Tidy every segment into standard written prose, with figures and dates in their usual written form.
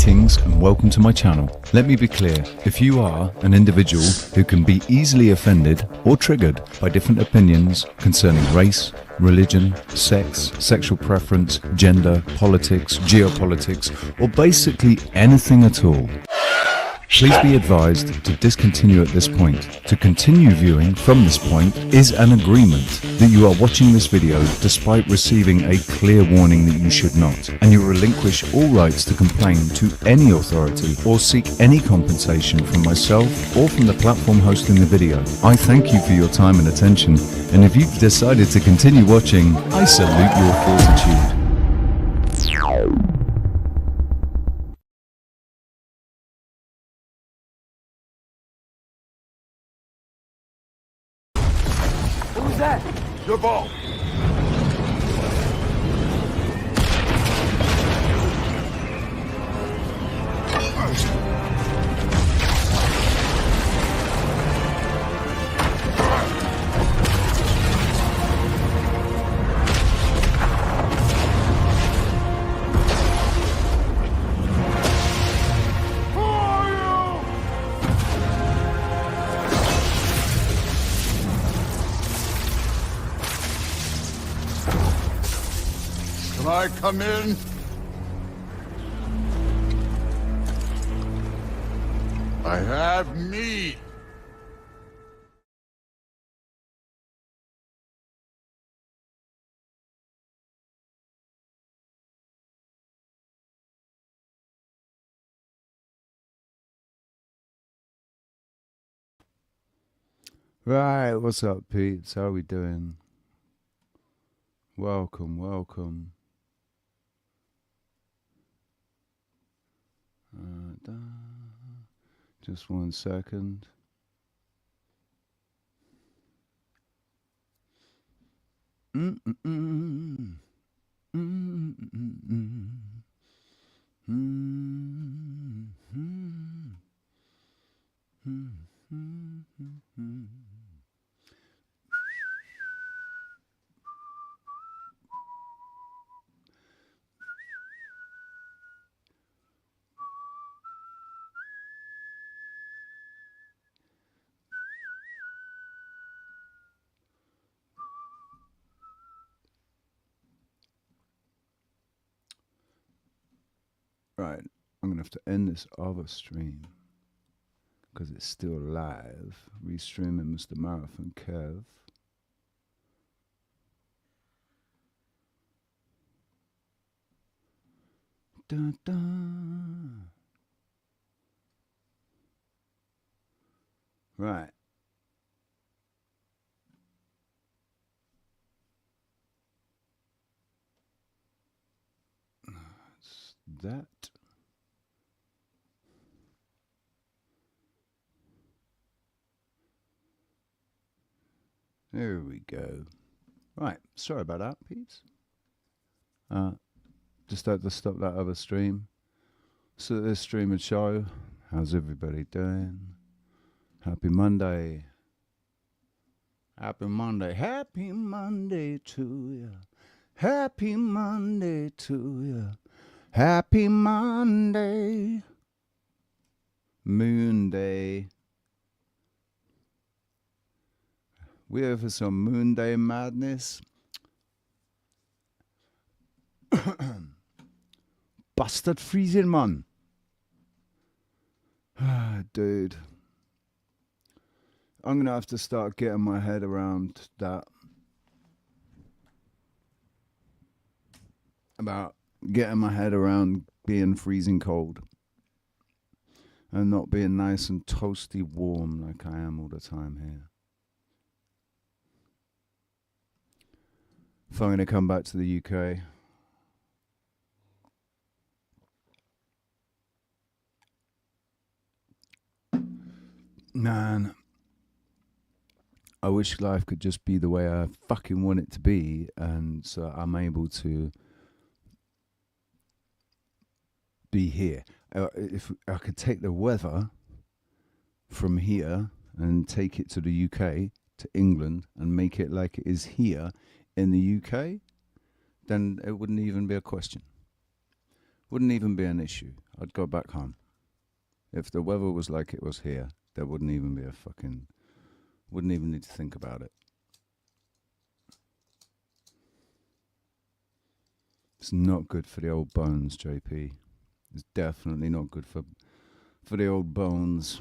Greetings and welcome to my channel. Let me be clear, if you are an individual who can be easily offended or triggered by different opinions concerning race, religion, sex, sexual preference, gender, politics, geopolitics, or basically anything at all, please be advised to discontinue at this point. To continue viewing from this point is an agreement that you are watching this video despite receiving a clear warning that you should not, and you relinquish all rights to complain to any authority or seek any compensation from myself or from the platform hosting the video. I thank you for your time and attention, and if you've decided to continue watching, I salute your fortitude. Who's that? Your ball. Can I come in? I have meat. Right, what's up, peeps? How are we doing? Welcome, welcome. Just 1 second. Right, I'm gonna have to end this other stream because it's still live. Restreaming Mr. Marathon Kev. Dun, dun. Right. That's that. There we go. Right, sorry about that, peeps. Just had to stop that other stream. So this stream and show. How's everybody doing? Happy Monday. Happy Monday. Happy Monday to you. Happy Monday to you. Happy Monday. Moon Day. We're here for some Moon Day madness. Bastard freezing, man. Dude. I'm going to have to start getting my head around that. About getting my head around being freezing cold. And not being nice and toasty warm like I am all the time here. If I'm going to come back to the UK. Man, I wish life could just be the way I fucking want it to be, and so I'm able to be here. If I could take the weather from here and take it to the UK, to England, and make it like it is here in the UK, then it wouldn't even be a question. Wouldn't even be an issue. I'd go back home. If the weather was like it was here, there wouldn't even be a fucking... Wouldn't even need to think about it. It's not good for the old bones, JP. It's definitely not good for the old bones.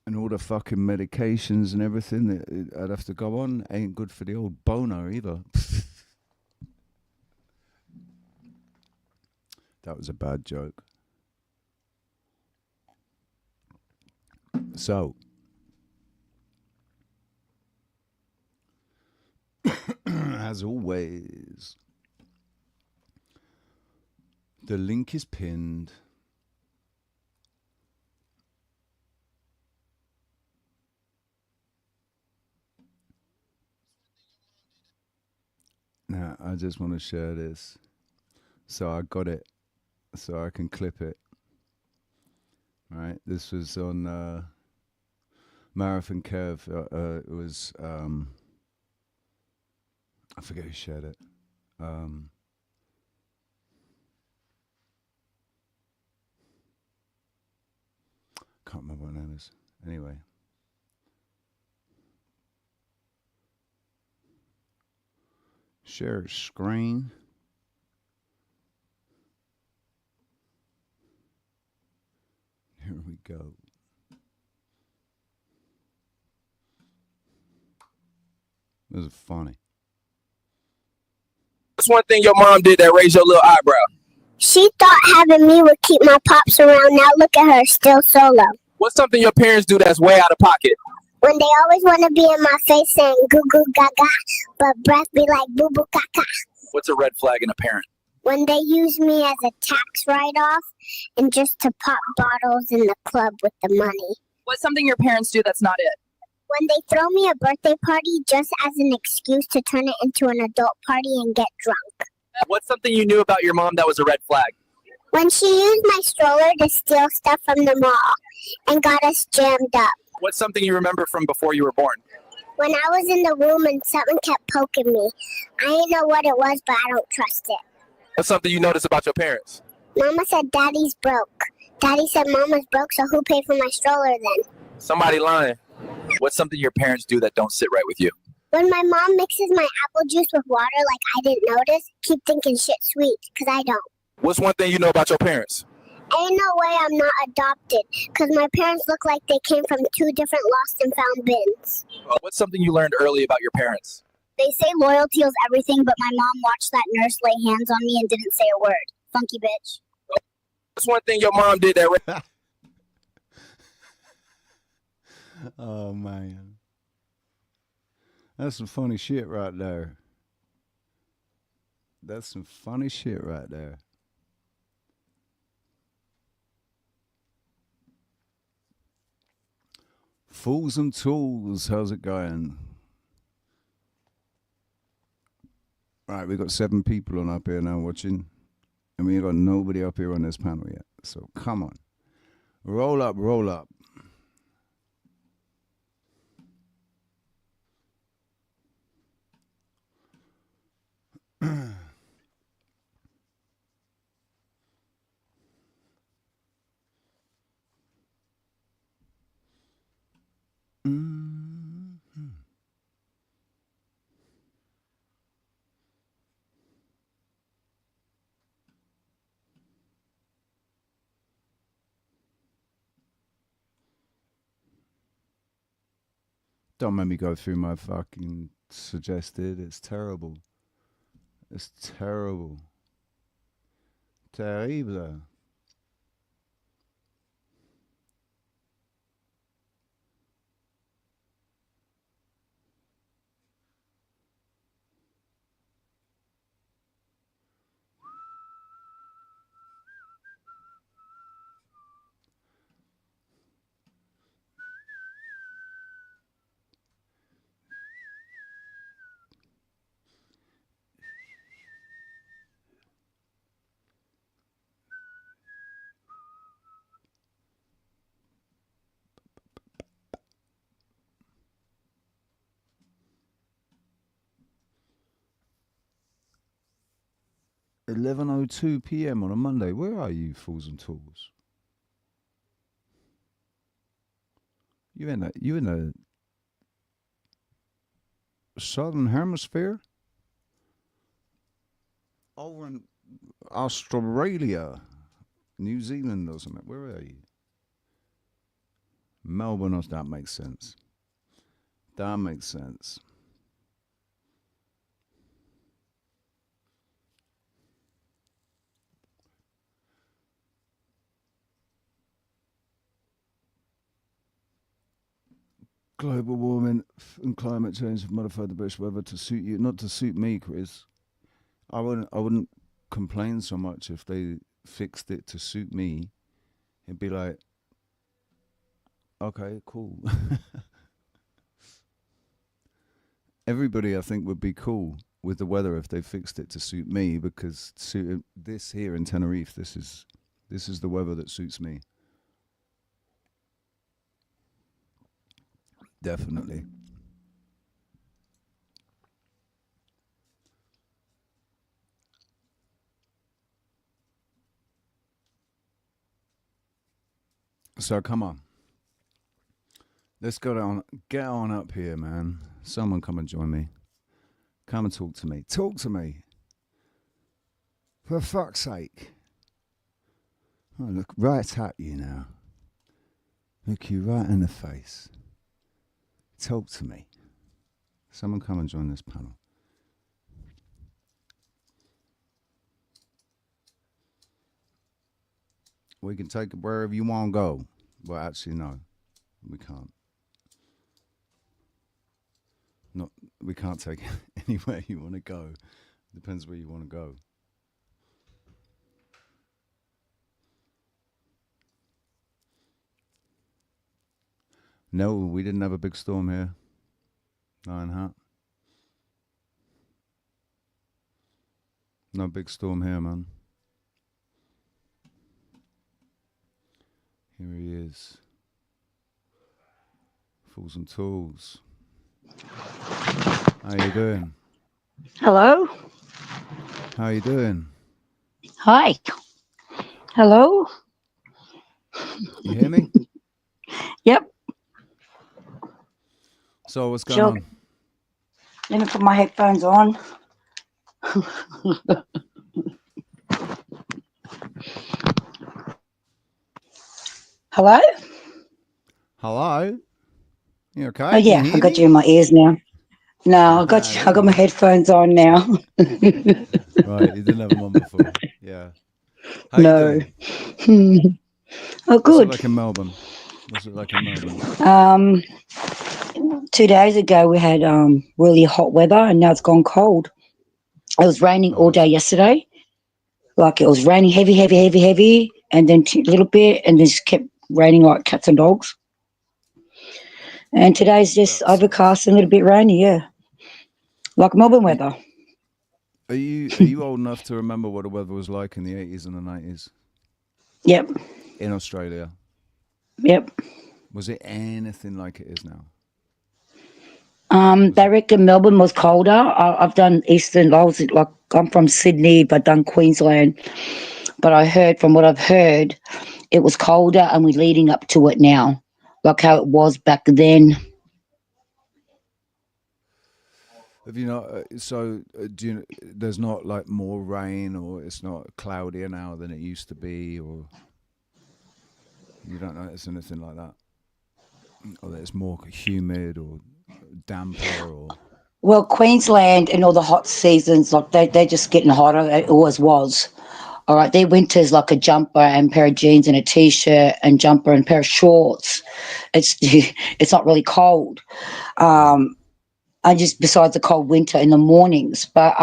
And all the fucking medications and everything that I'd have to go on ain't good for the old boner either. That was a bad joke. So, as always, the link is pinned. Now, I just want to share this. So I got it, so I can clip it. Right, this was on Marathon Kev. It was I forget who shared it. Can't remember what her name is. Anyway. Share screen. Here we go. This is funny. What's one thing your mom did that raised your little eyebrow? She thought having me would keep my pops around. Now look at her, still solo. What's something your parents do that's way out of pocket? When they always want to be in my face saying goo goo gaga, but breath be like boo boo caca. What's a red flag in a parent? When they use me as a tax write-off and just to pop bottles in the club with the money. What's something your parents do that's not it? When they throw me a birthday party just as an excuse to turn it into an adult party and get drunk. What's something you knew about your mom that was a red flag? When she used my stroller to steal stuff from the mall and got us jammed up. What's something you remember from before you were born? When I was in the room and something kept poking me. I didn't know what it was, but I don't trust it. What's something you noticed about your parents? Mama said Daddy's broke. Daddy said Mama's broke, so who paid for my stroller then? Somebody lying. What's something your parents do that don't sit right with you? When my mom mixes my apple juice with water like I didn't notice, keep thinking shit's sweet, because I don't. What's one thing you know about your parents? Ain't no way I'm not adopted, because my parents look like they came from 2 different lost and found bins. What's something you learned early about your parents? They say loyalty is everything, but my mom watched that nurse lay hands on me and didn't say a word. Funky bitch. What's one thing your mom did that... Oh, man. That's some funny shit right there. That's some funny shit right there. Fools and Tools, how's it going? Right, we've got 7 people on up here now watching, and we ain't got nobody up here on this panel yet. So come on. Roll up, roll up. Don't make me go through my fucking suggested. It's terrible. It's terrible. Terrible. 11:02 p.m. on a Monday. Where are you, fools and tools? You in the southern hemisphere? Over in Australia, New Zealand or something. Where are you? Melbourne, that makes sense. That makes sense. Global warming and climate change have modified the British weather to suit you, not to suit me, Chris. I wouldn't complain so much if they fixed it to suit me. It'd be like, okay, cool. Everybody, I think, would be cool with the weather if they fixed it to suit me, because this here in Tenerife, this is the weather that suits me. Definitely. So come on. Let's get on up here, man. Someone come and join me. Come and talk to me. Talk to me. For fuck's sake. I look right at you now. Look you right in the face. Talk to me. Someone come and join this panel. We can take it wherever you want to go. Well, actually, no. We can't. We can't take it anywhere you want to go. Depends where you want to go. No, we didn't have a big storm here. Lionheart. No big storm here, man. Here he is. Fools and tools. How you doing? Hello? How you doing? Hi. Hello? You hear me? Yep. So what's going on? Let me put my headphones on. Hello? Hello? You okay? Oh yeah, I got you in my ears now. No, I got you. I got my headphones on now. Right, you didn't have them on before. Yeah. How No. you doing? Oh, good. What's it like in Melbourne? What's it like in Melbourne? 2 days ago we had really hot weather, and now it's gone cold. It was raining all day yesterday. Like it was raining heavy, and then a little bit, and then just kept raining like cats and dogs. And today's just overcast and a little bit rainy, yeah. Like Melbourne weather. Are you old enough to remember what the weather was like in the 80s and the 90s? Yep. In Australia? Yep. Was it anything like it is now? They reckon Melbourne was colder. I've done Eastern, I'm from Sydney, but done Queensland. But I heard, from what I've heard, it was colder and we're leading up to it now, like how it was back then. Have you not? There's not like more rain, or it's not cloudier now than it used to be, or you don't notice anything like that, or that it's more humid or damper, or? Well, Queensland and all the hot seasons, like they're just getting hotter. It always was. All right, their winter's like a jumper and pair of jeans and a t-shirt and jumper and pair of shorts. It's not really cold. Just besides the cold winter in the mornings. But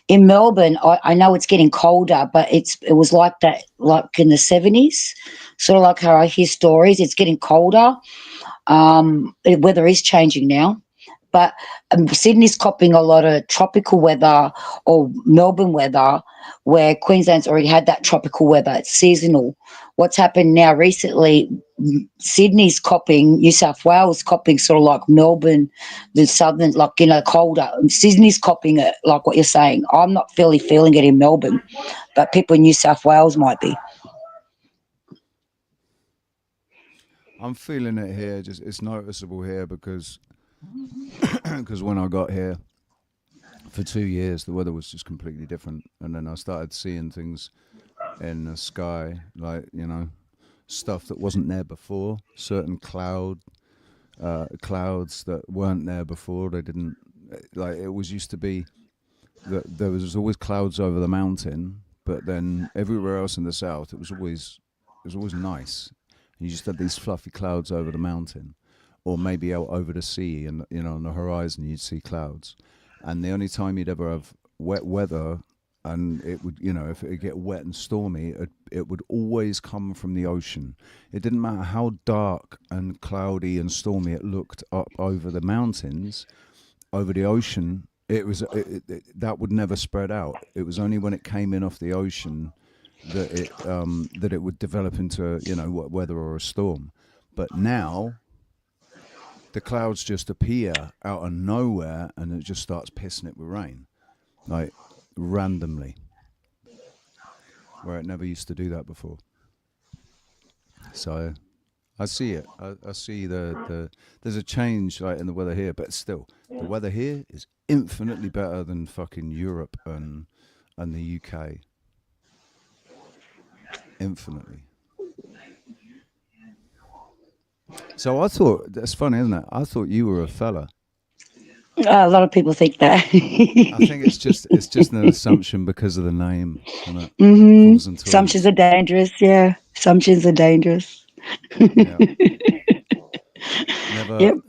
in Melbourne, I know it's getting colder, but it was like that, like in the 70s, sort of like how I hear stories. It's getting colder. The weather is changing now. But Sydney's copping a lot of tropical weather, or Melbourne weather, where Queensland's already had that tropical weather. It's seasonal, what's happened now recently, Sydney's copying, New South Wales copying sort of like Melbourne, the southern, like, you know, colder. Sydney's copying it, like what you're saying. I'm not really feeling it in Melbourne, but people in New South Wales might be. I'm feeling it here. Just it's noticeable here because when I got here for 2 years, the weather was just completely different, and then I started seeing things in the sky, like, you know, stuff that wasn't there before. Certain clouds that weren't there before. They didn't, like, it was used to be that there was always clouds over the mountain, but then everywhere else in the south, it was always nice. You just had these fluffy clouds over the mountain, or maybe out over the sea, and, you know, on the horizon you'd see clouds. And the only time you'd ever have wet weather, and it would, you know, if it would get wet and stormy, it would always come from the ocean. It didn't matter how dark and cloudy and stormy it looked up over the mountains, over the ocean. That would never spread out. It was only when it came in off the ocean that it would develop into, you know, weather or a storm. But now the clouds just appear out of nowhere, and it just starts pissing it with rain, like randomly, where it never used to do that before. So I see it. I see there's a change, like, in the weather here, but still the weather here is infinitely better than fucking Europe and the UK. Infinitely. So I thought, that's funny, isn't it? I thought you were a fella. A lot of people think that. I think it's just an assumption because of the name. Assumptions are dangerous. Yeah, assumptions are dangerous. Yeah.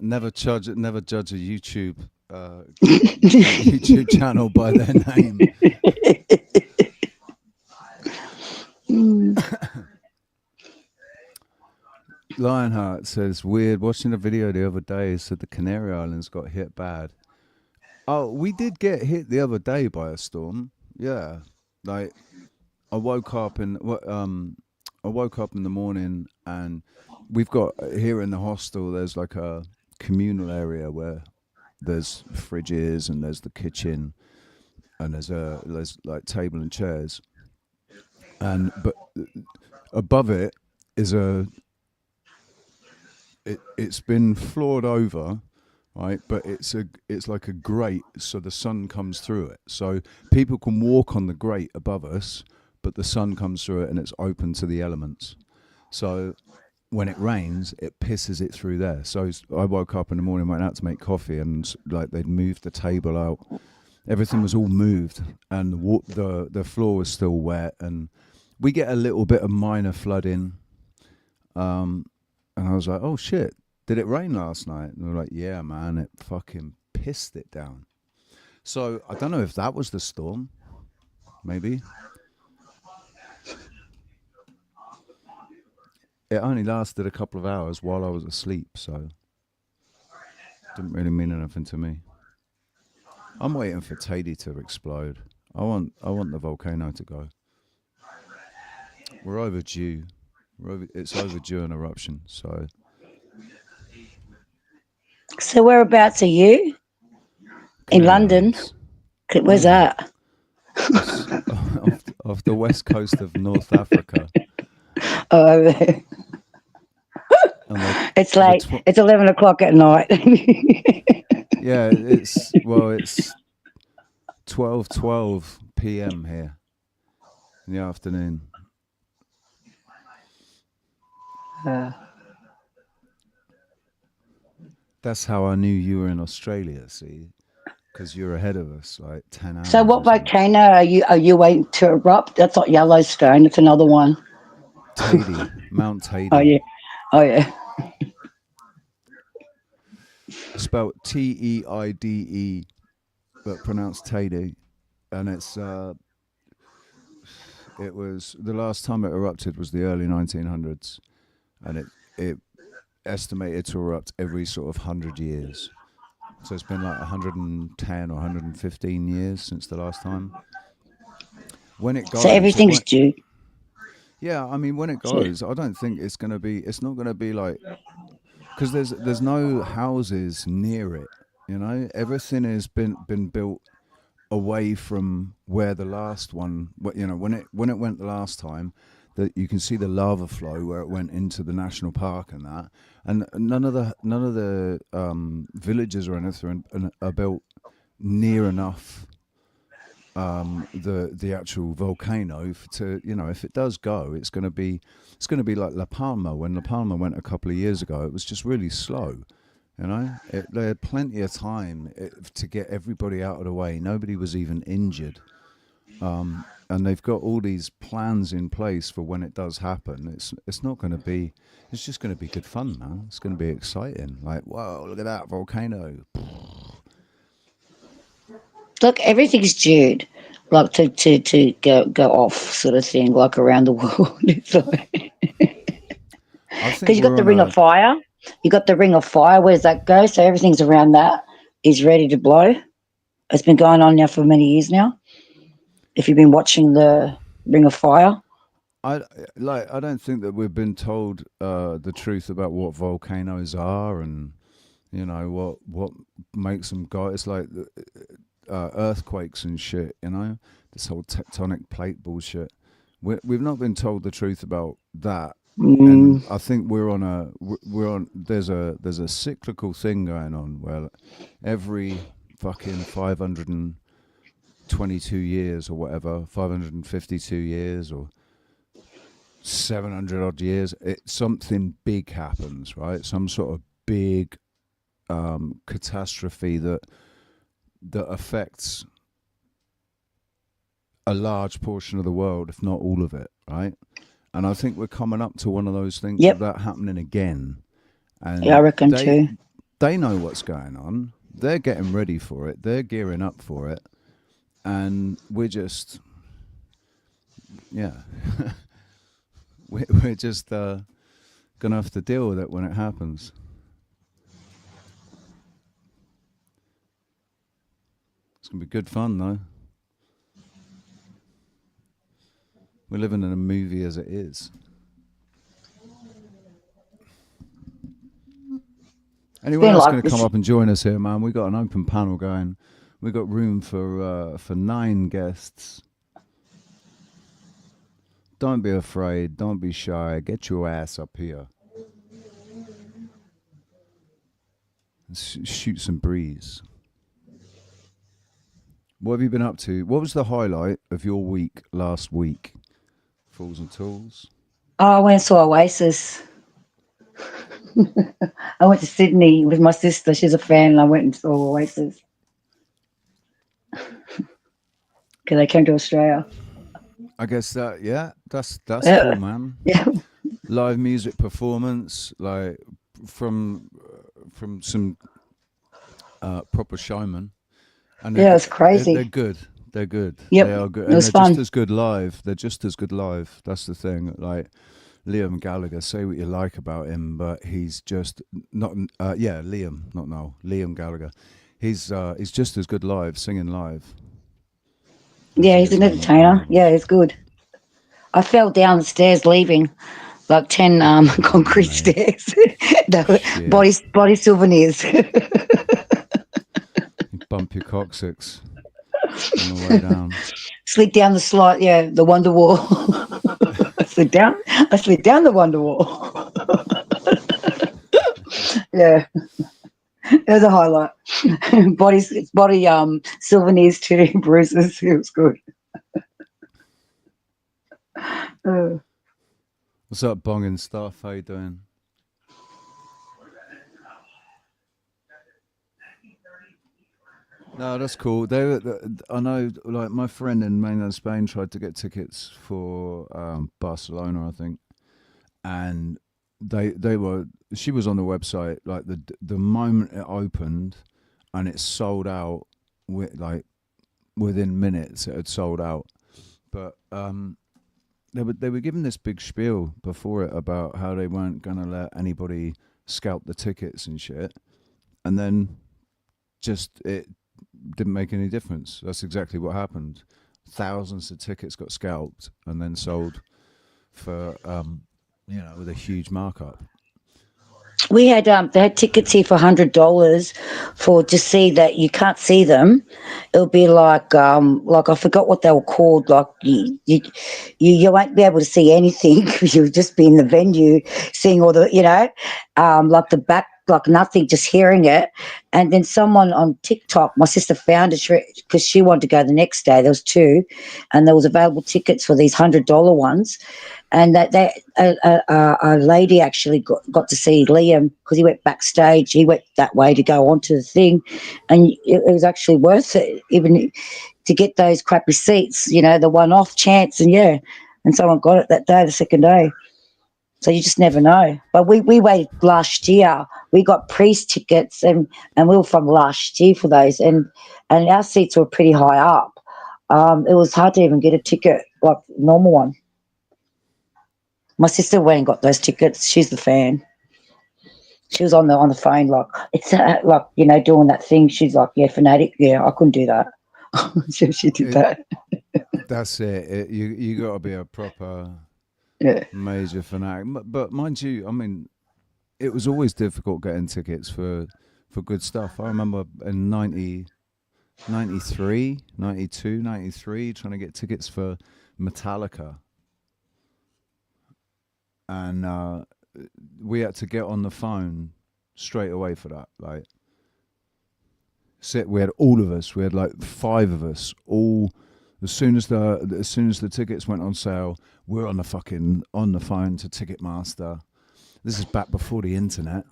Never judge a YouTube YouTube channel by their name. Lionheart says, weird, watching a video the other day, said the Canary Islands got hit bad. Oh, we did get hit the other day by a storm. Yeah. Like, I woke up in the morning, and we've got here in the hostel, there's like a communal area where there's fridges and there's the kitchen and there's like table and chairs. But above it is it's been floored over, right? But it's like a grate, so the sun comes through it. So people can walk on the grate above us, but the sun comes through it and it's open to the elements. So when it rains, it pisses it through there. So I woke up in the morning, went out to make coffee, and like they'd moved the table out. Everything was all moved, and the floor was still wet, and we get a little bit of minor flooding. And I was like, oh shit, did it rain last night? And they were like, yeah, man, it fucking pissed it down. So I don't know if that was the storm. Maybe. It only lasted a couple of hours while I was asleep, so it didn't really mean anything to me. I'm waiting for Tady to explode. I want the volcano to go. We're overdue. It's overdue an eruption. So whereabouts are you? In London? Where's that? Off the west coast of North Africa. Oh, it's late. It's 11 o'clock at night. Yeah, it's 12:12 p.m. here in the afternoon. That's how I knew you were in Australia, see? Because you're ahead of us, like 10 hours. So what volcano are you waiting to erupt? That's not Yellowstone, it's another one. Tady, Mount Tady. Oh yeah. Spelled Teide, but pronounced Tady. And it was, the last time it erupted was the early 1900s. And it estimated to erupt every sort of 100 years. So it's been like 110 or 115 years since the last time. When it goes, so everything's due. Yeah, I mean, when it goes, I don't think it's gonna be. It's not gonna be like because there's no houses near it. You know, everything has been built away from where the last one. You know, when it went the last time, that you can see the lava flow where it went into the national park and that, and none of the villages or anything are built near enough the actual volcano to, you know, if it does go, it's going to be like La Palma. When La Palma went a couple of years ago, it was just really slow. You know, they had plenty of time to get everybody out of the way. Nobody was even injured, and they've got all these plans in place for when it does happen. It's not going to be. It's just going to be good fun, man. It's going to be exciting. Like, whoa, look at that volcano. Look, everything's due, like to go off, sort of thing, like around the world. I Because think you got we're the on Ring a. of Fire. You got the Ring of Fire. Where's that go? So everything's around that is ready to blow. It's been going on now for many years now. If you've been watching the Ring of Fire, I don't think that we've been told the truth about what volcanoes are, and you know what makes them go. It's like earthquakes and shit. You know, this whole tectonic plate bullshit. We've not been told the truth about that, and I think there's a cyclical thing going on where every fucking 522 years or whatever, 552 years or 700 odd years, something big happens, right? Some sort of big catastrophe that affects a large portion of the world, if not all of it, right? And I think we're coming up to one of those things Yep. of that happening again. And yeah, I reckon too. they know what's going on. They're getting ready for it. They're gearing up for it. And we're just, yeah, we're just going to have to deal with it when it happens. It's going to be good fun, though. We're living in a movie as it is. Anyone else going to come up and join us here, man? We got an open panel going. We got room for 9 guests. Don't be afraid. Don't be shy. Get your ass up here. Shoot some breeze. What have you been up to? What was the highlight of your week last week? Fools and Tools. Oh, I went and saw Oasis. I went to Sydney with my sister. She's a fan, and I went and saw Oasis because they came to Australia. I guess that's cool, man. Yeah, Live music performance, like from some proper showmen. And yeah, it's crazy. They're good. They're good. Yep, They are good. it And was they're fun. just as good live. They're just as good live. That's the thing. Like Liam Gallagher, say what you like about him, but he's just not. Liam, not Noel. Liam Gallagher. He's just as good live, singing live. Yeah, he's an entertainer. Yeah, he's good. I fell down the stairs leaving, like 10 concrete stairs. The body souvenirs. Bump your coccyx on the way down. Slid down the slide, yeah, the wonder wall. I slid down the wonder wall. Yeah. It was a highlight. Body souvenirs too, bruises. It was good. What's up, Bong and stuff? How you doing? No, that's cool. I know, like my friend in mainland Spain tried to get tickets for Barcelona, I think, and she was on the website like the moment it opened, and it sold out within minutes. It had sold out, but they were given this big spiel before it about how they weren't gonna let anybody scalp the tickets and shit, and then just it didn't make any difference. That's exactly what happened. Thousands of tickets got scalped and then sold for with a huge markup. We had they had tickets here for $100 for to see that you can't see them. It'll be like I forgot what they were called. Like you won't be able to see anything because you'll just be in the venue seeing all the like the back, like nothing, just hearing it. And then someone on TikTok, my sister found it because she wanted to go the next day. There was two, and there was available tickets for these $100 ones. And a lady actually got to see Liam because he went backstage. He went that way to go onto the thing, and it was actually worth it, even to get those crappy seats. The one-off chance, and someone got it that day, the second day. So you just never know. But we waited last year. We got priest tickets, and we were from last year for those, and our seats were pretty high up. It was hard to even get a ticket, like normal one. My sister went and got those tickets. She's the fan. She was on the phone, like it's doing that thing. She's like, yeah, fanatic. Yeah, I couldn't do that. She did that. That's it. You got to be a proper major fanatic. But mind you, I mean, it was always difficult getting tickets for good stuff. I remember in 93, 92, 93, trying to get tickets for Metallica. And we had to get on the phone straight away for that. Like, we had all of us. We had like 5 of us. All as soon as the tickets went on sale, we're on the phone to Ticketmaster. This is back before the internet.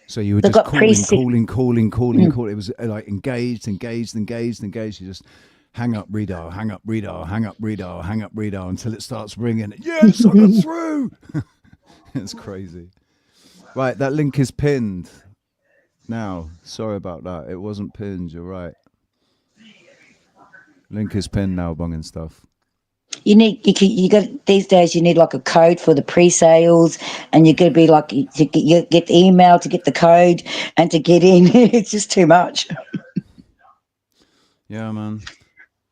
So you were just calling. It was like engaged. You just hang up, redial, hang up, redial, hang up, redial, hang up, redial until it starts ringing. Yes, I got through. It's crazy. Right, that link is pinned. Now, sorry about that. It wasn't pinned. You're right. Link is pinned now, bunging stuff. You got these days. You need like a code for the pre-sales, and you got to be like you get the email to get the code and to get in. It's just too much. Yeah, man.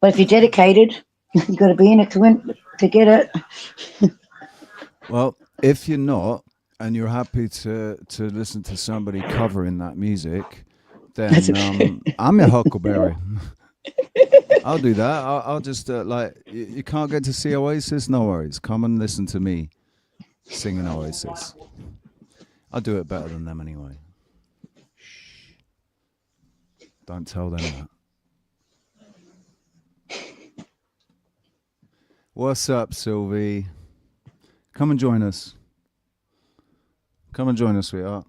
But if you're dedicated, you got to be in it to get it. Well, if you're not, and you're happy to listen to somebody covering that music, then I'm your Huckleberry. I'll do that. I'll just you can't get to see Oasis? No worries. Come and listen to me singing Oasis. I'll do it better than them anyway. Shh. Don't tell them that. What's up, Sylvie? Come and join us. Come and join us, sweetheart.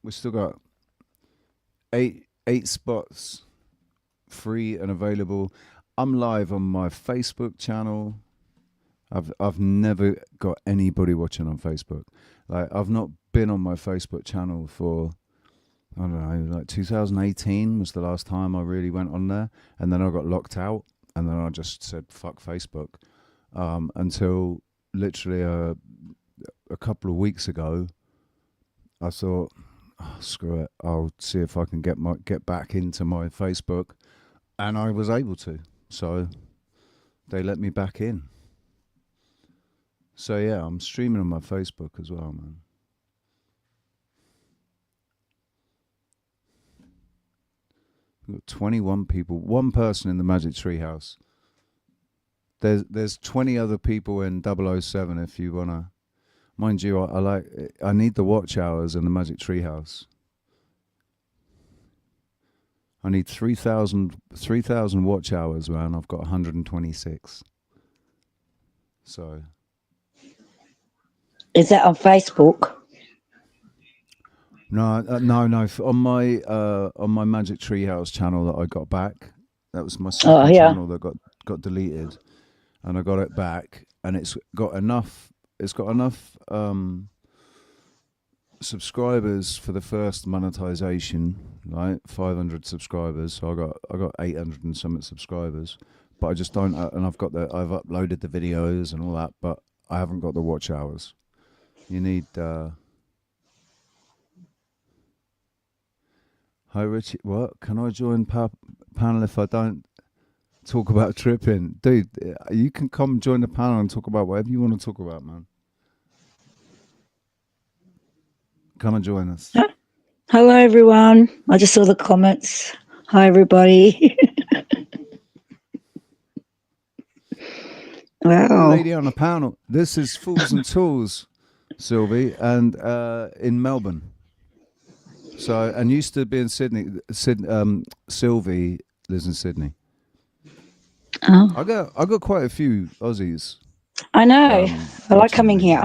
We still got eight spots free and available. I'm live on my Facebook channel. I've never got anybody watching on Facebook. Like, I've not been on my Facebook channel for, I don't know, like 2018 was the last time I really went on there, and then I got locked out, and then I just said fuck Facebook until literally a couple of weeks ago. I thought, oh, screw it, I'll see if I can get back into my Facebook, and I was able to. So they let me back in. So yeah, I'm streaming on my Facebook as well, man. We've got 21 people, one person in the Magic Tree House. There's 20 other people in 007 if you wanna. Mind you, I need the watch hours in the Magic Tree House. I need 3,000 watch hours, man. I've got 126. So. Is that on Facebook? No. On my Magic Treehouse channel that I got back, that was my second channel that got deleted, and I got it back, and it's got enough subscribers for the first monetization, right? 500 subscribers. So I got 800 and something subscribers, but I just don't, and I've uploaded the videos and all that, but I haven't got the watch hours. You need. Hi Richie, what? Can I join panel if I don't talk about tripping, dude. You can come and join the panel and talk about whatever you want to talk about, man. Come and join us. Hello, everyone. I just saw the comments. Hi, everybody. Wow. Lady on the panel. This is Fools and Tools, Sylvie, and in Melbourne. So, and used to be in Sydney. Sylvie lives in Sydney. Oh, I got quite a few Aussies. I know. I like watching coming me. here.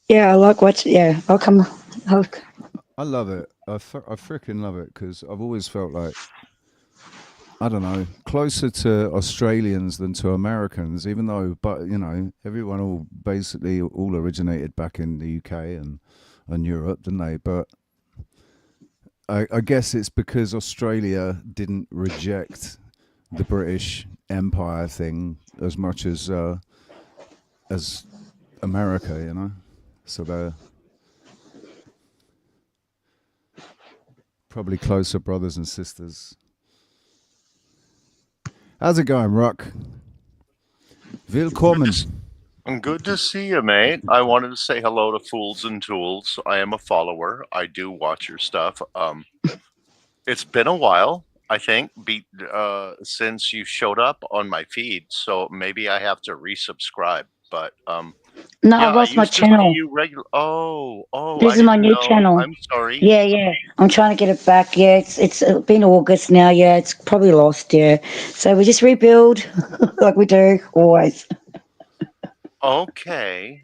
Yeah, I like watching. Yeah, I'll come. I love it. I freaking love it because I've always felt like, I don't know, closer to Australians than to Americans, even though, but you know, everyone all basically all originated back in the UK and Europe, didn't they? But I guess it's because Australia didn't reject the British Empire thing as much as America, you know. So they're probably closer brothers and sisters. How's it going, Rock? Willkommen. Good to see you, mate. I wanted to say hello to Fools and Tools. I am a follower. I do watch your stuff. It's been a while, I think, since you showed up on my feed, so maybe I have to resubscribe. But No, yeah, I've lost I my used to see channel. you regular. Oh, This I is my didn't new know. channel. I'm sorry. Yeah. I'm trying to get it back. Yeah, it's been August now. Yeah, it's probably lost. Yeah, so we just rebuild like we do always. Okay.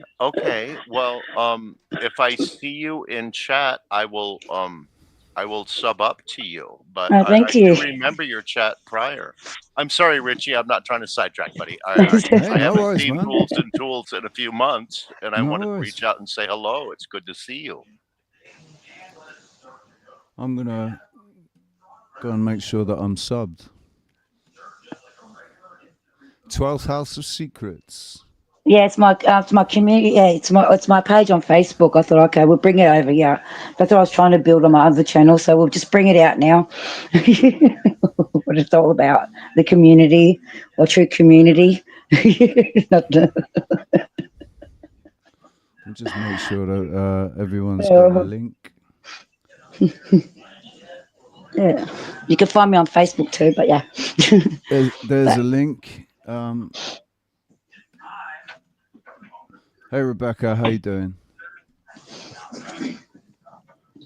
Well, if I see you in chat, I will sub up to you. But Oh, I thank you. do remember your chat prior. I'm sorry, Richie. I'm not trying to sidetrack, buddy. Hey, I no haven't worries, seen man. Fools and Tools in a few months, and I No wanted to worries. reach out and say hello. It's good to see you. I'm gonna go and make sure that I'm subbed. 12th House of Secrets. Yeah, it's my community. Yeah, it's my page on Facebook. I thought, okay, we'll bring it over. Yeah, that's what I was trying to build on my other channel. So we'll just bring it out now. What it's all about, the community, or true community. We'll just make sure that everyone's got a link. Yeah, you can find me on Facebook too. But yeah, There's a link. Hey Rebecca, how you doing?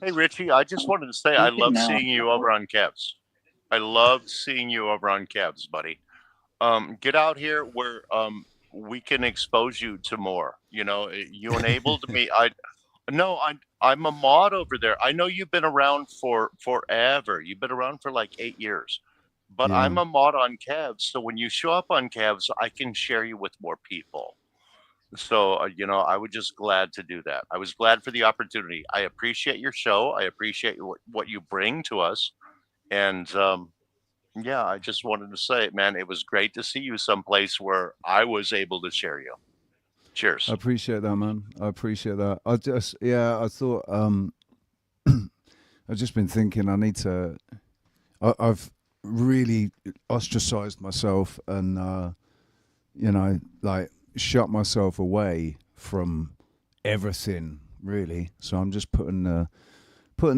Hey, Richie. I just wanted to say I love seeing you over on Kev's. I love seeing you over on Kev's, buddy. Get out here where we can expose you to more. You know, you enabled me. I'm a mod over there. I know you've been around for forever. You've been around for like 8 years, but Yeah. I'm a mod on Cavs. So when you show up on Cavs, I can share you with more people. So you know, I was just glad to do that. I was glad for the opportunity. I appreciate your show. I appreciate what you bring to us, and yeah, I just wanted to say, man, it was great to see you someplace where I was able to share you. Cheers. I appreciate that, man. I appreciate that. I thought I've just been thinking I've really ostracized myself and you know, like shut myself away from everything really. So I'm just putting the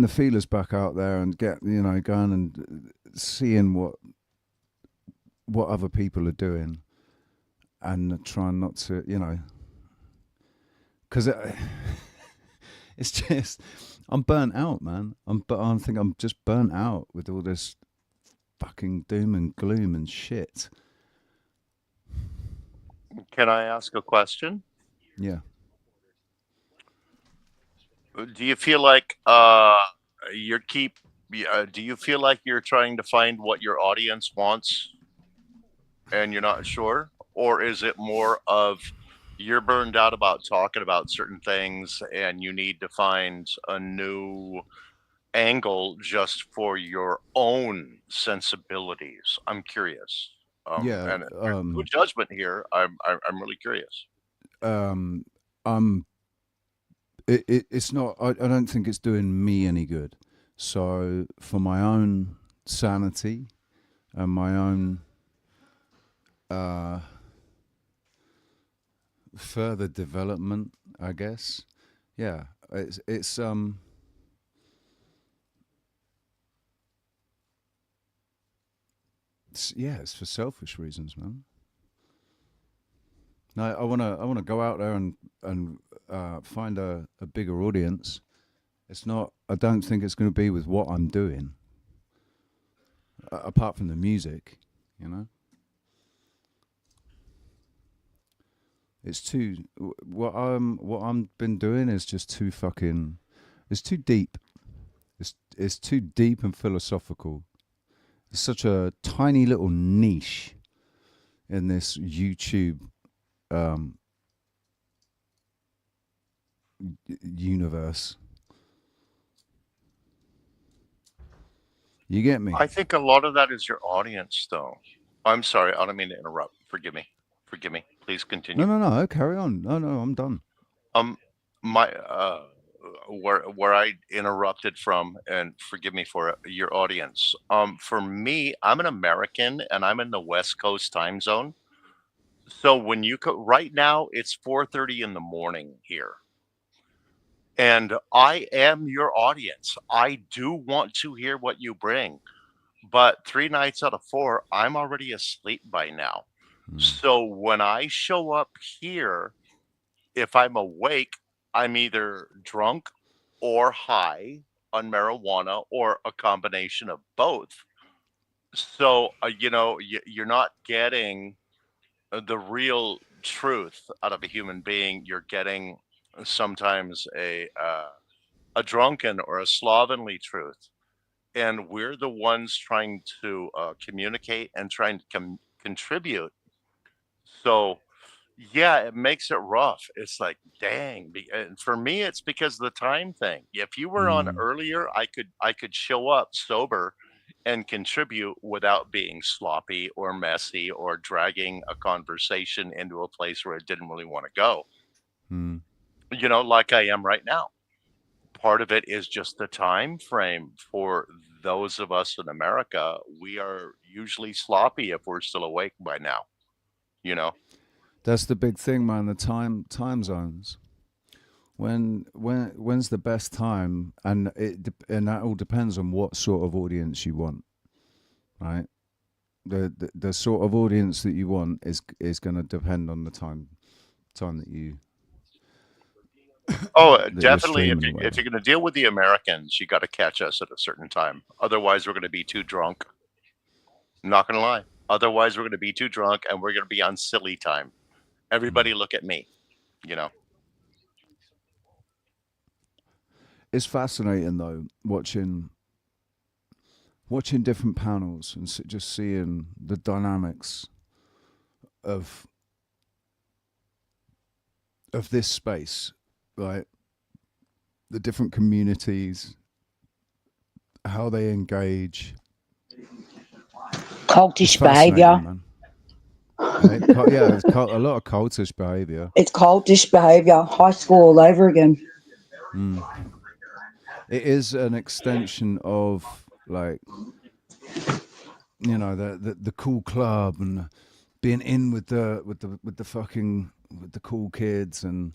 feelers back out there and going and seeing what other people are doing and trying not to, because it's just I'm burnt out, man. I think I'm just burnt out with all this fucking doom and gloom and shit. Can I ask a question? Yeah. Do you feel like do you feel like you're trying to find what your audience wants and you're not sure? Or is it more of you're burned out about talking about certain things and you need to find a new angle just for your own sensibilities? I'm curious. Yeah. And there's no judgment here. I'm really curious. It's not. I don't think it's doing me any good. So for my own sanity and my own further development, I guess. Yeah, it's it's for selfish reasons, man. No, I wanna go out there and find a bigger audience. It's not. I don't think it's going to be with what I'm doing, apart from the music. You know, it's too. What I'm been doing is just too fucking. It's too deep. It's too deep and philosophical. It's such a tiny little niche in this YouTube universe. You get me? I think a lot of that is your audience, though. I'm sorry, I don't mean to interrupt. Forgive me. Please continue. No. Carry on. No, I'm done. My where I interrupted from, and forgive me for it, your audience. For me, I'm an American, and I'm in the West Coast time zone. So when you right now, it's 4:30 in the morning here. And I am your audience. I do want to hear what you bring. But 3 nights out of 4, I'm already asleep by now. So when I show up here, if I'm awake, I'm either drunk or high on marijuana or a combination of both. So, you're not getting the real truth out of a human being. You're getting sometimes a drunken or a slovenly truth, and we're the ones trying to communicate and trying to contribute. So yeah, it makes it rough. It's like, dang. And for me, it's because of the time thing. If you were on earlier, I could show up sober and contribute without being sloppy or messy or dragging a conversation into a place where it didn't really want to go. Like I am right now. Part of it is just the time frame. For those of us in America, we are usually sloppy if we're still awake by now. That's the big thing, man. The time zones. When's the best time, and that all depends on what sort of audience you want, right? The sort of audience that you want is going to depend on the time that you. Oh, that you're definitely. streaming or If you're going to deal with the Americans, you got to catch us at a certain time. Otherwise, we're going to be too drunk. I'm not going to lie. Otherwise, we're going to be too drunk, and we're going to be on silly time. Everybody look at me, It's fascinating though, watching different panels and just seeing the dynamics of this space, right? The different communities, how they engage. Cultish behaviour. Man. Yeah, it's a lot of cultish behaviour. It's cultish behaviour. High school all over again. It is an extension of, like, the cool club and being in with the cool kids and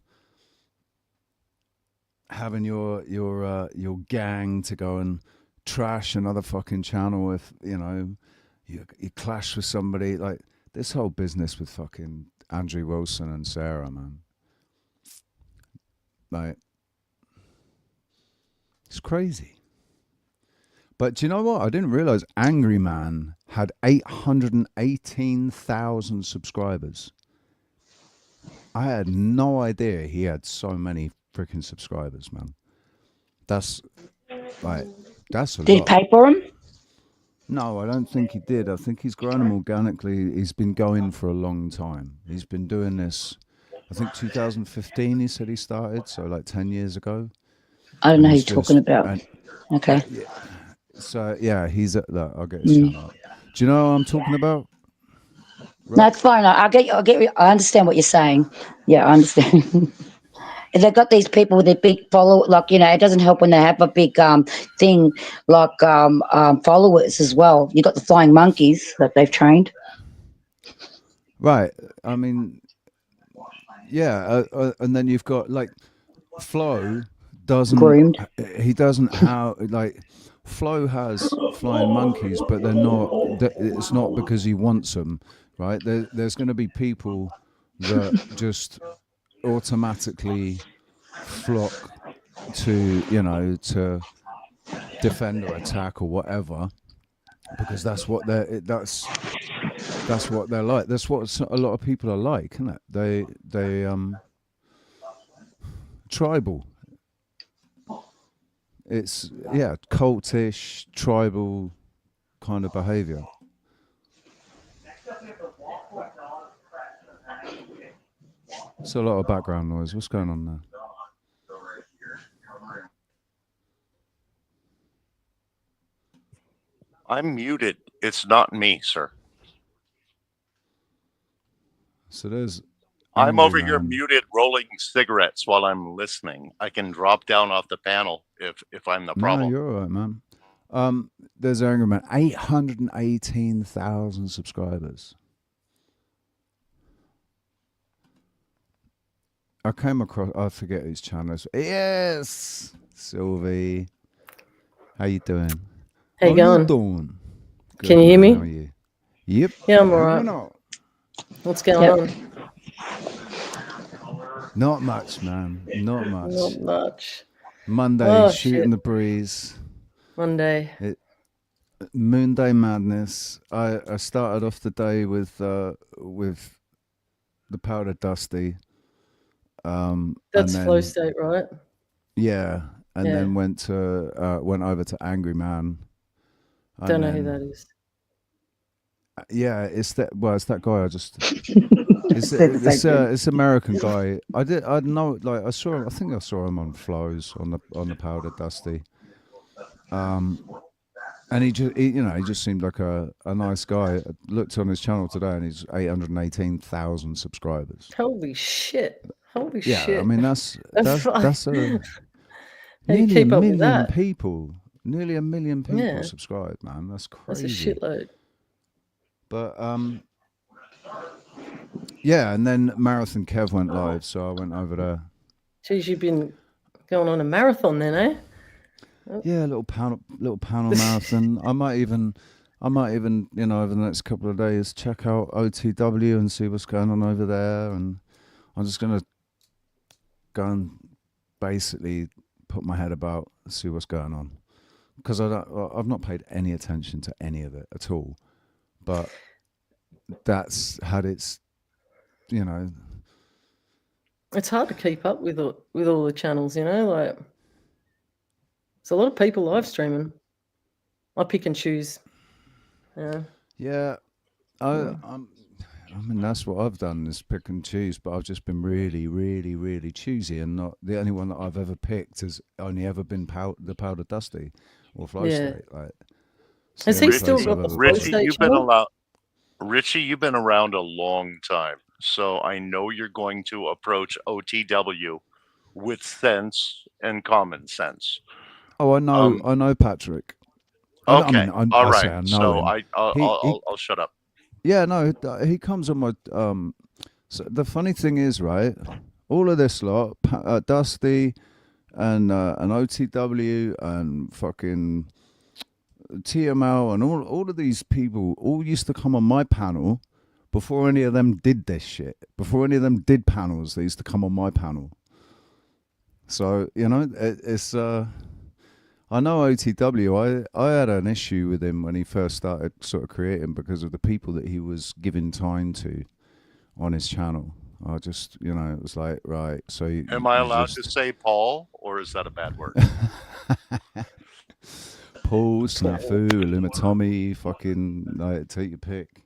having your gang to go and trash another fucking channel if you clash with somebody. Like this whole business with fucking Andrew Wilson and Sarah, man. Like, it's crazy. But do you know what? I didn't realize Angry Man had 818,000 subscribers. I had no idea he had so many freaking subscribers, man. That's a lot. Did he pay for him? No, I don't think he did. I think he's grown them organically. He's been going for a long time. He's been doing this, I think 2015 he said he started, so like 10 years ago. I don't know who you're talking about. Okay. So, yeah, he's at that. I'll get his channel up. Do you know what I'm talking about? Right? No, it's fine. I understand what you're saying. Yeah, I understand. They've got these people with a big follow, like, it doesn't help when they have a big thing like followers as well. You got the flying monkeys that they've trained. Right. I mean, yeah, and then you've got like Flo doesn't. Groomed. He doesn't how like Flo has flying monkeys, but they're not. It's not because he wants them, right? There's going to be people that just automatically flock to to defend or attack or whatever because that's what that's what they're like. That's what a lot of people are like, isn't it? They tribal. It's cultish, tribal kind of behavior. It's a lot of background noise. What's going on there? I'm muted. It's not me, sir. So there's. I'm over here Man. muted, rolling cigarettes while I'm listening. I can drop down off the panel if I'm the problem. No, you're all right, man. There's Angry Man, 818,000 subscribers. I came across. I forget his channels. Yes, Sylvie. How you doing? How you going? Doing? Good, Can you hear man. me? How are you? Yep. Yeah, I'm alright. What's going on? Not much, man. Not much. Not much. Monday, shooting the breeze. Monday. Moon Day Madness. I started off the day with the Powder Dusty. That's then, flow state, right? Yeah, and then went over to Angry Man. Don't know who that is. Yeah, it's that guy. I just it's American guy. I know, like I saw him. I think I saw him on Flows on the Powder Dusty. And he just seemed like a nice guy. I looked on his channel today, and he's 818,000 subscribers. Holy shit! Holy shit! Yeah, I mean that's a nearly a million people. Nearly a million people subscribed, man. That's crazy. That's a shitload. But and then Marathon Kev went live, so I went over there. Jeez, you've been going on a marathon then, eh? Yeah, little panel marathon. I might even, over the next couple of days, check out OTW and see what's going on over there. And I'm just gonna go and basically put my head about, see what's going on, because I've not paid any attention to any of it at all. But that's had its, It's hard to keep up with all the channels, like. There's a lot of people live streaming. I pick and choose. Yeah. I mean, that's what I've done, is pick and choose, but I've just been really, really, really choosy, and not the only one that I've ever picked has only ever been the Powder Dusty or Flow State. Like, has he still got the Flow State channel? Richie, you've been around a long time, so I know you're going to approach OTW with sense and common sense. Oh, I know Patrick. Okay, all right. I know so him. I'll shut up. Yeah, no, he comes on my. So the funny thing is, right? All of this lot, Dusty, and OTW, and fucking TML, and all of these people all used to come on my panel before any of them did this shit. Before any of them did panels, they used to come on my panel. So it's. I know OTW. I had an issue with him when he first started sort of creating, because of the people that he was giving time to on his channel. I just, it was like, right. So am I allowed to say Paul, or is that a bad word? Paul, Snafu, Illuminatomi, fucking, like, take your pick.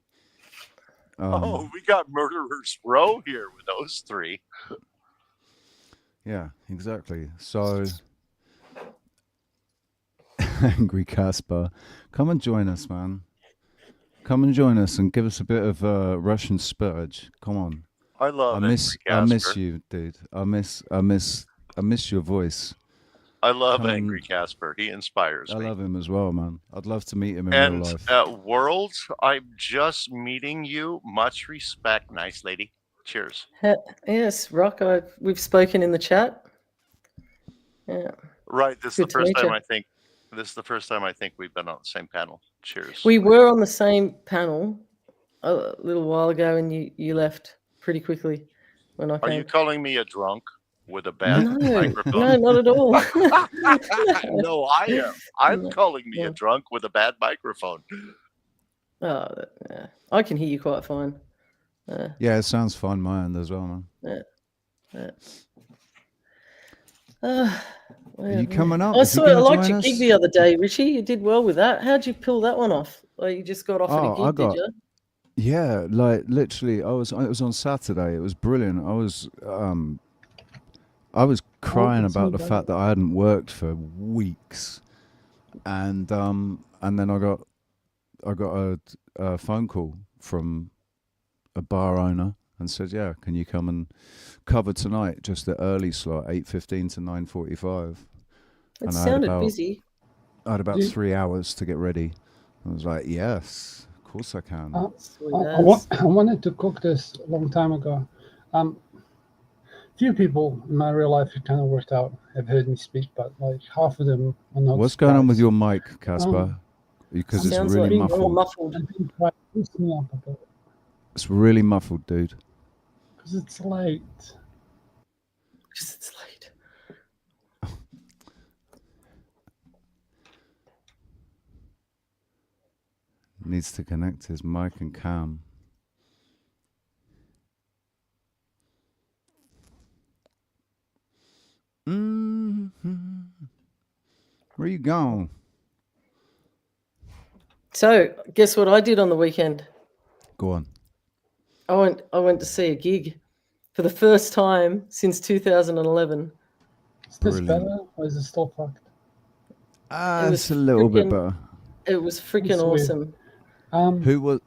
We got Murderers Row here with those three. Yeah, exactly. So. Angry Casper, come and join us, man. Come and join us and give us a bit of Russian spurge. Come on. I miss you, dude. I miss your voice. I love Come Angry and- Casper. He inspires I me. love him as well, man. I'd love to meet him in real And life. Worlds, I'm just meeting you. Much respect, nice lady. Cheers. Yes, Rock. We've spoken in the chat. Yeah. Right. This is Good the to first meet time you. I think. This is the first time I think we've been on the same panel. Cheers. We were on the same panel a little while ago, and you left pretty quickly when I Are came. you calling me a drunk with a bad No, microphone? no, not at all. No, I am. I'm No, calling me no. a drunk with a bad microphone. Oh, yeah. I can hear you quite fine. Yeah, it sounds fun, my end as well, man. Yeah. Are you coming up? I Is he saw. I gonna liked join your us? gig the other day, Richie. You did well with that. How'd you pull that one off? Like you just got offered a Oh, gig, did you? Yeah, like literally, it was on Saturday. It was brilliant. I was crying about the fact that I hadn't worked for weeks, and then I got a phone call from a bar owner and said, "Yeah, can you come and cover tonight? Just the early slot, 8:15 to 9:45." It sounded busy. I had about 3 hours to get ready. I was like, "Yes, of course I can." I wanted to cook this a long time ago. Few people in my real life who kind of worked out have heard me speak, but like half of them are not. What's going on with your mic, Casper? Because it's Sounds really like more muffled. I've been trying to loosen me up a bit It's really muffled, dude. because it's late. Because it's late. Needs to connect his mic and cam. Where you going? So, guess what I did on the weekend? Go on. I went to see a gig for the first time since 2011. Is this better or is it still fucked? It's a little bit better. It was freaking It's weird. awesome. Who was?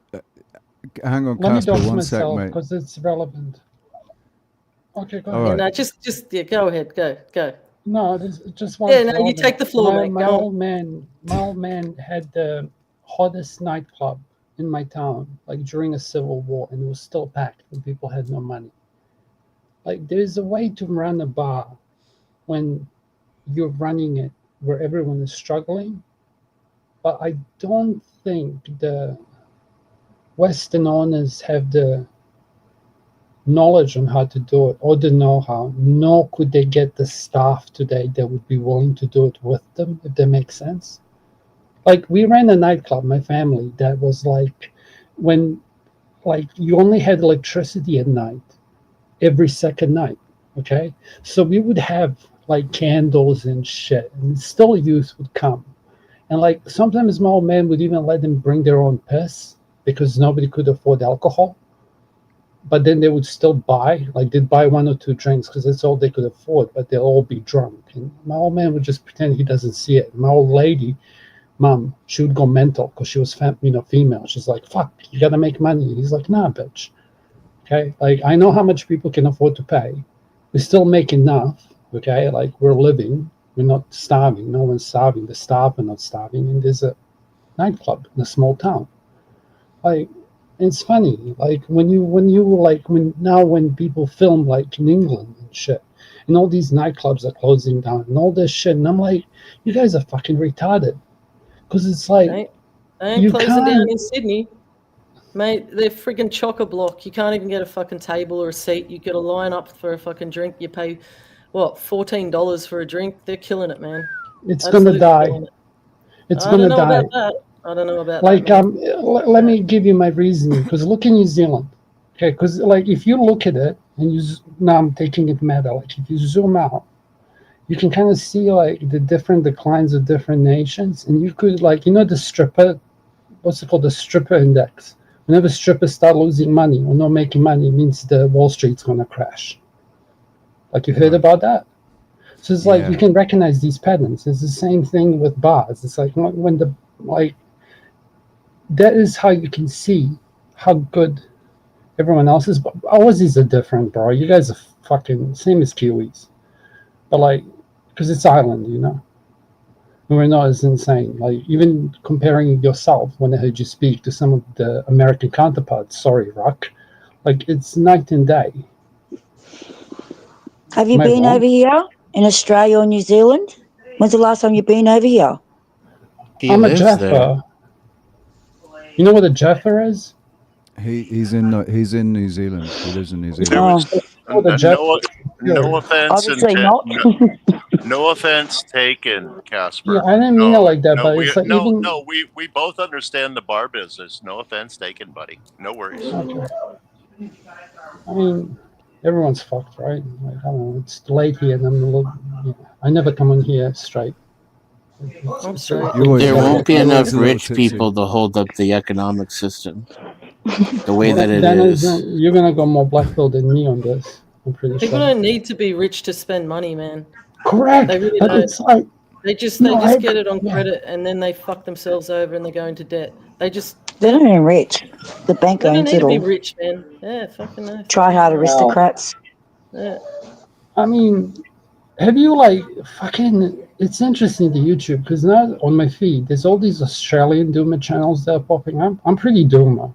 Hang on, Let me Casper. dox 1 sec, myself mate. because it's relevant. Okay, go All ahead. right. No, just go ahead, go. No, just one. Yeah, no, you take the floor, mate. My Go old man had the hottest nightclub in my town, like during a civil war, and it was still packed when people had no money. Like, there's a way to run a bar when you're running it where everyone is struggling, but I don't think the Western owners have the knowledge on how to do it or the know-how, nor could they get the staff today that would be willing to do it with them, if that makes sense. Like, we ran a nightclub, my family, that was like when like you only had electricity at night, every second night. Okay, so we would have like candles and shit, and still youth would come, and like sometimes my old man would even let them bring their own piss because nobody could afford alcohol. But then they would still buy, like they'd buy 1 or 2 drinks because that's all they could afford, but they'll all be drunk. And my old man would just pretend he doesn't see it. My old lady, mom, she would go mental because she was female. She's like, fuck, you gotta make money. And he's like, nah, bitch. Okay, like I know how much people can afford to pay. We still make enough, okay? Like we're living, we're not starving. No one's starving. The staff are not starving. And there's a nightclub in a small town. Like, it's funny, like when people film like in England and shit, and all these nightclubs are closing down and all this shit, and I'm like, you guys are fucking retarded, because it's like They ain't closing down in Sydney, mate. They're freaking chock-a-block. You can't even get a fucking table or a seat. You got to line up for a fucking drink. You pay what, $14 for a drink? They're killing it, man. It's gonna die. It's gonna die. I don't know about that. I don't know about like that. Let me give you my reasoning, because look in New Zealand, okay? Because like if you look at it and now I'm taking it meta, like if you zoom out, you can kind of see like the different declines of different nations, and you could like the stripper, what's it called, the stripper index. Whenever strippers start losing money or not making money, it means the Wall Street's gonna crash. Like you heard about that? So it's like you can recognize these patterns. It's the same thing with bars. It's like when that is how you can see how good everyone else is. But Aussies are different, bro. You guys are fucking same as Kiwis. But like, because it's Ireland, you know. And we're not as insane. Like even comparing yourself when I heard you speak to some of the American counterparts. Sorry, Rock. Like it's night and day. Have you Am I been wrong? over here in Australia or New Zealand? When's the last time you've been over here? He I'm a lives there. Jaffa. You know what a Jaffa is? He's in New Zealand. He lives in New There Zealand. was Oh, the no, Yeah. no offense Obviously not. no offense taken, Casper. Yeah, I didn't mean it like that, but it's like even. No, we both understand the bar business. No offense taken, buddy. No worries. Okay. I mean, everyone's fucked, right? Like, I don't know. It's late here, and I'm a little. You know, I never come in here straight. I'm straight. There won't be you're enough always a little rich tipsy. people to hold up the economic system the way that it Then is. you're gonna go more black pill than me on this. I'm pretty People sure. don't need to be rich to spend money, man. Correct. They really But don't. it's like They just No, I- get it on yeah. credit and then they fuck themselves over and they go into debt. They're not even rich. The bank They don't owns need it to be all. rich, man. Yeah, fucking no. Try hard aristocrats. Yeah. I mean, have you like fucking? It's interesting to YouTube because now on my feed there's all these Australian doomer channels that are popping up. I'm pretty doomer,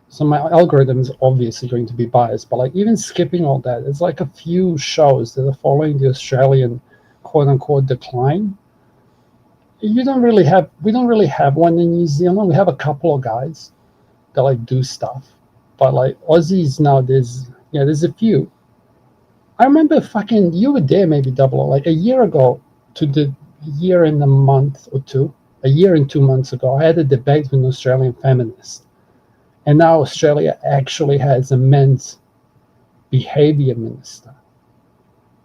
so my algorithm is obviously going to be biased. But like even skipping all that, it's like a few shows that are following the Australian quote unquote decline. We don't really have one in New Zealand. We have a couple of guys that like do stuff, but like Aussies now there's a few. I remember fucking you were there maybe double like a year ago to the year and a month or two, a year and 2 months ago. I had a debate with an Australian feminist, and now Australia actually has a men's behavior minister.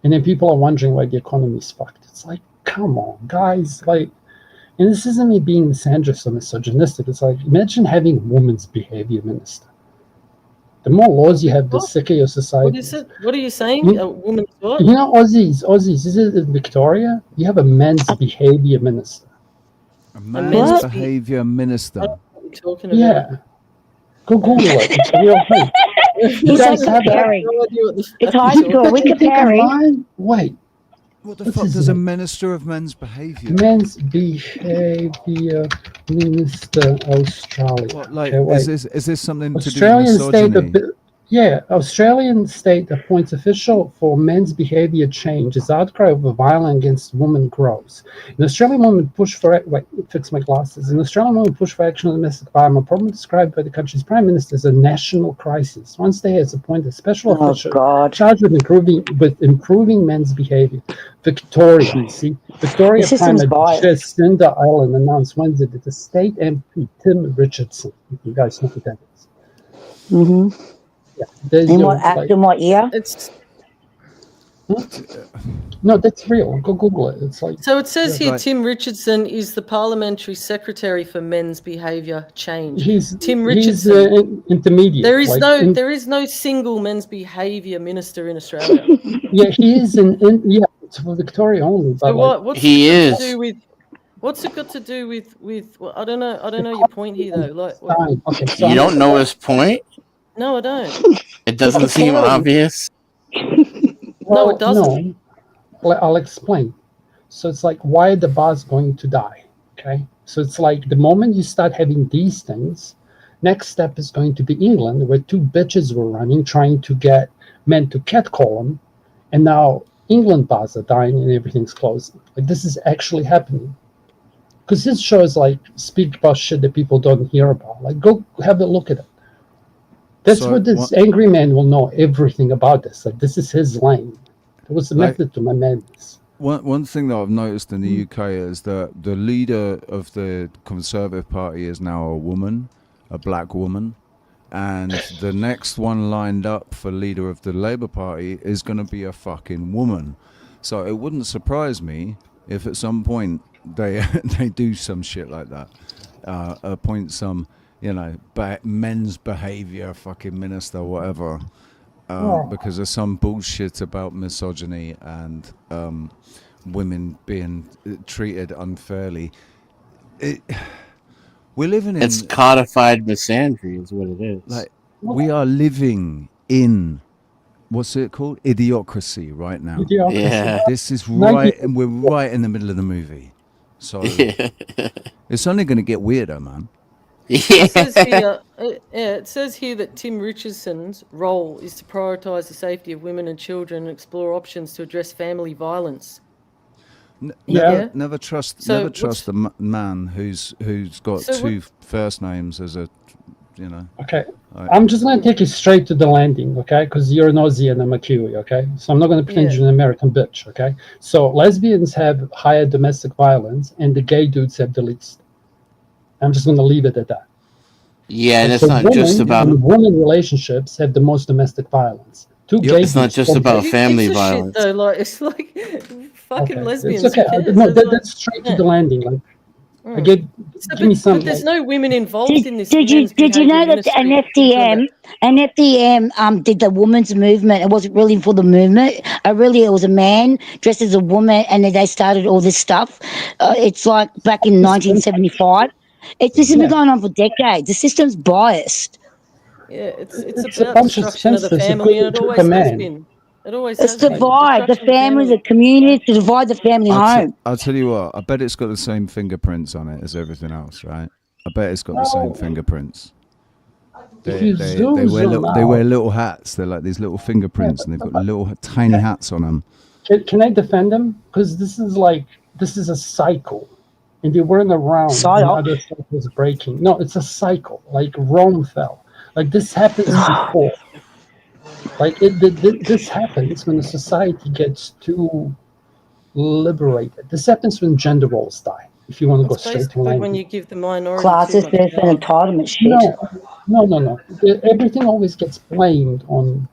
And then people are wondering why the economy's fucked. It's like, come on, guys, like. And this isn't me being misandrous or misogynistic. It's like, imagine having a woman's behavior minister. The more laws you have, the sicker your society. What is it? What are you saying? A woman's what? You know, Aussies, is it in Victoria? You have a men's behavior minister. A man's behavior minister. What are you talking about? Yeah. Go Google it. It's a real thing. He's like comparing. It's high school. We're comparing. Wait. What the fuck does a minister of men's behavior? Men's behavior minister, Australia. What, like, Okay, is this something Australian to do with misogyny? Australian state appoints official for men's behavior change as outcry over violence against women grows. An Australian woman push for fix my glasses. An Australian woman push for action on domestic violence, a problem described by the country's prime minister as a national crisis. One state has appointed a special official charged with improving men's behavior. Victoria, you see, Victoria Prime Minister Jacinda Ardern announced Wednesday that the state MP Tim Richardson, you guys know who that is. Mm-hmm. Yeah, in what act and what year? No, that's real. Go Google it. It's like so. It says here, Tim Richardson is the parliamentary secretary for men's behaviour change. Tim Richardson. He's intermediate. There is no single men's behaviour minister in Australia. Yeah, he is it's for Victoria only. But so what's he it is. To do with, what's it got to do with? Well, I don't know your point here though. Like, you don't know his point? No, I don't. It doesn't seem obvious. No, it doesn't. No. I'll explain. So it's like, why are the bars going to die? Okay. So it's like the moment you start having these things, next step is going to be England, where two bitches were running, trying to get men to catcall them. And now England bars are dying and everything's closing. Like, this is actually happening. Because this shows, like, speak about shit that people don't hear about. Like, go have a look at it. That's what this angry man will know everything about this. Like, this is his lane. It was the method to my madness. One thing that I've noticed in the UK is that the leader of the Conservative Party is now a woman, a black woman, and the next one lined up for leader of the Labour Party is going to be a fucking woman. So it wouldn't surprise me if at some point they do some shit like that, appoint some, men's behavior fucking minister, whatever, because there's some bullshit about misogyny and women being treated unfairly. We're living in... It's codified misandry is what it is. Like, we are living in what's it called? Idiocracy right now. Idiocracy. Yeah. This is right, and we're right in the middle of the movie. So it's only going to get weirder, man. It says here, it says here that Tim Richardson's role is to prioritise the safety of women and children and explore options to address family violence. Yeah. Never trust So the man who's got So two first names as a, you know. Okay. I'm just going to take you straight to the landing, okay? Because you're an Aussie and I'm a Kiwi, okay? So I'm not going to pretend you're an American bitch, okay? So lesbians have higher domestic violence and the gay dudes have the least. I'm just going to leave it at that. Yeah, and it's So not just about. women relationships have the most domestic violence. Two gay It's not dudes just don't about get- family Who gives a shit, violence. though? Like, it's like fucking Okay. lesbians. It's okay. Who cares? No, It's like- that's straight to the landing. Like, Mm. I get, So, give me some. but there's like, no women involved in this. Did you men's know behaviour that an ministry FDM did the women's movement? It wasn't really for the movement. It was a man dressed as a woman, and then they started all this stuff. It's like back in 1975. This has been going on for decades. The system's biased. Yeah, it's It's a about bunch of destruction of the senseless family, and it equipment always to the has man. been. It always It's has been. divide the Destruction of family, the community, to divide the family home. I'll tell you what. I bet it's got the same fingerprints on it as everything else, right? I bet it's got the same fingerprints. They wear little hats. They're like these little fingerprints, and they've got little tiny hats on them. Can I defend them? Because this is a cycle, and they weren't around when other stuff was breaking. No, it's a cycle. Like Rome fell. Like this happens before. Like this happens when a society gets too liberated. This happens when gender roles die. If you want to go It's straight to basically language. when you give the minority Classes too much and power. entitlement shit. No. Everything always gets blamed on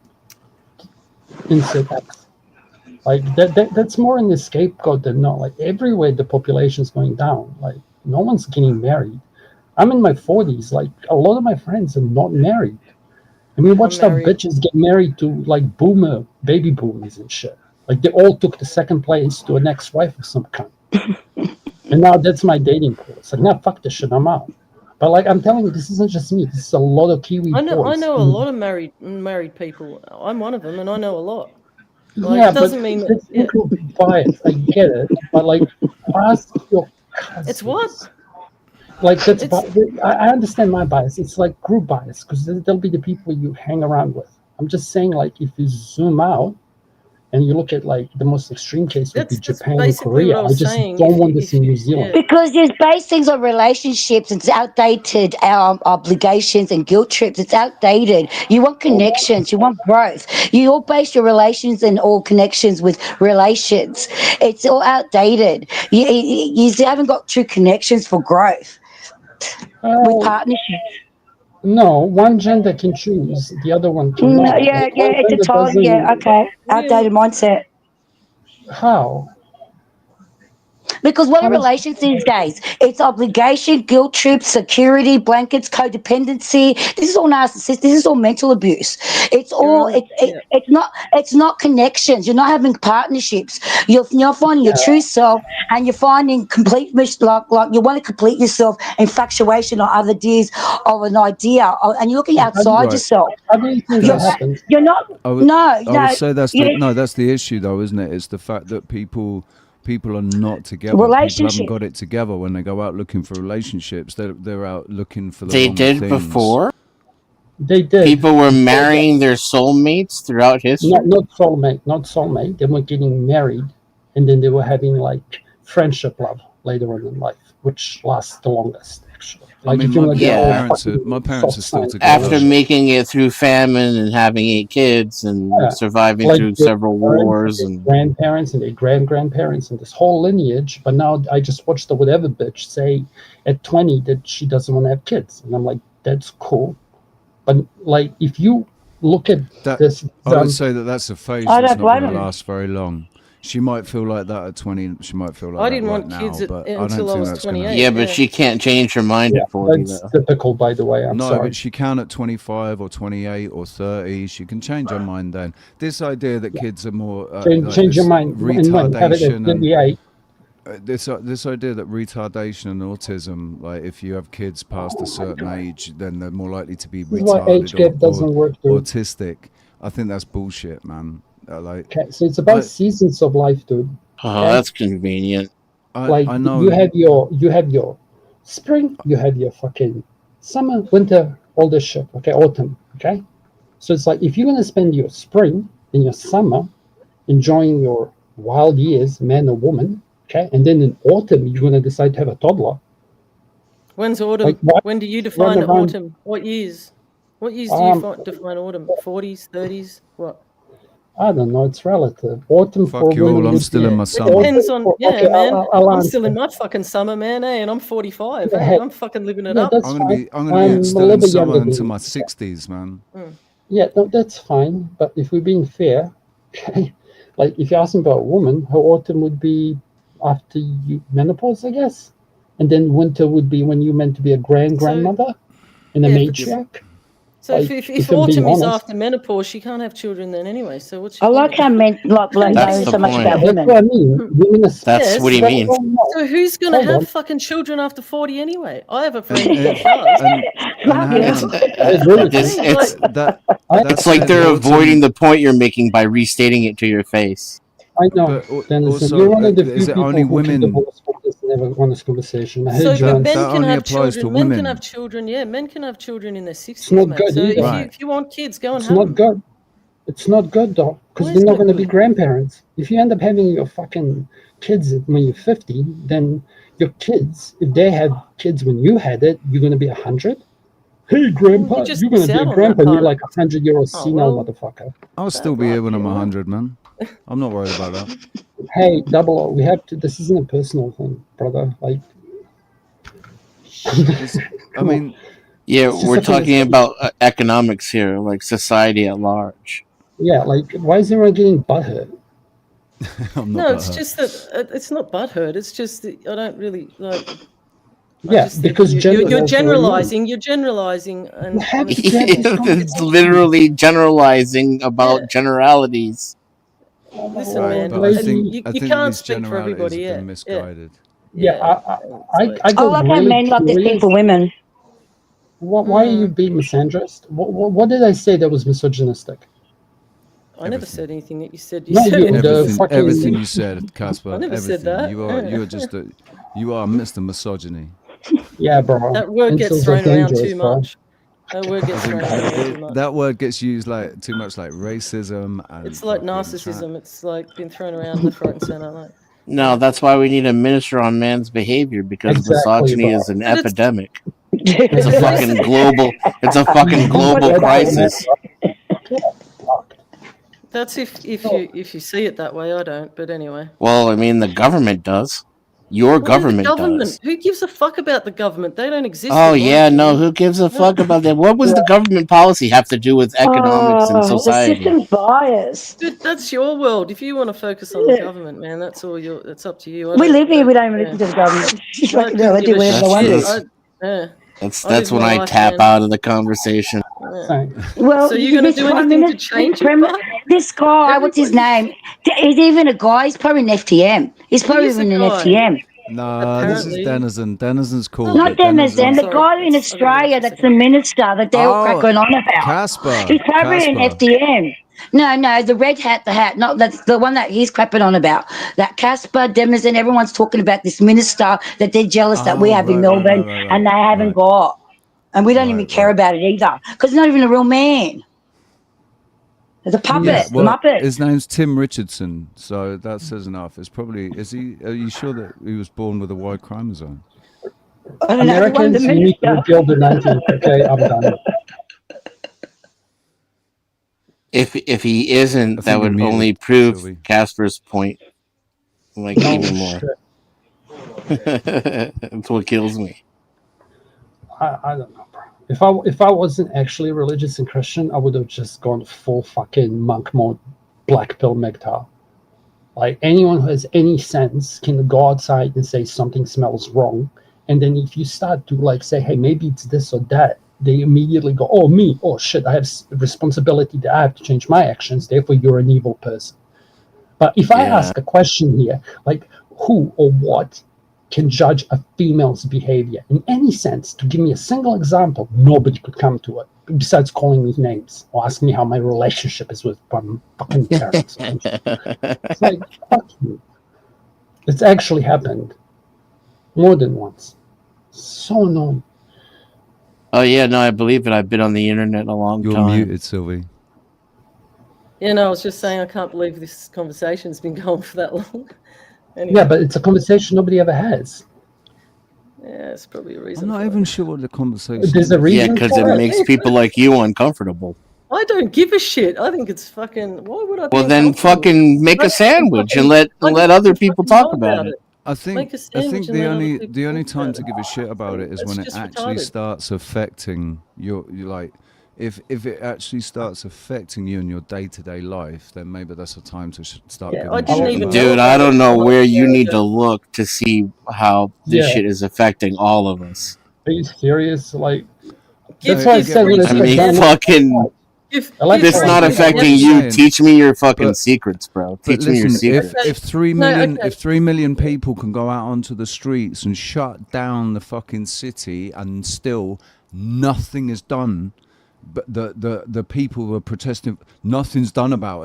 insect X. Like that's more an scapegoat than not. Like everywhere the population's going down. Like no one's getting married. I'm in my 40s. Like a lot of my friends are not married. I mean, watch how bitches get married to like baby boomers and shit. Like they all took the second place to an ex-wife of some kind. And now that's my dating pool. It's like, nah, fuck this shit, I'm out. But like I'm telling you, this isn't just me. This is a lot of Kiwi I know boys. a lot of married people. I'm one of them, and I know a lot. Like, Yeah, it doesn't but mean it's bias. I get it, but like, ask your cousins. It's what? Like that's. I understand my bias. It's like group bias because there'll be the people you hang around with. I'm just saying, like, if you zoom out and you look at like the most extreme case would be Japan and Korea. I just don't want this in New Zealand. Because there's based things on relationships. It's outdated. Our obligations and guilt trips. It's outdated. You want connections. You want growth. You all base your relations and all connections with relations. It's all outdated. You haven't got true connections for growth with partnerships. No, one gender can choose, the other one cannot. No, yeah, it's a total, okay. Outdated mindset. How? Because what are relations these days? It's obligation, guilt trips, security, blankets, codependency. This is all narcissistic. This is all mental abuse. It's all. It's not connections. You're not having partnerships. You're finding your true self, and you're finding complete like you want to complete yourself. Infatuation or other ideas of an idea, and you're looking outside yourself. How do you think that happens? You're not. I would say that's the issue, though, isn't it? It's the fact that people are not together. People haven't got it together when they go out looking for relationships. They're out looking for the wrong things. Before? They did. People were marrying their soulmates throughout history? Not soulmate. They were getting married, and then they were having like friendship love later on in life, which lasts the longest, actually. Like, I mean, my parents are still together. After making it through famine and having 8 kids and surviving through several wars and grandparents and their grandparents and this whole lineage. But now I just watched the whatever bitch say at 20 that she doesn't want to have kids, and I'm like, that's cool. But like, if you look at this, I would say that's a phase that's not going to last very long. She might feel like that at 20. She might feel like I that didn't want right kids now, but until I was 28. Yeah, but she can't change her mind at 40. That's typical, by the way. I'm sorry. But she can at 25 or 28 or 30. She can change her mind then. This idea that kids are more change your mind. Retardation. This idea that retardation and autism, like if you have kids past a certain age, then they're more likely to be retarded age gap doesn't work, autistic. I think that's bullshit, man. Like, Okay, so it's about I- seasons of life, dude. Oh, Okay? that's convenient. I know. you have your spring, you have your fucking summer, winter, all this shit. Okay, autumn. Okay, so it's like if you're gonna spend your spring and your summer enjoying your wild years, man or woman, okay, and then in autumn you're gonna decide to have a toddler. When's autumn? Like, what? When do you define Run around- autumn? What years? What years do you define autumn? 40s, 30s? What? I don't know. It's relative. Autumn Fuck for you all, women I'm would still be- in my It summer. depends on, yeah, Okay, man. I'll I'm still in answer. my fucking summer, man, and I'm 45. Yeah, Hey, I'm fucking living it Yeah, up. that's I'm fine. gonna be I'm a still little in bit summer younger than until you. my 60s, man. Yeah, no, that's fine. But if we're being fair, okay, like if you're asking about a woman, her autumn would be after you menopause, I guess, and then winter would be when you're meant to be a grandmother and a yeah, if it's- matriarch. So Like, if if I'm being autumn is honest- after menopause, she can't have children then anyway. So what's I your like how men like That's knowing the so much point. about That's women. what I mean. Women are That's Yes. what he Well, means. well, no. So who's gonna Hold have on. fucking children after 40 anyway? I have a friend And who if- does. and hang It's, on. I agree with it's, you. it's, That I- that's it's like said they're autumn- avoiding the point you're making by restating it to your face. I know. But Dennis, also, you're one of the few is it people only who women? can divorce from this and never on this conversation. I So, heard you but on- men that can only have applies to children. Men can women. have children. Yeah, men can have children in their 60s, not mate. good So either. Right. if you want kids, go and It's have not them. good. It's not good though, because Why they're is not it going to be good? grandparents. If you end up having your fucking kids when you're 50, then your kids, if they had kids when you had it, you're going to be 100. Hey, grandpa, you just you're going to miss be out a on grandpa, that and you're part. like 100-year-old Oh, senile well. motherfucker. I'll still be here when I'm 100, man. I'm not worried about that. Hey, Double O, we have to. This isn't a personal thing, brother. Like, I mean, Yeah, It's just we're a talking conversation. about economics here, like society at large. yeah, like, why is everyone getting butthurt? I'm not. No, it's butthurt. just that it's not butthurt. It's just that I don't really like. I Yeah, just think because gender you're roles are generalizing. You're generalizing, and, How and did it's, you have this It's conversation? literally generalizing about generalities. listen, Right, man. but I think you thing can't these speak for generalities everybody. have Yeah, been misguided. Yeah, I I got like how really men like to speak curious. for women. Why are you being misandrist? What did I say that was misogynistic? I never said anything that you said. You No, said you- anything. the Everything, fucking- everything you said, Casper. I never everything. said that. You are just you are Mr. Misogyny. Yeah, bro. That word gets Insults are thrown around dangerous, too bro. much. That word gets thrown around way too much. That word gets used like too much, like racism. And It's like fucking narcissism. It's like been thrown around left, right, and center. Like, No, that's why we need a minister on man's behavior, because Exactly, misogyny bro. is an But it's- epidemic. It's a fucking global. It's a fucking global crisis. that's if you see it that way. I don't. But anyway. Well, I mean, the government does. Your What is the government does. Who gives a fuck about the government? They don't exist. Oh in my yeah, no. opinion. Who gives a fuck about that? What was the government policy have to do with economics and The society? system's biased. Dude, that's your world. If you want to focus on the government, man, that's all your. That's up to you. I We don't- live here, we don't yeah. listen to the government. Just I like, couldn't they give do a whatever they want shit. to. Yeah. That's live when my I life, tap man. out of the conversation. Well, So you're gonna this do Prime anything to Minister- change it, Prime- Buck? This guy, what's his name? He's even a guy. He's probably an FTM. He's probably is a even an guy. FTM. Nah, this is Apparently. Denizen. Denizen's cool. Not but Denizen, the Sorry, guy in that's- I gotta Australia wait a that's the minister that they're all Oh, cracking on about. Casper. He's probably an Casper. FTM. No, the red hat, the hat. Not that's the one that he's crapping on about. That Casper, Denizen, everyone's talking about this minister that they're jealous that we Oh, have in right, Melbourne right, and they haven't right. got. And we don't even Right, care right. about it either because he's not even a real man. There's a puppet, Yeah, well, Muppet. his name's Tim Richardson, so that says enough. It's probably is he? Are you sure that he was born with a Y chromosome? I don't know, one of Americans, the you need to minister. repeal the 19th. Okay, I'm done. If he isn't, I that think would you're only muted, prove Sylvie. Casper's point, like No even more. shit. That's what kills me. I don't know, bro. If I wasn't actually religious and Christian, I would have just gone full fucking monk mode, black pill MGTOW. Like anyone who has any sense can go outside and say something smells wrong, and then if you start to like say, hey, maybe it's this or that, they immediately go, oh me, oh shit, I have responsibility that I have to change my actions. Therefore, you're an evil person. But if I Yeah. ask a question here, like who or what can judge a female's behavior in any sense, to give me a single example, nobody could come to it. besides calling me names or asking me how my relationship is with my fucking parents. It's like, fuck you. It's actually happened more than once. So annoying. Oh yeah, no, I believe it. I've been on the internet a long You're time. muted, Sylvie. Yeah, no, I was just saying I can't believe this conversation's been going for that long. Anyway. Yeah, but it's a conversation nobody ever has. Yeah, it's probably a reason. I'm not for even it. sure what the conversation There's a is. reason. Yeah, because for it makes people like you uncomfortable. I don't give a shit. I think it's fucking. Why would I? Well, then fucking make a sandwich and let other people talk about it. I think Make a sandwich and the let other only people talk time about to it. give a shit about it is That's when it just actually retarded. starts affecting you like if it actually starts affecting you in your day-to-day life, then maybe that's a time to start Yeah, giving I a didn't shit even about know it. Dude, I don't know about it. where you need to look to see how this shit is affecting all of us. Are you serious? Like, Give- that's why I give said when free it's I mean, shit. fucking. It's free not shit. affecting Yeah. you. Teach me your fucking But- secrets, bro. But Teach me your listen, secrets. if 3 No, million okay. if 3 million people can go out onto the streets and shut down the fucking city and still nothing is done, but the people who are protesting, nothing's done about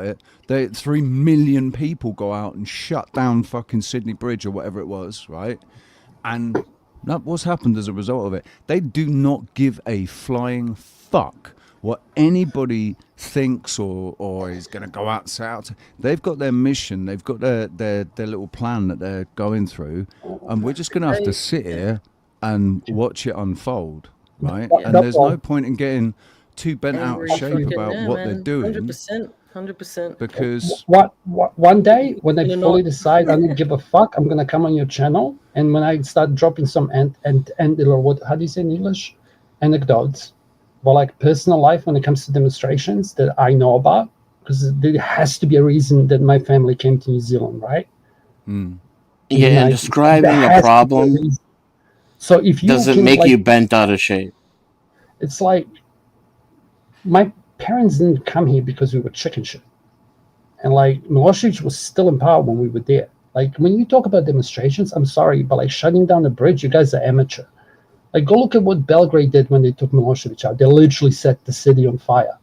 it. 3 million people go out and shut down fucking Sydney Bridge or whatever it was, right? And what's happened as a result of it? They do not give a flying fuck what anybody thinks or is going to go out. They've got their mission. They've got their little plan that they're going through, and we're just going to have to sit here and watch it unfold, right? Yeah. And there's no point in getting too bent out of shape about what they're doing 100%. because one day when I You're fully not- decide I don't give a fuck, I'm gonna come on your channel, and when I start dropping some how do you say in English, anecdotes, or like personal life when it comes to demonstrations that I know about, because there has to be a reason that my family came to New Zealand, right? Yeah, and describing a problem so if you doesn't can, make like, you bent out of shape. it's like my parents didn't come here because we were chicken shit. And like Milosevic was still in power when we were there. Like when you talk about demonstrations, I'm sorry, but like shutting down the bridge, you guys are amateur. Like go look at what Belgrade did when they took Milosevic out. They literally set the city on fire.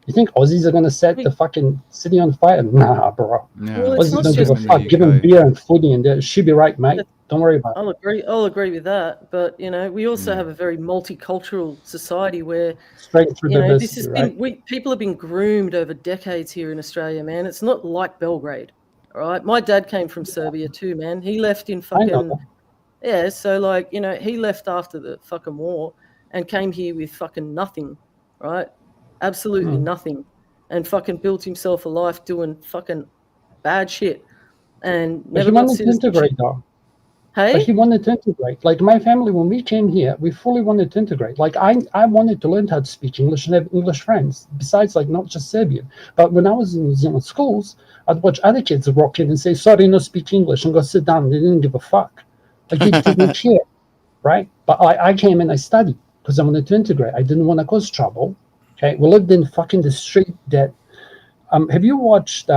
You think Aussies are gonna set the fucking city on fire? Nah, bro. Well, it's Aussies not don't give a just- fuck. Give them beer and footy, and she'll be right, mate. Don't worry about it. I'll agree with that. But you know, we also have a very multicultural society where Straight through you know this diversity, has right? been people have been groomed over decades here in Australia, man. It's not like Belgrade. All right, my dad came from Serbia too, man. He left in I know fucking that. yeah. So like you know, he left after the fucking war and came here with fucking nothing, right? Absolutely nothing, and fucking built himself a life doing fucking bad shit, and But never he got wanted to citizenship. integrate, though. Hey, But he wanted to integrate. Like my family, when we came here, we fully wanted to integrate. Like I wanted to learn how to speak English and have English friends, besides like not just Serbian. But when I was in New Zealand schools, I'd watch other kids walk in and say, sorry, no speak English, and go sit down. They didn't give a fuck. Like they didn't care, right? But I came and I studied because I wanted to integrate. I didn't want to cause trouble. Okay, we lived in fucking the street that. Have you watched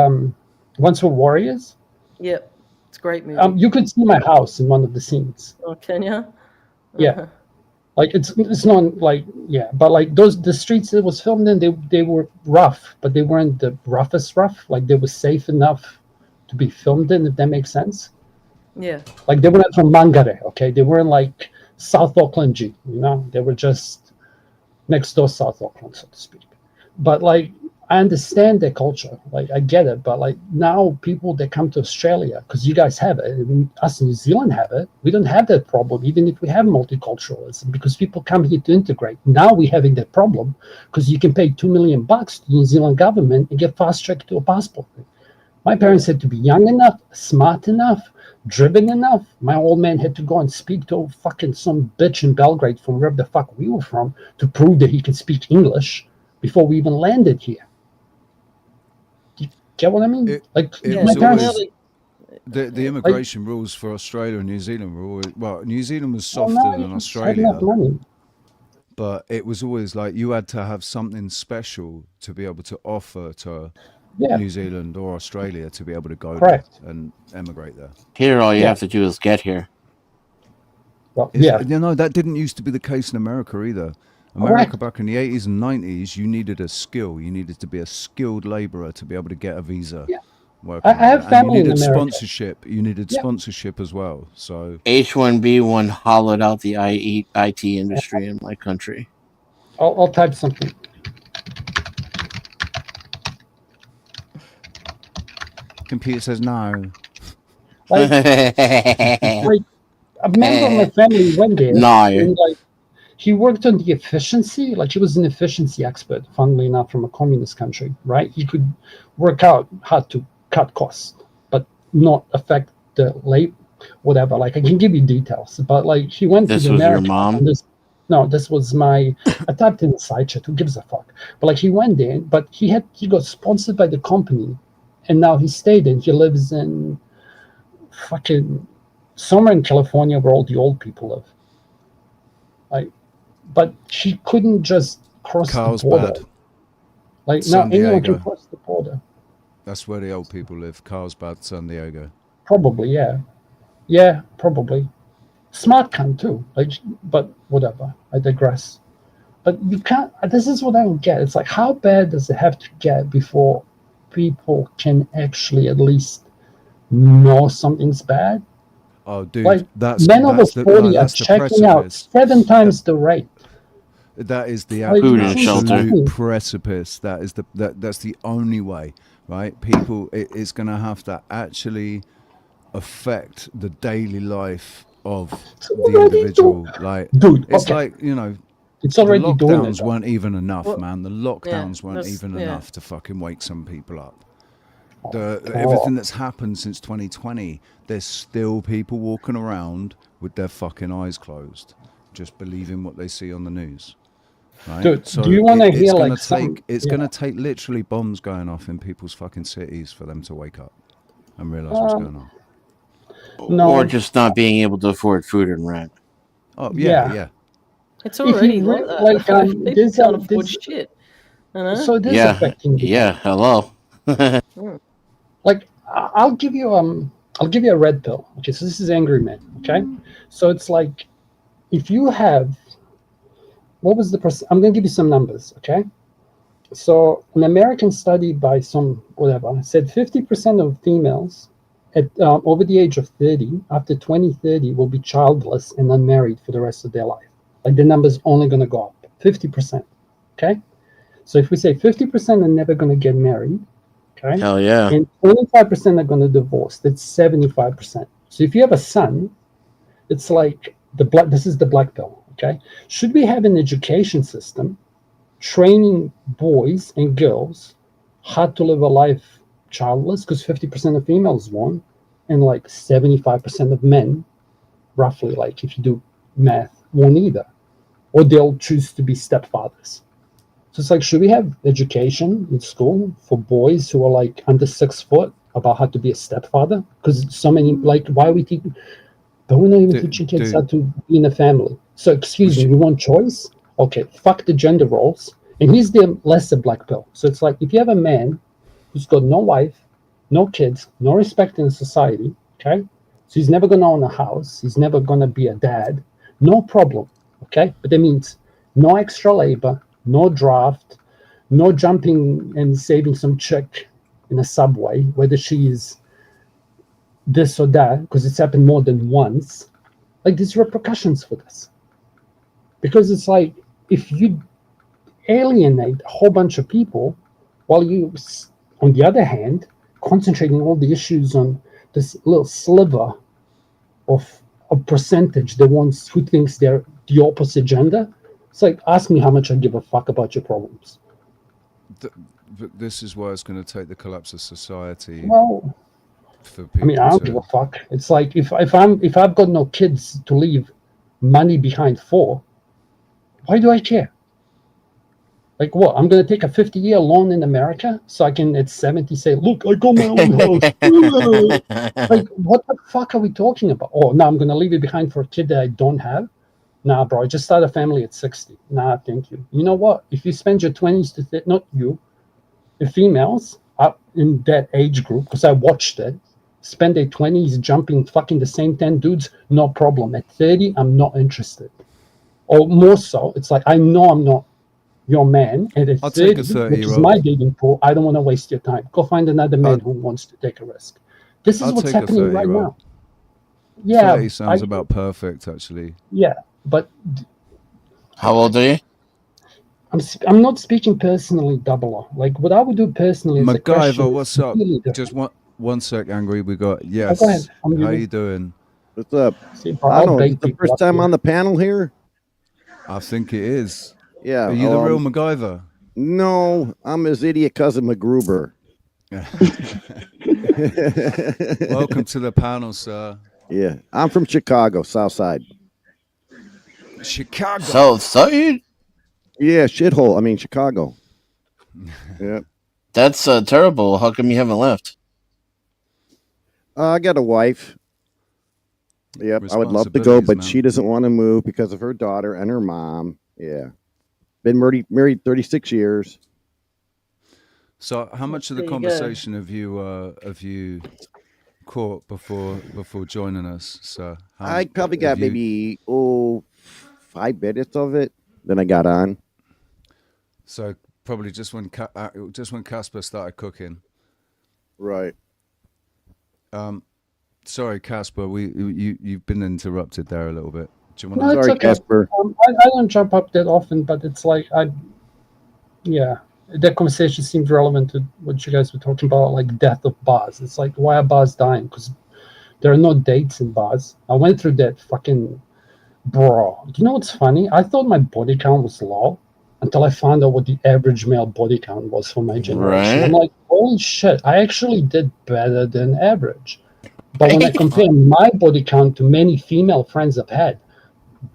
Once Were Warriors? yep, it's a great movie. You could see my house in one of the scenes. Oh, Kenya. Yeah, like it's not like but like the streets it was filmed in, they were rough, but they weren't the roughest rough. Like they were safe enough to be filmed in, if that makes sense. Yeah. Like they weren't from Mangere, okay? They weren't like South Auckland G, you know? They were just next door South Auckland, so to speak. But like I understand their culture, like I get it, but like now people that come to Australia, because you guys have it, and us in New Zealand have it, we don't have that problem, even if we have multiculturalism, because people come here to integrate. Now we're having that problem because you can pay $2 million to the New Zealand government and get fast track to a passport. My parents had to be young enough, smart enough, driven enough. My old man had to go and speak to fucking some bitch in Belgrade from wherever the fuck we were from to prove that he could speak English before we even landed here. Get what I mean? My parents. The immigration rules for Australia and New Zealand were always New Zealand was softer than Australia, but it was always like you had to have something special to be able to offer to New Zealand or Australia to be able to go there and emigrate there. Here, all you have to do is get here. Well, you know, that didn't used to be the case in America either. America back in the 80s and 90s, you needed a skill. You needed to be a skilled laborer to be able to get a visa. Yeah. Working I have family and you in needed America. sponsorship. You needed sponsorship as well. So H1B1 hollowed out the IT industry in my country. I'll type something. Computer says no. Like a member of my family went there. No. And like he worked on the efficiency. Like he was an efficiency expert, funnily enough, from a communist country, right? He could work out how to cut costs, but not affect the labor, whatever. Like I can give you details, but like he went This to was America. your mom? No, this was my. I typed in the side chat. Who gives a fuck? But like he went there, but he got sponsored by the company, and now he stayed and he lives in fucking somewhere in California where all the old people live. Like, but she couldn't just cross the border. Like now anyone can cross the border. That's where the old people live. Carlsbad, San Diego. Probably, yeah. Yeah, probably. Smart cunt too. Like, but whatever. I digress. But you can't. This is what I don't get. It's like, how bad does it have to get before people can actually at least know something's bad? Oh, dude, like that's men over 40 are that's the checking out precipice. 7 times the rate. That is the absolute precipice. That's the only way, right? People, it's going to have to actually affect the daily life of the individual. Like, dude, it's like, you know, it's already the doing it. lockdowns weren't even enough, man. The lockdowns weren't that's- even yeah. enough to fucking wake some people up. Everything that's happened since 2020, there's still people walking around with their fucking eyes closed, just believing what they see on the news. Right? Dude, so do you want to hear like it's going to take literally bombs going off in people's fucking cities for them to wake up and realize what's going on. No. Or just not being able to afford food and rent. Oh yeah. It's already like that. like, People this, can't afford this- shit. You know? So this Yeah, affecting you. yeah. Hello. Like I'll give you a red pill. Okay, so this is Angry Man. Okay, so it's like if you have, what was the percent? I'm gonna give you some numbers. Okay, so an American study by some whatever said 50% of females at over the age of 30 after 2030 will be childless and unmarried for the rest of their life. Like the number's only gonna go up 50%. Okay, so if we say 50% are never gonna get married. Okay. Hell yeah. And 25% are going to divorce. That's 75%. So if you have a son, it's like this is the black pill. Okay. Should we have an education system training boys and girls how to live a life childless? Because 50% of females won't, and like 75% of men, roughly, like if you do math, won't either. Or they'll choose to be stepfathers. So it's like, should we have education in school for boys who are like under 6 foot about how to be a stepfather? Because so many, like, why are we teaching? But we're not even teaching kids how to be in a family. So excuse me, we want choice? Okay, fuck the gender roles. And here's the lesser black pill. So it's like, if you have a man who's got no wife, no kids, no respect in society, okay? So he's never going to own a house. He's never going to be a dad. No problem, okay? But that means no extra labor, no draft, no jumping and saving some chick in a subway, whether she is this or that, because it's happened more than once. Like, there's repercussions for this. Because it's like, if you alienate a whole bunch of people, while you, on the other hand, concentrating all the issues on this little sliver of a percentage that wants, who thinks they're the opposite gender, it's like, ask me how much I give a fuck about your problems. But this is why it's going to take the collapse of society. Well, for people I mean, I don't give a fuck. It's like if I've got no kids to leave money behind for, why do I care? Like what? I'm going to take a 50-year loan in America so I can at 70 say, look, I got my own house. Like, what the fuck are we talking about? Oh, now I'm going to leave it behind for a kid that I don't have? Nah, bro, I just started a family at 60. Nah, thank you. You know what? If you spend your 20s to 30, not you, the females up in that age group, because I watched it, spend their 20s jumping fucking the same 10 dudes, no problem. At 30, I'm not interested. or more so, it's like I know I'm not your man, and at I'll take a 30, which is 30-year-old. my dating pool, I don't want to waste your time. Go find another man who wants to take a risk. This is I'll what's take a happening right 30-year-old. now. Yeah, 30 sounds about perfect, actually. yeah, but How old are you? I'm not speaking personally, Double O. Like what I would do personally is a question. MacGyver, what's up? Completely different. Just one sec, Angry. We got go ahead. yes. I'm How muted. you doing? What's up? See, bro, I I'll don't know. Is bait it the people first up time here. on the panel here? I think it is. Yeah. Are you the real MacGyver? No, I'm his idiot cousin MacGruber. Welcome to the panel, sir. Yeah, I'm from Chicago, South Side. Chicago. South Side? Yeah, shithole. I mean, Chicago. Yeah. That's terrible. How come you haven't left? I got a wife. Yep, I would love to go, but man. she doesn't want to move because of her daughter and her mom. Yeah. Been married 36 years. So, how much of the There you go. conversation have you caught before joining us, sir? I probably got maybe 5 minutes of it. Then I got on. So probably just when Casper started cooking. Right. Sorry, Casper. You've been interrupted there a little bit. Do you want No, to? it's Sorry, okay. Casper. I don't jump up that often, but it's like that conversation seemed relevant to what you guys were talking about, like death of bars. It's like, why are bars dying? Because there are no dates in bars. I went through that fucking, bro. You know what's funny? I thought my body count was low until I found out what the average male body count was for my generation. Right. I'm like, holy shit, I actually did better than average. But when I compare my body count to many female friends I've had,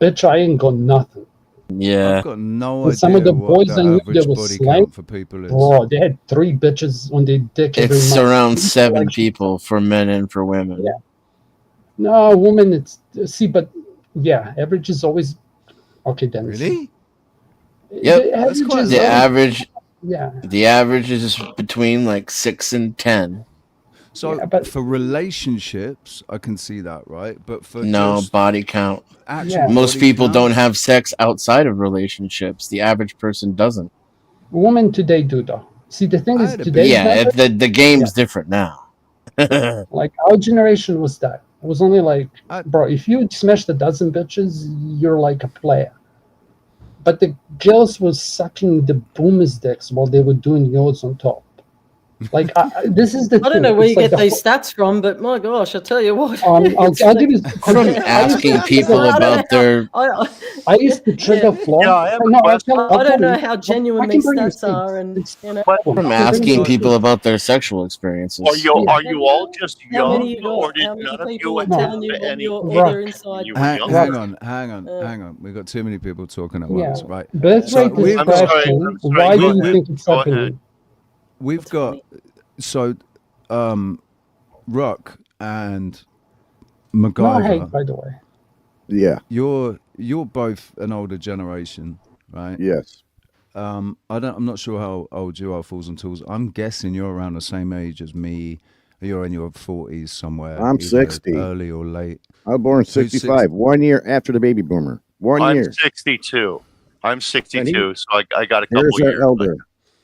bitch, I ain't got nothing. Yeah. I've got no And idea some of the what boys the I knew average that were body slang, count for people is. bro, they had 3 bitches on their dick every It's month. around 7 people for men and for women. Yeah. No, woman, it's but yeah, average is always okay. Then Really? Yep. The average is always, average. Yeah. The average is between like 6 and 10. So but for relationships, I can see that, right? But for No just body count. actual Most body people count, don't have sex outside of relationships. The average person doesn't. women today do though. See, the thing I is, had a today's Yeah, number, the game's different now. like our generation was that. It was only like, bro, if you smashed a dozen bitches, you're like a player. But the girls were sucking the boomers' dicks while they were doing yours on top. Like this is the. I don't know where you get these stats from, but my gosh, I tell you what. I'll give you From asking people about their. I used to trigger flaw. Yeah, I have a No, question. I don't know how genuine these stats are, and you know. From asking people about their sexual experiences. Are you all just How many young, you or got? did How many none of people you are telling you have all any? your inside? You were hang younger? on. We've got too many people talking at Yeah. once, right? Birth So rate is we've got, crashing. Why do you think it's Go happening? ahead. we've got so Ruck and No MacGyver. hate, by the way. Yeah. You're both an older generation, right? Yes. I'm not sure how old you are, Fools and Tools. I'm guessing you're around the same age as me. You're in your 40s somewhere. I'm either 60. Early or late. I was born Who's 65, 1 year after the baby boomer. 1 I'm year. 62. I'm And 62, so I got a couple Here's our years. elder.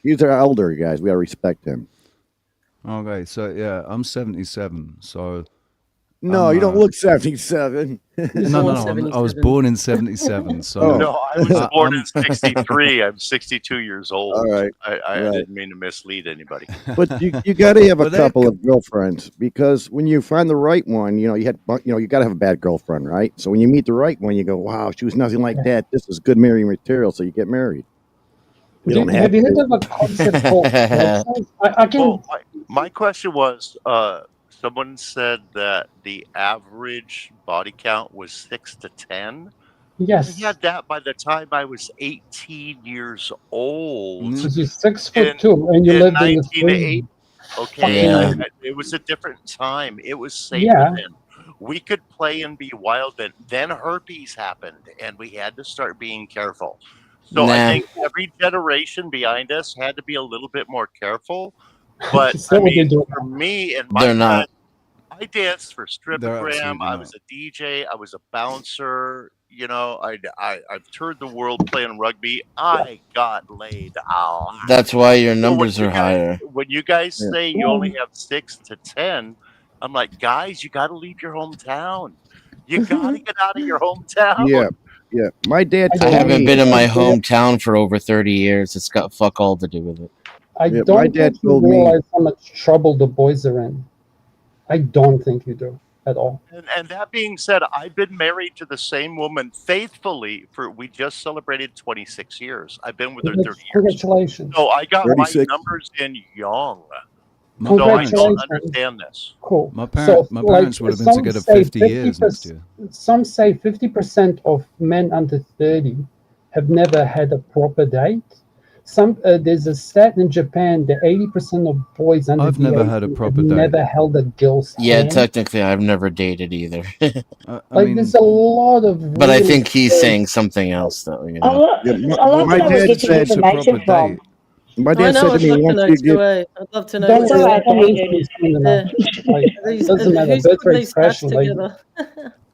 He's our elder, guys. We gotta respect him. Okay, so yeah, I'm 77. So No, you don't look 77. no. I was born in 77. So No, I was born in 63. I'm 62 years old. All right. I Right. didn't mean to mislead anybody. But you got to have a But couple of girlfriends, because when you find the right one, you got to have a bad girlfriend, right? So when you meet the right one, you go, wow, she was nothing like that. This is good marrying material. So you get married. You don't Have you heard to. of a concept called I can. Well, my question was, someone said that the average body count was 6 to 10. Yes. I had that by the time I was 18 years old. Because you're 6'2" and you in lived in the 1980. Okay, Yeah. it was a different time. It was safer Yeah. then. We could play and be wild then. Then herpes happened, and we had to start being careful. So Nah. I think every generation behind us had to be a little bit more careful. But Is that I what they mean, do? for me and my They're not. friends, I I danced for They're Stripogram. absolutely I not. was a DJ. I was a bouncer. You know, I've toured the world playing rugby. I got laid a lot. That's why your So numbers are higher. when you guys Yeah. say you only have 6 to 10, I'm like, guys, you got to leave your hometown. You got to get out of your hometown. Yeah, yeah. My dad I told haven't me. been in my hometown for over 30 years. It's got fuck all to do with it. I Yeah, don't my dad think you told me. realize how much trouble the boys are in. I don't think you do at all. And that being said, I've been married to the same woman faithfully we just celebrated 26 years. I've been with her 30 years. Congratulations. So I got my 36. numbers in young. My So I parents, don't understand this. Cool. my parents would have been together 50 years next year. Some say 50% of men under 30 have never had a proper date. There's a stat in Japan that 80% of boys under I've the never age had a have proper date. never held a girl's Yeah, hand. technically, I've never dated either. I mean, There's a lot of. But I really think he's good- saying something else, though. You A know? lot, Yeah, a lot my of people dad get your said it's a information proper from. date. My I dad know. said to I'd me love to once know you too. get. I'd love to know. Don't It's too. all worry, right. I'm Don't always need gonna it. send them Yeah. out. Like, These, doesn't matter. who's That's putting very these stats special. Like, together?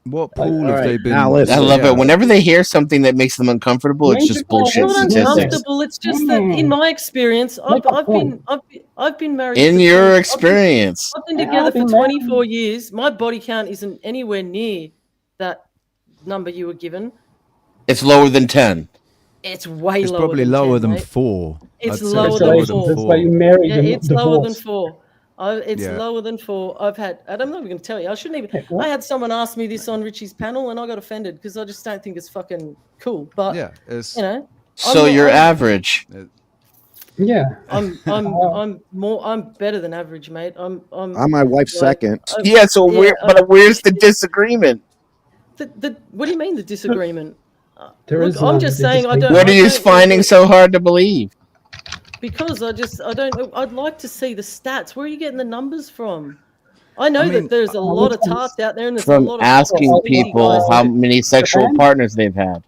What Like, pool all have right, they been? now listen. I love Yeah. it. Whenever they hear something that makes them uncomfortable, it's Major just bullshit It's not statistics. uncomfortable. It's just that, in my experience, Make a point. I've been married. In for your 20 experience, I've been Yeah, together I've for been 24 years. My body count isn't anywhere near that number you were given. it's lower than 10. It's way It's lower probably than lower 10, than mate. 4. It's I'd say lower it's than lower Congratulations. than That's why 4. you married Yeah, and it's lower than divorced. 4. It's Yeah. lower than 4. I'm not even going to tell you. I shouldn't even. Hey, what? I had someone ask me this on Richie's panel, and I got offended because I just don't think it's fucking cool. But Yeah, it's you know, So I'm- you're I'm- average. Yeah. I'm better than average, mate. I'm My wife's like, second. Yeah, so where's the disagreement? what do you mean the disagreement? There Look, is I'm none. just They saying just I hate don't. you. What are I you don't think finding that- so hard to believe? Because I don't. I'd like to see the stats. Where are you getting the numbers from? I know mean, that there's a lot of tarts out there, and there's a From lot of asking fucking sexy people guys. how many sexual Japan? partners they've had.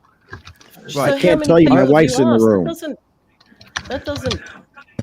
So I how can't many tell you. My people have wife's in the asked? room. That doesn't.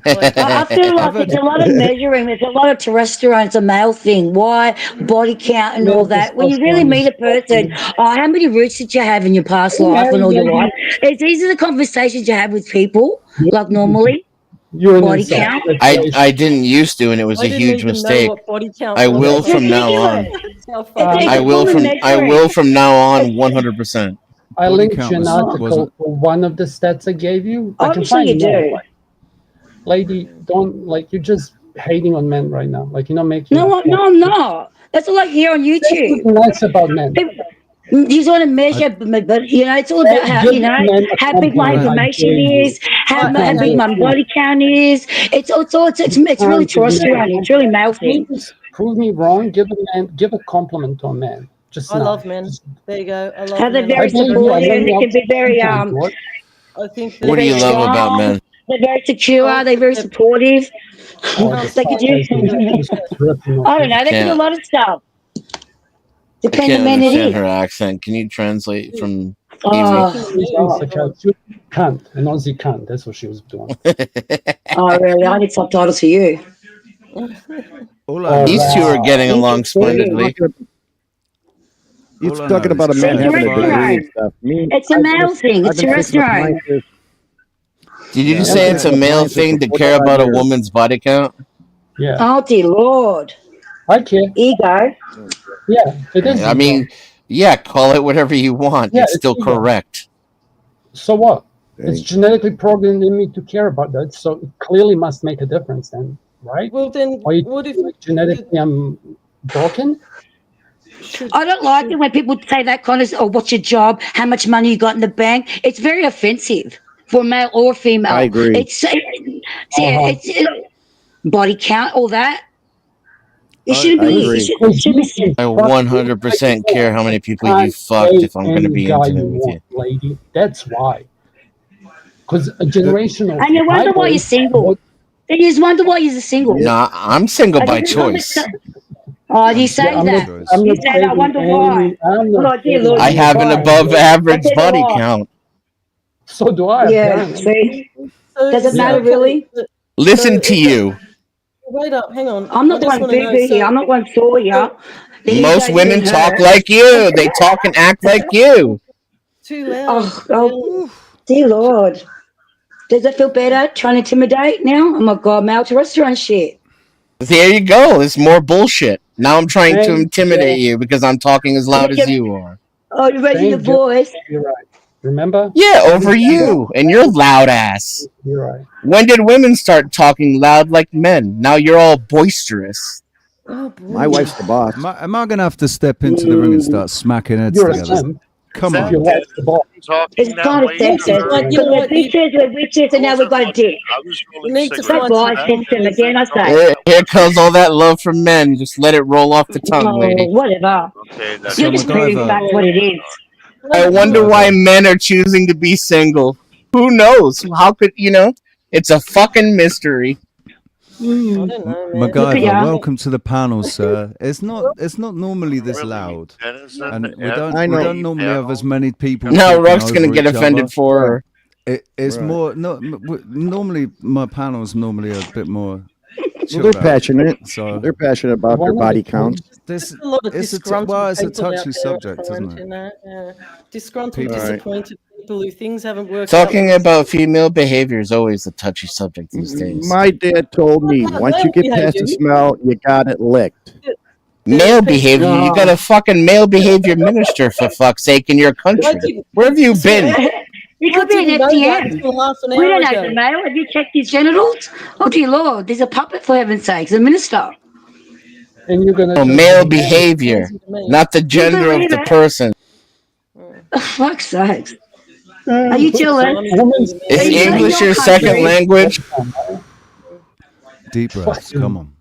Like, I feel like I've it's had- a lot of measuring. There's a lot of testosterone. It's a male thing. Why body count and all that? When you really meet a person, how many roots did you have in your past life and all your life? These are the conversations you have with people, like normally. You're an Body insult. count? I didn't used to, and it was I a didn't huge even mistake. know what body count I was. will It's from now on. ridiculous. That's how fucking- It's I a will form of from measuring. now on 100%. I Body linked count you an was- article wasn't- for one of the stats I gave you. I can Obviously find you more. do. Like, lady, don't you're just hating on men right now. Like, you're not making. No, I'm not. That's all I hear on Say YouTube. something nice about men. You just want to measure, but it's all about how Give men a how big my compliment, I information dare you. is, how Right, big my body count is. It's really testosterone. It's really male thing. Prove me wrong. Give a compliment to a man. Just I now. love men. There you go. I love How they're men. very I believe you. supportive. I They can be very I think What do you very love about strong. men? They're very secure. They're very supportive. They could do. I don't know. They can do a lot of stuff. I Depends can't on men it understand is. her accent. Can you translate from Oh, Cunt, an Aussie cunt. That's what she was doing. oh, really? I need subtitles for you. These two are getting along splendidly. You're All I talking know about a is man it's having a testosterone. degree and stuff. It's a male thing. It's testosterone. Did you just Yeah, say I'm it's a fixing male appliances thing for to care 45 about a years. woman's body count? Yeah. Oh, dear Lord. I care. Ego. Yeah, it is. I mean, yeah, call it whatever you want. Yeah, it's still it's ego. correct. So what? It's genetically programmed in me to care about that. So it clearly must make a difference then, right? Well, then, Or you what if like genetically I'm broken? I don't like it when people say that kind of, what's your job? How much money you got in the bank? It's very offensive for male or female. I agree. It's body count, all that. It shouldn't I be. agree. It should be. I 100% care how many people you fucked if I'm going to be intimate with you. Lady. That's why. Because a generational. And you wonder why you're single. You just wonder why you're single. Nah, I'm single by choice. Oh, you say that. You say that. I wonder why. Oh, dear Lord. I have an above average I tell you body what. count. So do I. Yeah, apparently. see? Does it matter really? Listen to you. wait up, hang on. I'm not I just one want to know. boo-boo here. I'm not one Sawyer. Most women talk like you. They talk and act like you. Too loud. Oh, dear Lord. Does it feel better trying to intimidate now? Oh my God, male to restaurant shit. There you go. It's more bullshit. Now I'm trying to intimidate you because I'm talking as loud as you are. Oh, you're raising your voice. You're right. Remember? Yeah, over you and your loud ass. You're right. When did women start talking loud like men? Now you're all boisterous. Oh, My wife's the boss. Am I going to have to step into the ring and start smacking heads You're a together? simp. Come on. Your wife's the boss. It's kind of sexist. Because we're bitches, and now we've got a dick. You need to That find boy some system again, I say. Here comes all that love from men. Just let it roll off the tongue, lady. Whatever. You're just proving back what it is. I wonder why men are choosing to be single. Who knows? How could, it's a fucking mystery. I don't know, man. MacGyver, welcome to the panel, sir. It's not normally this loud, and we don't normally have as many people. Now talking Ruck's gonna over get each offended other. for her. It's more normally my panel's normally a bit more. Well, they're passionate. So they're passionate about their body counts. There's a lot of disgruntled it's a people out touchy there, subject, Florent, isn't it? you know? Yeah. Disgruntled, People- disappointed people who things haven't worked Talking out. about female behavior is always a touchy subject these days. My dad told me once you get past the smell, you got it licked. Male behavior, you got a fucking male behavior minister for fuck's sake in your country. Where have you been? He could be an FTM. Half an We hour don't know ago. the male. Have you checked his genitals? Oh, dear Lord. There's a puppet, for heaven's sakes. A minister. And you're gonna Male behavior, not the gender of the person. Oh, fuck's sakes. Are you jealous? Is English your second language? Deep breaths. Come on.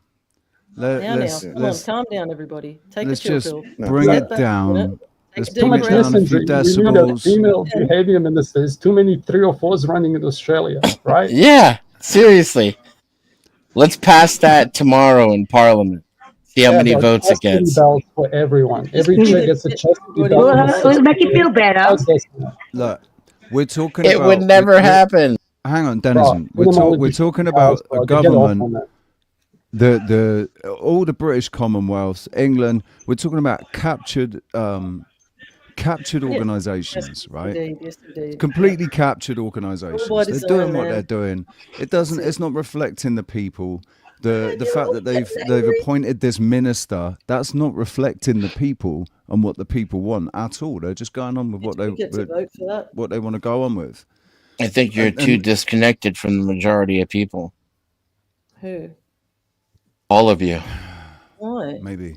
Now, come on, calm down, everybody. Take a Let's chill just pill. bring Sit it back, down. Let's Take a bring deep it down a breath. few We need a decibels. female behavior minister. There's too many 304s running in Australia, right? Yeah, seriously. Let's pass that tomorrow in Parliament. See how many but votes it chastity gets. belt for everyone. Every chick gets a chastity belt. We'll make you feel better. Look, we're talking It about. would never happen. Hang on, Denizen. We're talking about a government. All the British Commonwealth, England. We're talking about captured organisations, right? Indeed, yes, indeed. Completely captured organisations. By They're design, doing what man. they're doing. It doesn't. It's not reflecting the people. The fact that they've appointed this minister, that's not reflecting the people and what the people want at all. They're just going on with what they Get to vote for that. what they want to go on with. I think you're too disconnected from the majority of people. Who? All of you. Why? Maybe.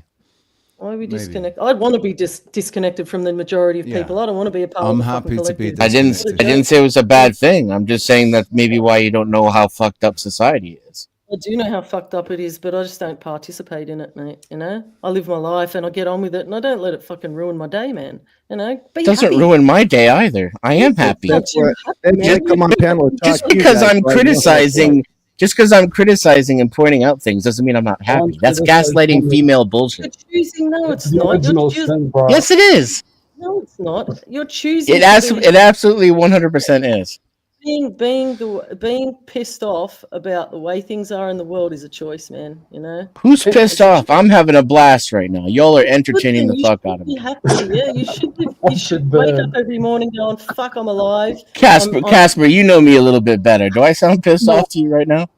Why are we disconnected? I'd want to be disconnected from the majority of people. I don't want to be a part I'm of the happy fucking to be collective. I didn't say it was a bad thing. I'm just saying that maybe why you don't know how fucked up society is. I do know how fucked up it is, but I just don't participate in it, mate. You know, I live my life and I get on with it, and I don't let it fucking ruin my day, man. You know, It doesn't ruin my day either. I am happy. That's why come on panel and talk Just to you because guys, I'm right? criticizing, just because I'm criticizing and pointing out things doesn't mean I'm not happy. That's gaslighting female bullshit. Choosing? No, it's The not. original You're choosing. sin, bro. Yes, it is. No, it's not. You're choosing. It absolutely 100% is. Being pissed off about the way things are in the world is a choice, man. You know. Who's pissed off? I'm having a blast right now. Y'all are entertaining the fuck out of me. You happy, yeah. You should wake up every morning going, "Fuck, I'm alive." Casper, you know me a little bit better. Do I sound pissed off to you right now?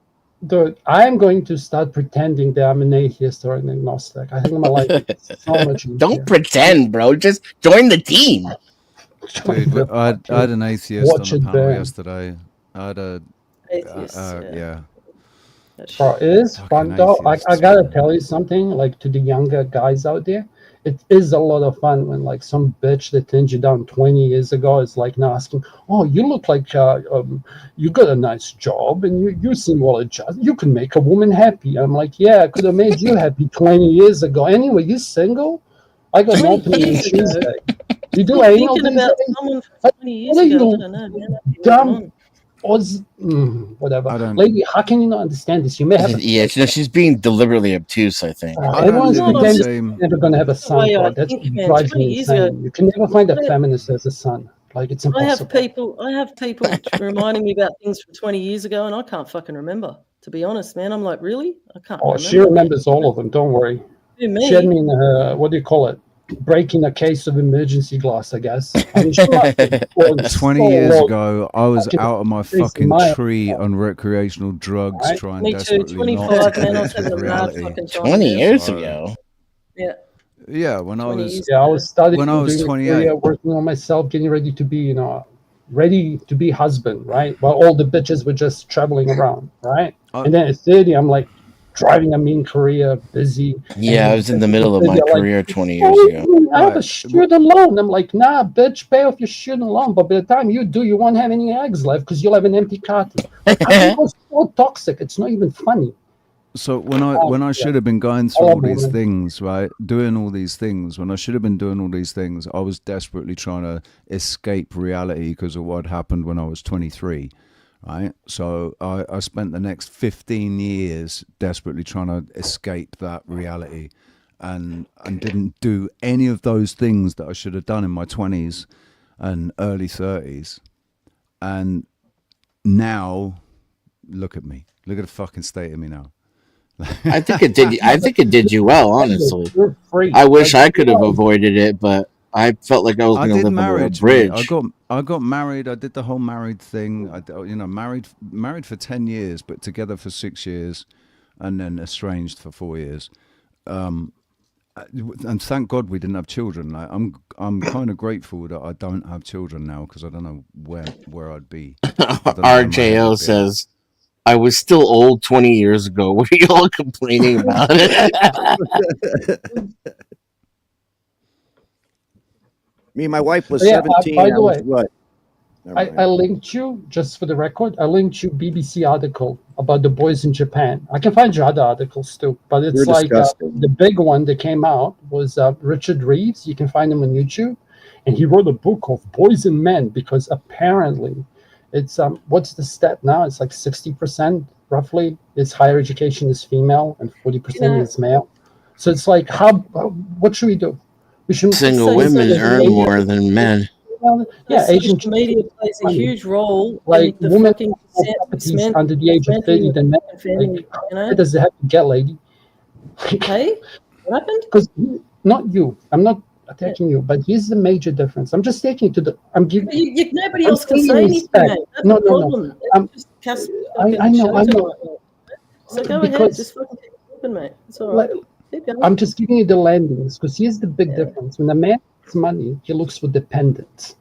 Dude, I'm going to start pretending that I'm an atheist or an agnostic. I think my life is so much easier. Don't pretend, bro. Just join the team. Dude, I had an atheist Watch on the it panel burn. yesterday. I had a Atheist, yeah. Bro, it is Fucking fun though. atheists, I gotta tell you something, like to the younger guys out there, it is a lot of fun when like some bitch that turned you down 20 years ago is like now asking, "Oh, you look like you got a nice job and you seem well adjusted. You can make a woman happy." I'm like, "Yeah, I could have made you happy 20 years ago. Anyway, you single? I got an opening on Tuesday. You do anal Thinking these about days? someone What 20 years are ago. you I don't know, man. dumb? Whatever. Lady, how can you not understand this? You may have a Yeah, she's being deliberately obtuse, I think. everyone's live in the pretending same- never going to have a son. way I God. That think, man. drives 20 me years ago- insane. You can never find a feminist as a son. Like it's I impossible. have people reminding me about things from 20 years ago, and I can't fucking remember. To be honest, man, I'm like, really? I can't Oh, remember. she remembers all of them. Don't worry. Who, me? She had me in her, what do you call it? Breaking a case of emergency glass, I guess. I mean, she must have was 20 so years long. ago, I was out of my fucking my- tree on recreational drugs, Right. trying Me too. desperately not 25, to man. I was connect with having a mad reality. fucking time. 20 man. years So- ago. Yeah. Yeah, when I 20 was years Yeah, I ago. was studying, When I was doing a 28. career, working on myself, getting ready to be, ready to be husband, right? While all the bitches were just traveling around, right? And then at 30, I'm like driving a mean career, busy. Yeah, And I was in the middle of at my 30, I'm career like, 20 years ago. I have a student loan. I'm like, nah, bitch, pay off your student loan. But by the time you do, you won't have any eggs left because you'll have an empty carton. Like, I think it was so toxic. It's not even funny. So when I should have been going through all these things, right, doing all these things, when I should have been doing all these things, I was desperately trying to escape reality because of what happened when I was 23, right? So I spent the next 15 years desperately trying to escape that reality, and didn't do any of those things that I should have done in my 20s and early 30s. And now, look at me. Look at the fucking state of me now. I think it did. I think it did you well, honestly. You're free. I wish I could have avoided it, but I felt like I was I going to did live under a marriage. bridge. Mate. I got married. I did the whole married thing. Married for 10 years, but together for 6 years, and then estranged for 4 years. And thank God we didn't have children. Like, I'm kind of grateful that I don't have children now, because I don't know where I'd be. RJO says, I was still old 20 years ago. What are you all complaining about it? Me and my wife was Yeah, 17. by the I was way, what? Never mind. I linked you, just for the record, I linked you BBC article about the boys in Japan. I can find you other articles too, but it's You're like disgusting. the big one that came out was Richard Reeves. You can find him on YouTube. And he wrote a book of Boys and Men, because apparently it's, what's the stat now? It's like 60% roughly is higher education is female and 40% is male. So it's like, what should we do? We should Single women earn more than men. Yeah, Asian social media plays a huge role like in the women fucking properties under the age of 30 than men. Like, where does it have to get, lady? Hey, what happened? Because not you, I'm not attacking you, but here's the major difference. I'm just taking to the. I'm giving. Nobody I'm else can paying say anything, respect. mate. That's No, the no, no. problem. Just cast I know. So go ahead, Because- just fucking keep talking, mate. It's all right. Keep going. I'm just giving you the landings, because here's the big difference. When a man has money, he looks for dependents.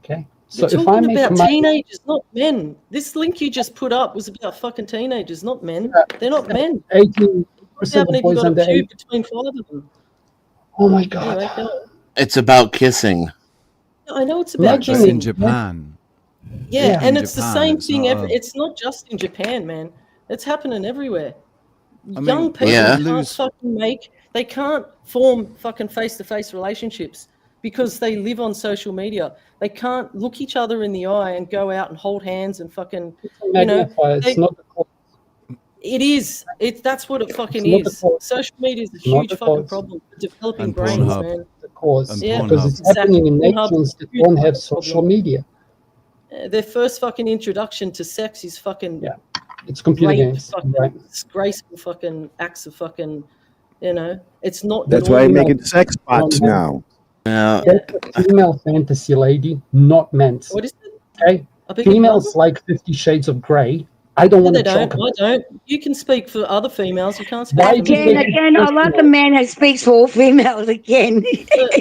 Okay, so You're if I talking make about money, teenagers, not men. This link you just put up was about fucking teenagers, not men. They're not men. 18% We haven't of even boys got under a few 8. between 5 of them. Oh my god! Anyway, go on. It's about kissing. I know it's about But in kissing. Japan. Yeah, and In it's the Japan, same it's thing. not a- It's not just in Japan, man. It's happening everywhere. I mean, Young people Yeah. can't fucking they can't form fucking face-to-face relationships because they live on social media. They can't look each other in the eye and go out and hold hands and fucking, Magnifier, it's they- not the cause. it is. That's what it fucking It's not the is. cause. Social media is a It's not huge the fucking cause. problem for developing And brains, Pornhub. man. The cause, And Yeah, because it's Pornhub. happening in Pornhub nations is that a huge don't have fucking social problem. media. Their first fucking introduction to sex is fucking Yeah, it's computer rape, games. fucking Right. disgraceful fucking acts of fucking, it's not. That's why I'm normal. making sex bots now. That's a female fantasy, lady, not men's. What is it? Okay, I beg your females pardon? like 50 Shades of Grey. I don't No, want they to don't. talk I about. don't. You can speak for other females. You can't speak Why for do you me. Again, I like a man who speaks for all females again.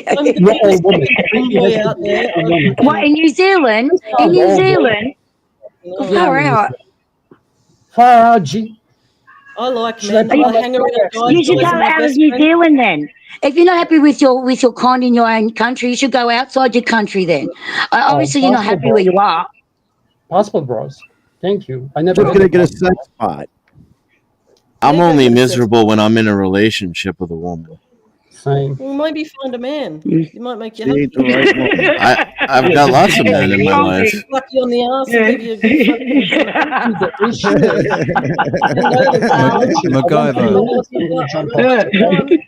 I'm the Not all biggest women. boy out there. All women. What, in New Zealand? In New Oh, Zealand? No, Far out. Far out, G. I like Should I men. be I on hang that around podcast? guys. You should Guys go are my out of best New friends. Zealand then. If you're not happy with your kind in your own country, you should go outside your country then. Obviously, you're not happy where you are. Passport bros. Thank you. I never Just had gonna a get a passport. sex bot. I'm Yeah, only go for the miserable when I'm in a relationship with a woman. Same. Well, maybe find a man. You might make you She happy. ain't the right woman. I've got lots of men in my life. Lucky on the ass and give you a good fucking. The issue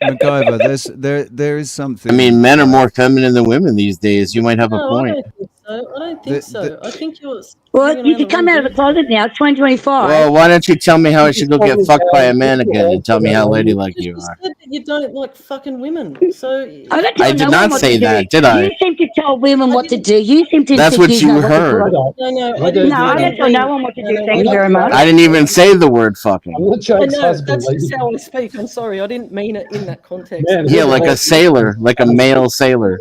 MacGyver, there is something. I mean, men are more feminine than women these days. You might have a No, I point. don't think so. I don't think so. I think you're. Well, hanging you around can come wrong out of the dudes. closet now. It's 2025. Well, why don't you tell me how I should go get fucked by a man People again and tell me how also ladylike Because you you are? said that you don't like fucking women. So I don't I tell did no one not what say to do. that, did I? You seem to tell women I what to didn't. do. You seem to That's think what you know you what to heard. put on. No, I What didn't. No, I I don't didn't tell no mean. one what to No, do. no, Thank I you very didn't. much. I didn't even say the word fucking. I'm not your I know ex-husband, that's just lady. how I speak. I'm sorry, I didn't mean it in that context. Man, But Yeah, who like the a hell- sailor, like a male sailor.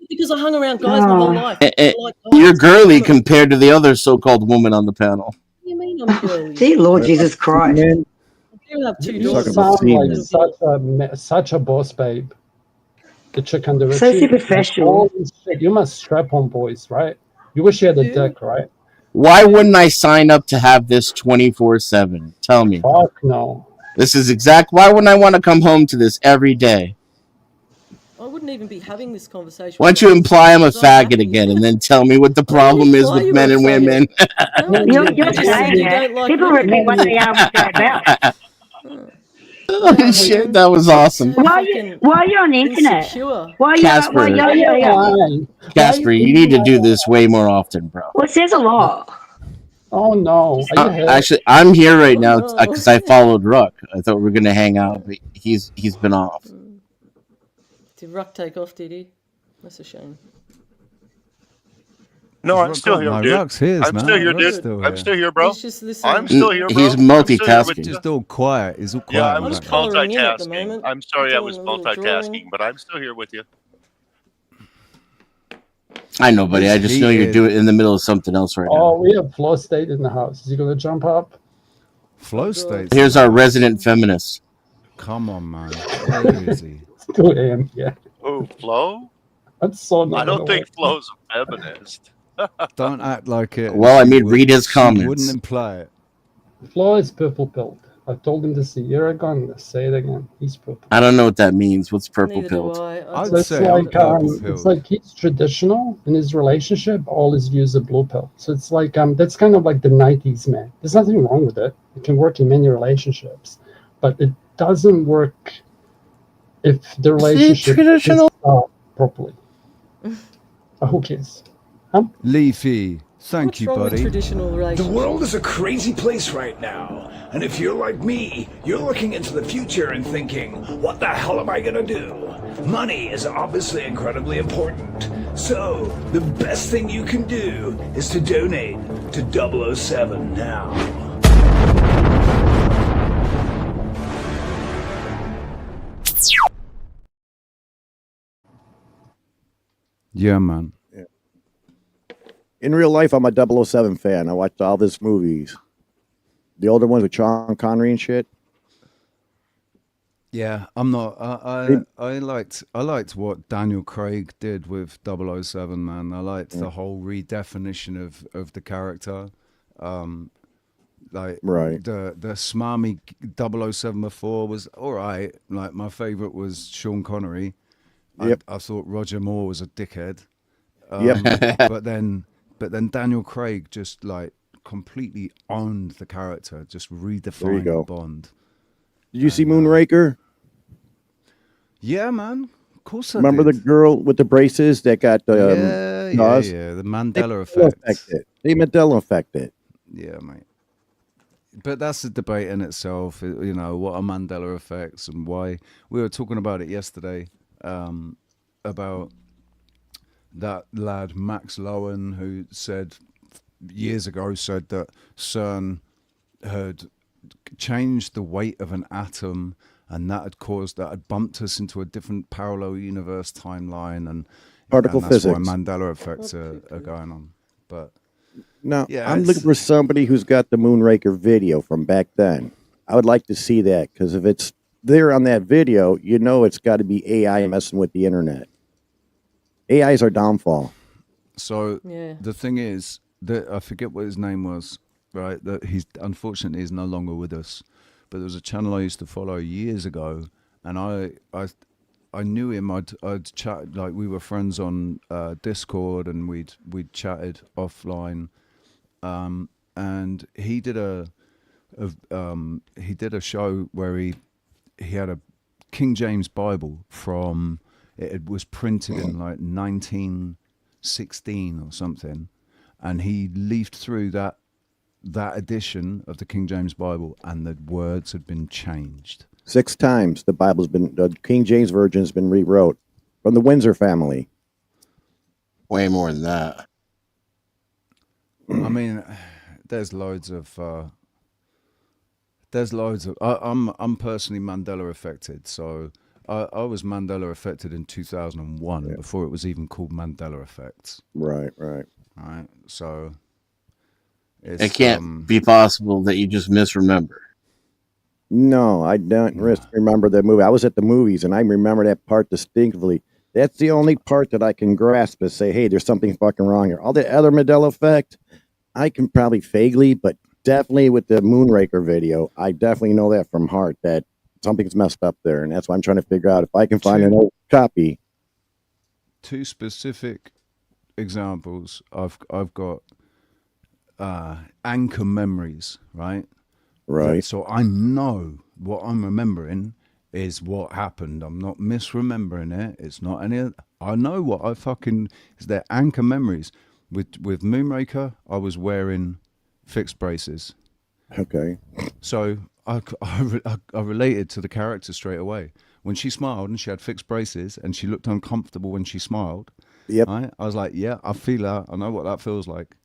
because I hung around guys my whole life. Eh, eh, I like You're guys. girly compared to the other so-called woman on the panel. What do you mean I'm girly? Dear Lord Jesus Christ. Man, I do have two you daughters. Talking about sound like semen. such a boss, babe. The chick on the So Richie. superficial. Holy shit, you must strap on boys, right? You wish you had a Yeah. dick, right? Why wouldn't I sign up to have this 24/7? Tell me. Fuck no. This is exact. Why wouldn't I want to come home to this every day? I wouldn't even be having this conversation. Why don't you imply I'm a faggot again and then tell me what the problem is with men and women? No, You're saying it. People repeat what they are, what they're about. Oh, shit, that was awesome. Why are you on the internet? Insecure. Casper, you need to do this way more often, bro. Well, it says a lot. Oh no. Actually, I'm here right now because I followed Ruck. I thought we were gonna hang out, but he's been off. Did Ruck take off, did he? That's a shame. No, I'm still here, my dude. Ruck's his, I'm man. still here, Ruck's dude. still I'm here. still here, bro. He's just listening. I'm still here, bro. He's I'm still here with multitasking. you. Just all quiet. He's all quiet. Yeah, I man. was colouring in at the multitasking. moment. I'm sorry, I Doing was a little drawing. multitasking, but I'm still here with you. I know, buddy. I just know you're doing it in the middle of something else right now. Oh, we have Flow State in the house. Is he gonna jump up? Flow states. Here's our resident feminist. Come on, man. Where is he? It's 2 a.m. Yeah. Oh, Flo? That's so I don't not think Flo's a feminist. Don't act like it. Well, I mean, She read his she comments. wouldn't imply it. Flo is purple pilled. I told him this a year ago. I'm gonna say it again. He's purple. I don't know what that means. What's purple Neither do pilled? I. I'd It's say I'm like purple it's pilled. like he's traditional in his relationship. All his views are blue pill. So it's like that's kind of like the '90s man. There's nothing wrong with it. It can work in many relationships, but it doesn't work if the relationship traditional? is properly. Who cares? Leafy, thank What's you, wrong with buddy. traditional The relationships? world is a crazy place right now. And if you're like me, you're looking into the future and thinking, what the hell am I gonna do? Money is obviously incredibly important. So, the best thing you can do is to donate to 007 now. Yeah, man. In real life, I'm a 007 fan. I watched all his movies. The older ones with Sean Connery and shit. Yeah, I'm not. I liked what Daniel Craig did with 007, man. I liked the whole redefinition of the character. Like Right. the smarmy 007 before was all right. Like my favorite was Sean Connery. Yep. I thought Roger Moore was a dickhead. Yep. But then Daniel Craig just like completely owned the character, just redefined go. Bond. Did you see Moonraker? Yeah, man. Of course I Remember did. the girl with the braces that got yeah, Jaws? the Mandela Mandela effect. They Mandela affected. Yeah, mate. But that's a debate in itself. You know, what are Mandela effects and why? We were talking about it yesterday, about that lad Max Lowen who said years ago that CERN had changed the weight of an atom, and that had bumped us into a different parallel universe timeline, and Particle that's physics. why Mandela effects are going on. But Now, yeah, I'm it's- looking for somebody who's got the Moonraker video from back then. I would like to see that, because if it's there on that video, you know it's got to be AI messing with the internet. AI is our downfall. So Yeah. the thing is that I forget what his name was, right? That he's unfortunately is no longer with us. But there was a channel I used to follow years ago, and I knew him. I'd chat, like we were friends on Discord, and we'd chatted offline. And he did a show where he had a King James Bible from. It was printed in like 16 or something, and he leafed through that edition of the King James Bible, and the words had been changed 6 times. The King James Version has been rewrote from the Windsor family. Way more than that. I mean, there's loads of. I'm personally Mandela affected, so I was Mandela affected in 2001 before it was even called Mandela effects. Right. So It can't be possible that you just misremember. No, I don't remember that movie. I was at the movies, and I remember that part distinctly. That's the only part that I can grasp is say, hey, there's something fucking wrong here. All the other Mandela effect, I can probably vaguely, but definitely with the Moonraker video, I definitely know that from heart that something's messed up there, and that's why I'm trying to figure out if I can find an old copy. 2 specific examples. I've got anchor memories, right? Right. So I know what I'm remembering is what happened. I'm not misremembering it. It's not any. I know what I fucking. Is there anchor memories? With Moonraker, I was wearing fixed braces. Okay. So I related to the character straight away. When she smiled and she had fixed braces and she looked uncomfortable when she smiled. Yep. Right? I was like, yeah, I feel that. I know what that feels like.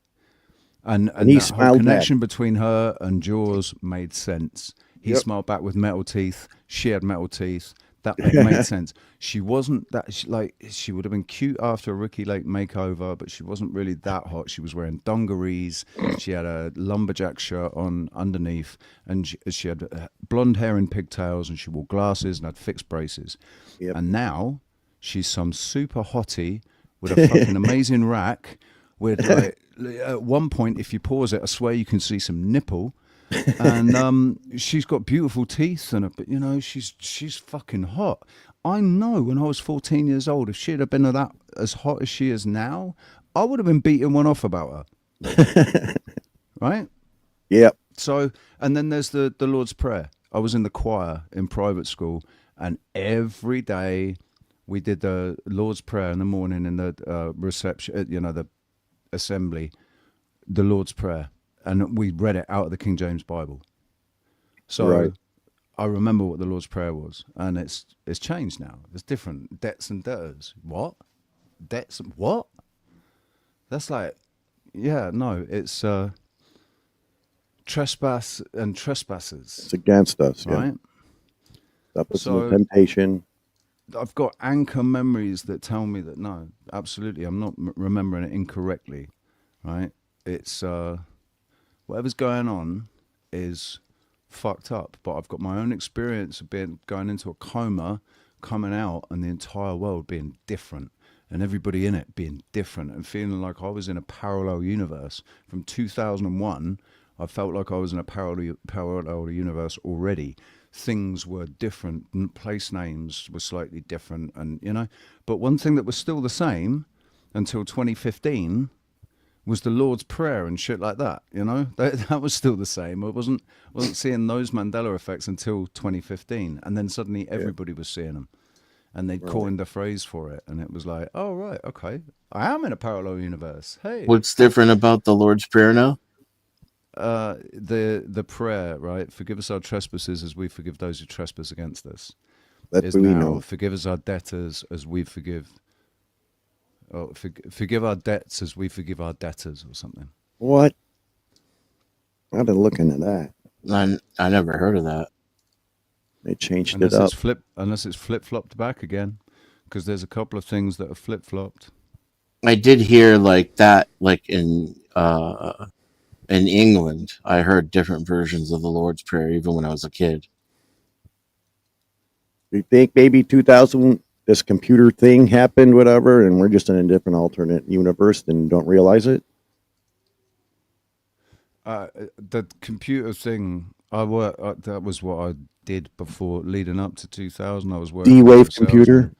And he that whole smiled connection back. between her and Jaws made sense. He smiled back with metal teeth. She had metal teeth. That made sense. She wasn't that she would have been cute after a Ricky Lake makeover, but she wasn't really that hot. She was wearing dungarees. She had a lumberjack shirt on underneath, and she had blonde hair and pigtails, and she wore glasses and had fixed braces. Yep. And now she's some super hottie with a fucking amazing rack. With like, at one point, if you pause it, I swear you can see some nipple. And she's got beautiful teeth, but she's fucking hot. I know when I was 14 years old, if she'd have been as hot as she is now, I would have been beating one off about her. Right? Yep. So, and then there's the Lord's Prayer. I was in the choir in private school, and every day we did the Lord's Prayer in the morning in the reception, the assembly, the Lord's Prayer. And we read it out of the King James Bible. So right. I remember what the Lord's Prayer was. And it's changed now. It's different. Debts and debtors. What? Debts and what? That's like, yeah, no, it's trespass and trespassers. It's against us, right? That puts in temptation. I've got anchor memories that tell me that, no, absolutely, I'm not remembering it incorrectly, right? It's... whatever's going on is fucked up, but I've got my own experience of going into a coma, coming out, and the entire world being different, and everybody in it being different, and feeling like I was in a parallel universe. From 2001, I felt like I was in a parallel universe already. Things were different, place names were slightly different, and but one thing that was still the same until 2015 was the Lord's Prayer and shit like that, that was still the same. I wasn't seeing those Mandela effects until 2015, and then suddenly everybody was seeing them, and they coined a phrase for it, and it was like, oh right, okay, I am in a parallel universe. Hey, what's different about the Lord's Prayer now? The prayer, right? Forgive us our trespasses as we forgive those who trespass against us. That's what we know. Forgive us our debtors as we forgive. Oh, forgive our debts as we forgive our debtors, or something. What? I've been looking at that. I never heard of that. They changed it up. Unless it's flip-flopped back again, because there's a couple of things that are flip-flopped. I did hear like that, like in England. I heard different versions of the Lord's Prayer even when I was a kid. You think maybe 2000? This computer thing happened, whatever, and we're just in a different alternate universe and don't realize it? The computer thing, that was what I did before, leading up to 2000. I was working D-Wave computer?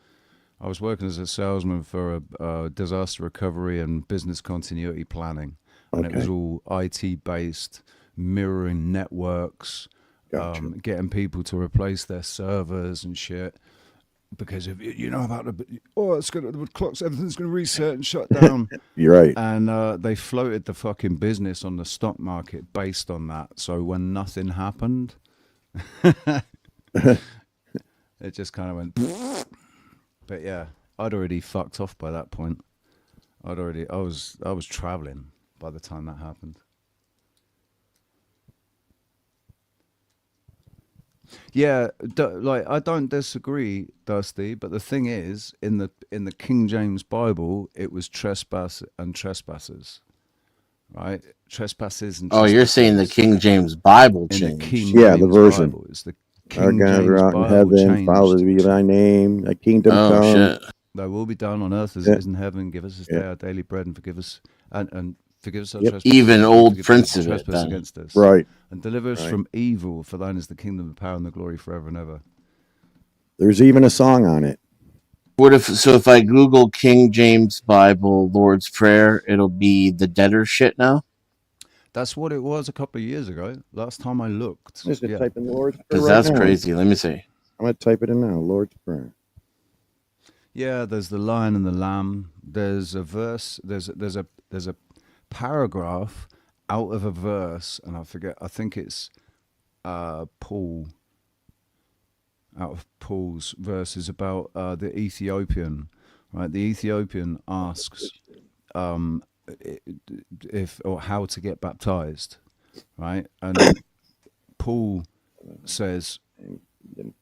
I was working as a salesman for a disaster recovery and business continuity planning. And it was all IT-based, mirroring networks, Gotcha. getting people to replace their servers and shit. because if you know about the clocks, everything's gonna reset and shut down. You're right. And they floated the fucking business on the stock market based on that. So when nothing happened, it just kind of went. But yeah, I'd already fucked off by that point. I was traveling by the time that happened. Yeah, like I don't disagree, Dusty. But the thing is, in the King James Bible, it was trespass and trespassers, right? Trespasses and Oh, you're saying the King James Bible in the changed? King Yeah, the James version. Bible. It's the Our King God, James who art in Bible heaven, hallowed changed be thy name. Thy kingdom Oh come. shit! Thy will be done on earth as Yeah. it is in heaven. Give us this day our daily bread, and forgive us and forgive us our Yep. trespasses. Even as we old forgive those Prince who of it, trespass then. against us. Right. And deliver us Right. from evil. For thine is the kingdom, the power, and the glory forever and ever. There's even a song on it. What if I Google King James Bible Lord's Prayer, it'll be the debtor shit now? That's what it was a couple of years ago. Last time I looked. I'm just gonna Yeah. type in Lord's Prayer Because right that's now. crazy. Let me see. I'm gonna type it in now. Lord's Prayer. Yeah, there's the lion and the lamb. There's a verse. There's a paragraph out of a verse, and I forget. I think it's Paul. Out of Paul's verses about the Ethiopian, right? The Ethiopian asks if or how to get baptized, right? And Paul says,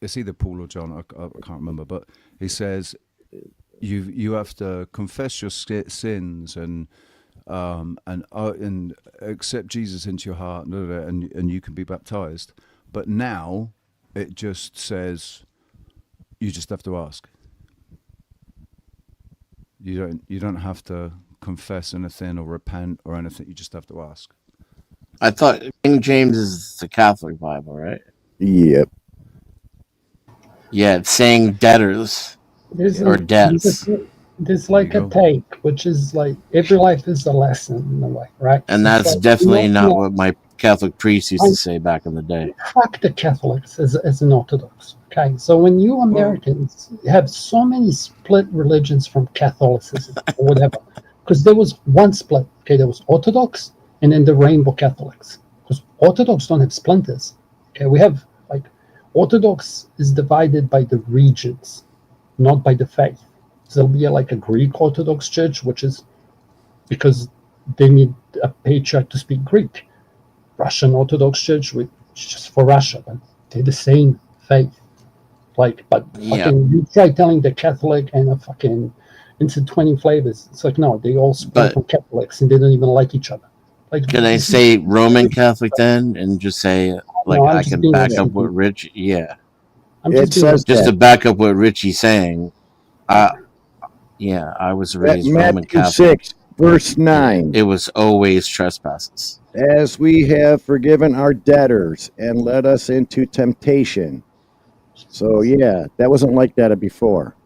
it's either Paul or John, I can't remember, but he says you have to confess your sins and accept Jesus into your heart, and you can be baptized. But now it just says you just have to ask. You don't have to confess anything or repent or anything. You just have to ask. I thought King James is the Catholic Bible, right? Yep. Yeah, it's saying debtors or debts. There's like a take, which is like every life is a lesson in a way, right? And It's that's like, definitely you not know, what my Catholic priest used to say back in the day. fuck the Catholics as an Orthodox. Okay, so when you Americans have so many split religions from Catholicism or whatever, because there was one split. Okay, there was Orthodox and then the Rainbow Catholics. Because Orthodox don't have splinters. Okay, we have like Orthodox is divided by the regions, not by the faith. So there'll be like a Greek Orthodox Church, which is because they need a patriarch to speak Greek. Russian Orthodox Church, which is just for Russia, but they're the same faith. Like, but fucking, you try telling the Catholic and a fucking into 20 flavors. It's like, no, they all split from Catholics and they don't even like each other. Like, Can I say Roman Catholic then and just say, like, No, I'm I just can being back up stupid. what Rich, yeah. I'm just being Just to back up what Richie's saying, yeah, I was raised Roman Matthew Catholic. 6, verse 9. It was always trespasses. As we have forgiven our debtors, and led us into temptation. So yeah, that wasn't like that before.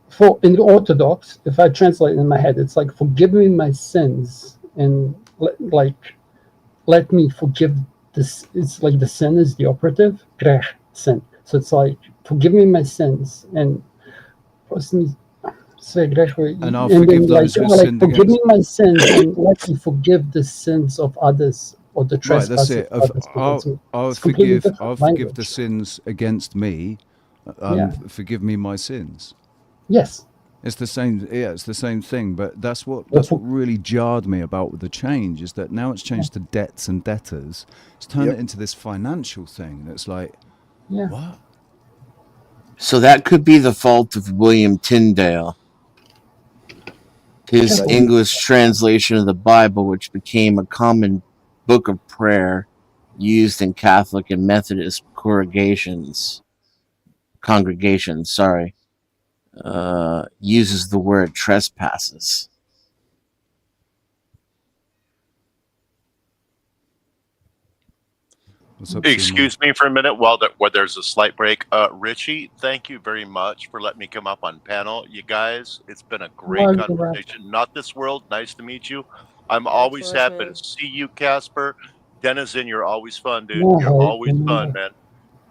For in the Orthodox, if I translate it in my head, it's like forgive me my sins and let me forgive this. It's like the sin is the operative, grech, sin. So it's like forgive me my sins and I'll forgive those who sinned forgive against me my sins and let me forgive the sins of others or the Right, trespasses that's it. of others. I'll It's completely forgive. different I'll forgive the language. sins against me. Yeah. Forgive me my sins. Yes. It's the same. Yeah, it's the same thing. But that's what really jarred me about the change is that now it's changed to debts and debtors. It's turned it into this financial thing. That's like, what? So that could be the fault of William Tyndale. His English translation of the Bible, which became a common book of prayer used in Catholic and Methodist congregations, uses the word trespasses. Excuse me for a minute while there's a slight break. Richie, thank you very much for letting me come up on panel. You guys, it's been a great conversation. Not this world. Nice to meet you. I'm always happy to see you, Casper. Denizen, you're always fun, dude. You're always fun, man.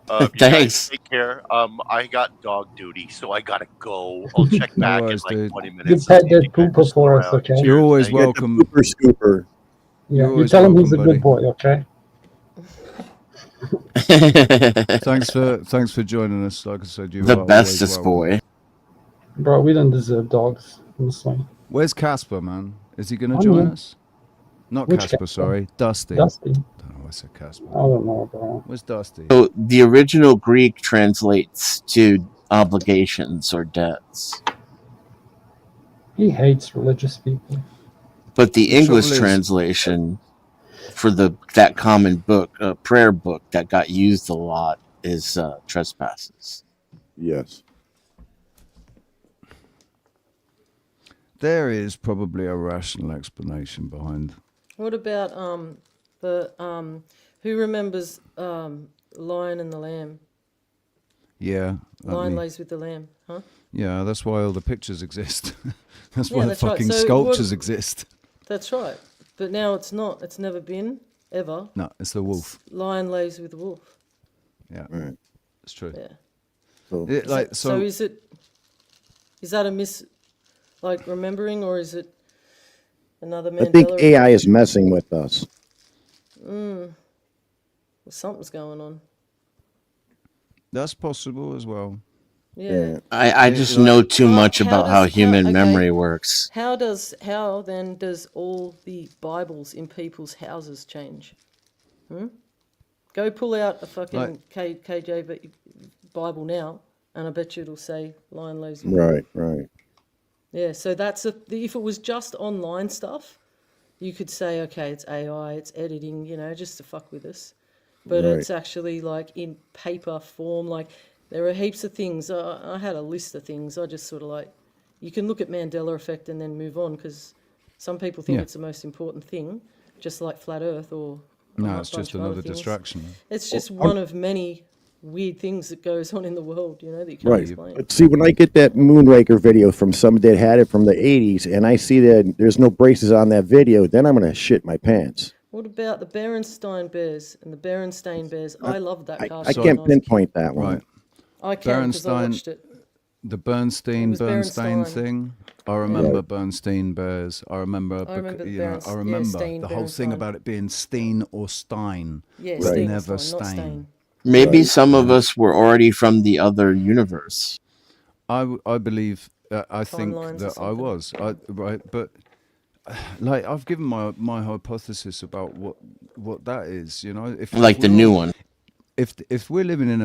You guys Thanks. take care. I got dog duty, so I gotta go. I'll check No back in worries, like dude. 20 You minutes. pet and see if that you guys are pooper still for us, around. okay? You're Cheers. always Thank Get the welcome. pooper scooper. Yeah, You're you always tell him welcome, he's a buddy. good boy, okay? Thanks for joining us. Like I said, you The are always bestest welcome. boy. Bro, we don't deserve dogs, honestly. Where's Casper, man? Is he going to I join mean, us? Not which Casper, Casper? sorry. Dusty. Dusty. Don't know why I said Casper. I don't know, bro. Where's Dusty? So the original Greek translates to obligations or debts, He hates religious people. but the The English trouble is- translation for that common book, prayer book that got used a lot, is trespasses. Yes. There is probably a rational explanation behind. What about who remembers Lion and the Lamb? Yeah. Lion mean, lays with the lamb, huh? yeah, that's why all the pictures exist. That's Yeah, why the that's right. fucking So sculptures what- exist. That's right. But now it's not. It's never been, ever. No, it's the wolf. Lion lays with the wolf. Yeah, Right. it's true. Yeah. So It, like So is that a remembering, or is it another Mandela? I think AI is messing with us. Well, something's going on. That's possible as well. Yeah. I just know too much about how does- human okay. memory works. How then does all the Bibles in people's houses change? Go pull out a fucking KJV Bible now, and I bet you it'll say Lion lays with the wolf. Right. Yeah, so if it was just online stuff, you could say, okay, it's AI, it's editing, just to fuck with us. But Right. it's actually like in paper form. Like there are heaps of things. I had a list of things. I just sort of you can look at Mandela effect and then move on, because some people think Yeah. it's the most important thing, just like flat Earth or a No, bunch it's just of other another things. distraction. It's just one of many weird things that goes on in the world, that you can't Right. explain. But see, when I get that Moonraker video from somebody that had it from the 80s, and I see that there's no braces on that video, then I'm going to shit my pants. What about the Berenstain Bears and the Berenstain Bears? I love that cartoon. I can't pinpoint that one. Right. I can, because I Berenstain- watched it. The Bernstein was Berenstain. thing. I remember Bernstein Bears. I remember I remember the I remember Steen, the whole thing Berenstain. about it being Steen or Stein. Yeah, but Steen or never Stein, not Stain. Stain. Maybe some of us were already from the other universe. I believe I think Timelines or that I something. was right, but like I've given my hypothesis about what that is. If Like the we're new all- one. If we're living in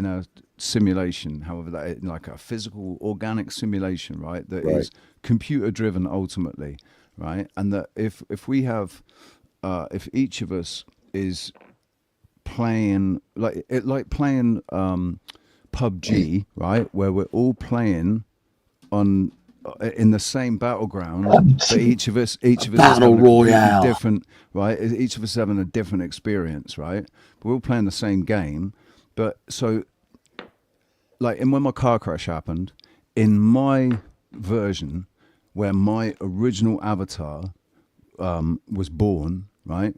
a simulation, however that is, like a physical organic simulation, right, that is computer driven ultimately, right, and that if we have if each of us is playing like playing PUBG, right, where we're all playing on in the same battleground, but each of us is Battle having a completely Royale. different, right? Each of us having a different experience, right? But we're all playing the same game, but so like, and when my car crash happened, in my version, where my original avatar was born, right?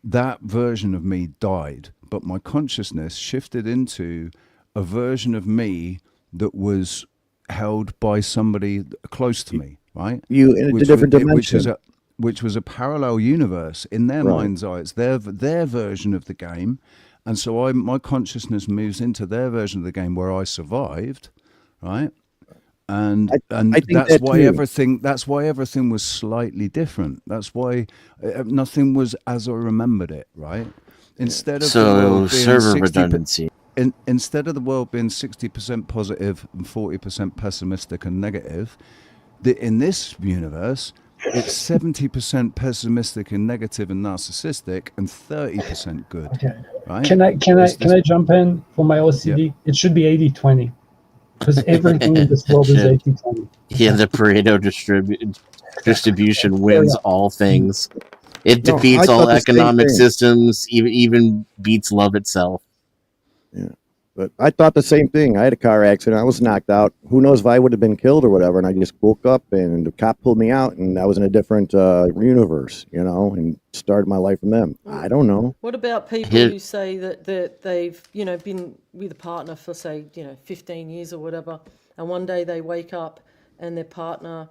That version of me died, but my consciousness shifted into a version of me that was held by somebody close to me, right? You in a different dimension. Which was a parallel universe in their Right. mind's eye. It's their version of the game, and so my consciousness moves into their version of the game where I survived, right? And I think that's that why too. everything was slightly different. That's why nothing was as I remembered it, right? Instead of the So world being server 60 redundancy. instead of the world being 60% positive and 40% pessimistic and negative, in this universe, it's 70% pessimistic and negative and narcissistic, and 30% good. Okay. Right? Can I It's this- jump in for my OCD? It should be 80-20. Because everything in this world is Shit. 80-20. Yeah, the Pareto distribution wins all things. It No, I defeats thought all the same economic thing. systems, even beats love itself. But I thought the same thing. I had a car accident. I was knocked out. Who knows if I would have been killed or whatever. And I just woke up and the cop pulled me out, and I was in a different universe, and started my life from them. I don't know. What about people who say that they've, been with a partner for, say, 15 years or whatever, and one day they wake up and their partner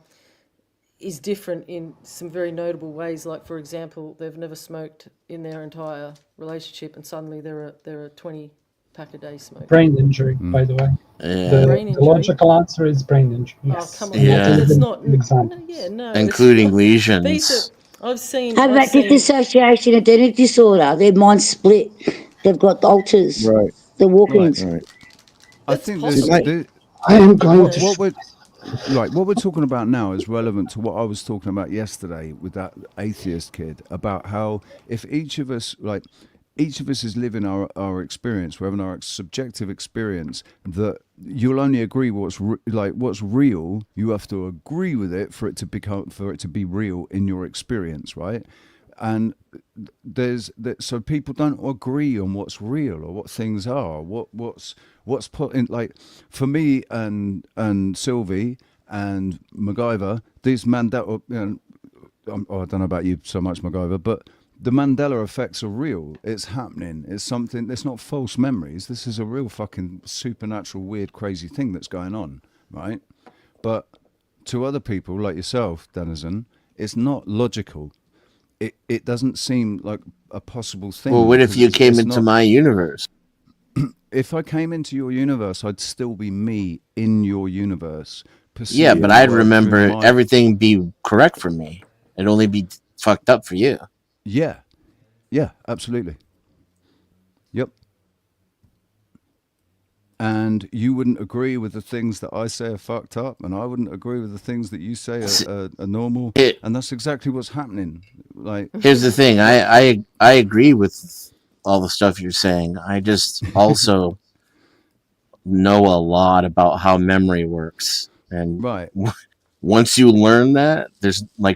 is different in some very notable ways. Like, for example, they've never smoked in their entire relationship, and suddenly they're a 20-pack a day smoker. Brain injury, by the way. The logical answer is brain injury. Yes. Oh, come on. Yeah. That's not an example. No, including lesions. I've seen. How about dissociation identity disorder? Their mind's split. They've got alters. Right. The walk-ins. Right. I think I am going to. What we're talking about now is relevant to what I was talking about yesterday with that atheist kid, about how if each of us is living our experience, we're having our subjective experience, that you'll only agree what's real. You have to agree with it for it to be real in your experience, right? And so people don't agree on what's real or what things are. What's put in, like, for me and Sylvie and MacGyver, these Mandela. I don't know about you so much, MacGyver, but the Mandela effects are real. It's happening. It's something. It's not false memories. This is a real fucking supernatural, weird, crazy thing that's going on, right? But to other people like yourself, Denizen, it's not logical. It doesn't seem like a possible thing. Well, what if you came into my universe? If I came into your universe, I'd still be me in your universe. Yeah, but I'd remember everything be correct for me. It'd only be fucked up for you. Yeah, absolutely. Yep. And you wouldn't agree with the things that I say are fucked up, and I wouldn't agree with the things that you say are normal. And that's exactly what's happening. Like, here's the thing: I agree with all the stuff you're saying. I just also know a lot about how memory works, and once you learn that,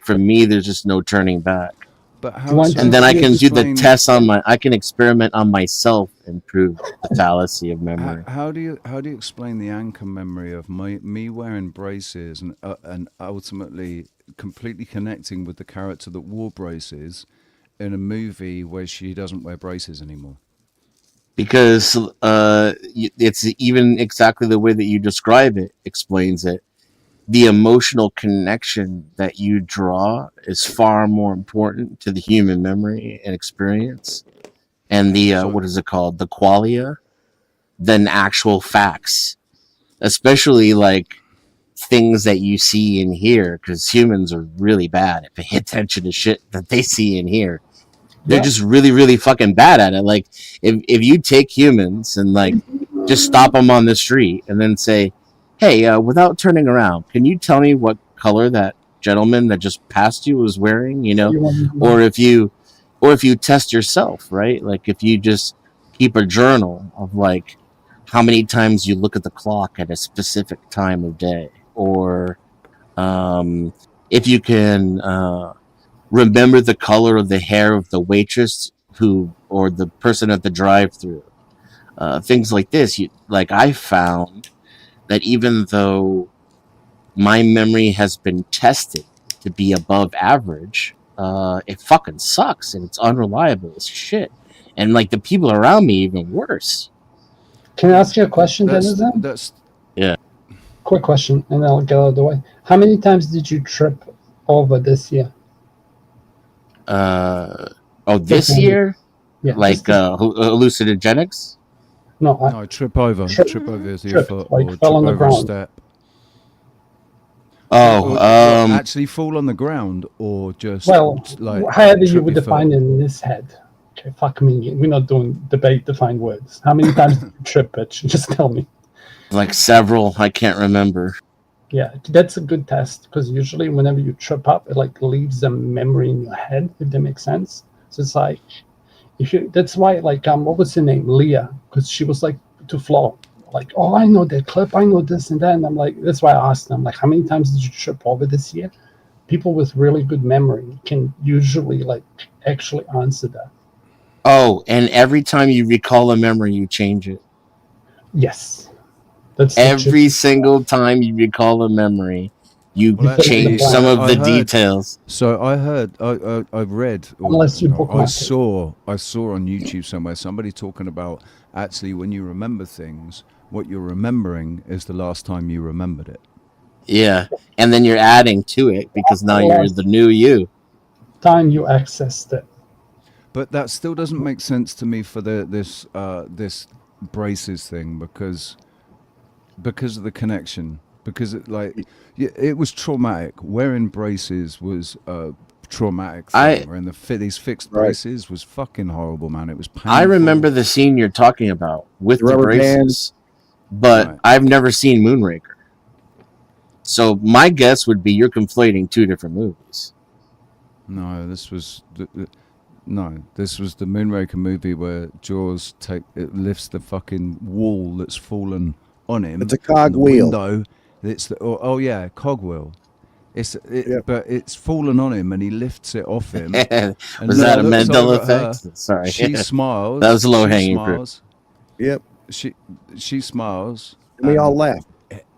for me, there's just no turning back. But how? And then I can do the tests I can experiment on myself and prove the fallacy of memory. How do you explain the anchor memory of me wearing braces and ultimately completely connecting with the character that wore braces in a movie where she doesn't wear braces anymore? Because it's even exactly the way that you describe it explains it. The emotional connection that you draw is far more important to the human memory and experience, and the what is it called, the qualia, than actual facts, especially like things that you see and hear, because humans are really bad at paying attention to shit that they see and hear. They're just really, really fucking bad at it. Like, if you take humans and like just stop them on the street and then say, hey, without turning around, can you tell me what color that gentleman that just passed you was wearing? Or if you test yourself, right? Like, if you just keep a journal of like how many times you look at the clock at a specific time of day, or if you can remember the color of the hair of the waitress or the person at the drive-through, things like this. I found that even though my memory has been tested to be above average, it fucking sucks and it's unreliable as shit. And like the people around me even worse. Can I ask you a question, Denizen? Yeah. Quick question, and I'll get out of the way. How many times did you trip over this year? This year? Yeah. Like hallucinogenics? No, trip over. Trip over is your foot, like or fell trip on the over ground. a step. Actually fall on the ground, or just however you would define it in his head. Okay, fuck me. We're not doing debate defined words. How many times did you trip, bitch? Just tell me. Like several, I can't remember. Yeah, that's a good test, because usually whenever you trip up, it like leaves a memory in your head, if that makes sense. So it's like, that's why, like, what was her name? Leah, because she was like to Flo, like, oh, I know that clip, I know this and that. And I'm like, that's why I asked them, like, how many times did you trip over this year? People with really good memory can usually like actually answer that. Oh, and every time you recall a memory, you change it. Yes. That's the Every chip. single time you recall a memory, you Well, change actually, some of I the heard. details. So I heard, I read, or Unless you no, I bookmark it. saw on YouTube somewhere somebody talking about actually when you remember things, what you're remembering is the last time you remembered it. Yeah, and then you're adding to it because now you're the new you. Time you accessed it. But that still doesn't make sense to me for this braces thing because of the connection. Because it was traumatic. Wearing braces was a traumatic thing. Wearing these fixed braces was fucking horrible, man. It was painful. I remember the scene you're talking about with the rubber braces, but Right. I've never seen Moonraker. So my guess would be you're conflating two different movies. No, this was this was the Moonraker movie where Jaws lifts the fucking wall that's fallen on him. It's a cogwheel. Window. It's the cogwheel. But it's fallen on him and he lifts it off him. And Was that a looks Mandela over at her. effect? Sorry. She smiles. That was low She hanging fruit. smiles. Yep. She smiles. And we all laugh.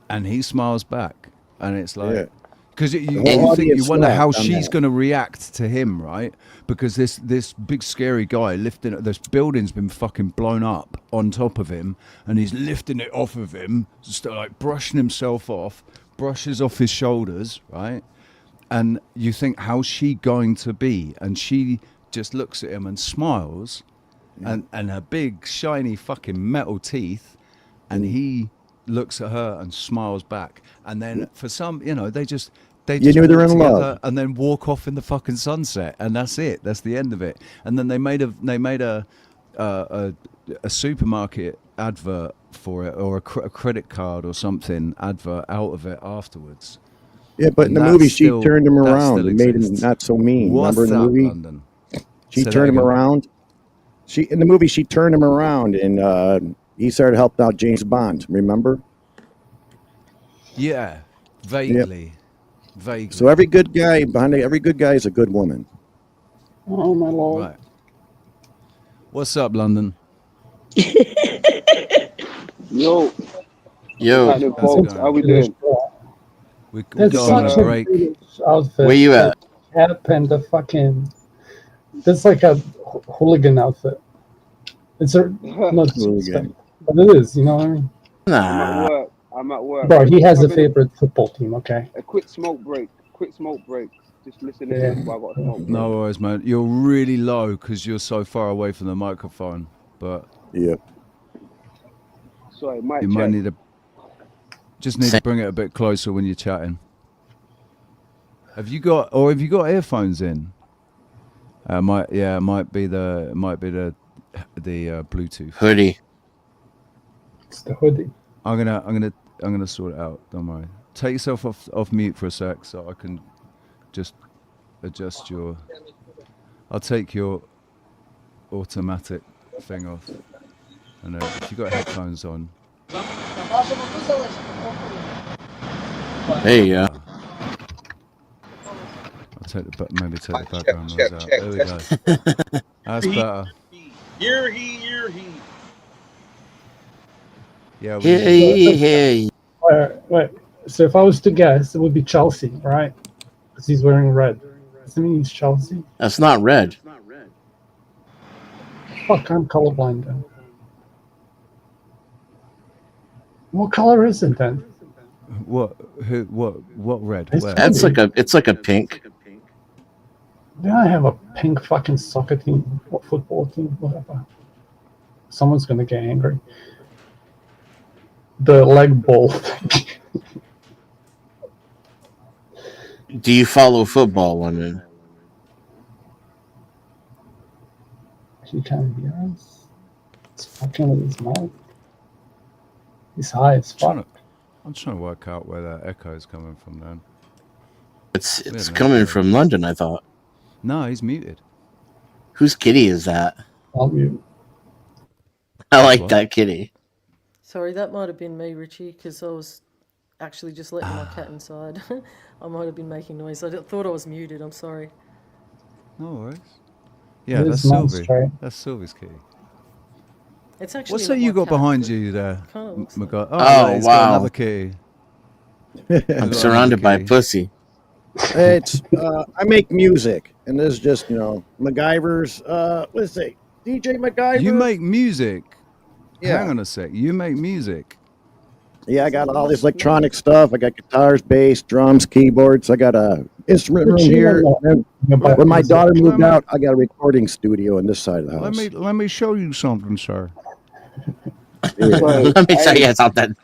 And he smiles back. And it's like, Yeah. because The you whole think, you audience wonder how laughed on she's that. going to react to him, right? Because this big scary guy lifting this building's been fucking blown up on top of him, and he's lifting it off of him, just like brushing himself off, brushes off his shoulders, right? And you think, how's she going to be? And she just looks at him and smiles, and her big shiny fucking metal teeth, and he looks at her and smiles back, and then for some, they just You knew walk they're in together love. and then walk off in the fucking sunset, and that's it. That's the end of it. And then they made a supermarket advert for it, or a credit card or something advert out of it afterwards. Yeah, but in And the that movie, still- she turned him that around still and made him exists. not so mean. What's Remember in the that, movie? London? She Say that turned him again. around. In the movie, she turned him around, and he started helping out James Bond. Remember? Yeah, vaguely. So every good guy behind every good guy is a good woman. Oh my lord. Right. What's up, London? Yo, Yo, happening, folks? How we doing? We That's got on such a a break. British outfit. Where you at? The cap and the fucking. That's like a hooligan outfit. It's a not Hooligan. but it is. You know what I mean? I'm Nah. at work. I'm at work. Bro, he has a Come in- favorite football team. Okay. A quick smoke break. Quick smoke break. Just listen Yeah. in while I got a smoke break. No worries, man. You're really low because you're so far away from the microphone, but Yeah. Sorry, mic you might check. need to bring it a bit closer when you're chatting. Have you got earphones in? It might be the Bluetooth Hoodie. It's the hoodie. I'm gonna sort it out. Don't worry. Take yourself off mute for a sec so I can just adjust your. I'll take your automatic thing off, and if you got headphones on. There you go. I'll maybe take the background noise out. There we go. That's better. Hear he. Yeah. Hey. Wait. So if I was to guess, it would be Chelsea, right? Because he's wearing red. Doesn't mean he's Chelsea? That's not red. Fuck, I'm colorblind then. What color is it then? What red? It's Where? That's it's like a pink. Yeah, I have a pink fucking soccer team or football team, whatever. Someone's gonna get angry. The leg ball thing. Do you follow football, London? He can't hear us. It's fucking with his mouth. He's high as fuck. I'm trying to work out where that echo is coming from then. It's coming from London, I thought. No, he's muted. Whose kitty is that? I'll mute. I like that kitty. Sorry, that might have been me, Richie, because I was actually just letting my cat inside. I might have been making noise. I thought I was muted. I'm sorry. No worries. Yeah, It that's is mine Sylvie. straight. That's Sylvie's kitty. It's actually What's not that you my got cat, behind but you there, kind of looks like McGuy? Oh, He's got another wow. kitty. I'm surrounded by pussy. It's I make music, and this is just MacGyver's. Let's see, DJ MacGyver. You make music. Yeah. Hang on a sec. You make music. Yeah, I got all this electronic stuff. I got guitars, bass, drums, keyboards. I got a instrument room here. When my daughter moved out, I got a recording studio on this side of the house. Let me show you something, sir. Let me show you something.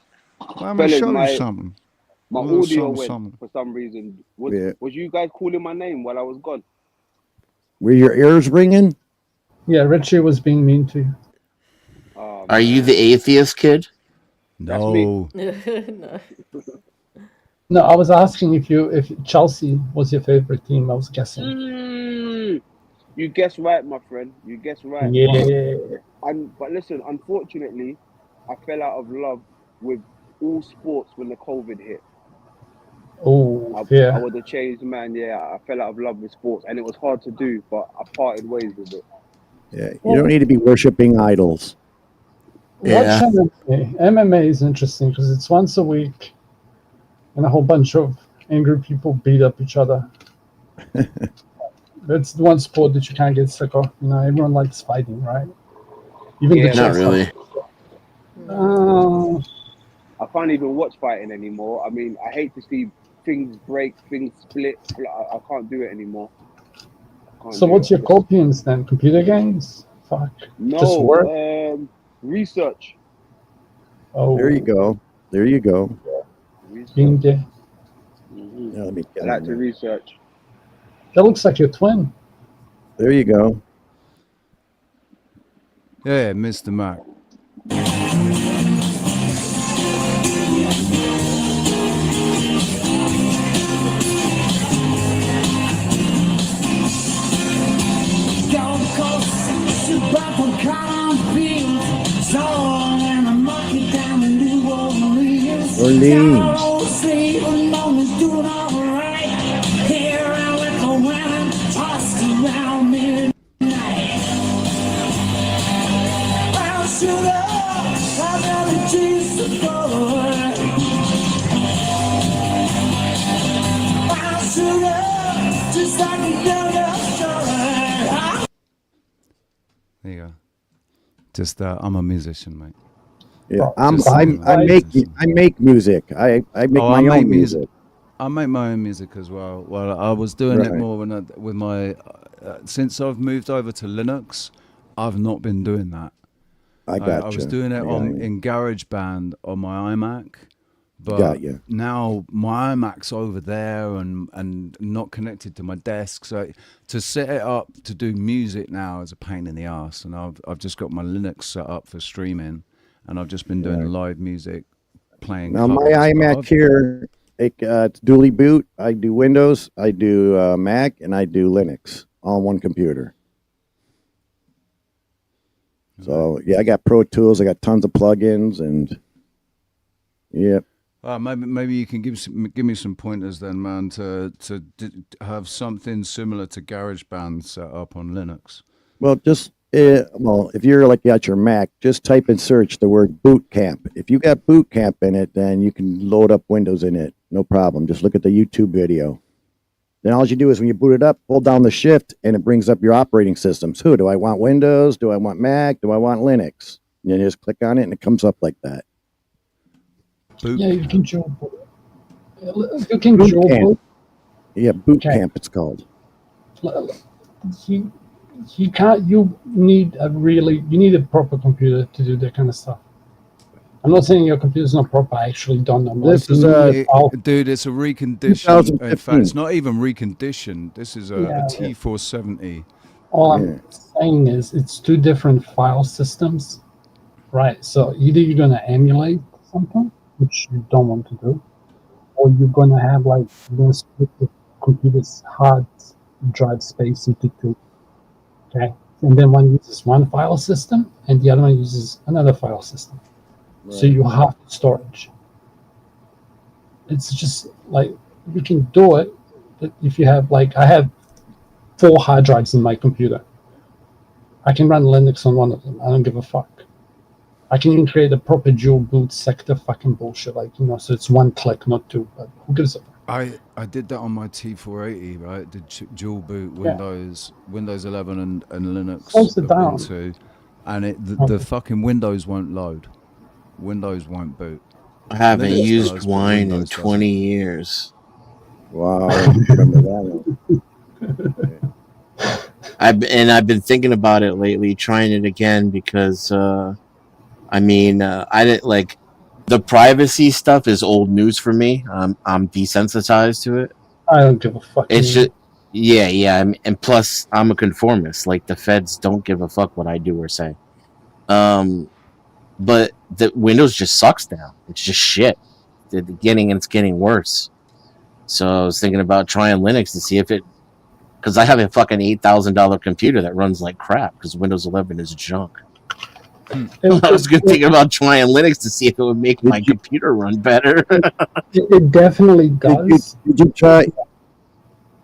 Let me Fellas, show you my something. my A little audio something, went something. for some reason. Was Yeah. was you guys calling my name while I was gone? Were your ears ringing? Yeah, Richie was being mean to you. Are you the atheist kid? No. No. No, I was asking if Chelsea was your favorite team. I was guessing. You guessed right, my friend. You guessed right. Yeah. But listen, unfortunately, I fell out of love with all sports when the COVID hit. Oh, I yeah. was a changed man. Yeah, I fell out of love with sports, and it was hard to do, but I parted ways with it. Yeah, you don't need to be worshiping idols. Watch MMA. MMA is interesting because it's once a week, and a whole bunch of angry people beat up each other. That's the one sport that you can't get sick of. You know, everyone likes fighting, right? Even Yeah, the Not chess really. I can't even watch fighting anymore. I mean, I hate to see things break, things split. I can't do it anymore. So what's your copiums then? Computer games? Fuck. Just work? No, research. Oh. There you go. There you go. Being gay. Yeah, let me I get like on to there. research. That looks like your twin. There you go. Yeah, Mr. Mac. There you go. Just I'm a musician, mate. Yeah, I make music. I make my own music. I make my own music as well. Well, I was doing it Right. more with my since I've moved over to Linux, I've not been doing that. I I was doing it in GarageBand on my iMac, but Got you. now my iMac's over there and not connected to my desk. So to set it up to do music now is a pain in the ass. And I've just got my Linux set up for streaming, and I've just been doing live music, playing. Now my covers, but iMac here, it's dually boot. I do Windows, I do Mac, and I do Linux all on one computer. So yeah, I got Pro Tools. I got tons of plugins, and yeah. Maybe you can give me some pointers then, man, to have something similar to GarageBand set up on Linux. Well, just if you're like at your Mac, just type in search the word Boot Camp. If you got Boot Camp in it, then you can load up Windows in it. No problem. Just look at the YouTube video. Then all you do is when you boot it up, hold down the shift, and it brings up your operating systems. Do I want Windows? Do I want Mac? Do I want Linux? And then you just click on it, and it comes up like that. Yeah, you can dual boot. You can dual boot. Yeah, Boot Camp it's called. You can't. You need a proper computer to do that kind of stuff. I'm not saying your computer's not proper. I actually don't know. This is dude. It's a recondition. In fact, 2015. it's not even reconditioned. This is a T470. All I'm saying is it's two different file systems, right? So either you're gonna emulate something, which you don't want to do, or you're gonna have you're gonna split the computer's hard drive space into two. Okay, and then one uses one file system, and the other one uses another file system. So you have storage. It's just you can do it, but if you have I have 4 hard drives in my computer. I can run Linux on one of them. I don't give a fuck. I can even create a proper dual boot sector fucking bullshit, like, you know, so it's one click, not two. But who gives a fuck? I did that on my T480, right? Did dual boot Yeah. Windows 11 and Linux Close it down. Ubuntu, and the fucking Windows won't load. Windows won't boot. I haven't Linux used does, but wine in Windows 20 years. Wow, I remember that one. I've been thinking about it lately, trying it again because I didn't like the privacy stuff is old news for me. I'm desensitized to it. I don't give a fuck. It's just yeah, and plus I'm a conformist. Like the feds don't give a fuck what I do or say. But the Windows just sucks now. It's just shit. It's getting worse. So I was thinking about trying Linux to see if it, because I have a fucking $8,000 computer that runs like crap because Windows 11 is junk. I was thinking about trying Linux to see if it would make my computer run better. It definitely does. Did you try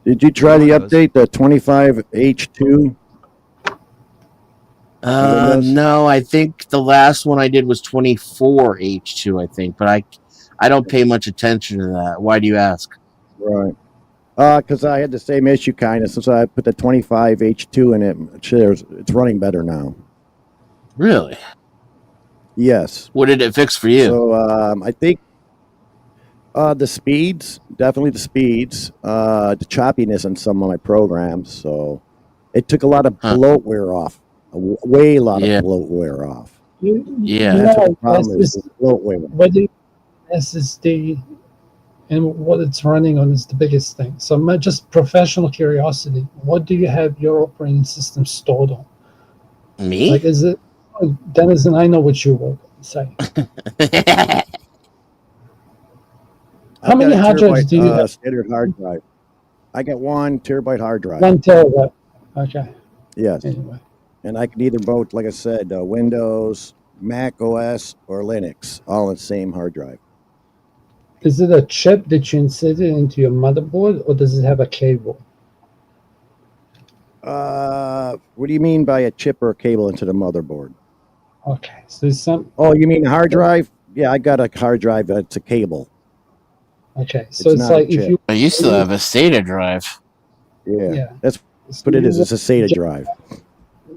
the update, the 25H2? No, I think the last one I did was 24H2, I think, but I don't pay much attention to that. Why do you ask? Right. Because I had the same issue kind of, so I put the 25H2 in it. It's running better now. Really? Yes. What did it fix for you? So I think the speeds, definitely the speeds, the choppiness in some of my programs. So it took a lot of bloatware off, a lot of bloatware off. That's what the problem is, bloatware. Whether SSD and what it's running on is the biggest thing. So just professional curiosity, what do you have your operating system stored on? Me? Like, is it Dennis? And I know what you will say. How many hard drives do you have? Standard hard drive. I got 1 terabyte hard drive. 1 terabyte. Okay. Yes. Anyway. And I can either boot, like I said, Windows, Mac OS, or Linux, all on the same hard drive. Is it a chip that you inserted into your motherboard, or does it have a cable? What do you mean by a chip or a cable into the motherboard? Okay, so there's some. Oh, you mean a hard drive? Yeah, I got a hard drive that's a cable. Okay, so it's like if you. I used to have a SATA drive. Yeah. That's what it is. It's a SATA drive.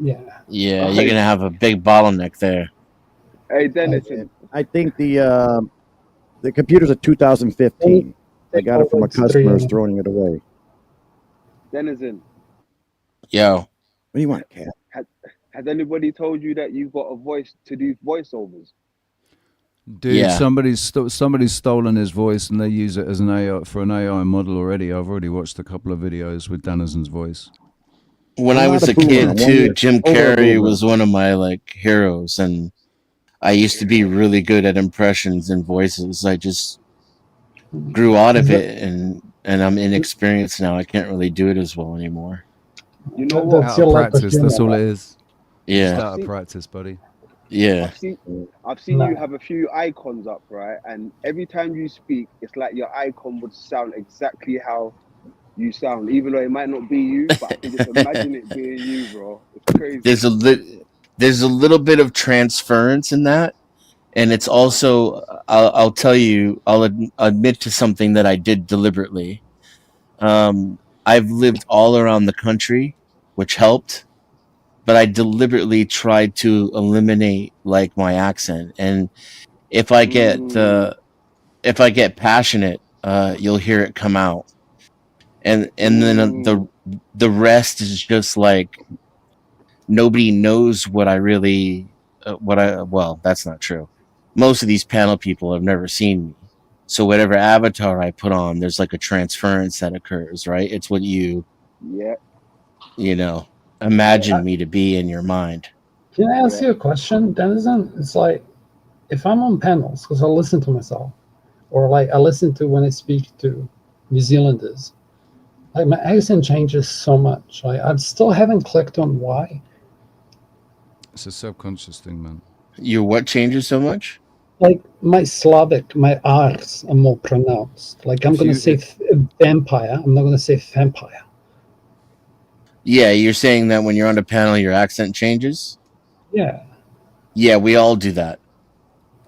Yeah. Yeah, you're gonna have a big bottleneck there. Hey, Dennis. I think the computer's a 2015. I got it from a customer who's throwing it away. Denizen. Yo. What do you want, Cat? Has anybody told you that you've got a voice to do voiceovers? Dude, somebody's stolen his voice and they use it as an AI for an AI model already. I've already watched a couple of videos with Denizen's voice. When I was a kid too, Jim Carrey was one of my heroes, and I used to be really good at impressions and voices. I just grew out of it, and I'm inexperienced now. I can't really do it as well anymore. You know what? Out of practice, that's all it is. Yeah. Just out of practice, buddy. Yeah. I've seen you have a few icons up, right? And every time you speak, it's like your icon would sound exactly how you sound, even though it might not be you, but I can just imagine it being you, bro. It's crazy. There's a little bit of transference in that, and it's also I'll tell you, I'll admit to something that I did deliberately. I've lived all around the country, which helped, but I deliberately tried to eliminate my accent. And if I get passionate, you'll hear it come out. And then the rest is just nobody knows what I really well, that's not true. Most of these panel people have never seen me. So whatever avatar I put on, there's a transference that occurs, right? It's what you imagine me to be in your mind. Can I ask you a question, Denizen? It's if I'm on panels, because I listen to myself, or I listen to when I speak to New Zealanders, my accent changes so much. I still haven't clicked on why. It's a subconscious thing, man. Your what changes so much? My Slavic, my R's are more pronounced. I'm going to say vampire. I'm not going to say vampire. Yeah, you're saying that when you're on a panel, your accent changes? Yeah. Yeah, we all do that.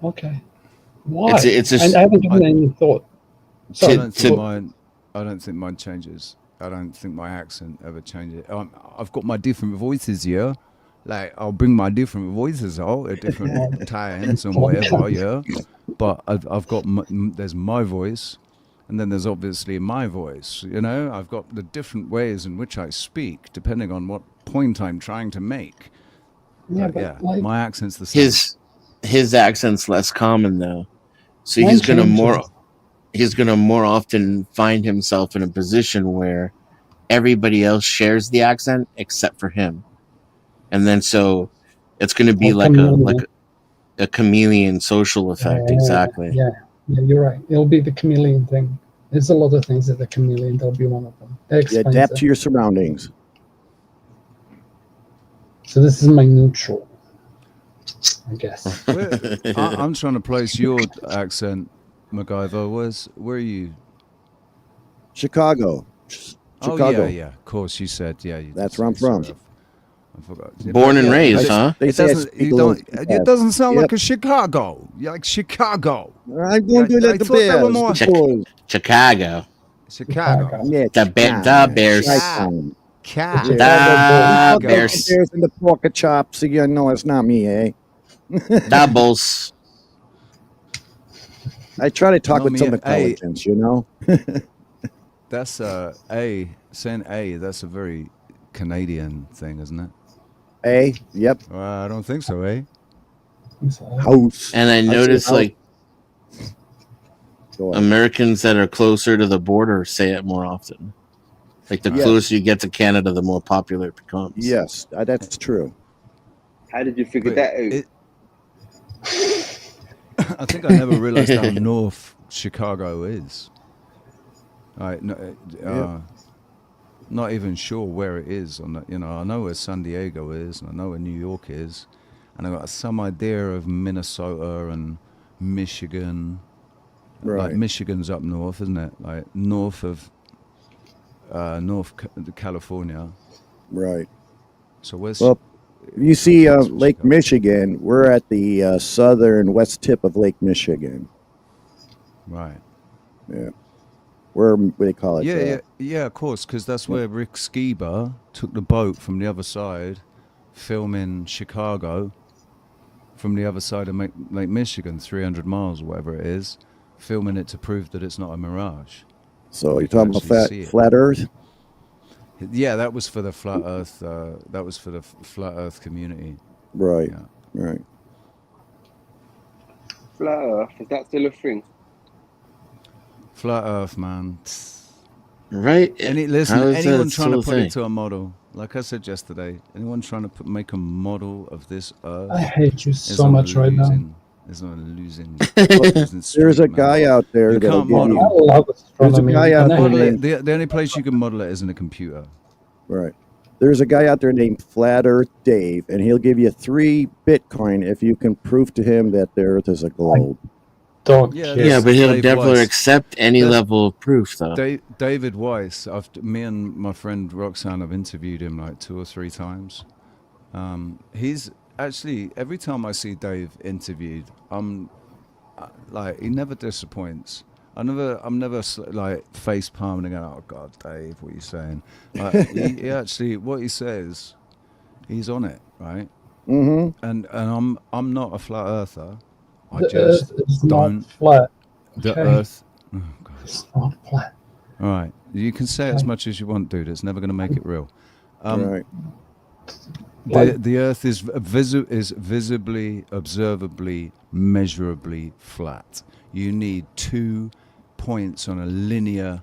Okay. Why? It's I haven't given any thought. I don't think mine changes. I don't think my accent ever changes. I've got my different voices here. Like I'll bring my different voices out at different times and whatever, yeah. But I've got there's my voice, and then there's obviously my voice. You know, I've got the different ways in which I speak depending on what point I'm trying to make. Yeah, but like, my accent's the same. His accent's less common though, so mine he's gonna changes. more often find himself in a position where everybody else shares the accent except for him, and then so it's gonna be like a chameleon social effect. Exactly. Yeah, you're right. It'll be the chameleon thing. There's a lot of things that the chameleon. That'll be one of them. That You explains adapt it. to your surroundings. So this is my neutral, I guess. I'm trying to place your accent, MacGyver. Where are you? Chicago. Chicago. Oh yeah. Of course, you said yeah. That's where I'm from. I forgot. Born and raised, huh? They say I speak a little too It fast. doesn't sound Yep. like a Chicago. You're like Chicago. I'm going to do that I the thought they were Bears. more- The boys. Chicago. Chicago. Yeah, The Chicago. Bears. Chi-town. Cat. Da The Bears. Bears and the pork chops. You know it's not me, eh? Doubles. I try to talk No, with me, some hey. intelligence, you know? That's saying A. That's a very Canadian thing, isn't it? A, yep. I don't think so, eh? House. And I say noticed house. like Go ahead. Americans that are closer to the border say it more often. Like the Yes. closer you get to Canada, the more popular it becomes. Yes, that's true. How did you figure But that out? I think I never realized how north Chicago is. Not even sure where it is. I know where San Diego is, and I know where New York is, and I got some idea of Minnesota and Michigan. Right. Like Michigan's up north, isn't it? Like north of California. Right. So where's Well, you see where's Lake Chicago? Michigan. We're at the southern west tip of Lake Michigan. Right. Yeah. What do they call it? Yeah, of course, because that's where Rick Skiba took the boat from the other side, filming Chicago from the other side of Lake Michigan, 300 miles or whatever it is, filming it to prove that it's not a mirage. So We you're can talking actually about see it. flat Earth? Yeah, that was for the flat Earth. That was for the flat Earth community. Right. Yeah. Right. Flat Earth, is that still a thing? Flat Earth, man. Right? Listen, How is that anyone trying to still a put it thing? to a model, like I said yesterday, anyone trying to make a model of this Earth I hate you is so on a much right now. losing- is on a losing. There's a guy out there You that'll can't give model. you. I love There's a astronomy. guy out and I there Model hate named it. The only place you can model it is in a computer. Right. There's a guy out there named Flat Earth Dave, and he'll give you 3 Bitcoin if you can prove to him that the Earth is a globe. Don't Yeah, care. Yeah, but he'll Dave definitely Weiss. accept any That's- level of proof, though. David Weiss. Me and my friend Roxanne have interviewed him like 2 or 3 times. He's actually every time I see Dave interviewed, he never disappoints. I'm never like face palming and going, "Oh God, Dave, what are you saying?" Like, he actually, what he says, he's on it, right? Mm-hmm. And I'm not a flat earther. I The just Earth is don't. not flat. The okay? Earth. Oh God. It's not flat. All right, you can say it as much as you want, dude. It's never going to make it real. Right. The Earth is visibly, observably, measurably flat. You need 2 points on a linear.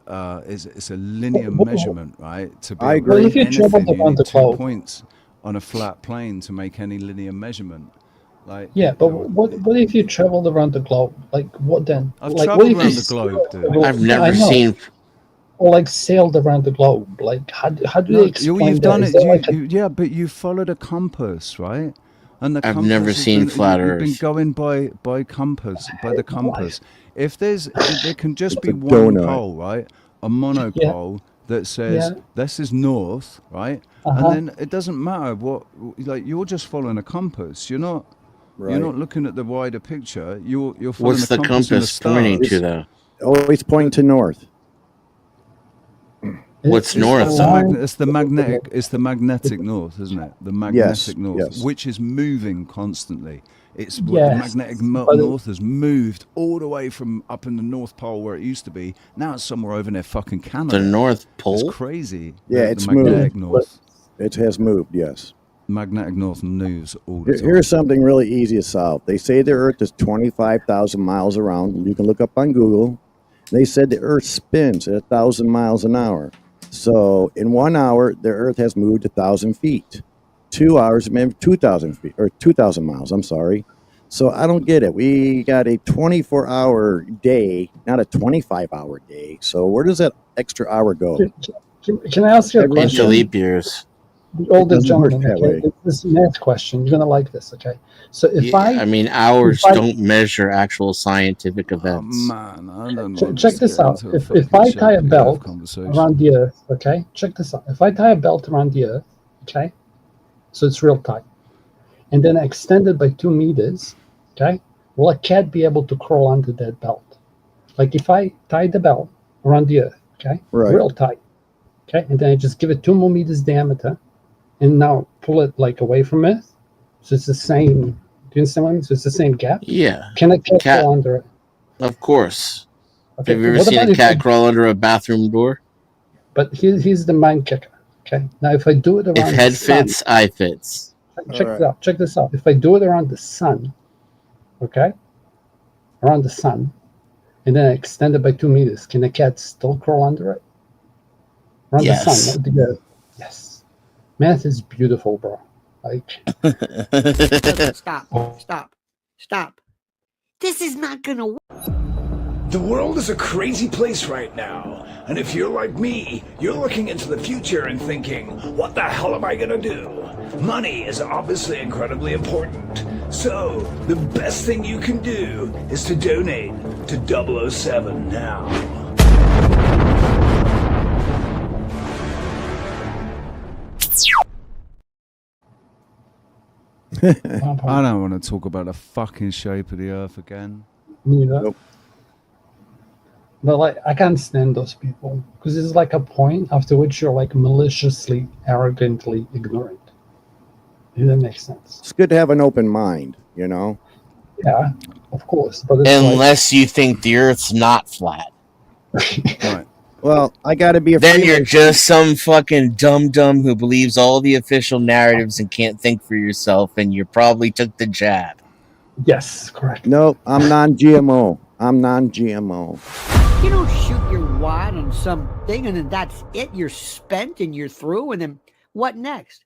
It's a linear measurement, right? To be I able to agree. make If you travel anything, you around need the 2 globe. points on a flat plane to make any linear measurement. Like Yeah, but what if you traveled around the globe? Like what then? I've like traveled what if around you the globe, sailed dude. the globe? I've Yeah, I never know. seen. Or like sailed around the globe. Like how do No, they explain you've that? done Is it. there like a- Yeah, but you followed a compass, right? And the I've compass never has seen been, flat You've been Earth. going by the compass. If there can just be It's a one donut. pole, right? A monopole that says Yeah. this is north, right? Uh-huh. And then it doesn't matter what, like, you're just following a compass. You're not looking at the wider picture. You're following What's the the compass and the compass pointing stars. to, though? Always point to north. What's north? It's the magnetic. It's the magnetic north, isn't it? The magnetic north, yes. which is moving constantly. It's the Yes, magnetic but north has moved all the way from up in the North Pole where it used to be. Now it's somewhere over near fucking Canada. The North Pole? It's crazy. Yeah, the it's magnetic moved. north. It has moved, yes. Magnetic north moves all the time. Here's something really easy to solve. They say the Earth is 25,000 miles around. You can look up on Google. They said the Earth spins at 1,000 miles an hour. So in 1 hour, the Earth has moved 1,000 feet. 2 hours, maybe 2,000 feet, or 2,000 miles, I'm sorry. So I don't get it. We got a 24-hour day, not a 25-hour day. So where does that extra hour go? Can I ask you a question? Into leap years. The older doesn't work gentleman, that okay? way. This is a math question. You're gonna like this, okay? So if I mean, hours if I- don't measure actual scientific events. Man, I don't know. check this out. If I tie a belt around the Earth, okay? Check this out. If I tie a belt around the Earth, okay? So it's real tight. And then I extend it by 2 meters, okay? Will a cat be able to crawl under that belt? Like if I tie the belt around the Earth, okay? Right. Real tight, okay? And then I just give it 2 more meters diameter and now pull it like away from Earth. So it's the same, do you understand what I mean? So it's the same gap. Yeah. Can a cat crawl under it? Of course. Okay, Have you ever what seen about a if cat I- crawl under a bathroom door? But here's the mind kicker, okay? Now if I do it around If head the sun, fits, eye fits. check this out. If I do it around the sun, okay? Around the sun, and then I extend it by 2 meters, can a cat still crawl under it? Around the Yes. sun, not the Earth. Yes. Math is beautiful, bro. Like Stop. This is not gonna work. The world is a crazy place right now. And if you're like me, you're looking into the future and thinking, what the hell am I gonna do? Money is obviously incredibly important. So, the best thing you can do is to donate to 007 now. I don't want to talk about the fucking shape of the earth again. neither. But like I can't stand those people because there's like a point after which you're like maliciously, arrogantly ignorant. If that makes sense. It's good to have an open mind, you know? Yeah, of course. But it's Unless you think the Earth's not flat. Right. Well, I got to be a Then you're just some fucking dum-dum who believes all the official narratives and can't think for yourself, and you probably took the jab. Yes, correct. No, I'm non-GMO. I'm non-GMO. You don't shoot your wad on something and then that's it. You're spent and you're through. And then what next?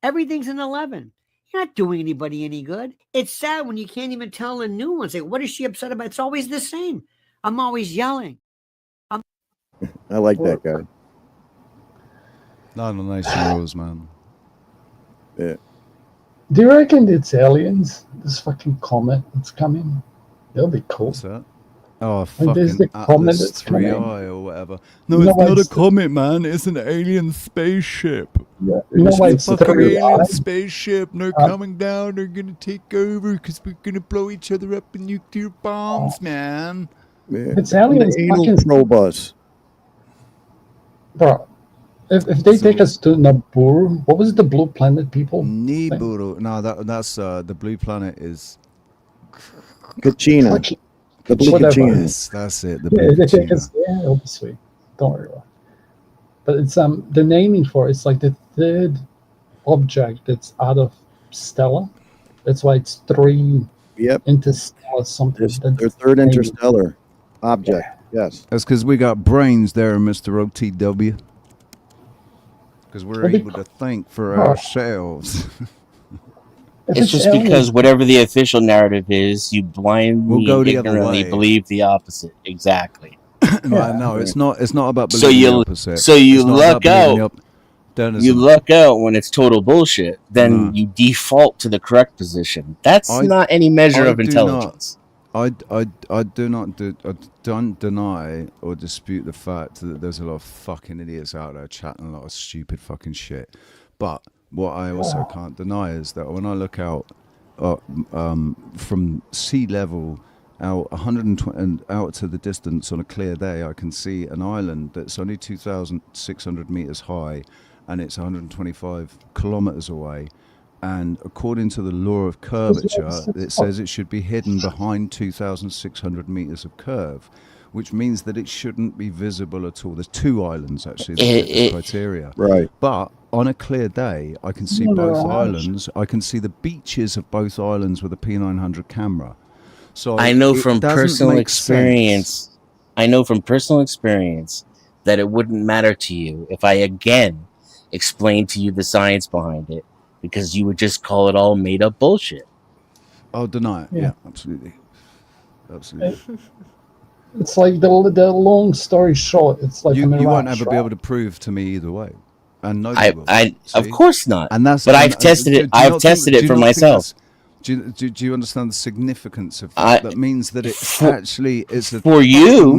Everything's an 11. You're not doing anybody any good. It's sad when you can't even tell the new ones. Like, what is she upset about? It's always the same. I'm always yelling. I like that guy. Not a nice rules, man. Yeah. Do you reckon it's aliens? This fucking comet that's coming? That'll be cool. What's that? Oh, Like, there's fucking the comet Atlas that's coming. 3i or whatever. No, it's not a comet, man. It's an alien spaceship. Yeah, you know It's why a it's fucking 3i? alien spaceship. And they're coming down. They're gonna take over because we're gonna blow each other up with nuclear bombs, man. Yeah. It's aliens The anal fucking- probe us. Bro, if they take us to Nibiru, what was the blue planet people? Nibiru. No, that's the blue planet is Kachina. Like, The blue whatever. Kachina. Yes, that's it. The Yeah, blue they take Kachina. us there, it'll be sweet. Don't worry about it. But it's the naming for it's like the third object that's out of Stella. That's why it's 3 Yep. interstellar something. It's their third interstellar object. Yes. That's because we got brains there, Mr. OTW. Because we're Well, they- able to think for Oh. ourselves. It's just because whatever the official narrative is, you blindly We'll go the other ignorantly way. believe the opposite. Exactly. No, it's not. It's not about So believing you- the opposite. so you It's not luck about believing out. Don't You listen. luck out when it's total bullshit. Then No. you default to the correct position. That's I- not any measure I of do intelligence. I don't deny or dispute the fact that there's a lot of fucking idiots out there chatting a lot of stupid fucking shit. But what I also can't deny is that when I look out from sea level out 120 and out to the distance on a clear day, I can see an island that's only 2,600 meters high, and it's 125 kilometers away. And according to the law of curvature, it says it should be hidden behind 2,600 meters of curve, which means that it shouldn't be visible at all. There's two islands, actually, that fit the criteria. Right. But on a clear day, I can see both islands. I can see the beaches of both islands with a P900 camera. So I know it from doesn't personal make experience. sense. I know from personal experience that it wouldn't matter to you if I again explained to you the science behind it, because you would just call it all made up bullshit. I'll deny it. Yeah, absolutely. Absolutely. It's like the long story short. It's like You a mirage, won't ever be right? able to prove to me either way. And nobody will. Of See? course not. And that's but and, I've tested it. do you I've not tested think- it do you for not think myself. that's- Do you understand the significance of that? That means that it's actually it's a for you.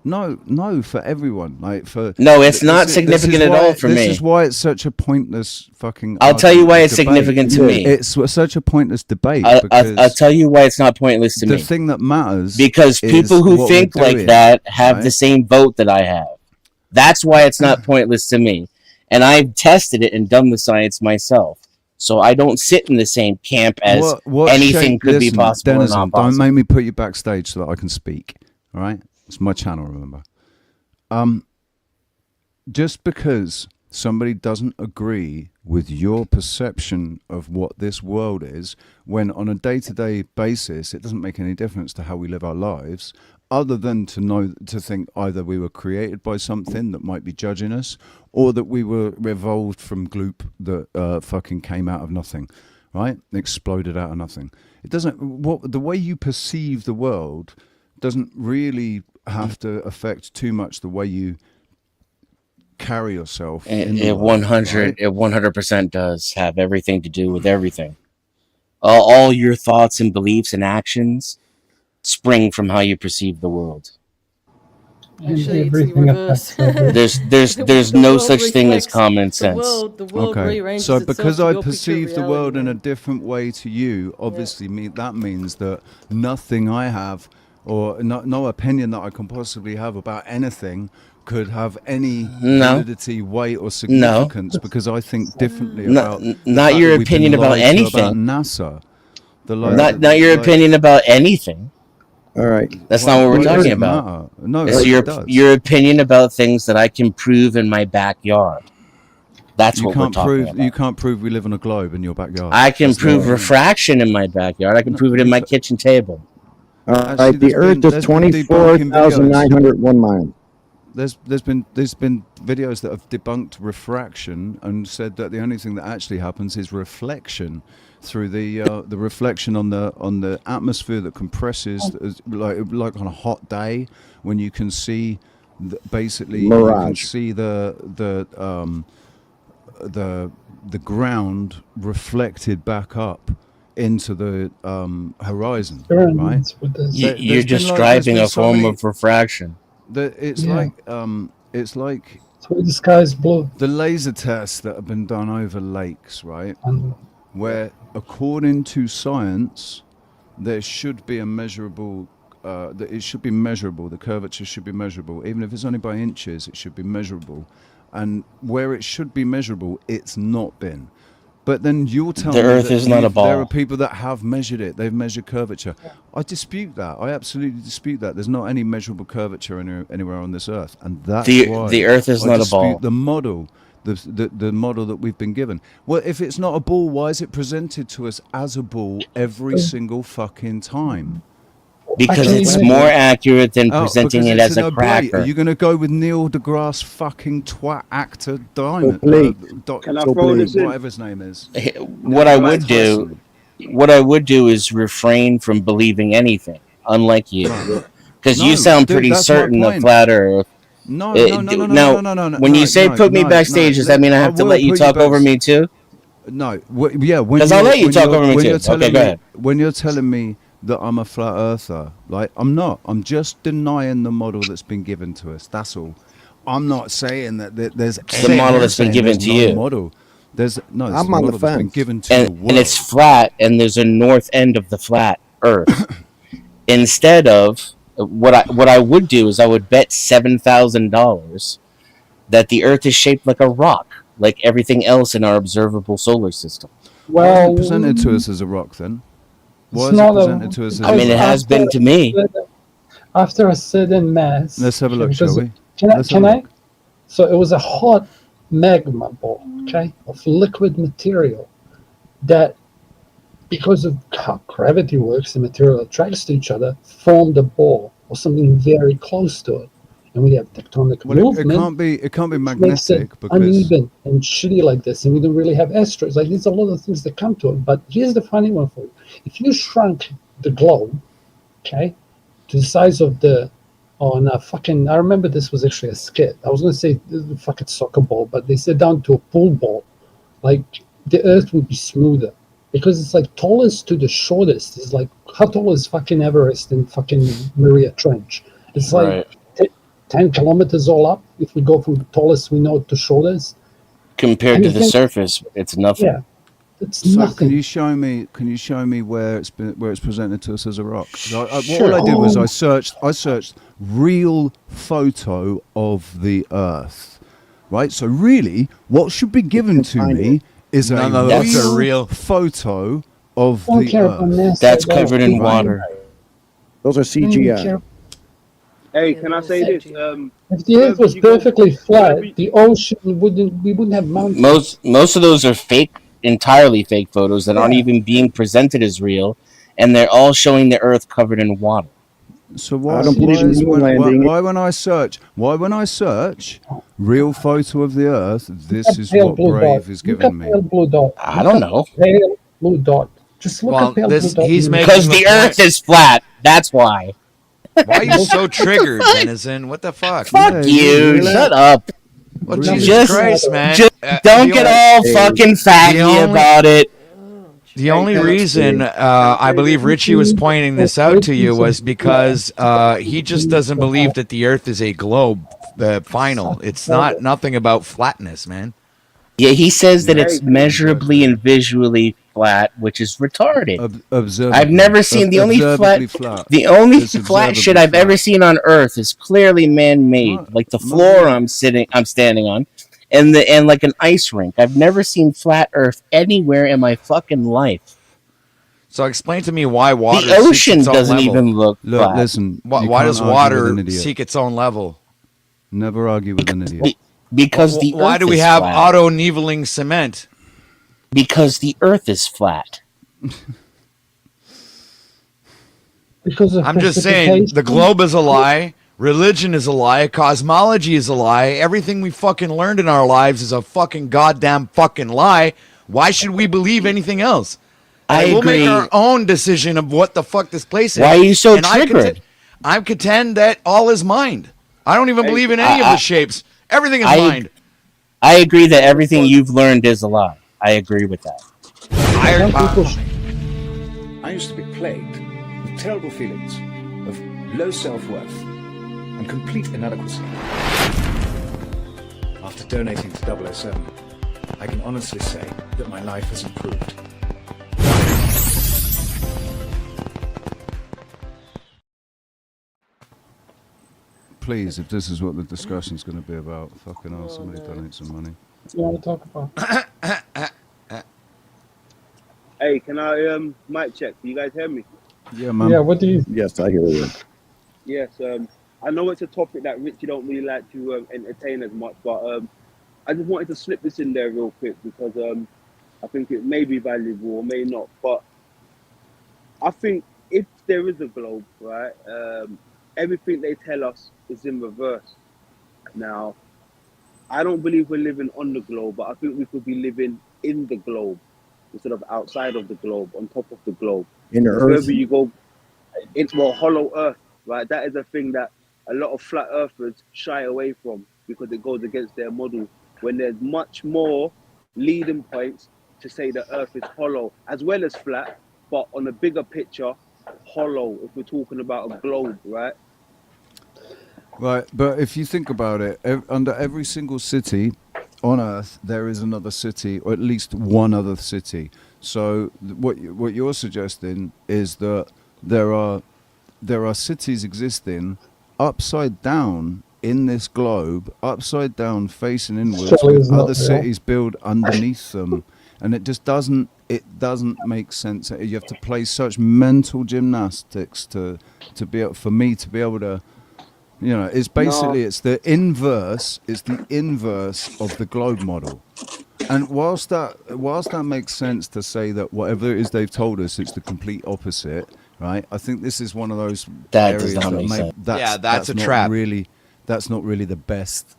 No, for everyone. Like for No, it's not this is significant at why- all for me. This is why it's such a pointless fucking. I'll tell you argument why and it's debate. significant to me. It's such a pointless debate. I'll because tell you why it's not pointless to the me. thing that matters Because is people who what think we're like doing, that have right? the same vote that I have. That's why it's not pointless to me. And I've tested it and done the science myself. So I don't sit in the same camp as What anything shape- could be listen, possible or Denizen, not don't possible. make me put you backstage so that I can speak. All right, it's my channel. Remember, just because somebody doesn't agree with your perception of what this world is, when on a day-to-day basis it doesn't make any difference to how we live our lives, other than to think either we were created by something that might be judging us, or that we were evolved from gloop that fucking came out of nothing, right? Exploded out of nothing. It doesn't. The way you perceive the world doesn't really have to affect too much the way you carry yourself. It 100% does have everything to do with everything. All your thoughts and beliefs and actions spring from how you perceive the world. Actually, it's the reverse. There's The no world such thing as reflects common the sense. world rearranges so itself because to I your picture of perceive the world reality. in a different way to you, obviously that means that nothing I have, or no opinion that I can possibly have about anything, could have any validity, weight, or significance, because I think differently about not your opinion about anything. About NASA. Not your opinion about anything. All right. That's not what we're talking about. Matter. No, it's it does. your opinion about things that I can prove in my backyard. That's what we're talking about. You can't prove we live on a globe in your backyard. I can prove refraction in my backyard. I can prove it in my kitchen table. All right. The Earth is 24,901 miles. There's been videos that have debunked refraction and said that the only thing that actually happens is reflection through the reflection on the atmosphere that compresses like on a hot day when you can see basically mirage. You can see the ground reflected back up into the horizon, right? You're describing a form of refraction. It's like the sky's blue. The laser tests that have been done over lakes, right? Where according to science, there should be a measurable. That it should be measurable. The curvature should be measurable, even if it's only by inches. It should be measurable, and where it should be measurable, it's not been. But then you'll tell me the Earth that is not a ball. There are people that have measured it. They've measured curvature. I dispute that. I absolutely dispute that. There's not any measurable curvature anywhere on this Earth, and that's why the Earth is not a ball. The model, the model that we've been given. Well, if it's not a ball, why is it presented to us as a ball every single fucking time? Because it's more accurate than presenting it as a cracker. Are you going to go with Neil deGrasse fucking twat actor Diamond? Can I throw this in? Whatever his name is. What I would do is refrain from believing anything, unlike you, because you sound pretty certain of flat Earth. No. When you say put me backstage, does that mean I have to let you talk over me too? No. Yeah. Because I'll let you talk over me too. Okay, go ahead. When you're telling me that I'm a flat earther. Like, I'm not. I'm just denying the model that's been given to us. That's all. I'm not saying that there's It's the model that's been given to you. model. There's no. It's I'm the on the model that's been fence. given to the world. And it's flat, and there's a north end of the flat Earth. Instead of what I would do is I would bet $7,000 that the Earth is shaped like a rock, like everything else in our observable solar system. Why is Well, it presented to us as a rock then? Why it's is it not presented to us as I mean, a it rock? has been to me. After a certain mass. Let's have a look, because- shall we? Can I? Let's have a look. So it was a hot magma ball, okay, of liquid material that, because of how gravity works, the material attracts to each other, formed a ball or something very close to it. And we have tectonic Well, movement. it can't be which makes it magnetic because uneven and shitty like this, and we don't really have asteroids. Like, there's a lot of things that come to it. But here's the funny one for you: if you shrunk the globe, okay, to the size of the, I remember this was actually a skit. I was going to say the fucking soccer ball, but they said down to a pool ball, like the Earth would be smoother because it's like tallest to the shortest. It's like, how tall is fucking Everest and fucking Maria Trench? It's like Right. 10 kilometers all up if we go from the tallest we know to shortest. Compared And to you the think- surface, it's nothing. Yeah, it's So nothing. can you show me where it's presented to us as a rock? All Sure. I did was Oh. I searched real photo of the Earth, right? So really, what should be given to me is None a of those are real. photo of Don't the care about Earth. NASA, That's though. covered in People- water. Those are don't even CGI. care. Hey, can I say this? If the Earth was perfectly flat, the ocean wouldn't have mountains. Most of those are fake, entirely fake photos that aren't even being presented as real, and they're all showing the Earth covered in water. So why, I don't believe in moon landing. why when I search real photo of the Earth, this is Pale what blue Brave dot. is Look giving up me. pale blue dot. I don't know. Pale blue dot. Just look Well, up pale this- blue dot. he's making Because the the point- Earth is flat. That's why. Why are you so triggered, Denizen? What the fuck? Fuck you. really? Shut up. Well, Really? Jesus Just- Christ, man. Just don't the get only- all Hey. fucking faggy The only- about it. The only can I- reason I believe Richie was pointing this out to you was because he just doesn't believe that the Earth is a globe. The final, it's not nothing about flatness, man. Yeah, he says that it's Hey. measurably and visually flat, which is retarded. Observably. I've never seen the only Observably flat. The only It's flat shit observably I've ever flat. seen on Earth is clearly man-made, What? like the What? floor I'm standing on, and like an ice rink. I've never seen flat Earth anywhere in my fucking life. So explain to me why water The ocean seeks its own doesn't level. even look Look, flat. listen. Why, you why can't does argue with water an idiot. seek its own level? Never argue with an idiot. Because the Why Earth do we is have flat. auto-neveling cement? Because the Earth is flat. Because of I'm just saying, precipitation. the globe is a lie. Religion is a lie. Cosmology is a lie. Everything we fucking learned in our lives is a fucking goddamn fucking lie. Why should we believe anything else? I We'll agree. make our own decision of what the fuck this place is. Why are you so And triggered? I contend that all is mind. I don't even believe in any of the shapes. Everything is mind. I agree that everything you've learned is a lie. I agree with that. I used to be plagued with terrible feelings of low self-worth and complete inadequacy. After donating to 007, I can honestly say that my life has improved. Please, if this is what the discussion's going to be about, fucking hell, somebody donate some money. What do you want to talk about? Hey, can I mic check? Can you guys hear me? Yeah, man. Yeah, what do you? Yes, I hear you. Yes. I know it's a topic that Richie don't really like to entertain as much, but I just wanted to slip this in there real quick because I think it may be valuable or may not. But I think if there is a globe, right, everything they tell us is in reverse. Now, I don't believe we're living on the globe, but I think we could be living in the globe instead of outside of the globe, on top of the globe. In the Because earth. wherever you go, it's more hollow earth, right? That is a thing that a lot of flat earthers shy away from because it goes against their model. When there's much more leading points to say the earth is hollow as well as flat, but on a bigger picture, hollow if we're talking about a globe, right? Right, but if you think about it, under every single city on Earth, there is another city, or at least one other city. So what you're suggesting is that there are cities existing upside down in this globe, upside down facing inwards, Australia's with not other real. cities built underneath them, and it just doesn't make sense. You have to play such mental gymnastics to be able, for me to be able to. You know, it's basically it's the inverse of the globe model. And whilst that makes sense to say that whatever it is they've told us, it's the complete opposite, right? I think this is one of those That areas does not that make sense. That's a not trap. That's not really the best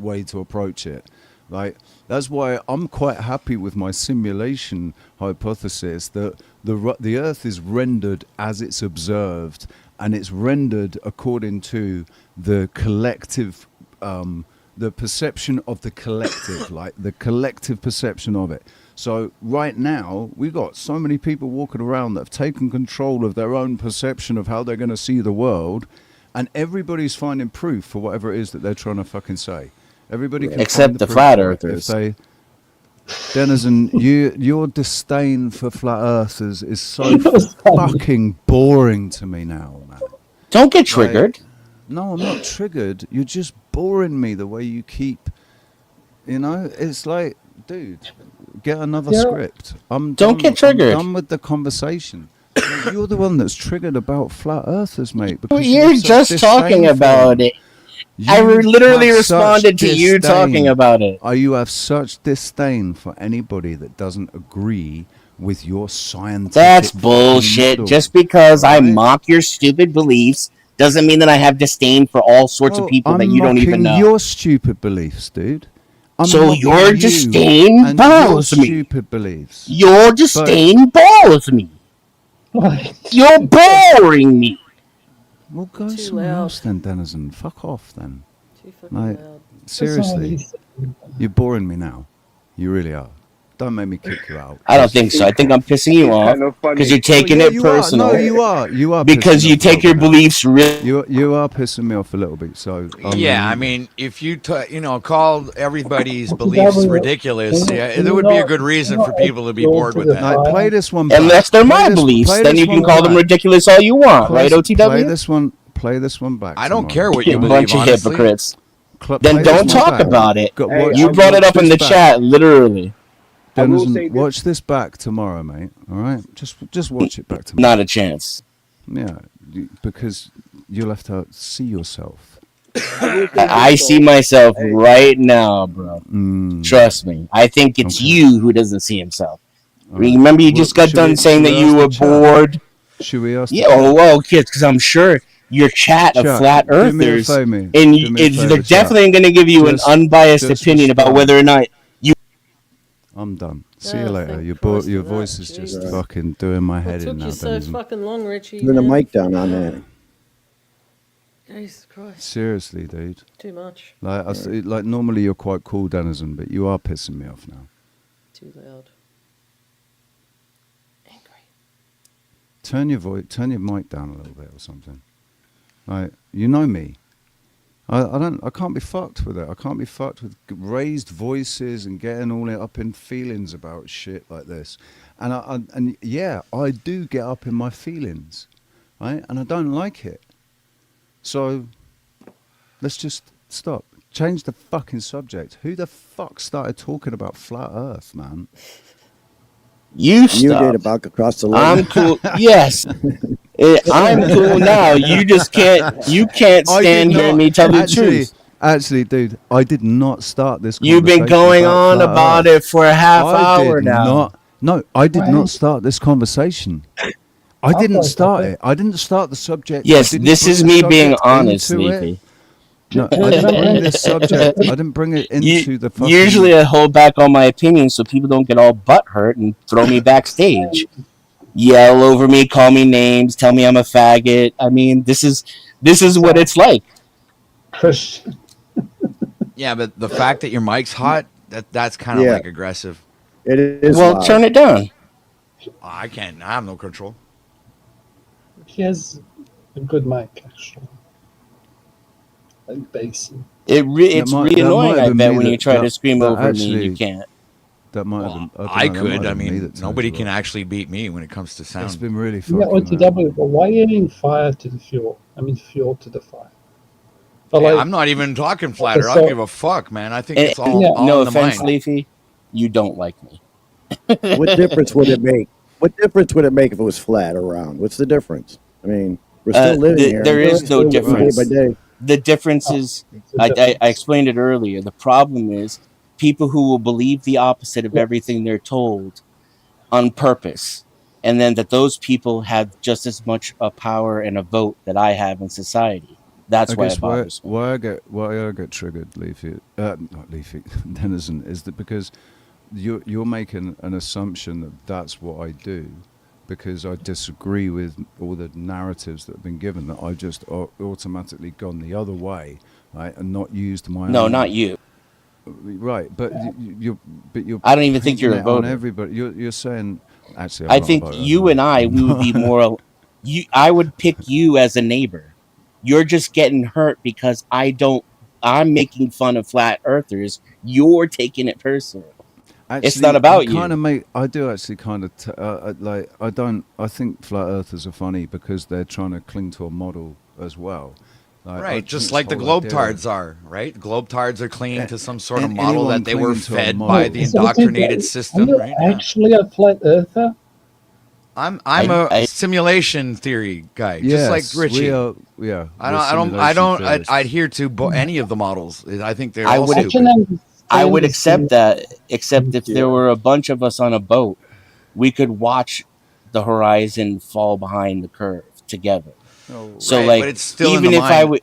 way to approach it. Like, that's why I'm quite happy with my simulation hypothesis that the Earth is rendered as it's observed, and it's rendered according to the collective, the perception of the collective, like the collective perception of it. So right now, we've got so many people walking around that have taken control of their own perception of how they're going to see the world, and everybody's finding proof for whatever it is that they're trying to fucking say. Everybody can Except find the proof flat for it. earthers. If they, Denizen, your disdain for flat earthers is so fucking boring to me now, man. Don't get triggered. No, I'm not triggered. You're just boring me the way you keep. You know, it's like, dude, get another script. Don't get triggered. I'm done with the conversation. You're the one that's triggered about flat earthers, mate. Because You're you have such just talking disdain for about them. it. I literally have responded such to you talking disdain. about it. You have such disdain for anybody that doesn't agree with your scientific. That's fucking bullshit. model. Just because I Right? mock your stupid beliefs doesn't mean that I have disdain for all sorts of people I'm that you don't even mocking know. your stupid beliefs, dude. I'm So mocking your you disdain and bothers your me. Stupid beliefs. Your disdain bothers me. You're boring me. Well, go Too somewhere loud. else then, Denizen. Fuck off then. Too fucking Like, loud. seriously, you're boring me now. You really are. Don't make me kick you out. I don't think so. I think I'm pissing you off kind of funny. because you're taking Well, it you personal. Are. No, you are. You are. Because pissing you me off a take your little bit now. beliefs really. You are pissing me off a little bit. So Yeah, I mean, if you call everybody's beliefs ridiculous, there would be a good reason for people to be bored with that. Like, play this one back. Unless they're Play my this- beliefs, play then this you can one call them back. ridiculous all you want, Play- right, OTW? Play this one back. I don't tomorrow. care what you You believe, bunch of honestly. hypocrites. Play Then this don't one talk back. about it. Watch- You brought it up watch in the this chat, back. literally. I will say Denizen, this. watch this back tomorrow, mate. All right, just watch it back tomorrow. Not a chance. Yeah, because you'll have to see yourself. I see myself right now, bro. Trust me. I think it's you who doesn't see himself. Remember, you just got done saying that you were bored. Should we ask? Yeah, well, kids, because I'm sure your chat of Chat, flat do me a earthers, favour, and do me a they're favour, definitely chat. going to give you Just- an unbiased just opinion about respond. whether or not you. I'm done. See Oh, you later. thank Your Christ your for voice that, is just Jesus. fucking doing my head What in took now, you so Denizen. fucking long, Richie? Turn the man? mic down on that. Jesus Christ. Seriously, dude. Too much. Like normally you're quite cool, Denizen, but you are pissing me off now. Too loud. Turn your mic down a little bit or something. Like, you know me. I can't be fucked with it. I can't be fucked with raised voices and getting all up in feelings about shit like this. And yeah, I do get up in my feelings, right? And I don't like it. So let's just stop. Change the fucking subject. Who the fuck started talking about flat Earth, man? You did about across the line. I'm cool. Yes. I'm cool now. You just can't. You can't I did stand not- hearing me tell the actually, truth. Actually, dude, I did not start this. You've been conversation going on flat about Earth. it for a half I hour did now. Not, no, I did not start this conversation. I didn't start it. I didn't start the subject. Yes, I didn't this bring is the me being subject honest, into it. Leafy. No, I didn't bring this subject. I didn't bring it into the fucking. Usually I hold back on my opinions so people don't get all butthurt and throw me backstage. Yell over me, call me names, tell me I'm a faggot. I mean, this is what it's like. Christian. Yeah, but the fact that your mic's hot, that's kind of Yeah. like aggressive. It is. Well, loud. turn it down. I can't. I have no control. he has a good mic, actually. Like bassy. It's really annoying, I bet, when you try to scream over me and you actually, can't. that might have been. I don't know, that might could. have I been me mean, that turns nobody you can up. actually beat me when it comes to sound. It's been really Yeah, fucking. OTW, but why are you adding fire to the fuel? I mean, fuel to the fire. But Hey, like, I'm not even talking flat okay, earth. I don't so give a fuck, man. I think And, it's all, all no in the offense, mind. Leafy, you don't like me. What difference would it make? What difference would it make if it was flat or round? What's the difference? I mean, we're still living here. There is no Still living difference. day by day. The difference is, I explained it earlier. The problem is people who will believe the opposite of everything they're told on purpose, and then that those people have just as much a power and a vote that I have in society. That's I why guess it bothers me. why I get triggered, Leafy, not Leafy, Denizen, is that because you're making an assumption that that's what I do, because I disagree with all the narratives that have been given, that I've just automatically gone the other way, right, and not used my No, own. not you. Right, but you're I don't even think painting you're a it on voter. everybody. You're saying, actually, I'm I not a think voter, you no. and I, we would be more. I would pick you as a neighbor. You're just getting hurt because I'm making fun of flat earthers. You're taking it personal. Actually, It's not about you. I do actually kind of like. I think flat earthers are funny because they're trying to cling to a model as well. Right, just like the globetards are, right? Globetards are clinging to some sort of model anyone that they were clinging to a fed model. by the indoctrinated system, Are you right? actually a flat earther? I'm a simulation theory guy, just like Richie. I don't adhere to any of the models. I think they're all stupid. I would accept that, except if there were a bunch of us on a boat, we could watch the horizon fall behind the curve together. So, right, like, but it's still even in the if I mind. would,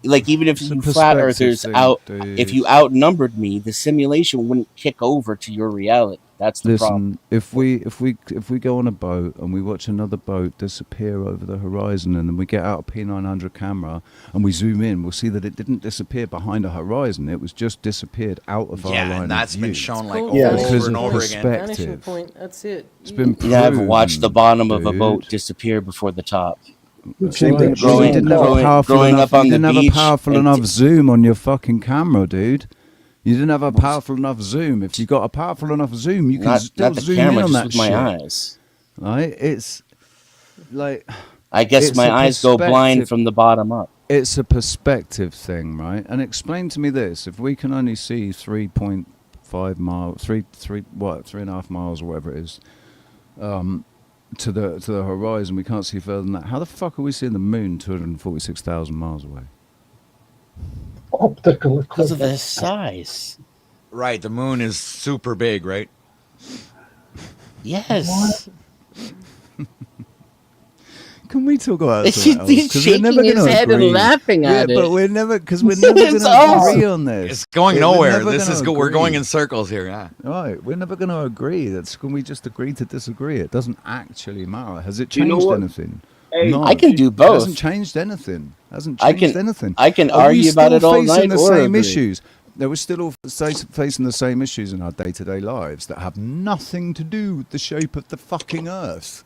like, even if It's a you flat perspective earthers thing, if you dude. outnumbered me, the simulation wouldn't kick over to your reality. That's the problem. Listen, if we go on a boat and we watch another boat disappear over the horizon, and then we get out a P900 camera and we zoom in, we'll see that it didn't disappear behind a horizon. It was just disappeared out of our line and that's of been view. shown like Because over and of over again. Vanishing perspective. point. That's it. It's been You never watched the bottom of a dude. boat disappear before the top. Same thing. You didn't have a powerful growing enough. up on You the didn't have a beach powerful and enough zoom on your fucking camera, dude. You didn't have a powerful enough zoom. If you got a powerful enough zoom, you can still not the zoom camera, in on just that with shit. my eyes. Right? It's like. I guess it's my a eyes go blind perspective- from the bottom up. It's a perspective thing, right? And explain to me this: if we can only see 3.5 miles, 3.5 miles, or whatever it is, to the horizon, we can't see further than that. How the fuck are we seeing the moon 246,000 miles away? Optical because of the size. Right, the moon is super big, right? Yes. Can we talk about He's something else? 'Cause we're shaking never his gonna head and agree. laughing at But it. we're never going to agree on this. It's going We're nowhere. never This is gonna we're going agree. in circles here. Yeah. Right, we're never going to agree. Can we just agree to disagree? It doesn't actually matter. Has it You know changed what? anything? Hey, No. I can do It both. hasn't changed anything. Hasn't I changed can- anything. I can Are we argue about still it all facing night the or same agree. issues? We're still all facing the same issues in our day-to-day lives that have nothing to do with the shape of the fucking Earth.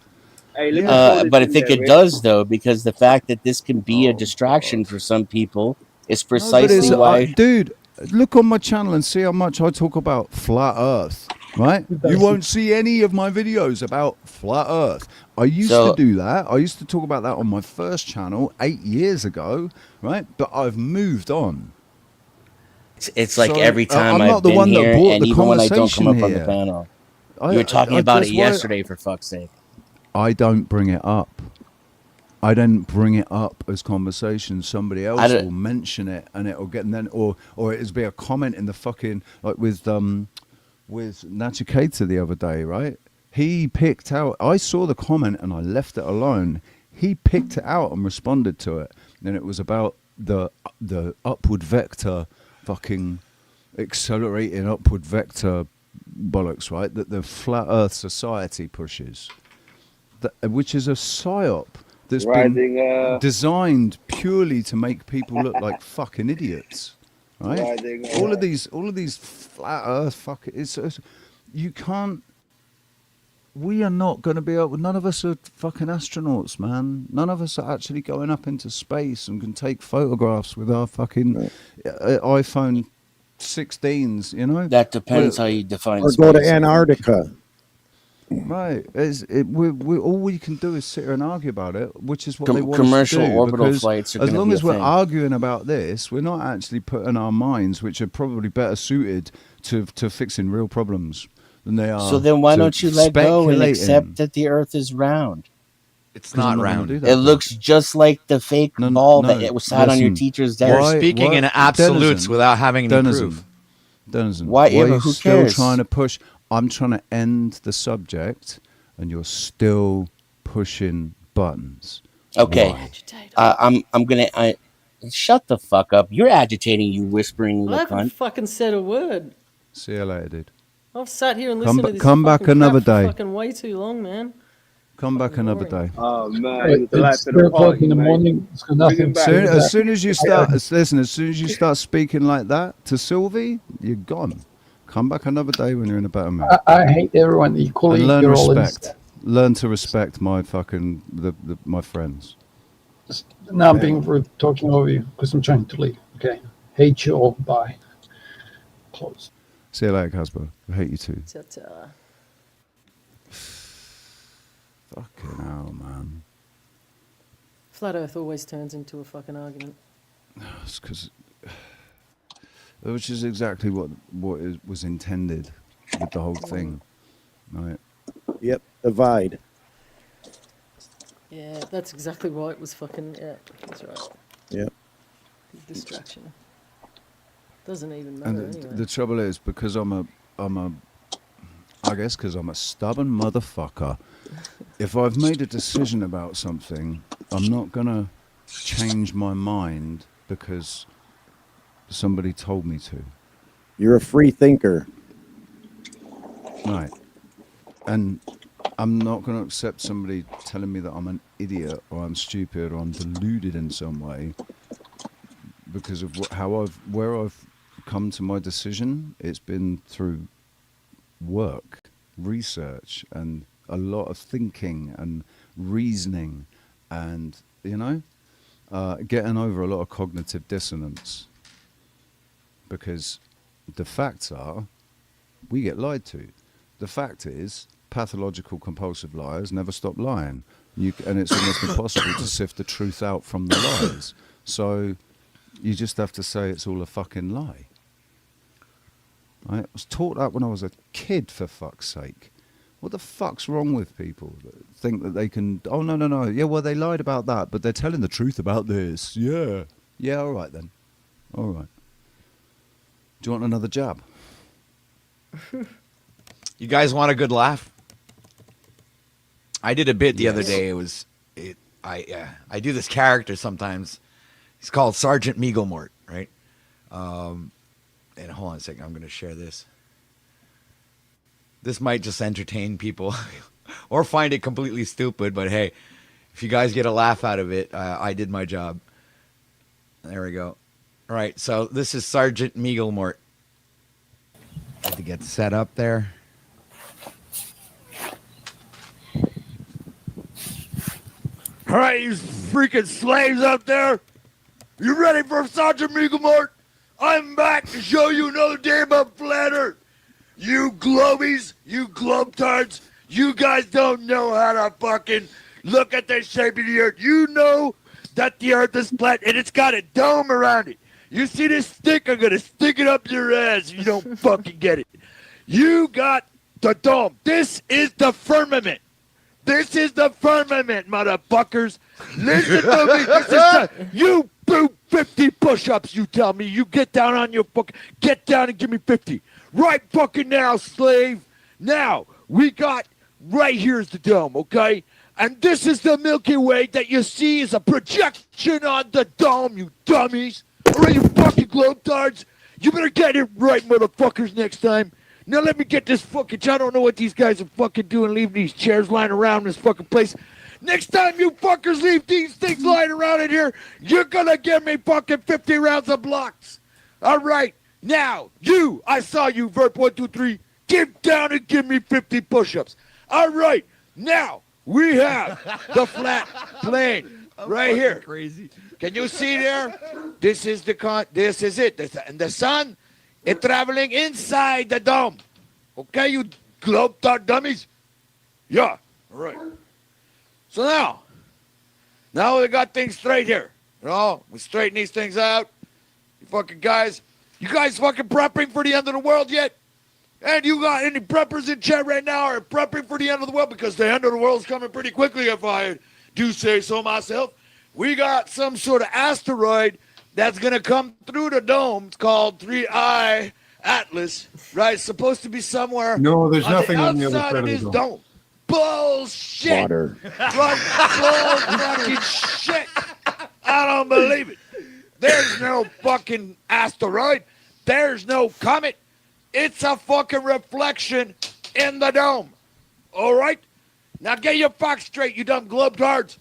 Hey, let me throw this But I in think there, it Rick. does, though, because the fact that this can be a distraction for some people is precisely why. Dude, look on my channel and see how much I talk about flat Earth, right? You won't see any of my videos about flat Earth. I used to do that. I used to talk about that on my first channel 8 years ago, right? But I've moved on. It's like So, every time I'm I've not the been one that here, brought and the even when I don't come conversation up on the here. panel, you were talking about it that's why- yesterday, for fuck's sake. I don't bring it up. I don't bring it up as conversation. Somebody else will mention it, and it'll get, and then or it'll be a comment in the fucking, like with Nachiketa the other day, right? He picked out. I saw the comment and I left it alone. He picked it out and responded to it, and it was about the upward vector, fucking accelerating upward vector bollocks, right? That the flat Earth society pushes, which is a psyop that's been designed purely to make people look like fucking idiots, right? All of these flat Earth it's you can't. we are not going to be able. None of us are fucking astronauts, man. None of us are actually going up into space and can take photographs with our fucking iPhone 16s. You know, That depends how you define. Or space, go to Antarctica. Right. We all we can do is sit here and argue about it, which is what they want commercial us to do. orbital Because flights are as gonna long be as a we're thing. arguing about this, we're not actually putting our minds, which are probably better suited to fixing real problems than they are. So then why don't you let go and speculating. accept that the Earth is round? It's 'Cause I'm not not gonna round. do that, It dude. looks just like the fake ball that no, it was sat on your listen, teacher's You're desk. speaking in absolutes without having any proof. Denizen, Why? Yeah, are but you who still cares? trying to push? I'm trying to end the subject, and you're still pushing buttons. Okay, Why? I'm gonna. Shut the fuck up. You're agitating. You whispering I little haven't cunt. fucking said a word. See you later, dude. I've sat here and Come listened ba- to this come back fucking another crap for day. fucking way too long, man. Come back another day. Oh man, the life It's of 3 the o'clock party, in the mate. morning. It's got Bring nothing him to back. do with As that. soon as you start, listen. As soon as you start speaking like that to Sylvie, you're gone. Come back another day when you're in a better mood. I hate everyone equally. And learn You're all respect. Learn to respect my fucking my friends. Now I'm being rude, talking over you because I'm trying to leave. Okay, hate you all. Bye. Close. See you later, Casper. I hate you too. Ta-ta. Fucking hell, man. Flat Earth always turns into a fucking argument. It's because, which is exactly what was intended with the whole thing, right? Yep, divide. Yeah, that's exactly why it was fucking. Yeah, that's right. Yep. Distraction. Doesn't even matter And anyway. the trouble is, because I guess because I'm a stubborn motherfucker, if I've made a decision about something, I'm not gonna change my mind because somebody told me to. You're a free thinker. Right. And I'm not going to accept somebody telling me that I'm an idiot or I'm stupid or I'm deluded in some way because of where I've come to my decision. It's been through work, research, and a lot of thinking and reasoning, and getting over a lot of cognitive dissonance. Because the facts are, we get lied to. The fact is, pathological compulsive liars never stop lying. And it's almost impossible to sift the truth out from the lies. So you just have to say it's all a fucking lie. I was taught that when I was a kid, for fuck's sake. What the fuck's wrong with people that think that they can... Oh, no. Yeah, well, they lied about that, but they're telling the truth about this. Yeah. Yeah, all right then. All right. Do you want another jab? You guys want a good laugh? I did a bit the other day. I do this character sometimes. He's called Sergeant Meaglemort, right? And hold on a second. I'm going to share this. This might just entertain people or find it completely stupid. But hey, if you guys get a laugh out of it, I did my job. There we go. All right. So this is Sergeant Meaglemort. I have to get set up there. All right, you freaking slaves out there. You ready for Sergeant Meaglemort? I'm back to show you another day about flat Earth. You globies, you globetards, you guys don't know how to fucking look at the shape of the Earth. You know that the Earth is flat and it's got a dome around it. You see this stick? I'm gonna stick it up your ass if you don't fucking get it. You got the dome. This is the firmament. This is the firmament, motherfuckers. Listen to me. This is you do 50 push-ups, you tell me. You get down on your get down and give me 50. Right fucking now, slave. Now, we got, right here's the dome, okay? And this is the Milky Way that you see is a projection on the dome, you dummies. All right, you fucking globetards. You better get it right, motherfuckers, next time. Now let me get this fucking... I don't know what these guys are fucking doing, leaving these chairs lying around this fucking place. Next time you fuckers leave these things lying around in here, you're gonna give me fucking 50 rounds of blocks. All right, now, I saw you, Vert 1, 2, 3. Get down and give me 50 push-ups. All right, now we have the flat plane right here. Crazy. Can you see there? This is this is it. And the sun is traveling inside the dome. Okay, you globe-trot dummies? Yeah, all right. So now we got things straight here. You know, we straighten these things out. You guys fucking prepping for the end of the world yet? And you got any preppers in chat right now are prepping for the end of the world? Because the end of the world's coming pretty quickly, if I do say so myself. We got some sort of asteroid that's going to come through the dome. It's called 3I Atlas, right? It's supposed to be somewhere No, there's on nothing the on the other outside side of of the this dome. dome. Bullshit. Water. Bull fucking shit. I don't believe it. There's no fucking asteroid. There's no comet. It's a fucking reflection in the dome. All right? Now get your facts straight, you dumb globetards.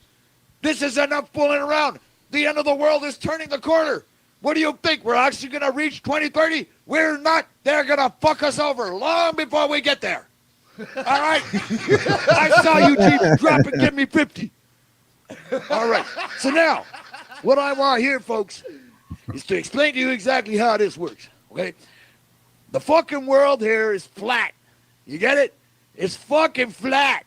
This is enough fooling around. The end of the world is turning the corner. What do you think? We're actually going to reach 2030? We're not. They're going to fuck us over long before we get there. All right? I saw you Jeeps drop and give me 50. All right. So now, what I want here, folks, is to explain to you exactly how this works. Okay? The fucking world here is flat. You get it? It's fucking flat.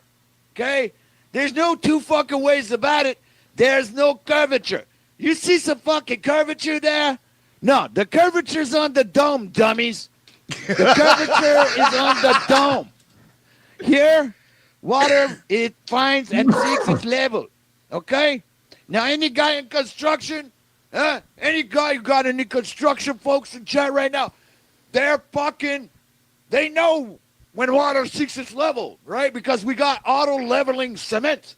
Okay? There's no two fucking ways about it. There's no curvature. You see some fucking curvature there? No, the curvature's on the dome, dummies. The curvature is on the dome. Here, water, it finds and seeks its level. Okay? Now, any guy in construction, any guy who got any construction folks in chat right now, they know when water seeks its level, right? Because we got auto-leveling cement,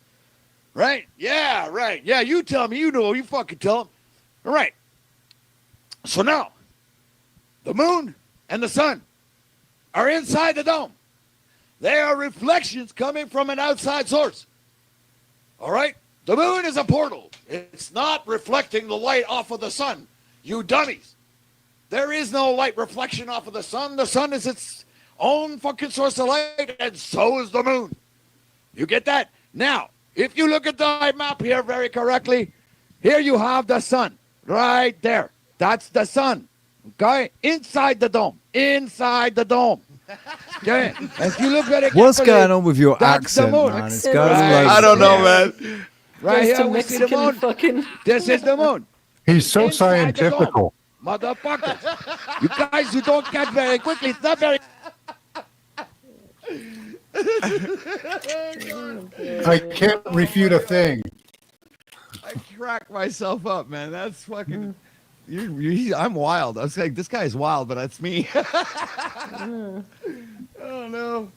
right? Yeah, right. Yeah, you tell me. You know. You fucking tell them. All right. So now, the moon and the sun are inside the dome. They are reflections coming from an outside source. All right? The moon is a portal. It's not reflecting the light off of the sun, you dummies. There is no light reflection off of the sun. The sun is its own fucking source of light, and so is the moon. You get that? Now, if you look at the map here very correctly, here you have the sun right there. That's the sun, okay? Inside the dome. Inside the dome. Okay? If you look at it What's carefully, going on with your that's the accent, moon. man? It's going all over I don't the know, place. man. Right Goes here, to we see the Mexican moon. fucking. This is the moon. He's so Inside the dome. scientific. Motherfuckers. You guys who don't catch very quickly, it's not very... I can't refute a thing. I crack myself up, man. That's fucking. I'm wild. I was like, this guy's wild, but that's me. Oh no.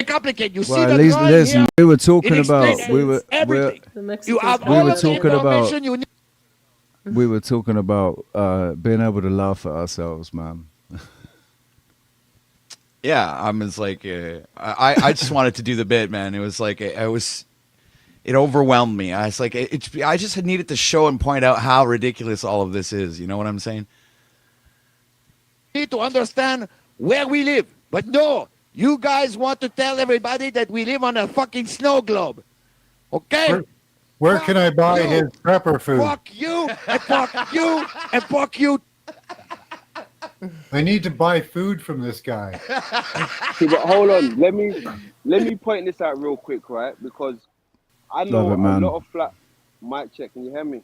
Complicated. You see Well, the at least drawing listen. here? We were talking It about. explains We were. everything. You have We all were of the talking about. information you need. We were talking about being able to laugh at ourselves, man. Yeah, I'm just like, I just wanted to do the bit, man. It was like, it overwhelmed me. I was like, I just needed to show and point out how ridiculous all of this is. You know what I'm saying? Need to understand where we live. But no, you guys want to tell everybody that we live on a fucking snow globe. Okay? Where can I buy you. his prepper food? Fuck you, and fuck you, and fuck you. I need to buy food from this guy. See, but hold on. Let me point this out real quick, right? Because I know Love it, man. a lot of flat. Mic check. Can you hear me?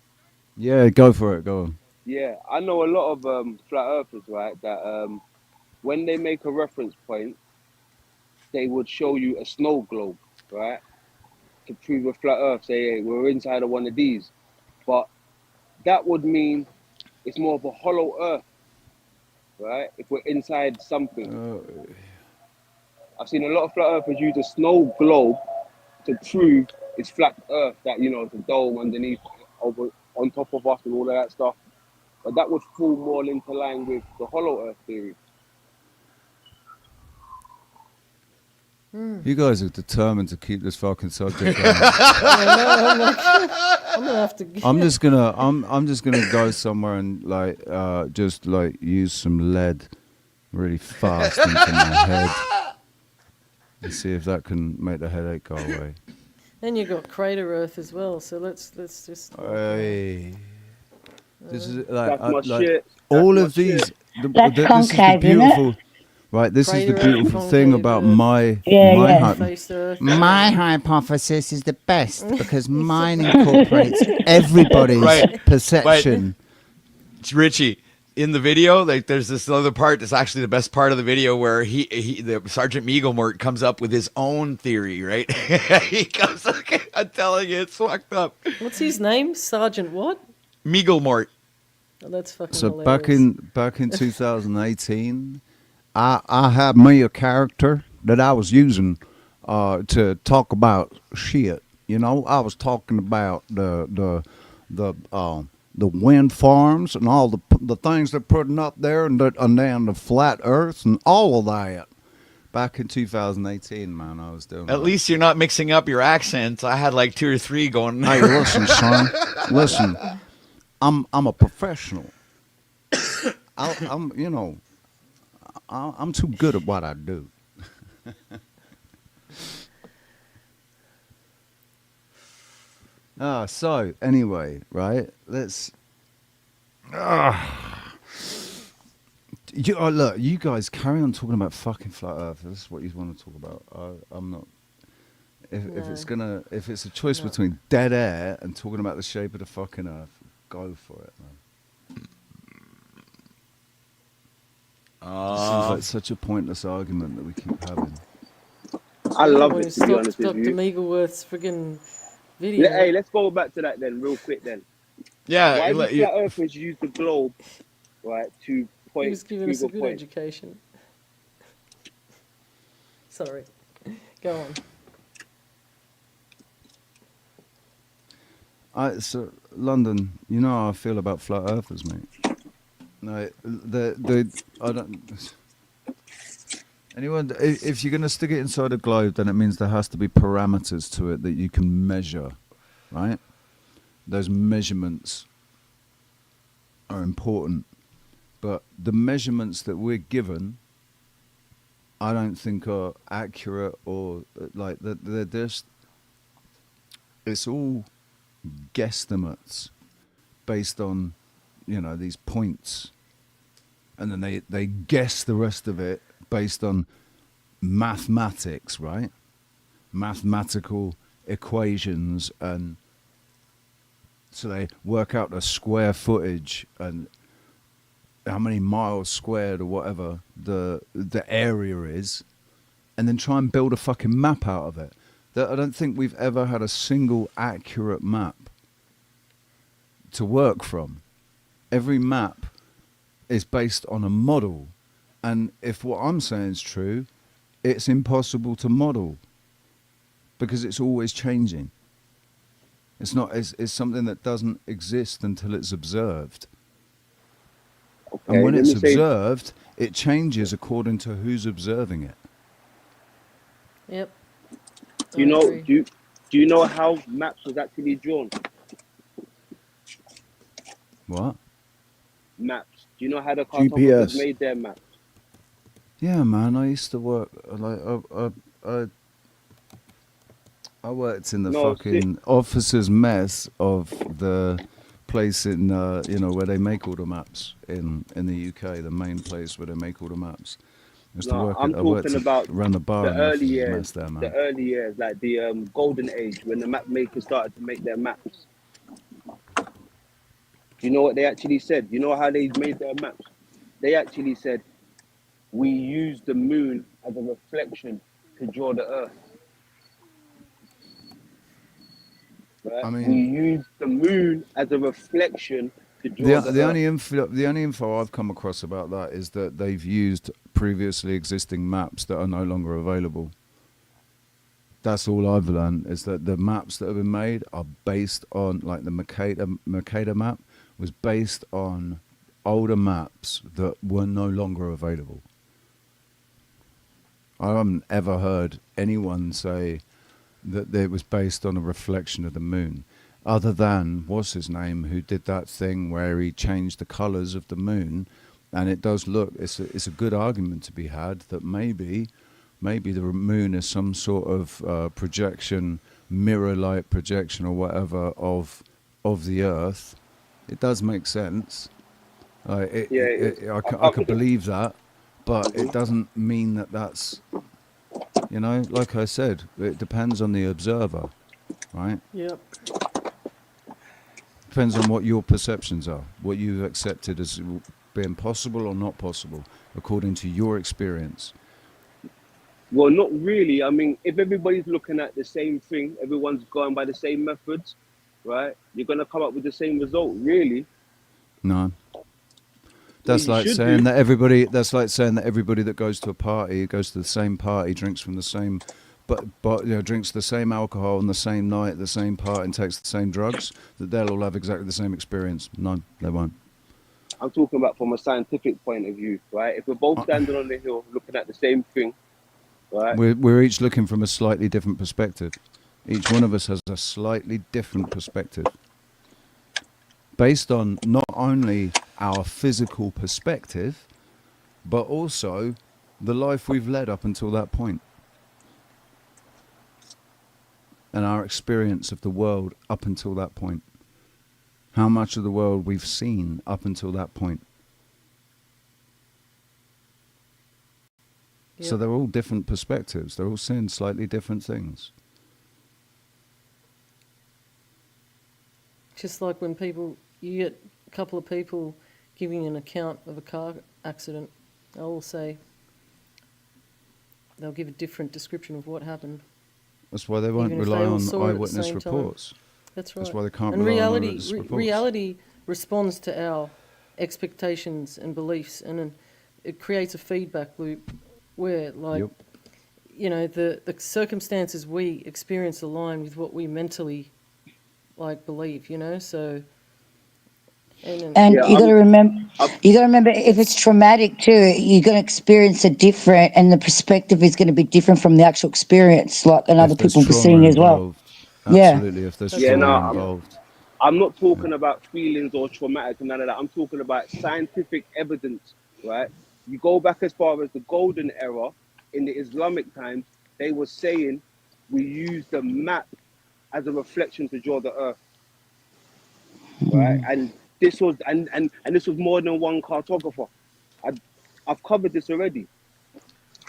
Yeah, go for it. Go on. Yeah, I know a lot of flat earthers, right? That when they make a reference point, they would show you a snow globe, right? To prove a flat earth, say, hey, we're inside of one of these. But that would mean it's more of a hollow earth, right? If we're inside something. I've seen a lot of flat earthers use a snow globe to prove it's flat earth, that, you know, it's a dome underneath, over on top of us and all of that stuff. But that would fall more into line with the hollow earth theory. You guys are determined to keep this fucking subject going. I'm gonna have to. I'm just gonna go somewhere and just use some lead really fast into my head. and see if that can make the headache go away. Then you got Crater Earth as well. So let's just. Hey. This is That's my like shit. all That's of my these. shit. That's This is the concave, isn't it? beautiful, right? This is the Crater Earth, beautiful thing concave about Earth, my Yeah. face Earth. My hypothesis is the best because mine incorporates everybody's Right. perception. It's Richie. In the video, like there's this other part that's actually the best part of the video where the Sergeant Meaglemort comes up with his own theory, right? He comes, I'm telling you, it's fucked up. What's his name? Sergeant what? Meaglemort. Oh, that's fucking So hilarious. back in 2018, I had me a character that I was using to talk about shit. You know, I was talking about the wind farms and all the things they're putting up there, and then the flat Earth and all of that. Back in 2018, man, I was doing. At least you're not mixing up your accents. I had like 2 or 3 going. Hey, listen, son. Listen, I'm a professional. I'm too good at what I do. So anyway, right? Let's. Look, you guys carry on talking about fucking flat Earth. This is what you want to talk about. I'm not. If it's a choice between dead air and talking about the shape of the fucking Earth, go for it, man. It seems like such a pointless argument that we keep having. I love Well, it, to be honest with Dr. you. Meagleworth's friggin' video. Hey, let's go back to that then, real quick then. Yeah. Why do flat earthers use the globe, right, to point He was giving us a good point? education. Sorry. Go on. So London, you know how I feel about flat earthers, mate. No, I don't. Anyone, if you're going to stick it inside a globe, then it means there has to be parameters to it that you can measure, right? Those measurements are important, but the measurements that we're given, I don't think are accurate or like they're just. It's all guesstimates based on, these points, and then they guess the rest of it based on mathematics, right? Mathematical equations, and so they work out the square footage and how many miles squared or whatever the area is, and then try and build a fucking map out of it. I don't think we've ever had a single accurate map to work from. Every map is based on a model, and if what I'm saying is true, it's impossible to model because it's always changing. It's something that doesn't exist until it's observed. Okay, And when let it's me say- observed, it changes according to who's observing it. Yep. Do you know? Do you know how maps was actually drawn? What? Maps. Do you know how the GPS. cartographers made their maps? Yeah, man. I used to work I worked in the No, fucking officers' mess of the place in where they make all the maps in the UK, the main place where they make all the maps. I used to No, work I'm I worked talking about around the bar the in the early officers' years. mess there, man. The early years, like the golden age, when the map makers started to make their maps. Do you know what they actually said? You know how they made their maps? They actually said, we use the moon as a reflection to draw the earth. Right? I mean- we use the moon as a reflection to draw the The earth. only info I've come across about that is that they've used previously existing maps that are no longer available. That's all I've learned, is that the maps that have been made are based on, like the Mercator map was based on older maps that were no longer available. I haven't ever heard anyone say that it was based on a reflection of the moon, other than, what's his name, who did that thing where he changed the colours of the moon, and it does look, it's a good argument to be had that maybe maybe the moon is some sort of projection, mirror-like projection or whatever of the Earth. It does make sense. I could believe that, but it doesn't mean that that's, like I said, it depends on the observer, right? Yep. Depends on what your perceptions are, what you've accepted as being possible or not possible, according to your experience. Well, not really. I mean, if everybody's looking at the same thing, everyone's going by the same methods, right? You're going to come up with the same result, really. No. That's you like should saying do. that everybody. That's like saying that everybody that goes to a party, goes to the same party, drinks from the same, but drinks the same alcohol on the same night, the same party, and takes the same drugs. That they'll all have exactly the same experience. No, they won't. I'm talking about from a scientific point of view, right? If we're both standing on the hill looking at the same thing, right? We're each looking from a slightly different perspective. Each one of us has a slightly different perspective, based on not only our physical perspective, but also the life we've led up until that point, and our experience of the world up until that point. How much of the world we've seen up until that point. So they're all different perspectives. They're all seeing slightly different things. Just like when you get a couple of people giving an account of a car accident, they'll all say, they'll give a different description of what happened. That's why they won't rely on eyewitness reports. That's right. That's why they can't and rely on eyewitness reports. Reality responds to our expectations and beliefs, and then it creates a feedback loop where, the circumstances we experience align with what we mentally believe, so. And you got to remember, if it's traumatic too, you're going to experience it different, and the perspective is going to be different from the actual experience, and other people be seeing as well. Absolutely, if there's trauma involved. I'm not talking about feelings or traumatic and none of that. I'm talking about scientific evidence, right? You go back as far as the golden era in the Islamic times, they were saying we use the map as a reflection to draw the earth, right? And this was and this was more than one cartographer. I've covered this already.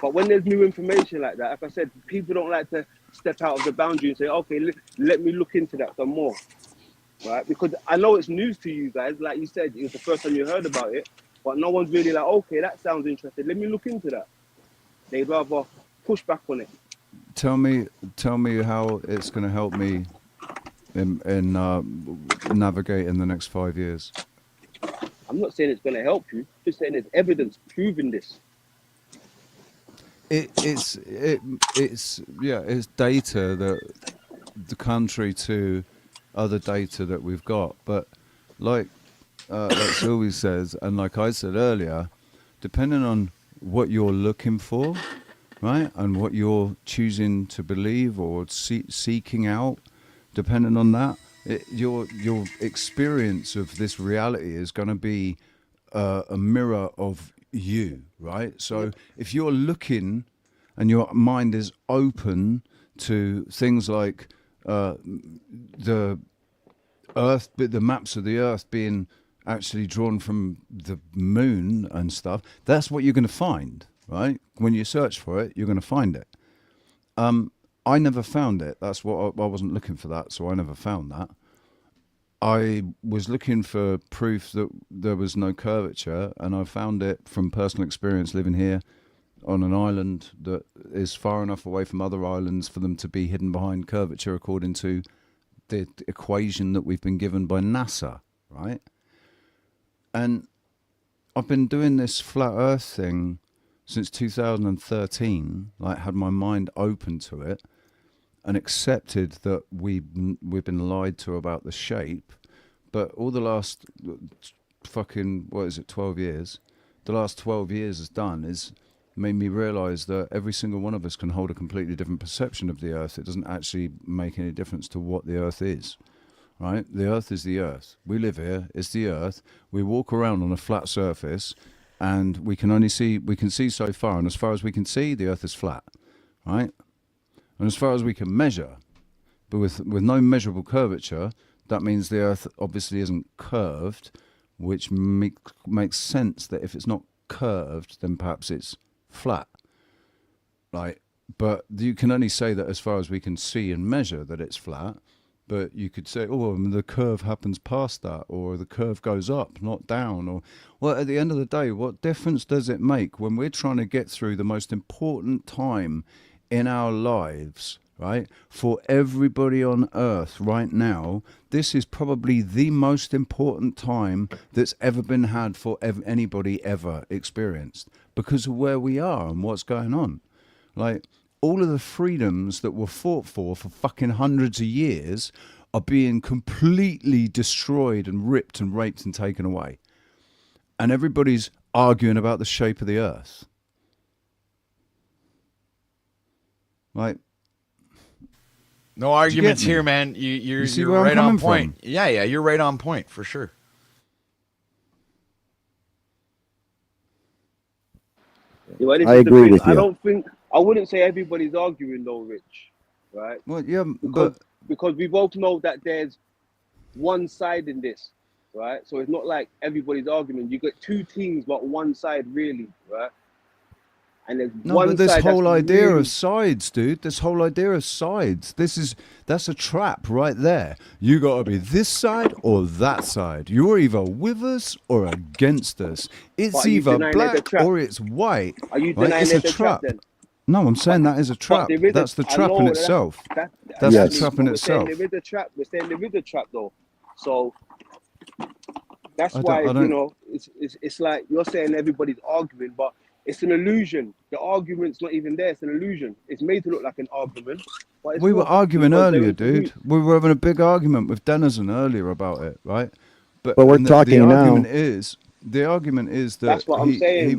But when there's new information like that, like I said, people don't like to step out of the boundary and say, okay, let me look into that some more, right? Because I know it's news to you guys. Like you said, it was the first time you heard about it, but no one's really like, okay, that sounds interesting. Let me look into that. They'd rather push back on it. Tell me how it's going to help me in navigating the next 5 years. I'm not saying it's going to help you. Just saying there's evidence proving this. It's data that the contrary to other data that we've got, but like Sylvie says, and like I said earlier, depending on what you're looking for, right, and what you're choosing to believe or seeking out, depending on that, your experience of this reality is going to be a mirror of you, right? So if you're looking and your mind is open to things like the Earth, but the maps of the Earth being actually drawn from the moon and stuff, that's what you're going to find, right? When you search for it, you're going to find it. I never found it. That's what I wasn't looking for that, so I never found that. I was looking for proof that there was no curvature, and I found it from personal experience living here on an island that is far enough away from other islands for them to be hidden behind curvature according to the equation that we've been given by NASA, right? And I've been doing this flat Earth thing since 2013, had my mind open to it and accepted that we've been lied to about the shape. But all the last 12 years, the last 12 years has done is made me realize that every single one of us can hold a completely different perception of the Earth. It doesn't actually make any difference to what the Earth is, right? The Earth is the Earth. We live here. It's the Earth. We walk around on a flat surface, and we can see so far. And as far as we can see, the Earth is flat. right? And as far as we can measure, but with no measurable curvature, that means the Earth obviously isn't curved, which makes sense that if it's not curved, then perhaps it's flat. Right? But you can only say that as far as we can see and measure that it's flat. But you could say, oh, the curve happens past that, or the curve goes up, not down. Or, well, at the end of the day, what difference does it make when we're trying to get through the most important time in our lives, right? For everybody on Earth right now, this is probably the most important time that's ever been had for anybody ever experienced because of where we are and what's going on. Like, all of the freedoms that were fought for fucking hundreds of years are being completely destroyed and ripped and raped and taken away. And everybody's arguing about the shape of the Earth. Like, no arguments here, man. You're right on point. From? Yeah, you're right on point for sure. Yeah, I agree with you. I wouldn't say everybody's arguing though, Rich. Right? Well, yeah, because we both know that there's one side in this, right? So it's not like everybody's arguing. You got two teams, but one side really, right? And there's no, one but this side whole idea really... of sides, dude. This whole idea of sides. That's a trap right there. You got to be this side or that side. You're either with us or against us. It's either black or it's white. Are you denying it's a trap? Then? No, I'm saying that is a trap. That's the trap in itself. That's the trap in itself. There is a trap. We're saying there is a trap though. So that's why you know it's like you're saying everybody's arguing, but it's an illusion. The argument's not even there. It's an illusion. It's made to look like an argument. But we were arguing earlier, dude. We were having a big argument with Denizen earlier about it, right? But we're talking the now. The argument is that that's what I'm saying. He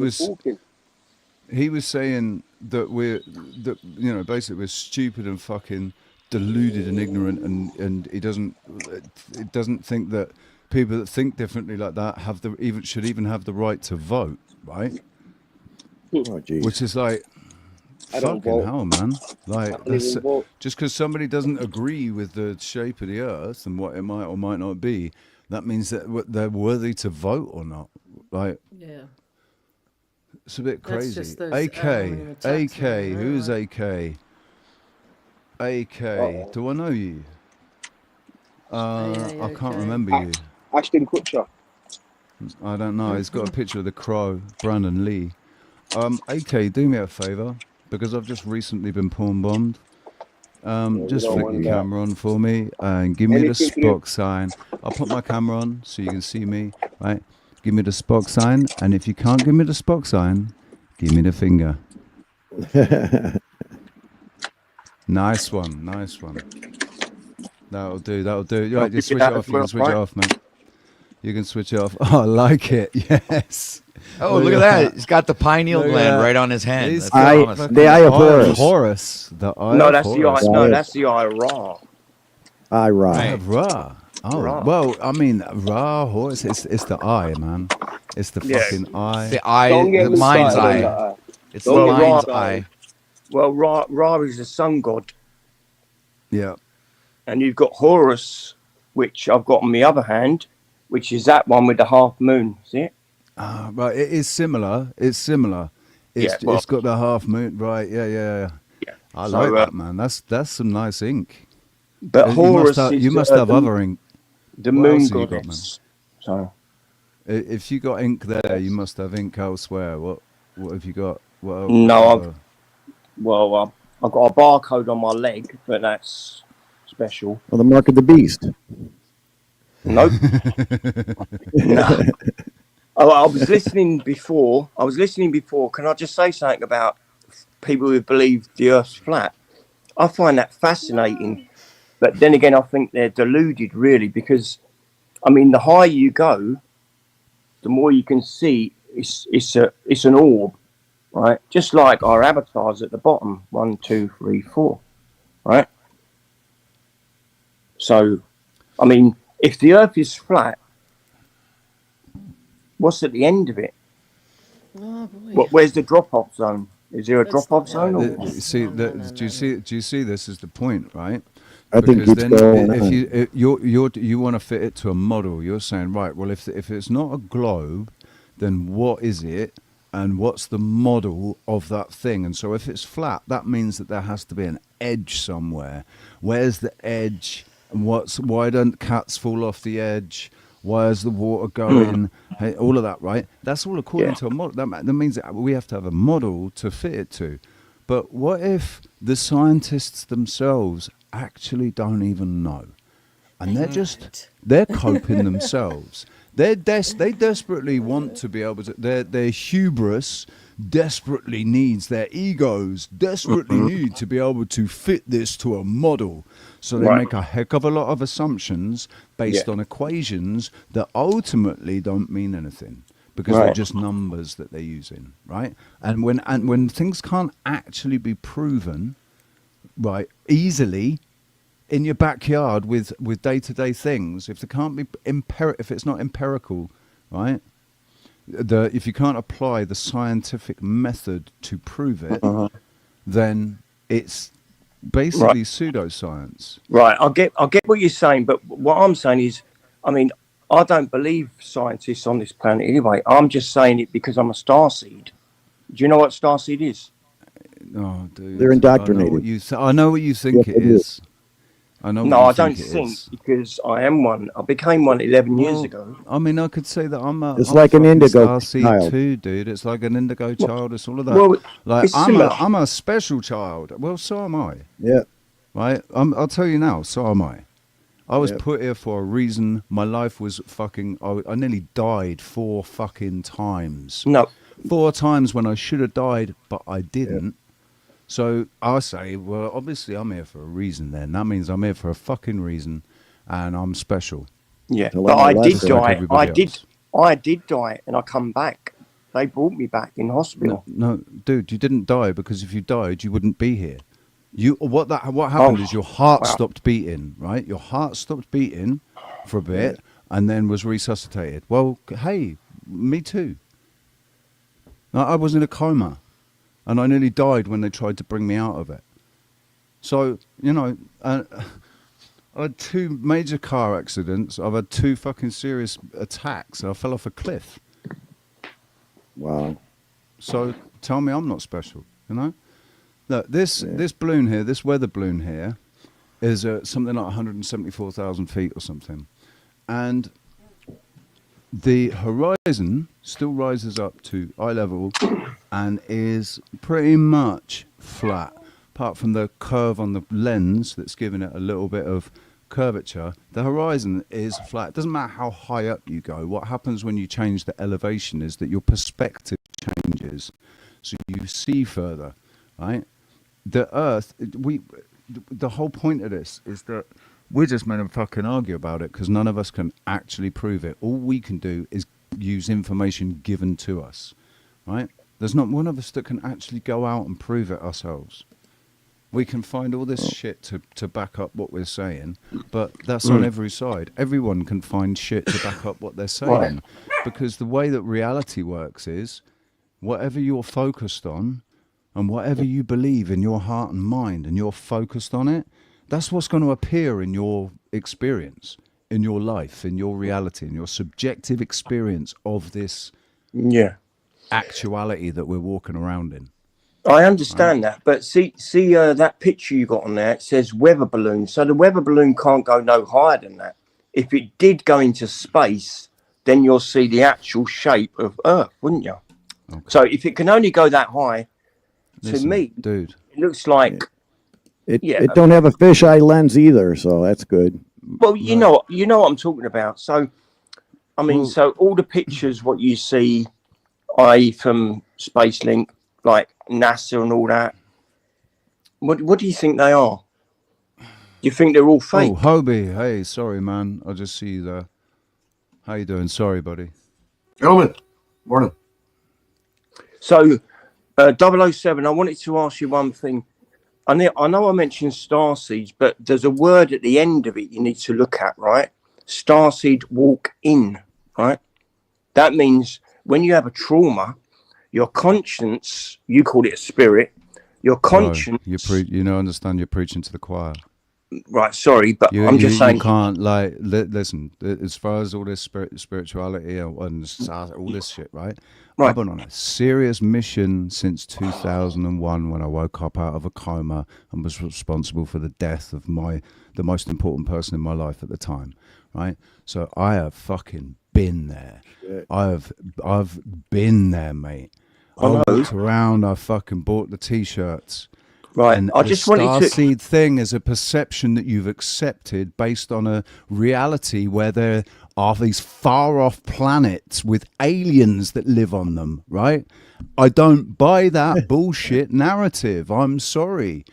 was saying that basically we're stupid and fucking deluded and ignorant, and he doesn't think that people that think differently like that should even have the right to vote, right? Oh, which is like fucking hell, man. Like just because somebody doesn't agree with the shape of the Earth and what it might or might not be, that means that they're worthy to vote or not. Like, yeah, it's a bit crazy. AK, who's AK? AK, do I know you? I can't remember you. Ashton Kutcher. I don't know. He's got a picture of the Crow, Brandon Lee. AK, do me a favour, because I've just recently been porn bombed. Just flick your camera on for me and give me the Spock sign. I'll put my camera on so you can see me, right? Give me the Spock sign, and if you can't give me the Spock sign, give me the finger. Nice one. That'll do. Right, just switch it off. You can switch it off, man. You can switch it off. Oh, I like it. Yes. Oh, look at that. He's got the pineal gland right on his hand. The eye of Horus. The eye of Horus. That's the eye Ra. Eye Ra. Eye of Ra. Oh, Ra. Well, I mean, Ra, Horus, it's the eye, man. It's the fucking eye. The eye, the mind's eye. It's the mind's eye. Well, Ra is the sun god. Yeah. And you've got Horus, which I've got on the other hand, which is that one with the half moon. See it? Right, it is similar. It's got the half moon. Right, yeah. I like that, man. That's some nice ink. But Horus you must have other ink. The moon goddess. So, if you got ink there, you must have ink elsewhere. What have you got? No, I've got a barcode on my leg, but that's special. Well, the mark of the beast. Nope. No. I was listening before. Can I just say something about people who believe the Earth's flat? I find that fascinating. But then again, I think they're deluded, really, because, I mean, the higher you go, the more you can see it's an orb, right? Just like our avatars at the bottom, 1, 2, 3, 4, right? So, I mean, if the Earth is flat, what's at the end of it? Oh, boy. Where's the drop-off zone? Is there a drop-off zone? Or? Do you see this is the point, right? I think Because it's then going if on. you want to fit it to a model, you're saying, right, well, if it's not a globe, then what is it? And what's the model of that thing? And so if it's flat, that means that there has to be an edge somewhere. Where's the edge? And why don't cats fall off the edge? Where's the water going? Hey, all of that, right? That's all according to a model. That means that we have to have a model to fit it to. But what if the scientists themselves actually don't even know? And they're coping themselves. They desperately want to be able to. Their hubris desperately needs, their egos desperately need to be able to fit this to a model. So they make a heck of a lot of assumptions based on equations that ultimately don't mean anything, because they're just numbers that they're using, right? And when things can't actually be proven, right, easily in your backyard with day-to-day things, if they can't be if it's not empirical, right? If you can't apply the scientific method to prove it, then it's basically pseudoscience. Right, I get what you're saying, but what I'm saying is, I mean, I don't believe scientists on this planet anyway. I'm just saying it because I'm a starseed. Do you know what starseed is? Oh, dude, They're indoctrinated. I know what you think it is. I know. No, I don't think, because I am one. I became one 11 years ago. I mean, I could say that I'm It's like an indigo starseed child too, dude. It's like an indigo child. It's all of that. Well, like it's similar. I'm a special child. Well, so am I. Yeah. Right. I'll tell you now. So am I. I was put here for a reason. My life was fucking. I nearly died 4 fucking times. No. 4 times when I should have died, but I didn't. So I say, well, obviously I'm here for a reason then. That means I'm here for a fucking reason, and I'm special. Yeah, but I did die. I did die, and I come back. They brought me back in hospital. No, dude, you didn't die, because if you died, you wouldn't be here. What happened is your heart stopped beating, right? Your heart stopped beating for a bit, and then was resuscitated. Well, hey, me too. I was in a coma. And I nearly died when they tried to bring me out of it. So, you know, I had 2 major car accidents. I've had 2 fucking serious attacks. I fell off a cliff. Wow. So tell me I'm not special, you know? Look, this balloon here, this weather balloon here, is something like 174,000 feet or something. And the horizon still rises up to eye level and is pretty much flat, apart from the curve on the lens that's giving it a little bit of curvature. The horizon is flat. It doesn't matter how high up you go. What happens when you change the elevation is that your perspective changes, so you see further, right? The Earth, the whole point of this is that we're just meant to fucking argue about it, because none of us can actually prove it. All we can do is use information given to us, right? There's not one of us that can actually go out and prove it ourselves. We can find all this shit to back up what we're saying, but that's on every side. Everyone can find shit to back up what they're saying, because the way that reality works is whatever you're focused on and whatever you believe in your heart and mind and you're focused on it, that's what's going to appear in your experience, in your life, in your reality, in your subjective experience of this actuality that we're walking around in. I understand that, but see that picture you got on there, it says weather balloon. So the weather balloon can't go no higher than that. If it did go into space, then you'll see the actual shape of Earth, wouldn't you? Okay. So if it can only go that high, to me, dude, it looks like... It don't have a fisheye lens either, so that's good. Well, you know what I'm talking about. So, I mean, so all the pictures, what you see, i.e. from SpaceLink, like NASA and all that, what do you think they are? Do you think they're all fake? Oh, Hobie, hey, sorry, man. I just see you there. How you doing? Sorry, buddy. Gentlemen, morning. So, 007, I wanted to ask you one thing. I know I mentioned starseeds, but there's a word at the end of it you need to look at, right? Starseed walk in, right? That means when you have a trauma, your conscience, you called it a spirit, your conscience. Understand you're preaching to the choir. Right, sorry, but I'm just saying. You can't, like, listen, as far as all this spirituality and all this shit, right? I've been on a serious mission since 2001 when I woke up out of a coma and was responsible for the death of the most important person in my life at the time, right? So I have fucking been there. I've been there, mate. I walked around, I fucking bought the t-shirts. Right, and I just the wanted to. starseed thing is a perception that you've accepted based on a reality where there are these far-off planets with aliens that live on them, right? I don't buy that bullshit narrative. I'm sorry.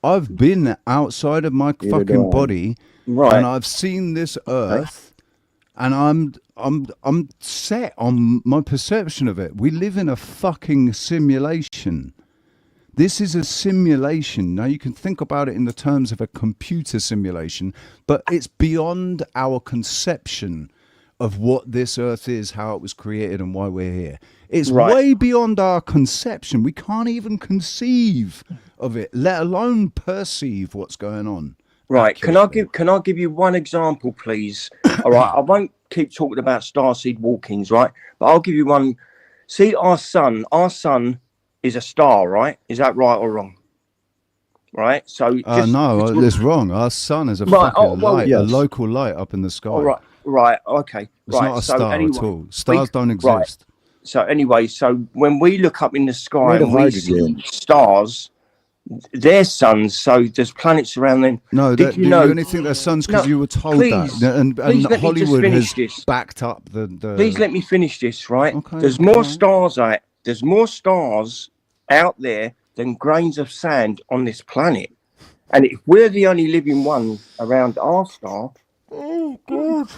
I've been outside of my fucking body, and I've seen this Earth, and I'm set on my perception of it. We live in a fucking simulation. This is a simulation. Now, you can think about it in the terms of a computer simulation, but it's beyond our conception of what this Earth is, how it was created, and why we're here. It's way beyond our conception. We can't even conceive of it, let alone perceive what's going on. Right. Can I give you one example, please? All right. I won't keep talking about starseed walkings, right? But I'll give you one. See, our sun is a star, right? Is that right or wrong? Right. So no, it's wrong. Our sun is a fucking light, a local light up in the sky. Oh, right. Okay. It's not a star at all. Stars don't exist. Right. So anyway, when we look up in the sky and we see stars, they're suns. So there's planets around them. No, you only think they're suns because you were told that, and Hollywood has backed up the. Please let me finish this. Right. Okay, there's more stars out. There's more stars out there than grains of sand on this planet, and if we're the only living one around our star, oh God,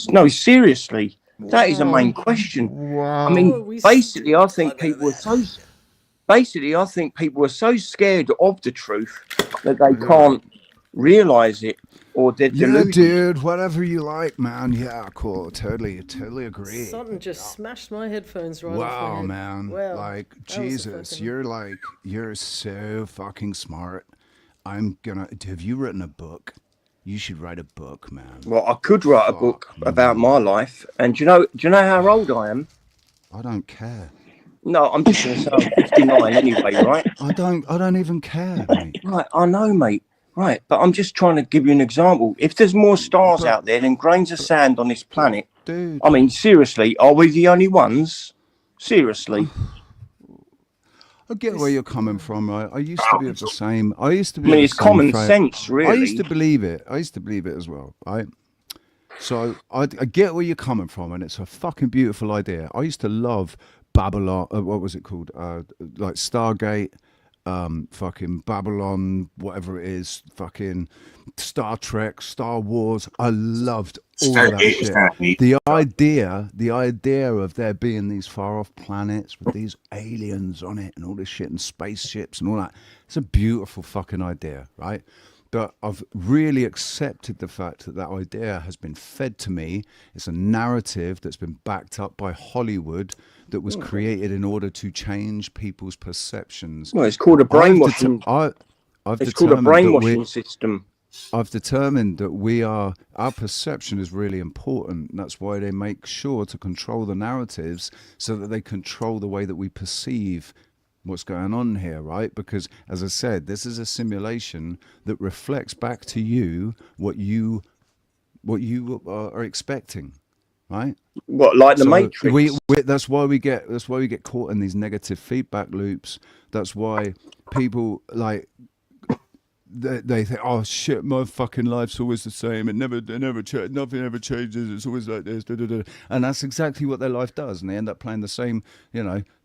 no, seriously, that is a main question. Wow. I mean, basically, I think people are so scared of the truth that they can't realize it, or they're deluded. Dude, whatever you like, man. Yeah, cool. Totally agree. Something just smashed my headphones right off my Wow, head. man. Wow. Like, Jesus, you're so fucking smart. Have you written a book? You should write a book, man. Well, I could write a book about my life. And do you know how old I am? I don't care. No, I'm just going to say I'm 59 anyway, right? I don't even care, mate. Right, I know, mate. Right, but I'm just trying to give you an example. If there's more stars out there than grains of sand on this planet, dude. I mean, seriously, are we the only ones? Seriously. I get where you're coming from, right? I used to be of the same. I used to be. I mean, it's common sense, really. I used to believe it. As well, right? So I get where you're coming from, and it's a fucking beautiful idea. I used to love Babylon. What was it called? Like Stargate. Fucking Babylon, whatever it is, fucking Star Trek, Star Wars. I loved all of that shit. The idea of there being these far off planets with these aliens on it and all this shit and spaceships and all that. It's a beautiful fucking idea, right? But I've really accepted the fact that idea has been fed to me. It's a narrative that's been backed up by Hollywood that was created in order to change people's perceptions. Well, it's called a brainwashing. It's called a brainwashing system. I've determined that our perception is really important. And that's why they make sure to control the narratives so that they control the way that we perceive what's going on here, right? Because, as I said, this is a simulation that reflects back to you what you are expecting, right? What, like the Matrix? That's why we get caught in these negative feedback loops. That's why people they think, oh shit, my fucking life's always the same. Nothing ever changes. It's always like this. And that's exactly what their life does. And they end up playing the same,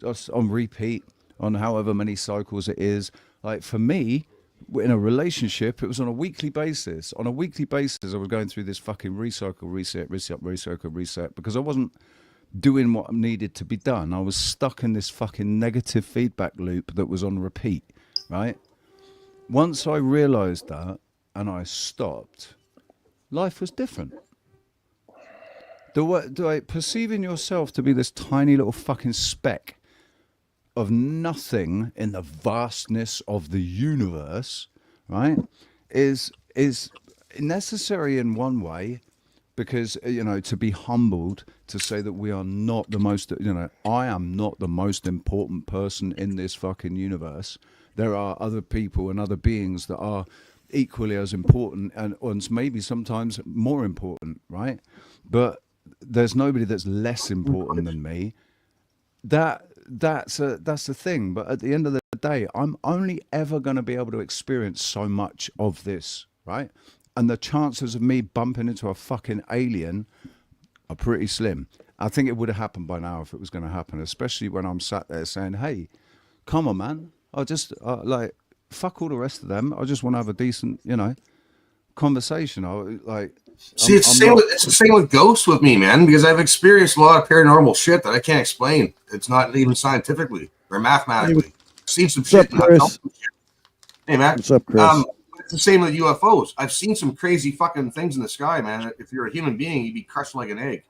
just on repeat, on however many cycles it is. Like for me, in a relationship, it was on a weekly basis. On a weekly basis, I was going through this fucking recycle, reset, because I wasn't doing what needed to be done. I was stuck in this fucking negative feedback loop that was on repeat, right? Once I realized that and I stopped, life was different. Perceiving yourself to be this tiny little fucking speck of nothing in the vastness of the universe, right, is necessary in one way, because to be humbled, to say that we are not the most, I am not the most important person in this fucking universe. There are other people and other beings that are equally as important, and maybe sometimes more important, right? But there's nobody that's less important than me. That's the thing. But at the end of the day, I'm only ever going to be able to experience so much of this, right? And the chances of me bumping into a fucking alien are pretty slim. I think it would have happened by now if it was going to happen, especially when I'm sat there saying, hey, come on, man. I just, fuck all the rest of them. I just want to have a decent, conversation. See, it's the same with ghosts with me, man, because I've experienced a lot of paranormal shit that I can't explain. It's not even scientifically or mathematically. I've seen some shit. Hey, man. What's up, Chris? It's the same with UFOs. I've seen some crazy fucking things in the sky, man. If you're a human being, you'd be crushed like an egg,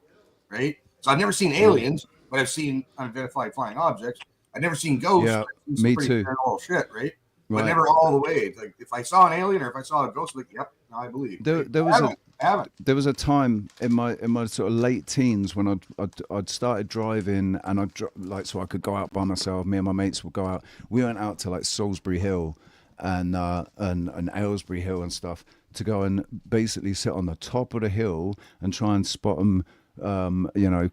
right? So I've never seen aliens, but I've seen unidentified flying objects. I've never seen ghosts. Yeah, I've seen me pretty too. paranormal shit, right? But Right. never all the way. It's like if I saw an alien or if I saw a ghost, like, yep, now I believe. There was a time in my sort of late teens when I'd started driving, and so I could go out by myself. Me and my mates would go out. We went out to like Salisbury Hill and Aylesbury Hill and stuff to go and basically sit on the top of the hill and try and spot them,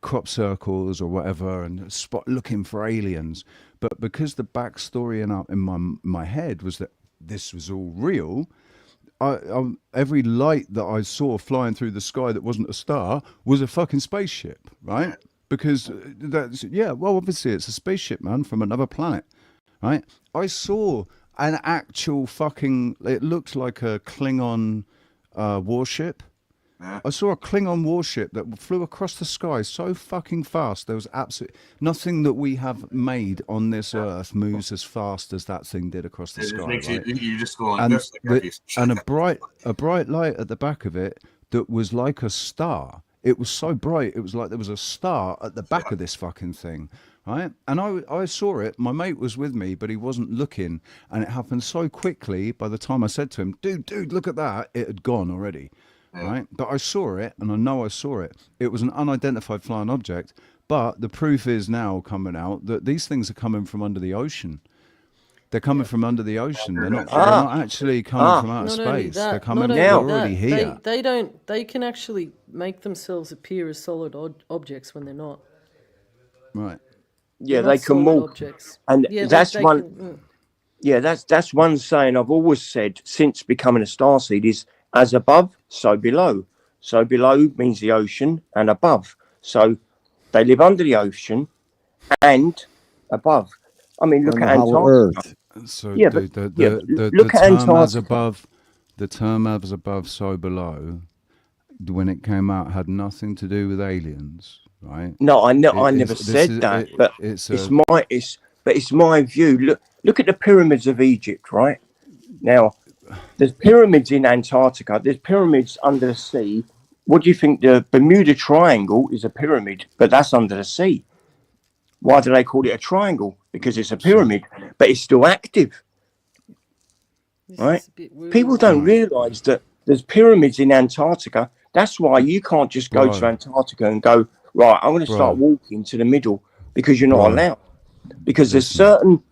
crop circles or whatever, and looking for aliens. But because the backstory in my head was that this was all real, every light that I saw flying through the sky that wasn't a star was a fucking spaceship, right? Because obviously it's a spaceship, man, from another planet, right? I saw an actual it looked like a Klingon warship. I saw a Klingon warship that flew across the sky so fucking fast. There was absolutely nothing that we have made on this earth moves as fast as that thing did across the sky. Makes right? you just go like this. And a bright light at the back of it that was like a star. It was so bright, it was like there was a star at the back of this fucking thing, right? And I saw it. My mate was with me, but he wasn't looking, and it happened so quickly. By the time I said to him, dude, look at that, it had gone already. Right, but I saw it, and I know I saw it. It was an unidentified flying object, but the proof is now coming out that these things are coming from under the ocean. They're coming from under the ocean. They're not actually coming from outer space. They're coming. They're already here. They can actually make themselves appear as solid objects when they're not. Right. Yeah, They're they not can solid move, objects. and Yeah, that's they one. can, Yeah, that's one saying I've always said since becoming a starseed is as above, so below. So below means the ocean, and above. So they live under the ocean and above. I mean, look at Antarctica. So yeah, the look at term as Antarctica. above, the term as above, so below, when it came out, had nothing to do with aliens, right? No, I never said that, but it's my view. Look at the pyramids of Egypt, right? Now, there's pyramids in Antarctica. There's pyramids under the sea. What do you think? The Bermuda Triangle is a pyramid, but that's under the sea. Why do they call it a triangle? Because it's a pyramid, but it's still active, right? People don't realise that there's pyramids in Antarctica. That's why you can't just go to Antarctica and go, right, I'm going to start walking to the middle, because you're not allowed. Because there's certain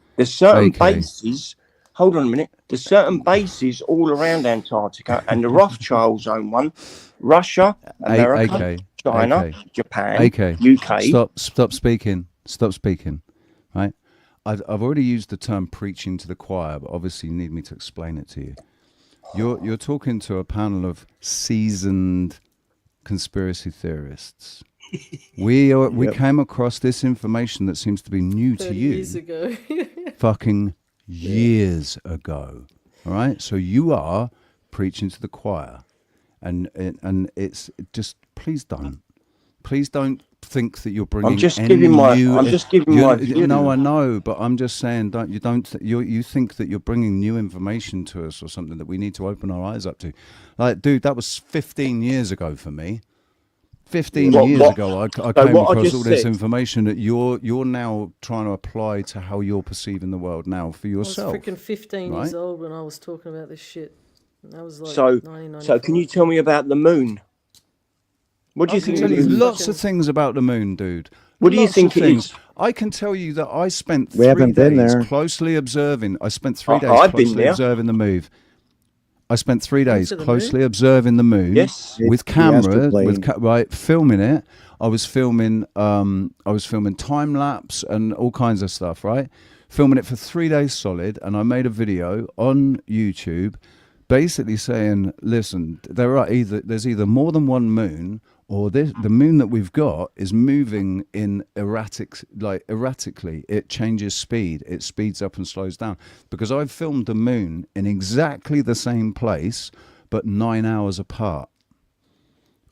bases. Hold on a minute. There's certain bases all around Antarctica, and the Rothschilds own one. Russia, America, China, Japan, UK. Stop speaking. Stop speaking. Right. I've already used the term preaching to the choir, but obviously you need me to explain it to you. You're talking to a panel of seasoned conspiracy theorists. We came across this information that seems to be new to you. Years ago. Fucking years ago. All right? So you are preaching to the choir. And it's just, please don't think that you're bringing. I'm just giving my view. No, I know, but I'm just saying, you think that you're bringing new information to us or something that we need to open our eyes up to. Like, dude, that was 15 years ago for me. 15 years ago, I came across all this information that you're now trying to apply to how you're perceiving the world now for yourself. I was freaking 15 years old when I was talking about this shit. That was like So 1995. can you tell me about the moon? What do you think? I can tell you lots of things about the moon, dude. What do you think it is? I can tell you that I spent We 3 haven't been days there. closely observing. I spent 3 days I've been closely there. observing the moon. I spent 3 days to the closely observing the moon with camera, right, filming it. I was filming time lapse and all kinds of stuff, right? Filming it for 3 days solid, and I made a video on YouTube, basically saying, listen, there's either more than one moon, or the moon that we've got is moving in erratically. It changes speed. It speeds up and slows down. Because I've filmed the moon in exactly the same place, but 9 hours apart.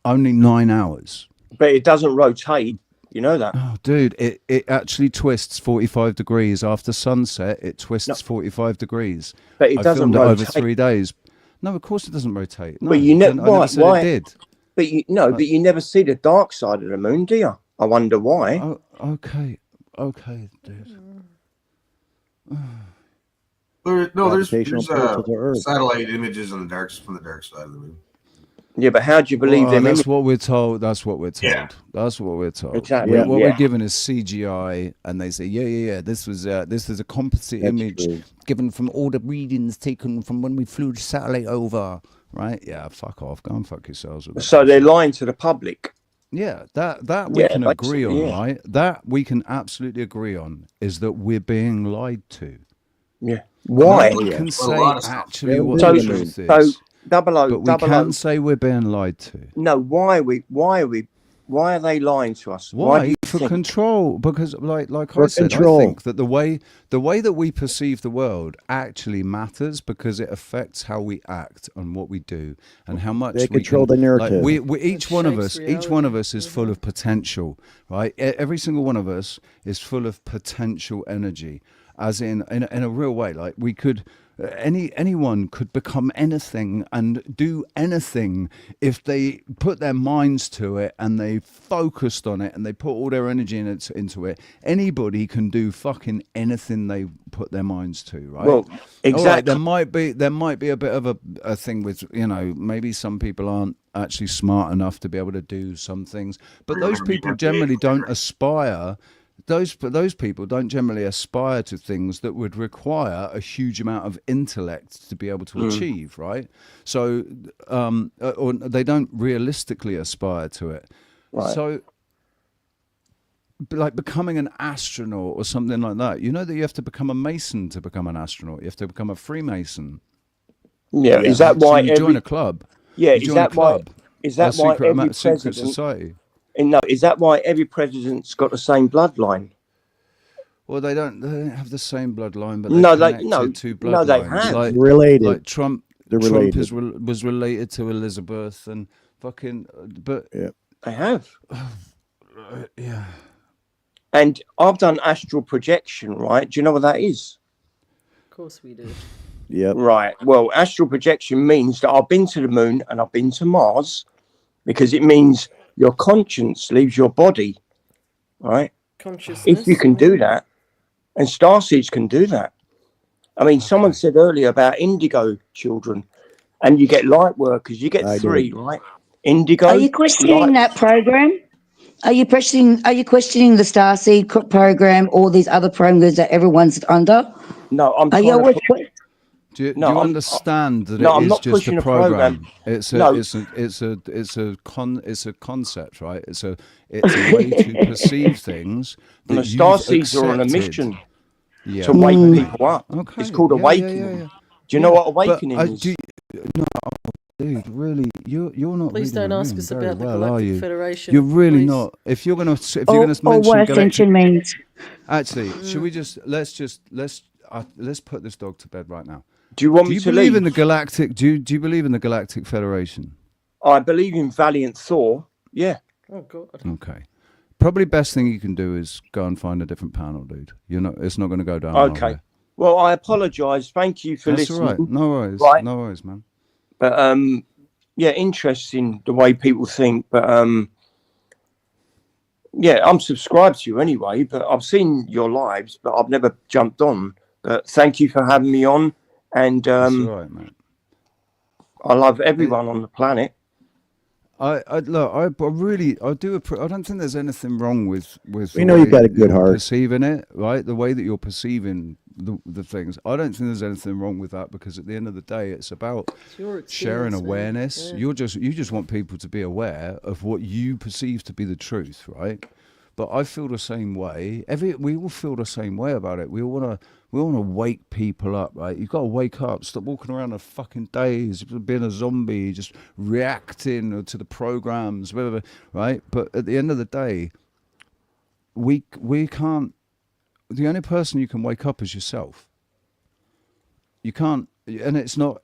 Only 9 hours. But it doesn't rotate. You know that? Oh, dude, it actually twists 45 degrees after sunset. It twists 45 degrees. But it doesn't filmed rotate. it over 3 days. No, of course it doesn't rotate. No, But you I never said why? it did. But you never see the dark side of the moon, do you? I wonder why. Oh, okay, dude. There's Gravitational pull to the Earth. satellite images on from the dark side of the moon. Yeah, but how do you believe them? That's what we're told. That's what we're told. Yeah. That's what we're told. Exactly. What we're given is CGI, and they say, yeah. This was a composite image given from all the readings taken from when we flew the satellite over. Right? Yeah. Fuck off. Go and fuck yourselves with that. So they're lying to the public. Yeah, that we can agree on, right? That we can absolutely agree on is that we're being lied to. Yeah. Why? No one can say actually what So- the truth is. so, double O, but we double can O. say we're being lied to. No, why are they lying to us? Why? do you For think? control, because like For I said, control. I think that the way that we perceive the world actually matters because it affects how we act and what we do and how much They we control can, the narrative. Like each one of shapes us, each one of us is full of potential, right? Every single one of us is full of potential energy, as in a real way. Like we could. Anyone could become anything and do anything if they put their minds to it and they focused on it and they put all their energy into it. Anybody can do fucking anything they put their minds to, right? Well, exactly. All right, there might be a bit of a thing with, maybe some people aren't actually smart enough to be able to do some things, but those people generally don't aspire. Those people don't generally aspire to things that would require a huge amount of intellect to be able to achieve, right? So, or they don't realistically aspire to it. Right. So, like becoming an astronaut or something like that, you know that you have to become a Mason to become an astronaut. You have to become a Freemason. Yeah, is that So why you join a club? Yeah, You is join that a club, why? Is that a why secret, every secret president? society? No, is that why every president's got the same bloodline? Well, they don't have the same bloodline, but No, they're they- connected to bloodlines. no, they have. Like, Related. Like Trump. They're Trump related. was related to Elizabeth and fucking. But Yeah. They have. yeah. And I've done astral projection, right? Do you know what that is? Of course we do. Yep. Right. Well, astral projection means that I've been to the moon and I've been to Mars because it means your conscience leaves your body, right? Consciousness. If you can do that, and starseeds can do that. I mean, someone said earlier about indigo children, and you get light workers. You get I three, do. right? Indigo. Are you questioning light- that program? Are you questioning the Starseed program, all these other programs that everyone's under? No, I'm Are you trying to always put- Do you, No, do you I'm- understand that no, I'm it is not just pushing a a program. program? It's a No. it's a concept, right? It's a way to perceive things. And That the you've starseeds are on a accepted. mission Yeah. to wake people up. Okay. It's called Yeah, awakening. yeah. Do you know what But awakening is? No, dude, really, you're not. Please reading don't the ask room us very about the well, are Galactic you? Federation, You're really please. not. If you're gonna or mention what Galactic, ascension means. actually, should we let's put this dog to bed right now. Do you want Do me you to believe leave? in the Galactic? Do you believe in the Galactic Federation? I believe in Valiant Thor. Yeah. Oh God. Okay. Probably best thing you can do is go and find a different panel, dude. It's not going to go down. our Okay. way. Well, I apologise. Thank you for That's all listening. right. No worries. Right. No worries, man. But yeah, interesting the way people think. But Yeah, I'm subscribed to you anyway, but I've seen your lives, but I've never jumped on. But thank you for having me on, and That's all right, mate. I love everyone on the planet. I look. I really. I do. I don't think there's anything wrong with We the know way you've got a good you're heart. perceiving it, right? The way that you're perceiving the things. I don't think there's anything wrong with that, because at the end of the day, it's about your sharing experience, man. awareness. Yeah. You just want people to be aware of what you perceive to be the truth, right? But I feel the same way. We all feel the same way about it. We all wanna wake people up, right? You've got to wake up. Stop walking around a fucking days, being a zombie, just reacting to the programs, whatever, right? But at the end of the day, we can't. The only person you can wake up is yourself. You can't, and it's not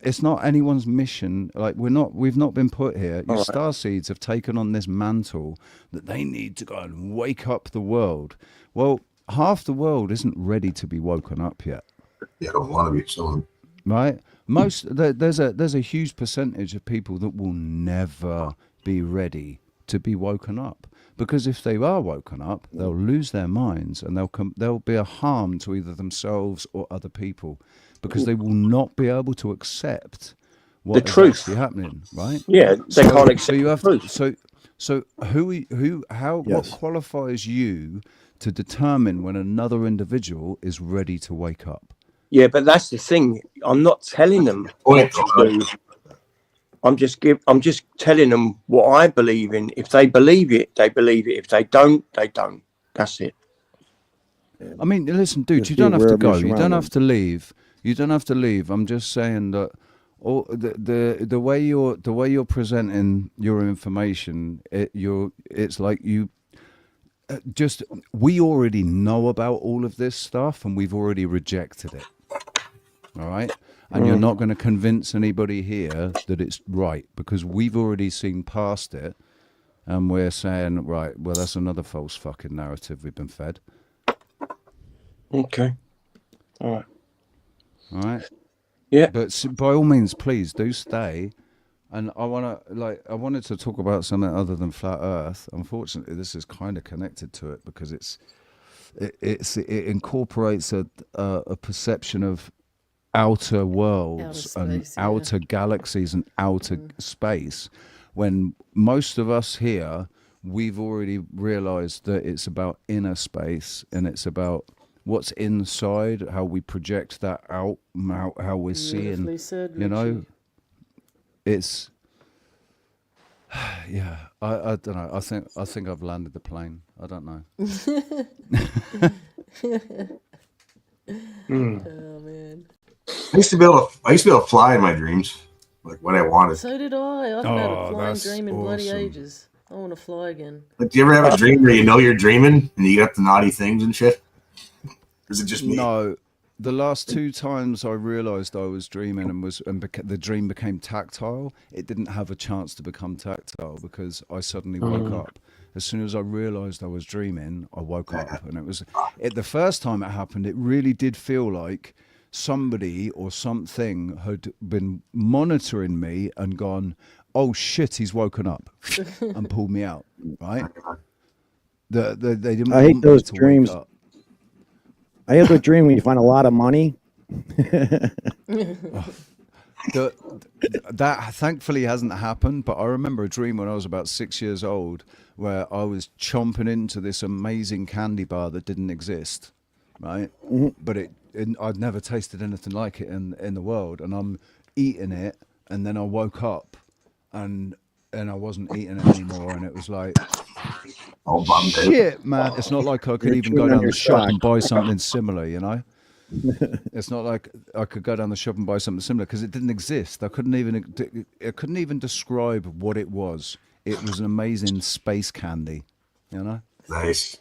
anyone's mission. Like we've not been put here. Your star seeds have taken on this mantle that they need to go and wake up the world. Well, half the world isn't ready to be woken up yet. Yeah, I don't want to be someone. Right? There's a huge percentage of people that will never be ready to be woken up. Because if they are woken up, they'll lose their minds, and they'll be a harm to either themselves or other people, because they will not be able to accept what The is truth. actually happening, right? Yeah, they can't accept So you have the to. truth. So what qualifies you to determine when another individual is ready to wake up? Yeah, but that's the thing. I'm not telling them what to do. I'm just telling them what I believe in. If they believe it, they believe it. If they don't, they don't. That's it. I mean, listen, dude, Just you be don't have aware to of your go. You don't have surroundings. to leave. You don't have to leave. I'm just saying that all the way you're presenting your information, it's like you just, we already know about all of this stuff, and we've already rejected it. All right? And you're not going to convince anybody here that it's right, because we've already seen past it, and we're saying, right, well, that's another false fucking narrative we've been fed. Okay. All right. All right. Yeah. But by all means, please do stay. And I wanted to talk about something other than flat Earth. Unfortunately, this is kind of connected to it, because it incorporates a perception of outer worlds and outer galaxies and outer space, when most of us here, we've already realized that it's about inner space, and it's about what's inside, how we project that out, how we're seeing, Beautifully said, you know, Richie. it's yeah, I don't know. I think I've landed the plane. I don't know. Oh man. I used to be able to fly in my dreams, like when I wanted. So did I. I haven't had a flying dream in bloody ages. I want to fly again. Like, do you ever have a dream where you know you're dreaming and you get the naughty things and shit? Or is it just me? No, the last two times I realised I was dreaming the dream became tactile. It didn't have a chance to become tactile, because I suddenly woke up. As soon as I realised I was dreaming, I woke up, and the first time it happened, it really did feel like somebody or something had been monitoring me and gone, oh shit, he's woken up, and pulled me out, right? They didn't I hate want me those to wake dreams. up. I have a dream when you find a lot of money. That thankfully hasn't happened, but I remember a dream when I was about 6 years old, where I was chomping into this amazing candy bar that didn't exist, right? But I'd never tasted anything like it in the world, and I'm eating it, and then I woke up, and I wasn't eating it anymore, and it was like, oh shit, man! It's not like I could even go down the shop and buy something similar, you know. It's not like I could go down the shop and buy something similar, because it didn't exist. I couldn't even describe what it was. It was an amazing space candy, you know. Nice.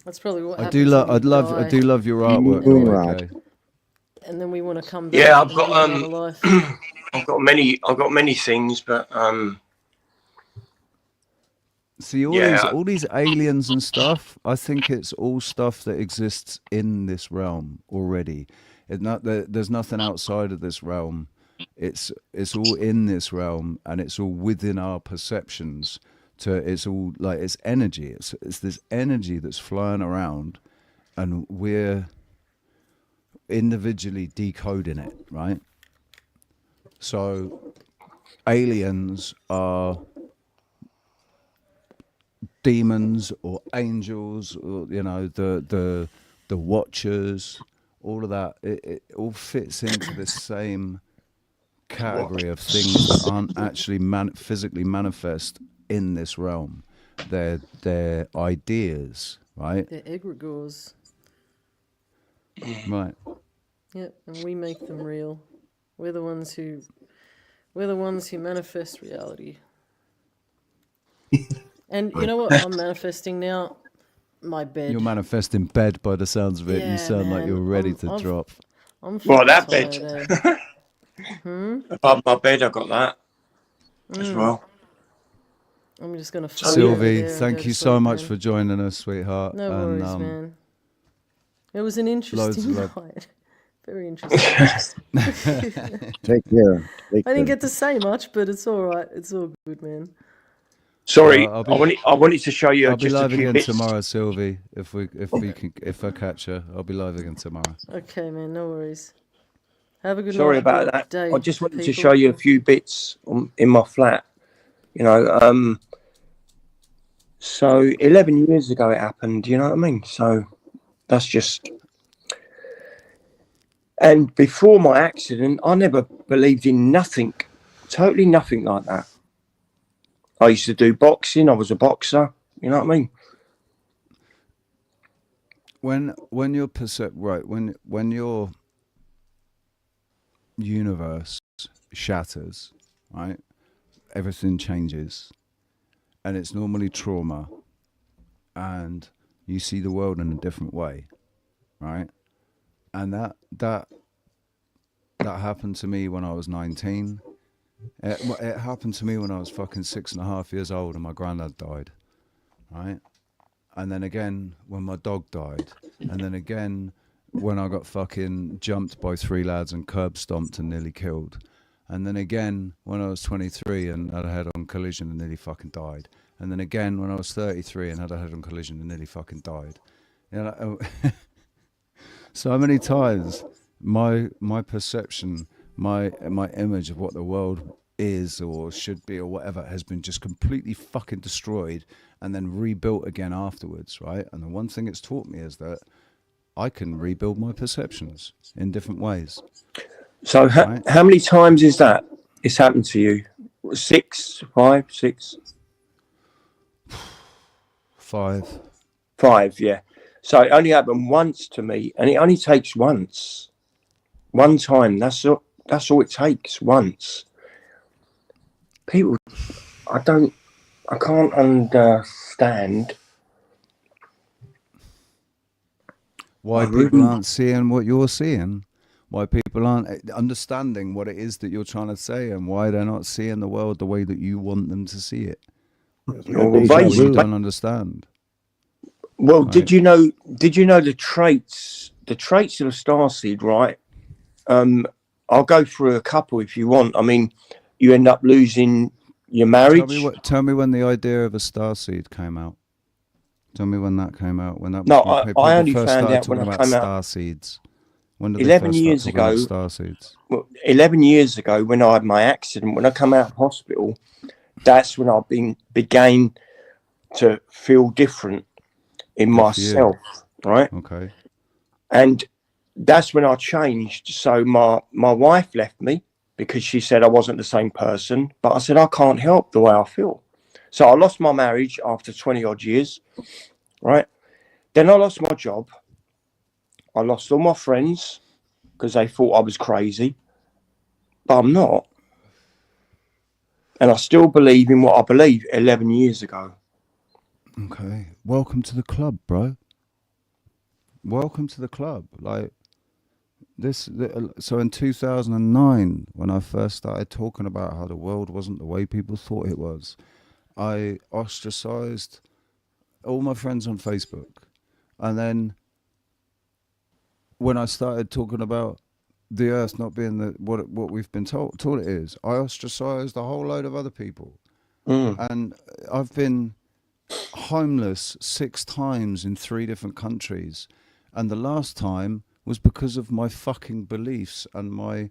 That's probably what I happens do when love. you I do die. love your artwork. Moon by the way, rock. Kay. And then we want to come back. Yeah, and live another life. I've got many things, but See, all these aliens and stuff, I think it's all stuff that exists in this realm already. There's nothing outside of this realm. It's all in this realm, and it's all within our perceptions. to it's all like it's energy. It's this energy that's flying around, and we're individually decoding it, right? So aliens are demons or angels, or the watchers, all of that. It all fits into this same category of things that aren't actually physically manifest in this realm. They're ideas, right? They're egregores. Right. Yep, and we make them real. We're the ones who manifest reality. And you know what I'm manifesting now? My bed. You're manifesting bed by the sounds of it. Yeah, You sound like man. you're ready to drop. I'm Well, that tired, bed. Above my bed, I got that as well. I'm just gonna. Sylvie, thank you so much for joining us, sweetheart. No and, worries, man. It was an loads interesting of love. night. Very interesting. Take care. I didn't get to say much, but it's all right. It's all good, man. Sorry, I'll I wanted to show you I'll be just a live few again bits. tomorrow, Sylvie. If I catch her, I'll be live again tomorrow. Okay, man. No worries. Have a good Sorry night. about good that. Day, I just wanted to people. show you a few bits in my flat. So 11 years ago it happened. You know what I mean? So that's just. And before my accident, I never believed in nothing, totally nothing like that. I used to do boxing. I was a boxer. You know what I mean? When your when your universe shatters, right? Everything changes, and it's normally trauma, and you see the world in a different way, right? And that happened to me when I was 19. It happened to me when I was fucking 6.5 years old and my granddad died, right? And then again when my dog died, and then again when I got fucking jumped by 3 lads and curb stomped and nearly killed, and then again when I was 23 and had a head-on collision and nearly fucking died, and then again when I was 33 and had a head-on collision and nearly fucking died. So many times my perception, my image of what the world is or should be or whatever has been just completely fucking destroyed and then rebuilt again afterwards, right? And the one thing it's taught me is that I can rebuild my perceptions in different ways. So how many times is that it's happened to you? 6, 5, 6? 5. 5, yeah. So it only happened once to me, and it only takes once. One time. That's all it takes. Once. People, I can't understand why people aren't seeing what you're seeing, why people aren't understanding what it is that you're trying to say, and why they're not seeing the world the way that you want them to see it. You don't understand. Well, right? did you know the traits of a starseed, right? I'll go through a couple if you want. I mean, you end up losing your marriage. Tell me when the idea of a starseed came out. Tell me when that came out. When that I only found out when I came out. Starseeds. When did 11 they first years start talking ago. about starseeds? Well, 11 years ago, when I had my accident, when I come out of hospital, that's when I began to feel different in myself, right? Okay. And that's when I changed. So my wife left me because she said I wasn't the same person, but I said I can't help the way I feel. So I lost my marriage after 20 odd years, right? Then I lost my job. I lost all my friends because they thought I was crazy, but I'm not. And I still believe in what I believed 11 years ago. Okay. Welcome to the club, bro. Welcome to the club. Like this. So in 2009, when I first started talking about how the world wasn't the way people thought it was, I ostracized all my friends on Facebook. And then when I started talking about the earth not being what we've been taught it is, I ostracized a whole load of other people. And I've been homeless 6 times in 3 different countries, and the last time was because of my fucking beliefs and my,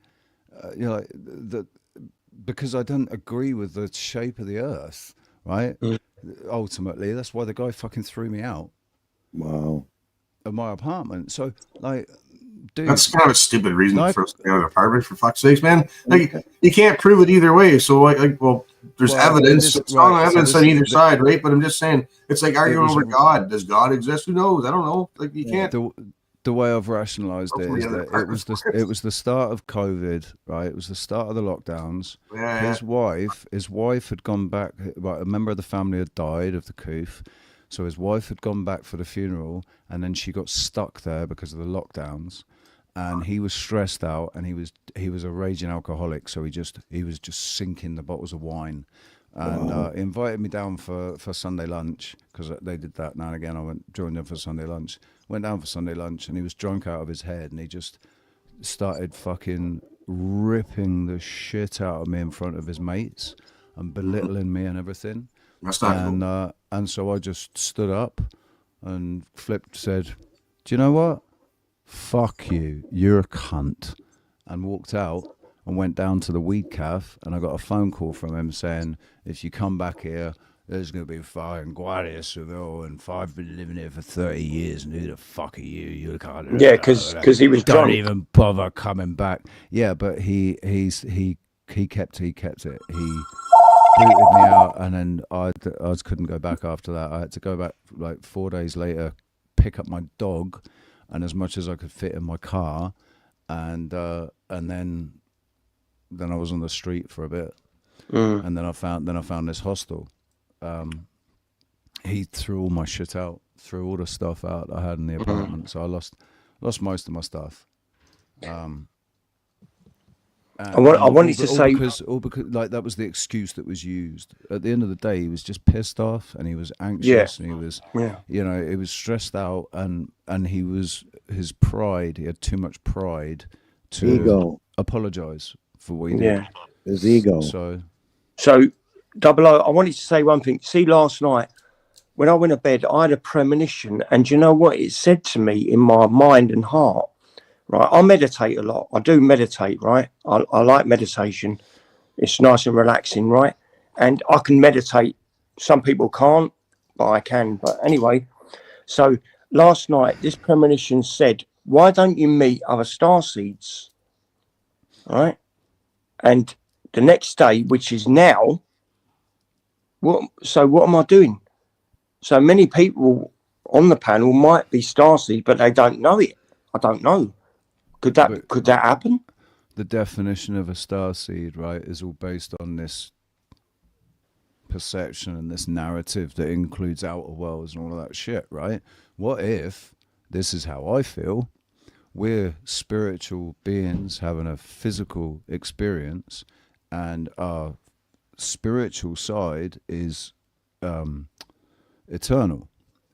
because I don't agree with the shape of the earth, right? Ultimately, that's why the guy fucking threw me out. Wow. Of my apartment. So, like, dude, That's kind of a stupid reason like, for us to get an apartment, for fuck's sakes, man. Like, you can't prove it either way. So, well, there's evidence, strong evidence on either side, right? But I'm just saying, it's like arguing over God. Does God exist? Who knows? I don't know. Like, you can't. The way I've rationalised it is that it was the start of COVID, right? It was the start of the lockdowns. Yeah. His wife had gone back. Right, a member of the family had died of the coof, so his wife had gone back for the funeral, and then she got stuck there because of the lockdowns, and he was stressed out, and he was a raging alcoholic, so he was just sinking the bottles of wine. And he invited me down for Sunday lunch, because they did that now and again. I joined them for Sunday lunch. Went down for Sunday lunch, and he was drunk out of his head, and he just started fucking ripping the shit out of me in front of his mates and belittling me and everything. That's not cool. And so I just stood up and said, "Do you know what? Fuck you. You're a cunt," and walked out. And went down to the weed cafe, and I got a phone call from him saying, "If you come back here, there's going to be fucking Guardia Civil, and I've been living here for 30 years, and who the fuck are you? You can't." Yeah, because he was don't drunk. even bother coming back. Yeah, but he kept it. He booted me out, and then I just couldn't go back after that. I had to go back like 4 days later, pick up my dog, and as much as I could fit in my car, and then I was on the street for a bit, and then I found this hostel. He threw all my shit out, threw all the stuff out I had in the apartment, so I lost most of my stuff. I wanted to say, because like that was the excuse that was used. At the end of the day, he was just pissed off, and he was anxious, and he was, he was stressed out, and his pride. He had too much pride to apologize for what he did. His ego. So Double O, I wanted to say one thing. See, last night when I went to bed, I had a premonition, and do you know what it said to me in my mind and heart? Right, I meditate a lot. I do meditate, right? I like meditation. It's nice and relaxing, right? And I can meditate. Some people can't, but I can. But anyway, so last night, this premonition said, "Why don't you meet other starseeds?" Right? And the next day, which is now, what am I doing? So many people on the panel might be starseed, but they don't know it. I don't know. Could that happen? The definition of a starseed, right, is all based on this perception and this narrative that includes outer worlds and all of that shit, right? What if, this is how I feel, we're spiritual beings having a physical experience, and our spiritual side is eternal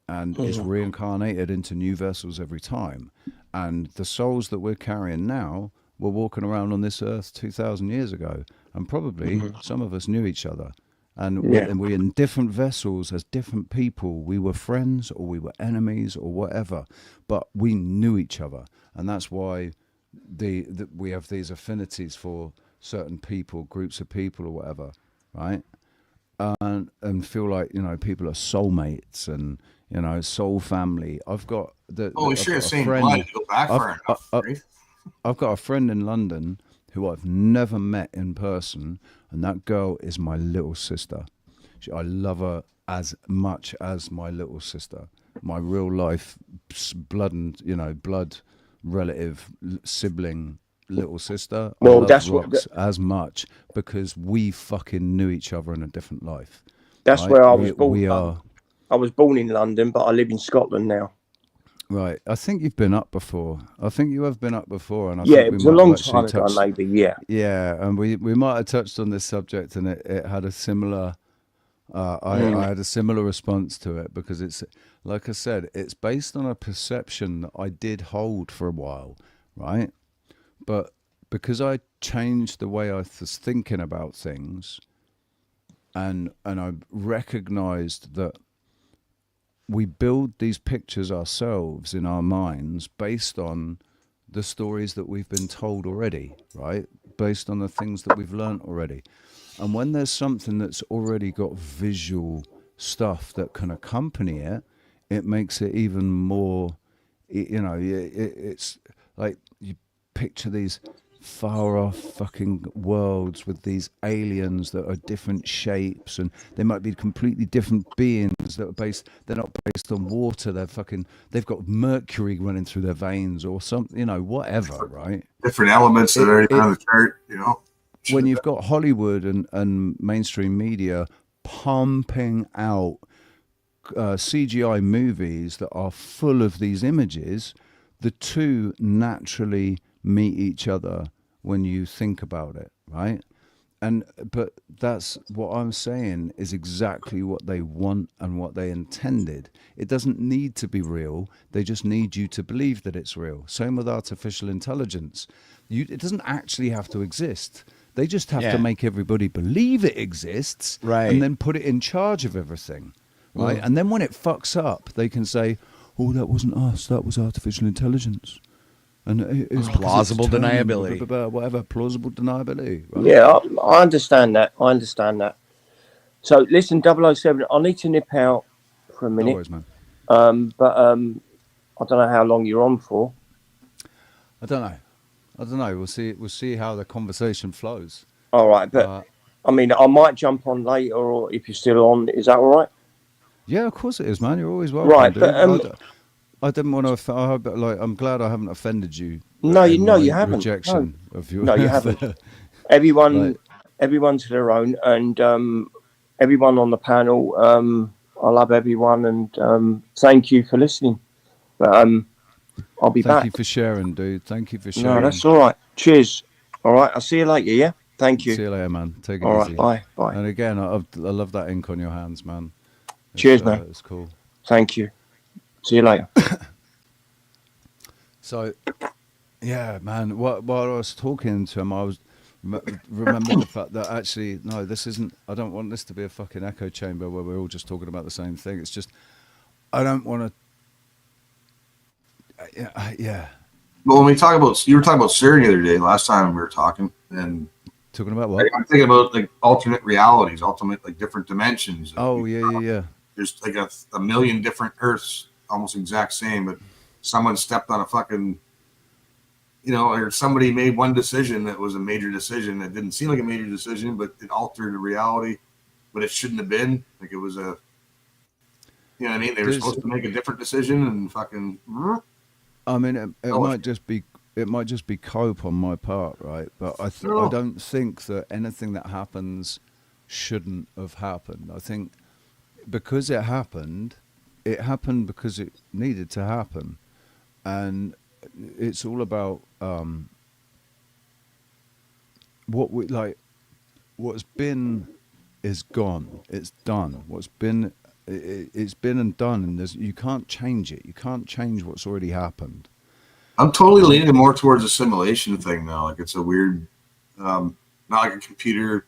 and is reincarnated into new vessels every time. And the souls that we're carrying now were walking around on this earth 2,000 years ago, and probably some of us knew each other. And we're in different vessels as different people. We were friends, or we were enemies, or whatever, but we knew each other. And that's why we have these affinities for certain people, groups of people, or whatever, right? And feel like, people are soulmates and, soul family. I've got I've got a friend in London who I've never met in person, and that girl is my little sister. I love her as much as my little sister, my real life blood relative, sibling, little sister. Well, that's Rox as much because we fucking knew each other in a different life. That's right? where I was born. I was born in London, but I live in Scotland now. Right. I think you've been up before. I think you have been up before. And it was a long time ago, maybe, yeah. Yeah, and we might have touched on this subject, and it had a similar... I had a similar response to it, because it's, like I said, it's based on a perception that I did hold for a while, right? But because I changed the way I was thinking about things, and I recognized that we build these pictures ourselves in our minds based on the stories that we've been told already, right? Based on the things that we've learned already. And when there's something that's already got visual stuff that can accompany it, it makes it even more, it's like you picture these far off fucking worlds with these aliens that are different shapes, and they might be completely different beings that are they're not based on water, they've got mercury running through their veins or something, whatever, right? Different elements that are on the chart, When you've got Hollywood and mainstream media pumping out CGI movies that are full of these images, the two naturally meet each other when you think about it, right? But that's what I'm saying is exactly what they want and what they intended. It doesn't need to be real. They just need you to believe that it's real. Same with artificial intelligence. It doesn't actually have to exist. They just have to make everybody believe it exists, right, and then put it in charge of everything, right? And then when it fucks up, they can say, "Oh, that wasn't us. That was artificial intelligence." And it's plausible deniability. Whatever, plausible deniability. Right? Yeah, I understand that. So listen, 007, I need to nip out for a minute. No worries, man. But I don't know how long you're on for. I don't know. We'll see how the conversation flows. All right, but I mean, I might jump on later, or if you're still on, is that all right? Yeah, of course it is, man. You're always welcome. Right, dude. but I didn't want to. I'm glad I haven't offended you. No, in you my haven't. Rejection of your. No, you haven't. Everyone, Right. everyone to their own, and everyone on the panel. I love everyone, and thank you for listening. But I'll be back. Thank you for sharing, dude. Thank you for sharing. No, that's all right. Cheers. All right, I'll see you later. Yeah. Thank you. See you later, man. Take it All easy. right, bye. And again, I love that ink on your hands, man. Cheers, man. It's cool. Thank you. See you later. So, yeah, man. While I was talking to him, I was remember the fact that actually, no, this isn't. I don't want this to be a fucking echo chamber where we're all just talking about the same thing. It's just, I don't want to. Yeah. Well, when you were talking about Syria the other day, last time we were talking, and talking about what? I'm thinking about like alternate realities, like different dimensions. Oh yeah. There's like a million different Earths, almost exact same, but someone stepped on a fucking, or somebody made one decision that was a major decision that didn't seem like a major decision, but it altered the reality, but it shouldn't have been. Like it was a, you know what I mean? They were supposed to make a different decision and fucking. I mean, it might just be cope on my part, right? But I don't think that anything that happens shouldn't have happened. I think because it happened because it needed to happen, and it's all about what's been is gone. It's done. What's been. It's been and done, and you can't change it. You can't change what's already happened. I'm totally leaning more towards a simulation thing now. Like it's a weird, not like a computer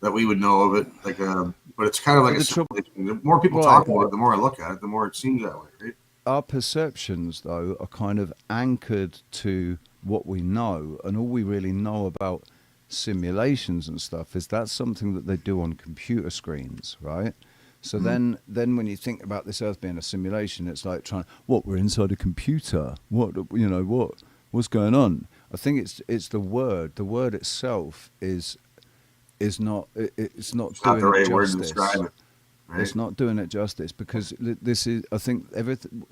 that we would know of it. But it's kind of like a simulation. The more people talk about it, the more I look at it, the more it seems that way, right? Our perceptions, though, are kind of anchored to what we know, and all we really know about simulations and stuff is that's something that they do on computer screens, right? So then when you think about this Earth being a simulation, it's like we're inside a computer. What's going on? I think it's the word. The word itself is not. It's not doing the right it word to justice. describe it. Right? It's not doing it justice because this is. I think everything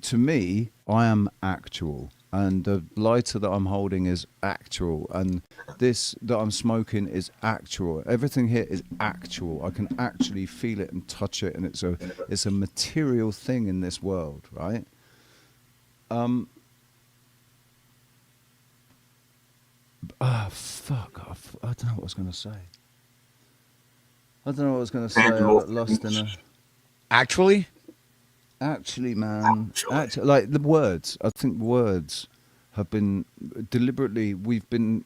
to me, I am actual. And the lighter that I'm holding is actual, and this that I'm smoking is actual. Everything here is actual. I can actually feel it and touch it, and it's a material thing in this world, right? Fuck off. I don't know what I was going to say. I got lost in a. Actually, man. Actually, like the words. I think words have been deliberately. We've been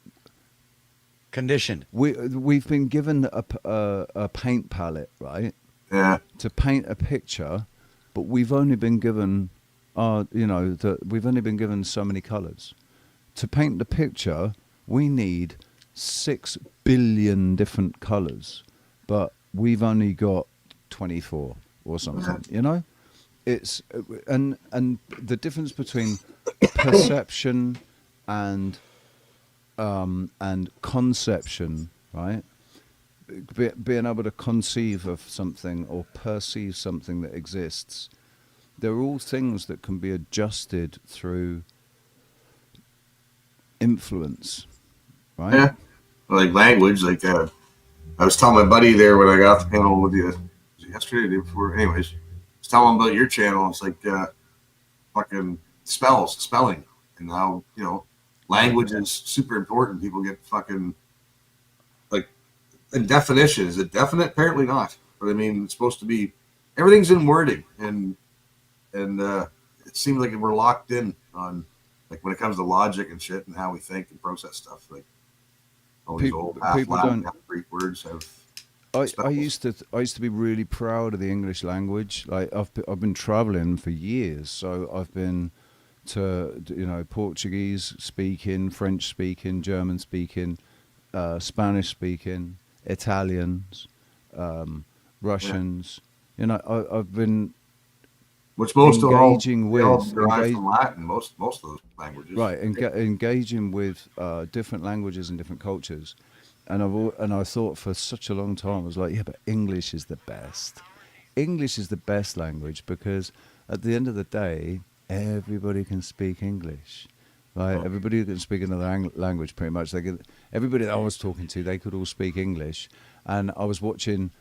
Conditioned. We've been given a paint palette, right? Yeah. To paint a picture, but we've only been given, we've only been given so many colours. To paint the picture, we need 6 billion different colours, but we've only got 24 or something. You know, it's and the difference between perception and conception, right? Being able to conceive of something or perceive something that exists, they're all things that can be adjusted through influence, right? Yeah. Like language, like I was telling my buddy there when I got off the panel with you yesterday, the day before. Anyways, I was telling him about your channel. It's like fucking spelling, and how language is super important. People get fucking like, and definition. Is it definite? Apparently not. But I mean, it's supposed to be. Everything's in wording, and it seems like we're locked in on, like, when it comes to logic and shit and how we think and process stuff. Like all these old half Latin, half Greek words have. I used to be really proud of the English language. Like I've been traveling for years, so I've been to Portuguese speaking, French speaking, German speaking, Spanish speaking, Italians, Russians. I've been which most engaging they all derive from Latin. Most of those languages, right? Engaging with different languages and different cultures. And I thought for such a long time, I was like, yeah, but English is the best. English is the best language because at the end of the day, everybody can speak English, right? Oh. Everybody can speak another language pretty much. Everybody that I was talking to, they could all speak English. And I was watching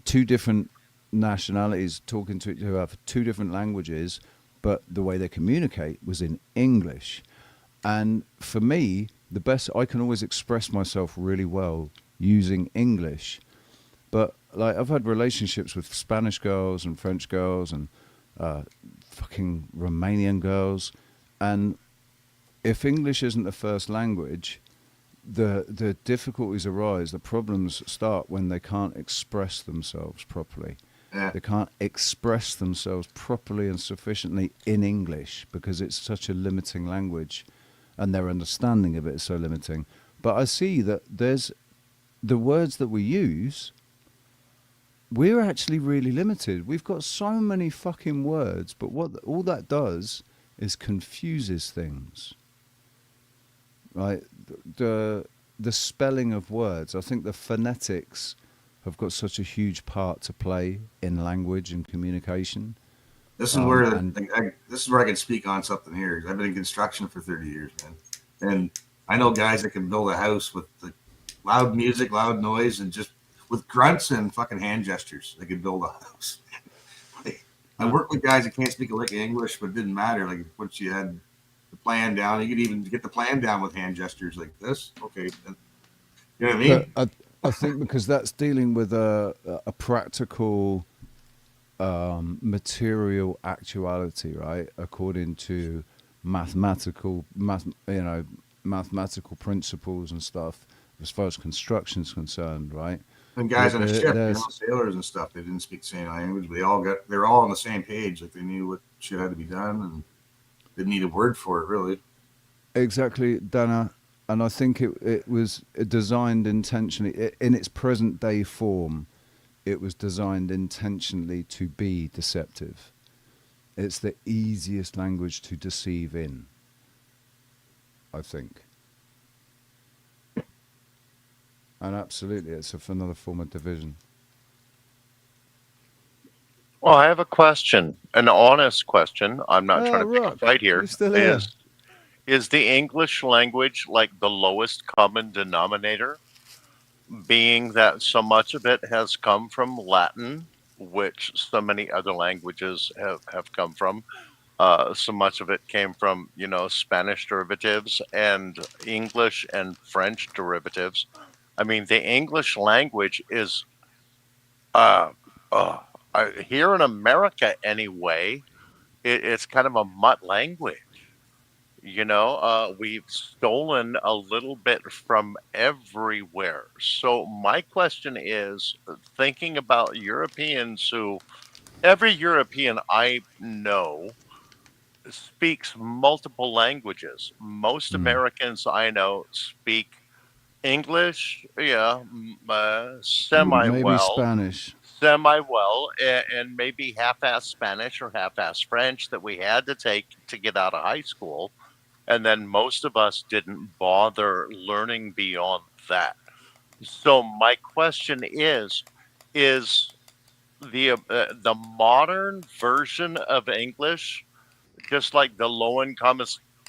2 different nationalities talking to who have 2 different languages, but the way they communicate was in English. And for me, the best, I can always express myself really well using English. But like I've had relationships with Spanish girls and French girls and fucking Romanian girls, and if English isn't the first language, the difficulties arise, the problems start when they can't express themselves properly. Yeah. They can't express themselves properly and sufficiently in English because it's such a limiting language. And their understanding of it is so limiting. But I see that there's the words that we use, we're actually really limited. We've got so many fucking words, but what all that does is confuses things. Right? The spelling of words, I think the phonetics have got such a huge part to play in language and communication. This is where this is where I can speak on something here. I've been in construction for 30 years, man, and I know guys that can build a house with the loud music, loud noise, and just with grunts and fucking hand gestures. They can build a house. I work with guys that can't speak a lick of English, but it didn't matter. Like once you had the plan down, you could even get the plan down with hand gestures like this. Okay, you know what I mean? But I think because that's dealing with a practical. Material actuality, right? According to mathematical principles and stuff, as far as construction is concerned, right? And guys on a ship, sailors and stuff, they didn't speak the same language, but they're all on the same page. Like they knew what shit had to be done, and didn't need a word for it, really. Exactly, Dana. And I think it was designed intentionally in its present day form. It was designed intentionally to be deceptive. It's the easiest language to deceive in, I think. And absolutely, it's another form of division. Well, I have a question, an honest question. I'm not trying to pick a fight here. Is the English language like the lowest common denominator? Being that so much of it has come from Latin, which so many other languages have come from. So much of it came from, Spanish derivatives and English and French derivatives. I mean, the English language is, here in America anyway, it's kind of a mutt language. We've stolen a little bit from everywhere. So my question is, thinking about Europeans who, every European I know speaks multiple languages. Most Americans I know speak English, semi Maybe well, Spanish. and maybe half-ass Spanish or half-ass French that we had to take to get out of high school. And then most of us didn't bother learning beyond that. So my question is the modern version of English just like the low income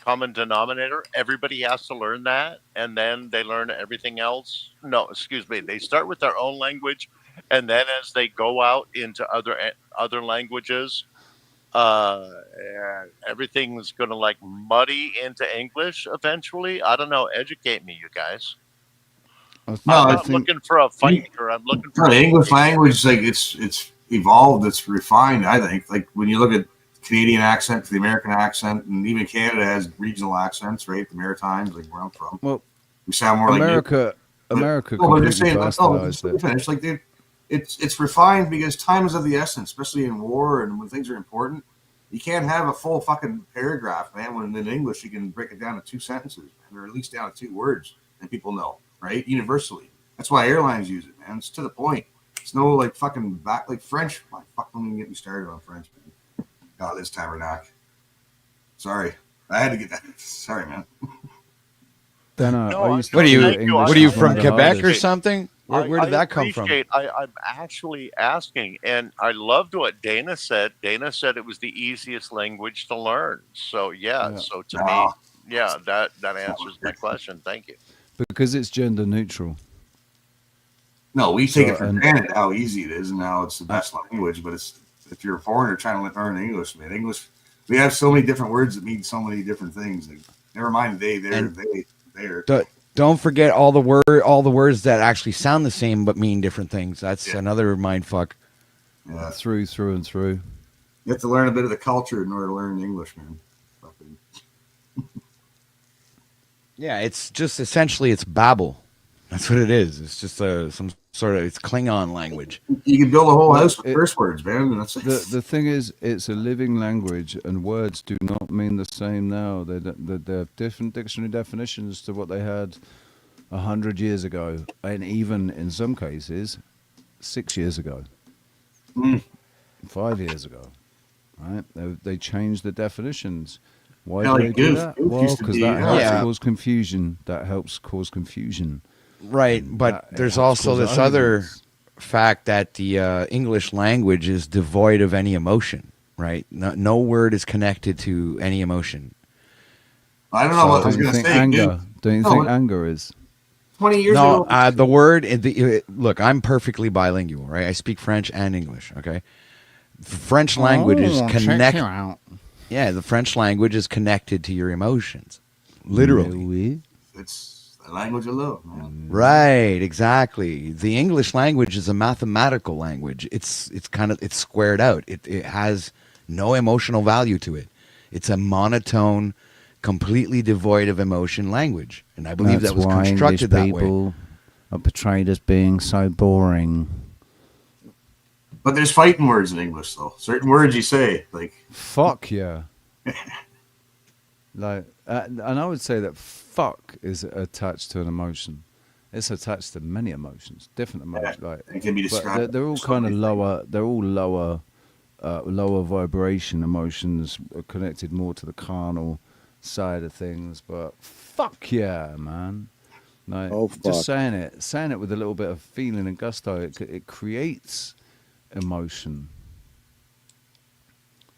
common denominator? Everybody has to learn that, and then they learn everything else. No, excuse me. They start with their own language, and then as they go out into other languages, everything's going to like muddy into English eventually. I don't know. Educate me, you guys. I'm not looking for a fight here. I'm looking for the English language. Like it's evolved. It's refined. I think. Like when you look at Canadian accent to the American accent, and even Canada has regional accents, right? The Maritimes, like where I'm from. Well, we sound more America. like America. No, but just saying, bastardized it. like it's refined because time is of the essence, especially in war and when things are important. You can't have a full fucking paragraph, man. When in English you can break it down to 2 sentences, man, or at least down to 2 words, and people know, right? Universally. That's why airlines use it, man. It's to the point. It's no like fucking back like French. My fuck, don't even get me started on French, man. God, this tabernacle. Sorry, I had to get that. Sorry, man. Then what are you from Quebec or something? Where did that come from? I'm actually asking, and I loved what Dana said. Dana said it was the easiest language to learn. So so to me, that answers my question. Thank you. Because it's gender neutral. No, we take it for granted how easy it is, and now it's the best language. But it's if you're a foreigner trying to learn English, man, English. We have so many different words that mean so many different things. Like, never mind they, there. Don't forget all the words that actually sound the same but mean different things. That's another mind fuck. Yeah, through and through. You have to learn a bit of the culture in order to learn English, man. Yeah, it's just essentially it's Babel. That's what it is. It's just some sort of it's Klingon language. You can build a whole house with curse words, man. The thing is, it's a living language, and words do not mean the same now. They have different dictionary definitions to what they had 100 years ago, and even in some cases, 6 years ago, 5 years ago. Right? They changed the definitions. Why do they do that? Well, because that helps cause confusion. That helps cause confusion. Right, but there's also this other fact that the English language is devoid of any emotion, right? No word is connected to any emotion. I don't know what I was going to say. Anger. Don't you think anger is? 20 years ago. No, the word, look, I'm perfectly bilingual, right? I speak French and English, okay? The French language is connected. Yeah, the French language is connected to your emotions, literally. It's the language of love, man. Right, exactly. The English language is a mathematical language. It's squared out. It has no emotional value to it. It's a monotone, completely devoid of emotion language, and I believe that was constructed that way. People are portrayed as being so boring. But there's fighting words in English, though. Certain words you say, like fuck yeah. Like, and I would say that fuck is attached to an emotion. It's attached to many emotions, different emotions. Yeah, like it can be described. But they're all kind of lower. They're all lower vibration emotions, connected more to the carnal side of things. But fuck yeah, man. Like, just saying it with a little bit of feeling and gusto, it creates emotion.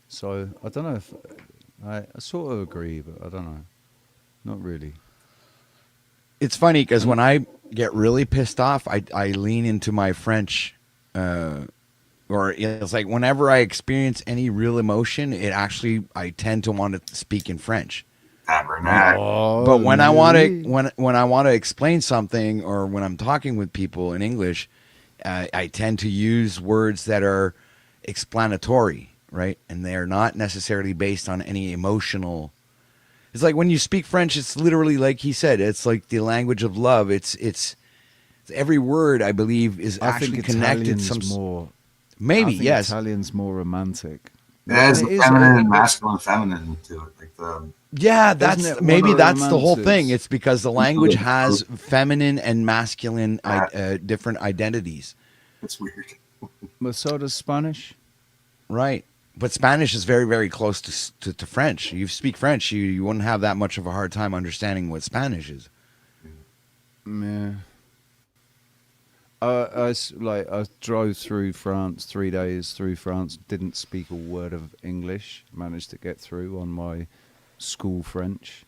So I don't know if I sort of agree, but I don't know, not really. It's funny because when I get really pissed off, I lean into my French, or it's like whenever I experience any real emotion, I tend to want to speak in French. But when I want to when I want to explain something, or when I'm talking with people in English, I tend to use words that are explanatory, right? And they're not necessarily based on any emotional It's like when you speak French, it's literally like he said. It's like the language of love. It's every word I believe is I actually think connected. Italian's more. Maybe I think yes. Italian's more romantic. It has It the is- feminine it- and masculine feminine to it. Like the Yeah, Isn't that's it maybe one of that's the the whole thing. romances? It's because the language has feminine and masculine different identities. It's weird. But so does Spanish. Right. But Spanish is very, very close to French. You speak French, you wouldn't have that much of a hard time understanding what Spanish is. Yeah. I drove through France 3 days through France. Didn't speak a word of English. Managed to get through on my school French.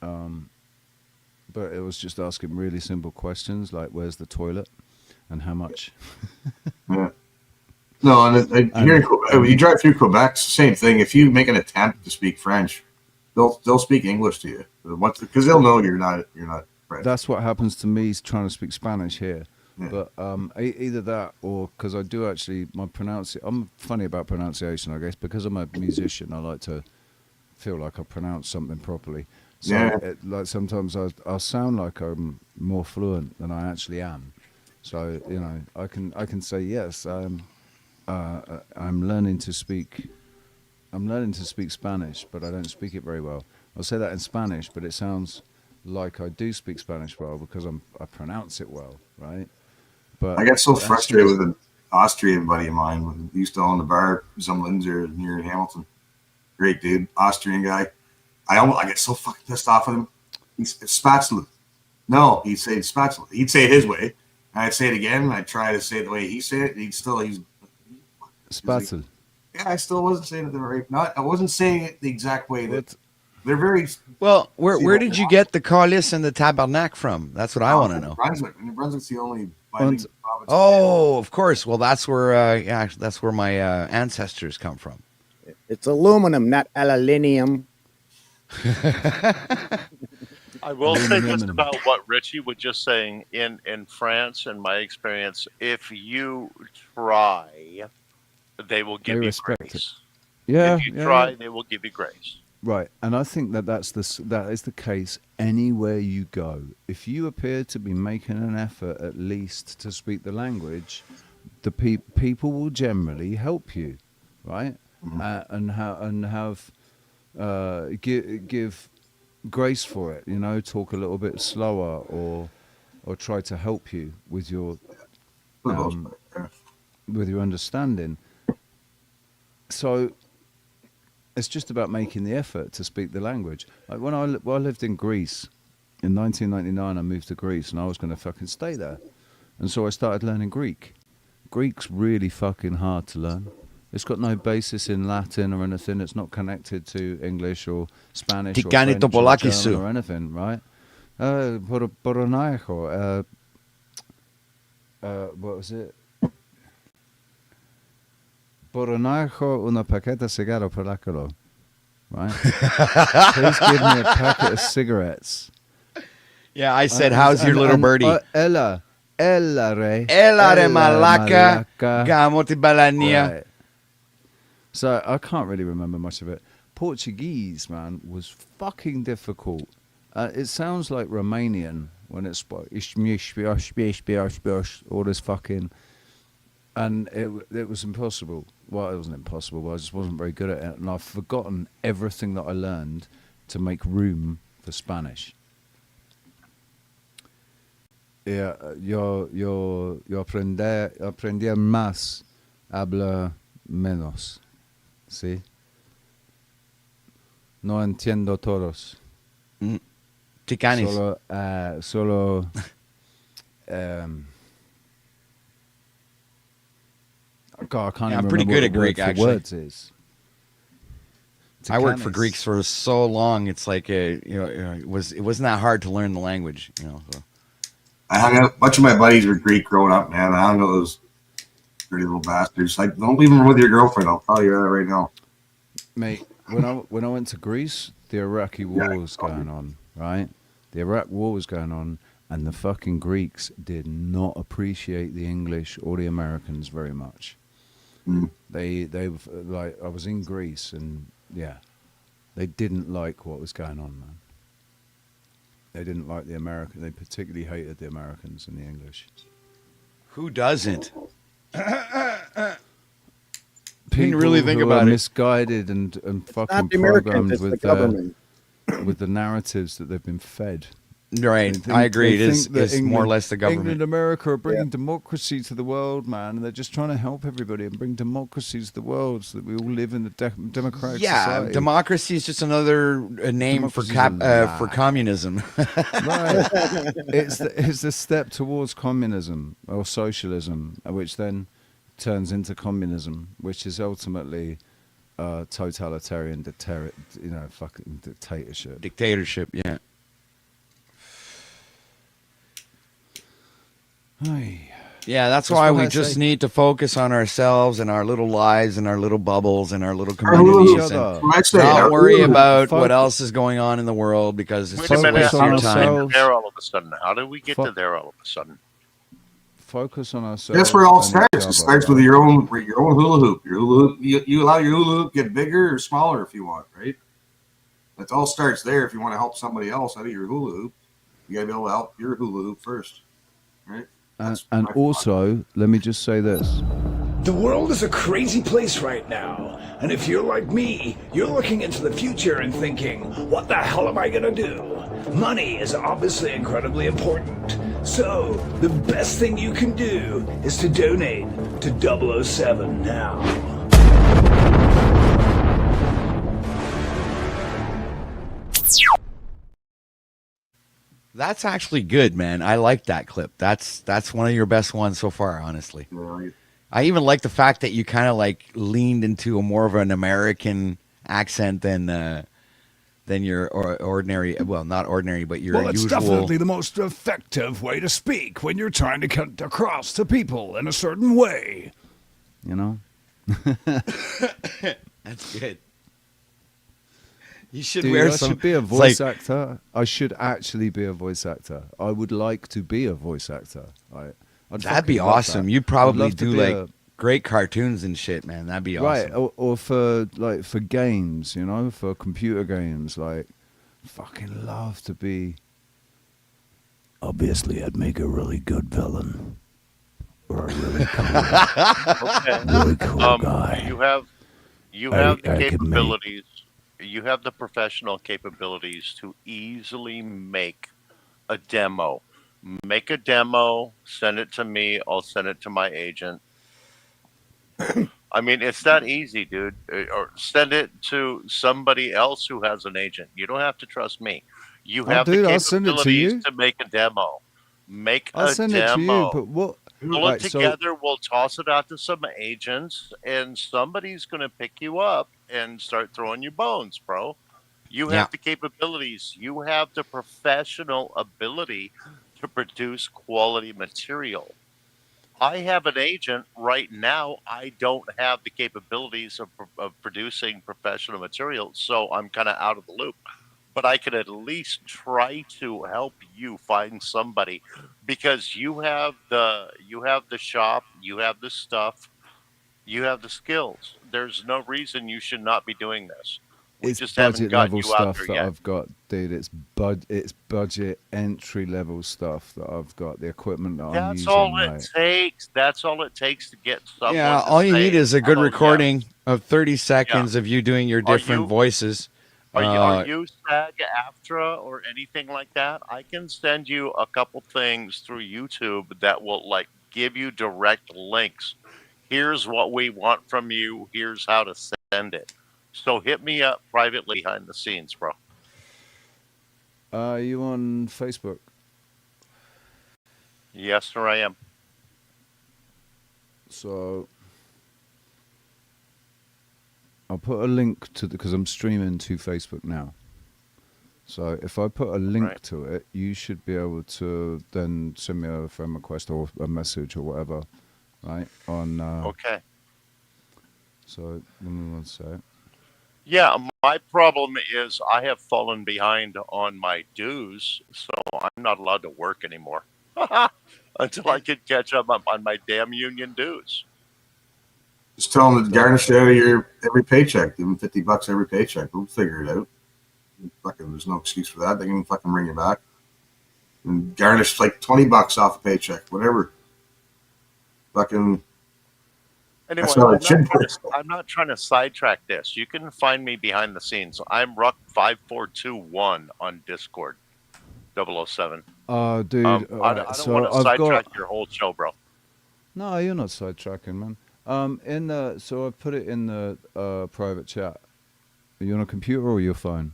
But it was just asking really simple questions like, "Where's the toilet?" and "How much?" Yeah. No, and here in Quebec, you drive through Quebec, it's the same thing. If you make an attempt to speak French, they'll speak English to you because they'll know you're not French. That's what happens to me trying to speak Spanish here. Yeah. But either that or because I do actually I'm funny about pronunciation, I guess, because I'm a musician. I like to feel like I pronounce something properly. So like sometimes I sound like I'm more fluent than I actually am. So I can say yes. I'm learning to speak Spanish, but I don't speak it very well. I'll say that in Spanish, but it sounds like I do speak Spanish well because I pronounce it well, right? But I got so frustrated with an Austrian buddy of mine when he used to own the bar, some Lindsay near Hamilton. Great dude, Austrian guy. I get so fucking pissed off with him. He's Spatzle. No, he'd say Spatzle. He'd say it his way. And I'd say it again, and I'd try to say it the way he said it. He's Spatzle. Yeah, I still wasn't saying it the right. I wasn't saying it the exact way that they're very. Well, where did you get the Carlis and the Tabernac from? That's what I want to know. Brunswick. New Brunswick's the only bilingual province. Oh, of course. Well, that's where that's where my ancestors come from. It's aluminum, not aluminium. I will say this about what Richie was just saying. In France, in my experience, if you try, they will give you grace. Yeah, if you try, they will give you grace. Right, and I think that is the case anywhere you go. If you appear to be making an effort, at least to speak the language, the people will generally help you, right? Give grace for it. Talk a little bit slower or try to help you with your understanding. So it's just about making the effort to speak the language. Like when I lived in Greece in 1999, I moved to Greece and I was going to fucking stay there, and so I started learning Greek. Greek's really fucking hard to learn. It's got no basis in Latin or anything. It's not connected to English or Spanish or French or German or anything, right? Poronaico. What was it? Poronaico una paqueta cigarro polacolo. Right? Please give me a packet of cigarettes. Yeah, I said, how's your little birdie? Ella re malaka gamoti balania. Right. So I can't really remember much of it. Portuguese, man, was fucking difficult. It sounds like Romanian when it's all this fucking, and it was impossible. Well, it wasn't impossible, but I just wasn't very good at it, and I've forgotten everything that I learned to make room for Spanish. Yeah, yo aprender más, habla menos. ¿Sí? No entiendo todos. Chicanis. Solo God, I can't even I'm pretty remember good at Greek, actually. Words is. I worked for Greeks for so long. It's like it wasn't that hard to learn the language. So. I hung out. A bunch of my buddies were Greek growing up, man. I hung out with those dirty little bastards. Like, don't leave them with your girlfriend. I'll tell you that right now. Mate, when I went to Greece, the Iraqi war was going on, right? The Iraq war was going on, and the fucking Greeks did not appreciate the English or the Americans very much. They like, I was in Greece, and yeah, They didn't like what was going on, man. They didn't like the American. They particularly hated the Americans and the English. Who doesn't? People really think who about are it. misguided and fucking the Americans, programmed it's the with government. with the narratives that they've been fed. Right, They think- I agree. they It is think that more or less the government. England, America are bringing democracy to the world, man. And they're just trying to help everybody and bring democracy to the world so that we all live in the democratic Yeah, society. democracy is just another name for Democracy's a lie. for communism. Right. It's the step towards communism or socialism, which then turns into communism, which is ultimately totalitarian fucking dictatorship. Dictatorship, yeah. Yeah, that's why we just need to focus on ourselves and our little lives and our little bubbles and our little communities and not worry about what else is going on in the world because it's Wait just a a minute. waste of How your did we get time. to there all of a sudden? How did we get to there all of a sudden? Focus on ourselves. That's where it all and starts. each It other. starts with your own hula hoop. Your hula hoop. You allow your hula hoop get bigger or smaller if you want, right? It all starts there. If you want to help somebody else out of your hula hoop, you gotta be able to help your hula hoop first, right? And also, let me just say this. The world is a crazy place right now. And if you're like me, you're looking into the future and thinking, what the hell am I gonna do? Money is obviously incredibly important. So, the best thing you can do is to donate to 007 now. That's actually good, man. I like that clip. That's one of your best ones so far, honestly. I even like the fact that you kind of like leaned into a more of an American accent than your ordinary. Well, not ordinary, but your Well, it's usual. definitely the most effective way to speak when you're trying to get across to people in a certain way. You know? That's good. You should Dude, wear I some. should be a it's voice like- actor. I should actually be a voice actor. I would like to be a voice actor. I'd That'd be fucking love awesome. that. You'd I'd probably love to do be like great cartoons and shit, man. That'd be right, awesome. or for games, you know, for computer games. Like, fucking love to be. Obviously, I'd make a really good villain. Or a really cool, Okay. really cool guy. You have the capabilities. You have the professional capabilities to easily make a demo. Make a demo, send it to me, I'll send it to my agent. I mean, it's that easy, dude. Or send it to somebody else who has an agent. You don't have to trust me. You Oh, have dude, the I'll send it to capabilities you. to make a demo. Make I'll a send demo. it to you, but what? Pull Right, it so- together. We'll toss it out to some agents, and somebody's going to pick you up and start throwing you bones, bro. You have Yeah. the capabilities. You have the professional ability to produce quality material. I have an agent right now. I don't have the capabilities of producing professional material, so I'm kind of out of the loop. But I can at least try to help you find somebody because you have the shop, you have the stuff, you have the skills. There's no reason you should not be doing this. We It's just haven't budget got level you out stuff there that yet. I've got, dude. It's budget entry level stuff that I've got. The equipment that I'm That's using. all like, it takes. That's all it takes to get someone. Yeah, to all you say, need is a good "Oh, yeah." recording of 30 seconds of you doing your different voices. Are you SAG-AFTRA or anything like that? I can send you a couple things through YouTube that will like give you direct links. Here's what we want from you. Here's how to send it. So hit me up privately behind the scenes, bro. Are you on Facebook? Yes, sir, I am. So I'll put a link to because I'm streaming to Facebook now. So if I put a link to it, you should be able to then send me a friend request or a message or whatever, right? On Okay. So give me one sec. Yeah, my problem is I have fallen behind on my dues, so I'm not allowed to work anymore until I can catch up on my damn union dues. Just tell them to garnish it out of your every paycheck. Give them $50 every paycheck. They'll figure it out. Fucking, there's no excuse for that. They can fucking bring you back and garnish like $20 off a paycheck, whatever. Fucking. Anyway, That's how it should work. I'm not trying to sidetrack this. You can find me behind the scenes. I'm Ruck5421 on Discord. 007. Dude. I don't want to sidetrack your whole show, bro. No, you're not sidetracking, man. So I've put it in the private chat. Are you on a computer or your phone?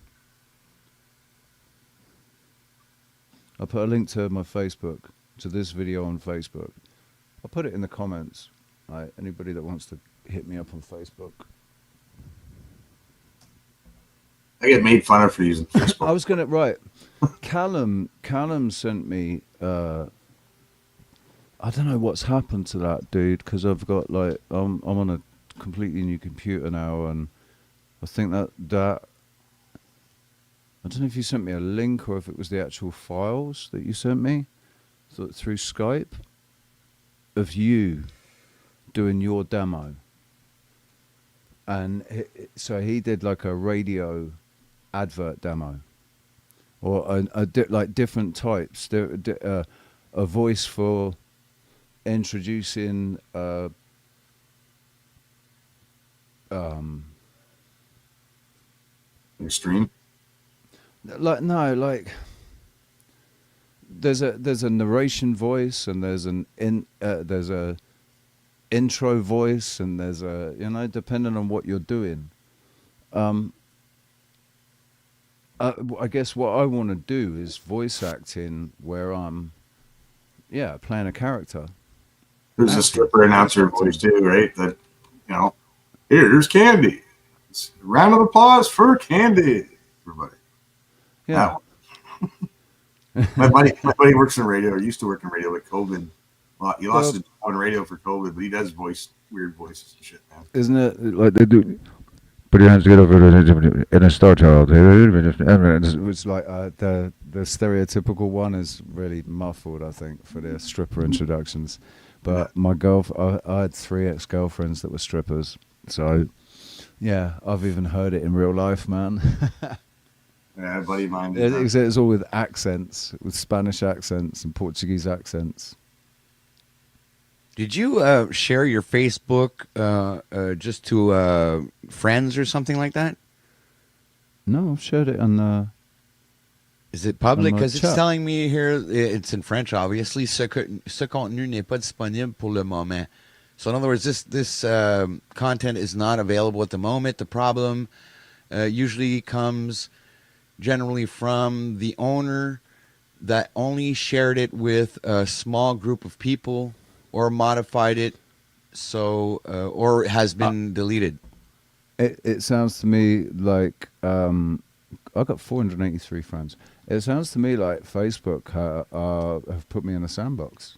I put a link to my Facebook, to this video on Facebook. I'll put it in the comments. Right, anybody that wants to hit me up on Facebook. I get made fun of for using Facebook. I was gonna Callum sent me. I don't know what's happened to that dude because I've got like I'm on a completely new computer now, and I think that I don't know if you sent me a link or if it was the actual files that you sent me through Skype of you doing your demo. And so he did like a radio advert demo or like different types, a voice for introducing Extreme. There's a narration voice and there's a intro voice and there's a depending on what you're doing. I guess what I want to do is voice acting where I'm playing a character. There's a stripper announcer voice too, right? That here's Candy. It's a round of applause for Candy, everybody. Yeah. My buddy works in radio, or used to work in radio with COVID. Well, he lost his job in radio for COVID, but he does weird voices and shit, man. Isn't it like they do? Put your hands together in a Star Child. It's like the stereotypical one is really muffled, I think, for the stripper introductions. But I had 3 ex-girlfriends that were strippers, so yeah, I've even heard it in real life, man. Yeah, a buddy of mine. It's all with accents, with Spanish accents and Portuguese accents. Did you share your Facebook just to friends or something like that? No, I've shared it on the... Is it public? Because it's telling me here, it's in French, obviously, ce contenu n'est pas disponible pour le moment. So in other words, this content is not available at the moment. The problem usually comes generally from the owner that only shared it with a small group of people or modified it or has been deleted. It sounds to me like I've got 483 friends. It sounds to me like Facebook have put me in a sandbox.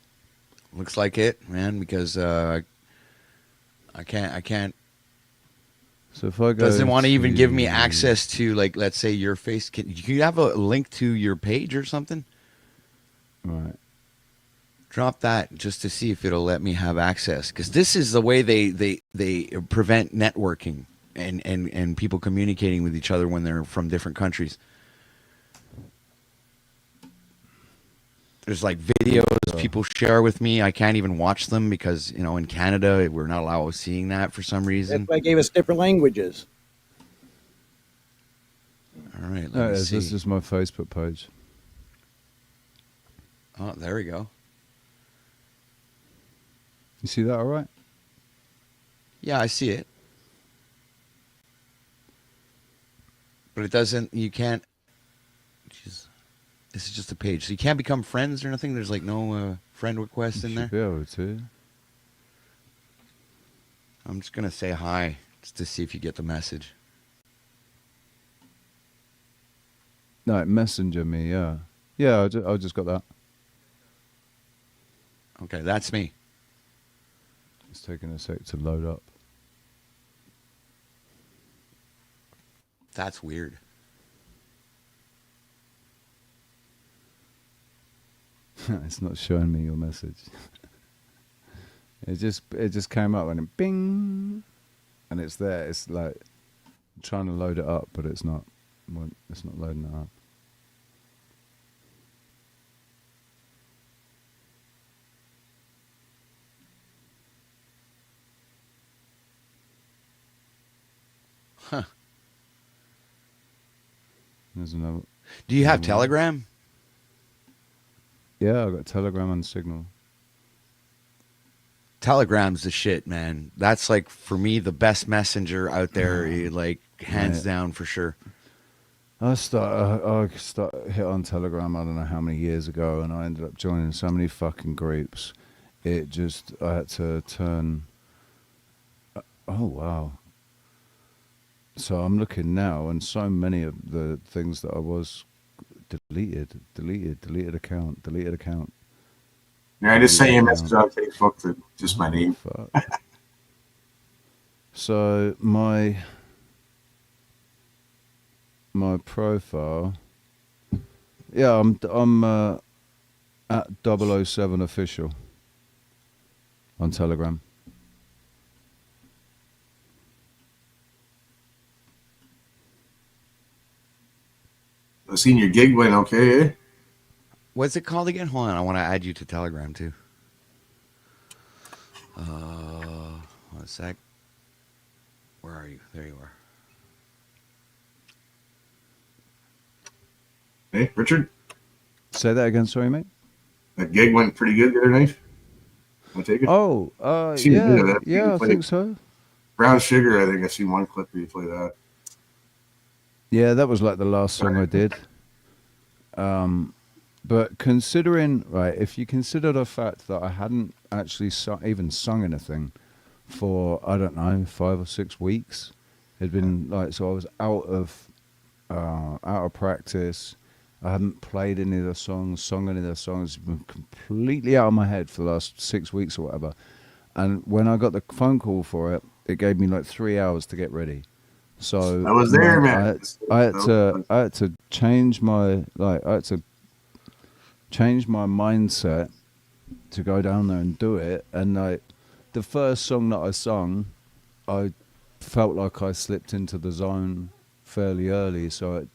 Looks like it, man, because I can't. So if I go doesn't want to even give me access to, like, let's say your face. Can you have a link to your page or something? Right. Drop that just to see if it'll let me have access, because this is the way they prevent networking and people communicating with each other when they're from different countries. There's like videos people share with me. I can't even watch them because, in Canada, we're not allowed seeing that for some reason. That's why they gave us different languages. All right, let me see. This is my Facebook page. Oh, there we go. You see that all right? Yeah, I see it. But it doesn't, you can't, geez, this is just a page. So you can't become friends or nothing? There's like no friend request in there? Be able to. I'm just going to say hi just to see if you get the message. No, messenger me, yeah. Yeah, I just got that. Okay, that's me. It's taking a sec to load up. That's weird. It's not showing me your message. It just came up and it bing, and it's there. It's like trying to load it up, but it's not. Well, it's not loading it up. Huh. There's another. Do you have another one. Telegram? Yeah, I got Telegram and Signal. Telegram's the shit, man. That's like for me the best messenger out there, like hands Mate. down for sure. I hit on Telegram. I don't know how many years ago, and I ended up joining so many fucking groups. I had to turn. Oh wow. So I'm looking now, and so many of the things that I was deleted account. Yeah, I just sent you a message on Facebook that just my name. Fuck. So my profile, yeah, I'm at 007 official on Telegram. I seen your gig went okay, eh? What's it called again? Hold on, I want to add you to Telegram too. 1 sec. Where are you? There you are. Hey, Richard? Say that again, sorry, mate. That gig went pretty good the other night. I take it? Oh, Seen a bit of yeah, that. yeah, You I played think so. Brown Sugar, I think I seen one clip where you play that. Yeah, that was like the last song I did. But considering, right, if you consider the fact that I hadn't actually even sung anything for, I don't know, 5 or 6 weeks, it'd been like, so I was out of practice. I hadn't played any of the songs, sung any of the songs, been completely out of my head for the last 6 weeks or whatever. And when I got the phone call for it, it gave me like 3 hours to get ready. So I was there, man. I had to change my mindset to go down there and do it. And like the first song that I sung, I felt like I slipped into the zone fairly early. So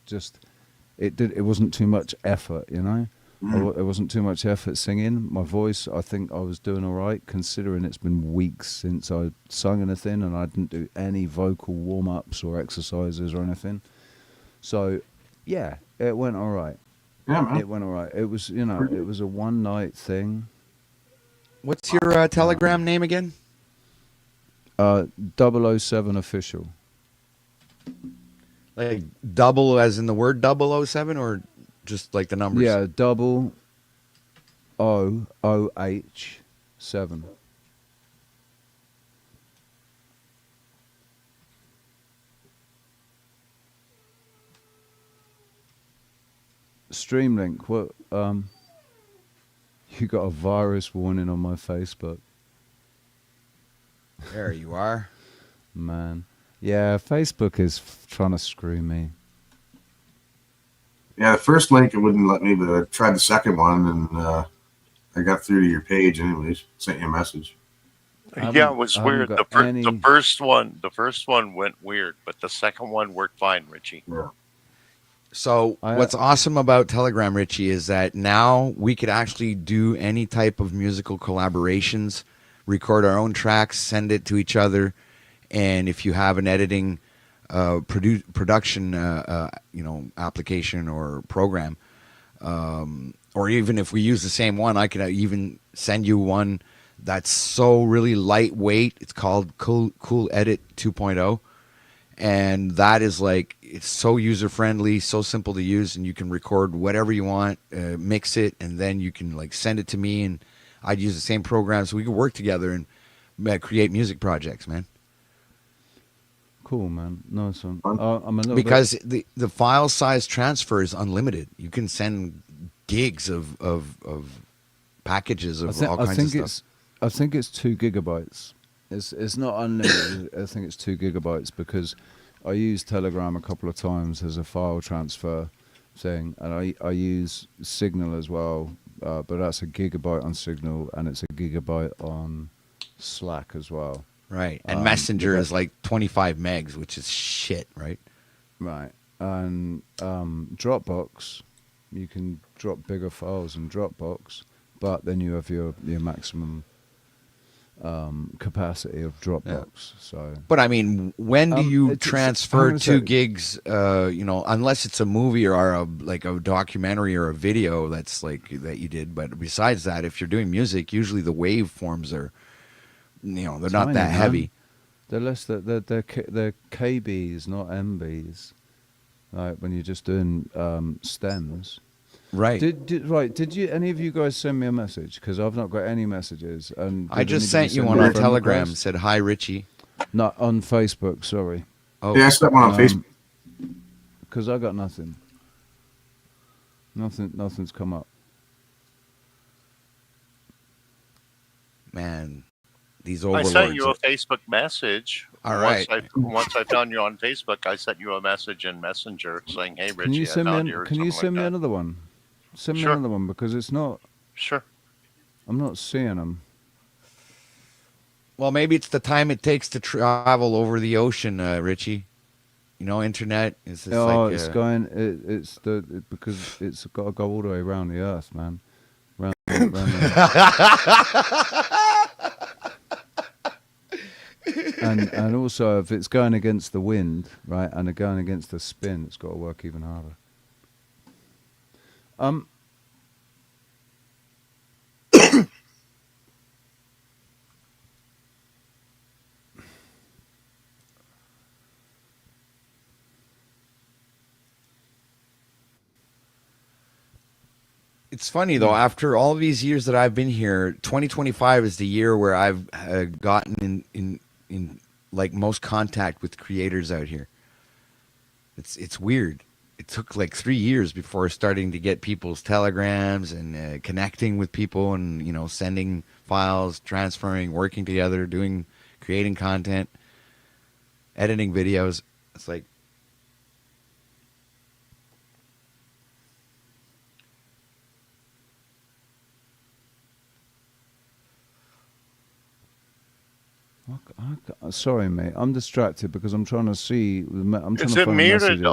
it wasn't too much effort, you know. It wasn't too much effort singing. My voice, I think I was doing all right, considering it's been weeks since I sung anything, and I didn't do any vocal warm-ups or exercises or anything. So, yeah, it went all right. Yeah, man. It went all right. It was, it was a one-night thing. What's your Telegram name again? 007 official. Like double as in the word 007 or just like the numbers? Yeah, 000H7. Streamlink, what? You got a virus warning on my Facebook. There you are. Man. Yeah, Facebook is trying to screw me. Yeah, the first link it wouldn't let me, but I tried the second one, and I got through to your page anyways. Sent you a message. Yeah, it was weird. The first one went weird, but the second one worked fine, Richie. Yeah. So what's awesome about Telegram, Richie, is that now we could actually do any type of musical collaborations, record our own tracks, send it to each other, and if you have an editing production application or program, or even if we use the same one, I could even send you one that's so really lightweight. It's called Cool Edit 2.0, and that is like, it's so user friendly, so simple to use, and you can record whatever you want, mix it, and then you can like send it to me, and I'd use the same program, so we could work together and create music projects, man. Cool, man. Nice one. I'm a little because the file size transfer is unlimited. You can send gigs of packages of all kinds of stuff. I think it's 2 gigabytes. It's not unlimited. I think it's 2 gigabytes because I use Telegram a couple of times as a file transfer thing, and I use Signal as well, but that's a gigabyte on Signal and it's a gigabyte on Slack as well. Right. And Messenger is like 25 megs, which is shit, right? Right. And Dropbox, you can drop bigger files in Dropbox, but then you have your maximum capacity of Dropbox. So, But I mean, when do you transfer hang on a 2 sec. gigs? Unless it's a movie or a documentary or a video that's like that you did. But besides that, if you're doing music, usually the waveforms are, they're not Tiny, that man. heavy. They're less. They're KBs, not MBs. Like when you're just doing stems. Right. Did you any of you guys send me a message? Because I've not got any messages. And I did just anybody sent you send one me a on friend Telegram. request? Said hi, Richie. Not on Facebook. Sorry. Oh, Yeah, I sent one on Facebook. Because I got nothing. Nothing's come up. Man, these I overlords. sent you a Facebook message. All right. Once I found you on Facebook, I sent you a message in Messenger saying, "Hey, Richie, Can you send I me? found you." or Can you something send me like that. another one? Send me Sure. another one because it's not. Sure. I'm not seeing them. Well, maybe it's the time it takes to travel over the ocean, Richie. Internet is just It's going. Because it's got to go all the way around the earth, man. Round and also, if it's going against the wind, right, and going against the spin, it's got to work even harder. It's funny though. After all these years that I've been here, 2025 is the year where I've gotten in like most contact with creators out here. It's weird. It took like 3 years before starting to get people's telegrams and connecting with people and sending files, transferring, working together, creating content, editing videos. It's like. Sorry, mate. I'm distracted because I'm trying to see. I'm trying Is to it find me or messages. did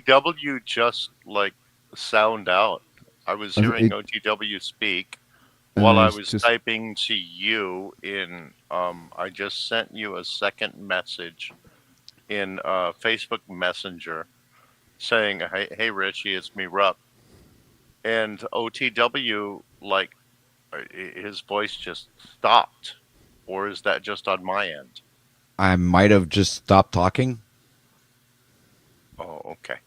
OTW just like sound out? I was hearing OTW speak while I it's was just- typing to you in. I just sent you a second message in Facebook Messenger saying, "Hey, Richie, it's me, Rupp," and OTW his voice just stopped, or is that just on my end? I might have just stopped talking. Oh, okay.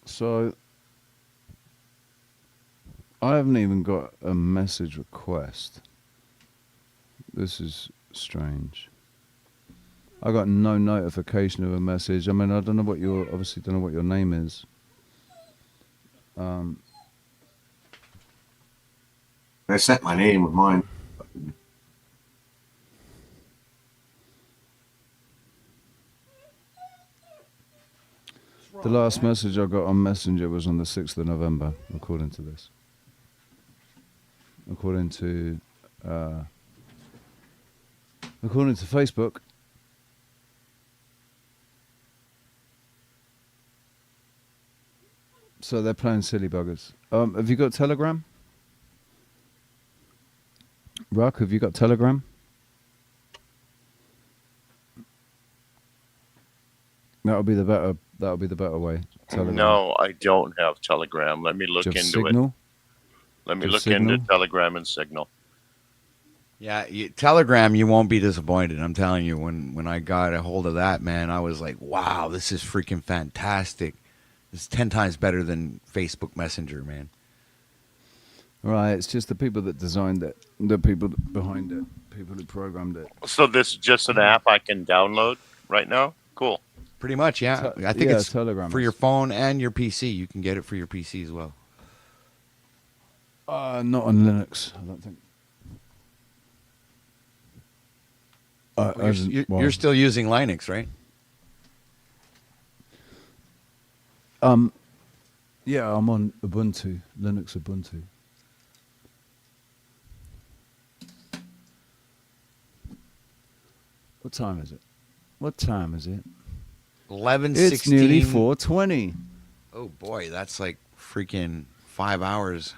So I haven't even got a message request. This is strange. I got no notification of a message. I mean, I don't know what obviously don't know what your name is. I sent my name with mine. The last message I got on Messenger was on the 6th of November, according to this. According to Facebook. So they're playing silly buggers. Have you got Telegram? Ruck, have you got Telegram? That'll be the better way. Telegram. No, I don't have Telegram. Let me look Do you have into Signal? it. Let me Do you have look into Signal? Telegram and Signal. Yeah, Telegram, you won't be disappointed. I'm telling you, when I got a hold of that, man, I was like, wow, this is freaking fantastic. It's 10 times better than Facebook Messenger, man. Right, it's just the people that designed it, the people behind it, people who programmed it. So this is just an app I can download right now? Cool. Pretty much, yeah. I think yeah, it's Telegram for is. your phone and your PC. You can get it for your PC as well. Not on Linux, I don't think. You're still using Linux, right? Yeah, I'm on Ubuntu, Linux Ubuntu. What time is it? What time is it? 11:16. It's nearly 4:20. Oh boy, that's like freaking 5 hours.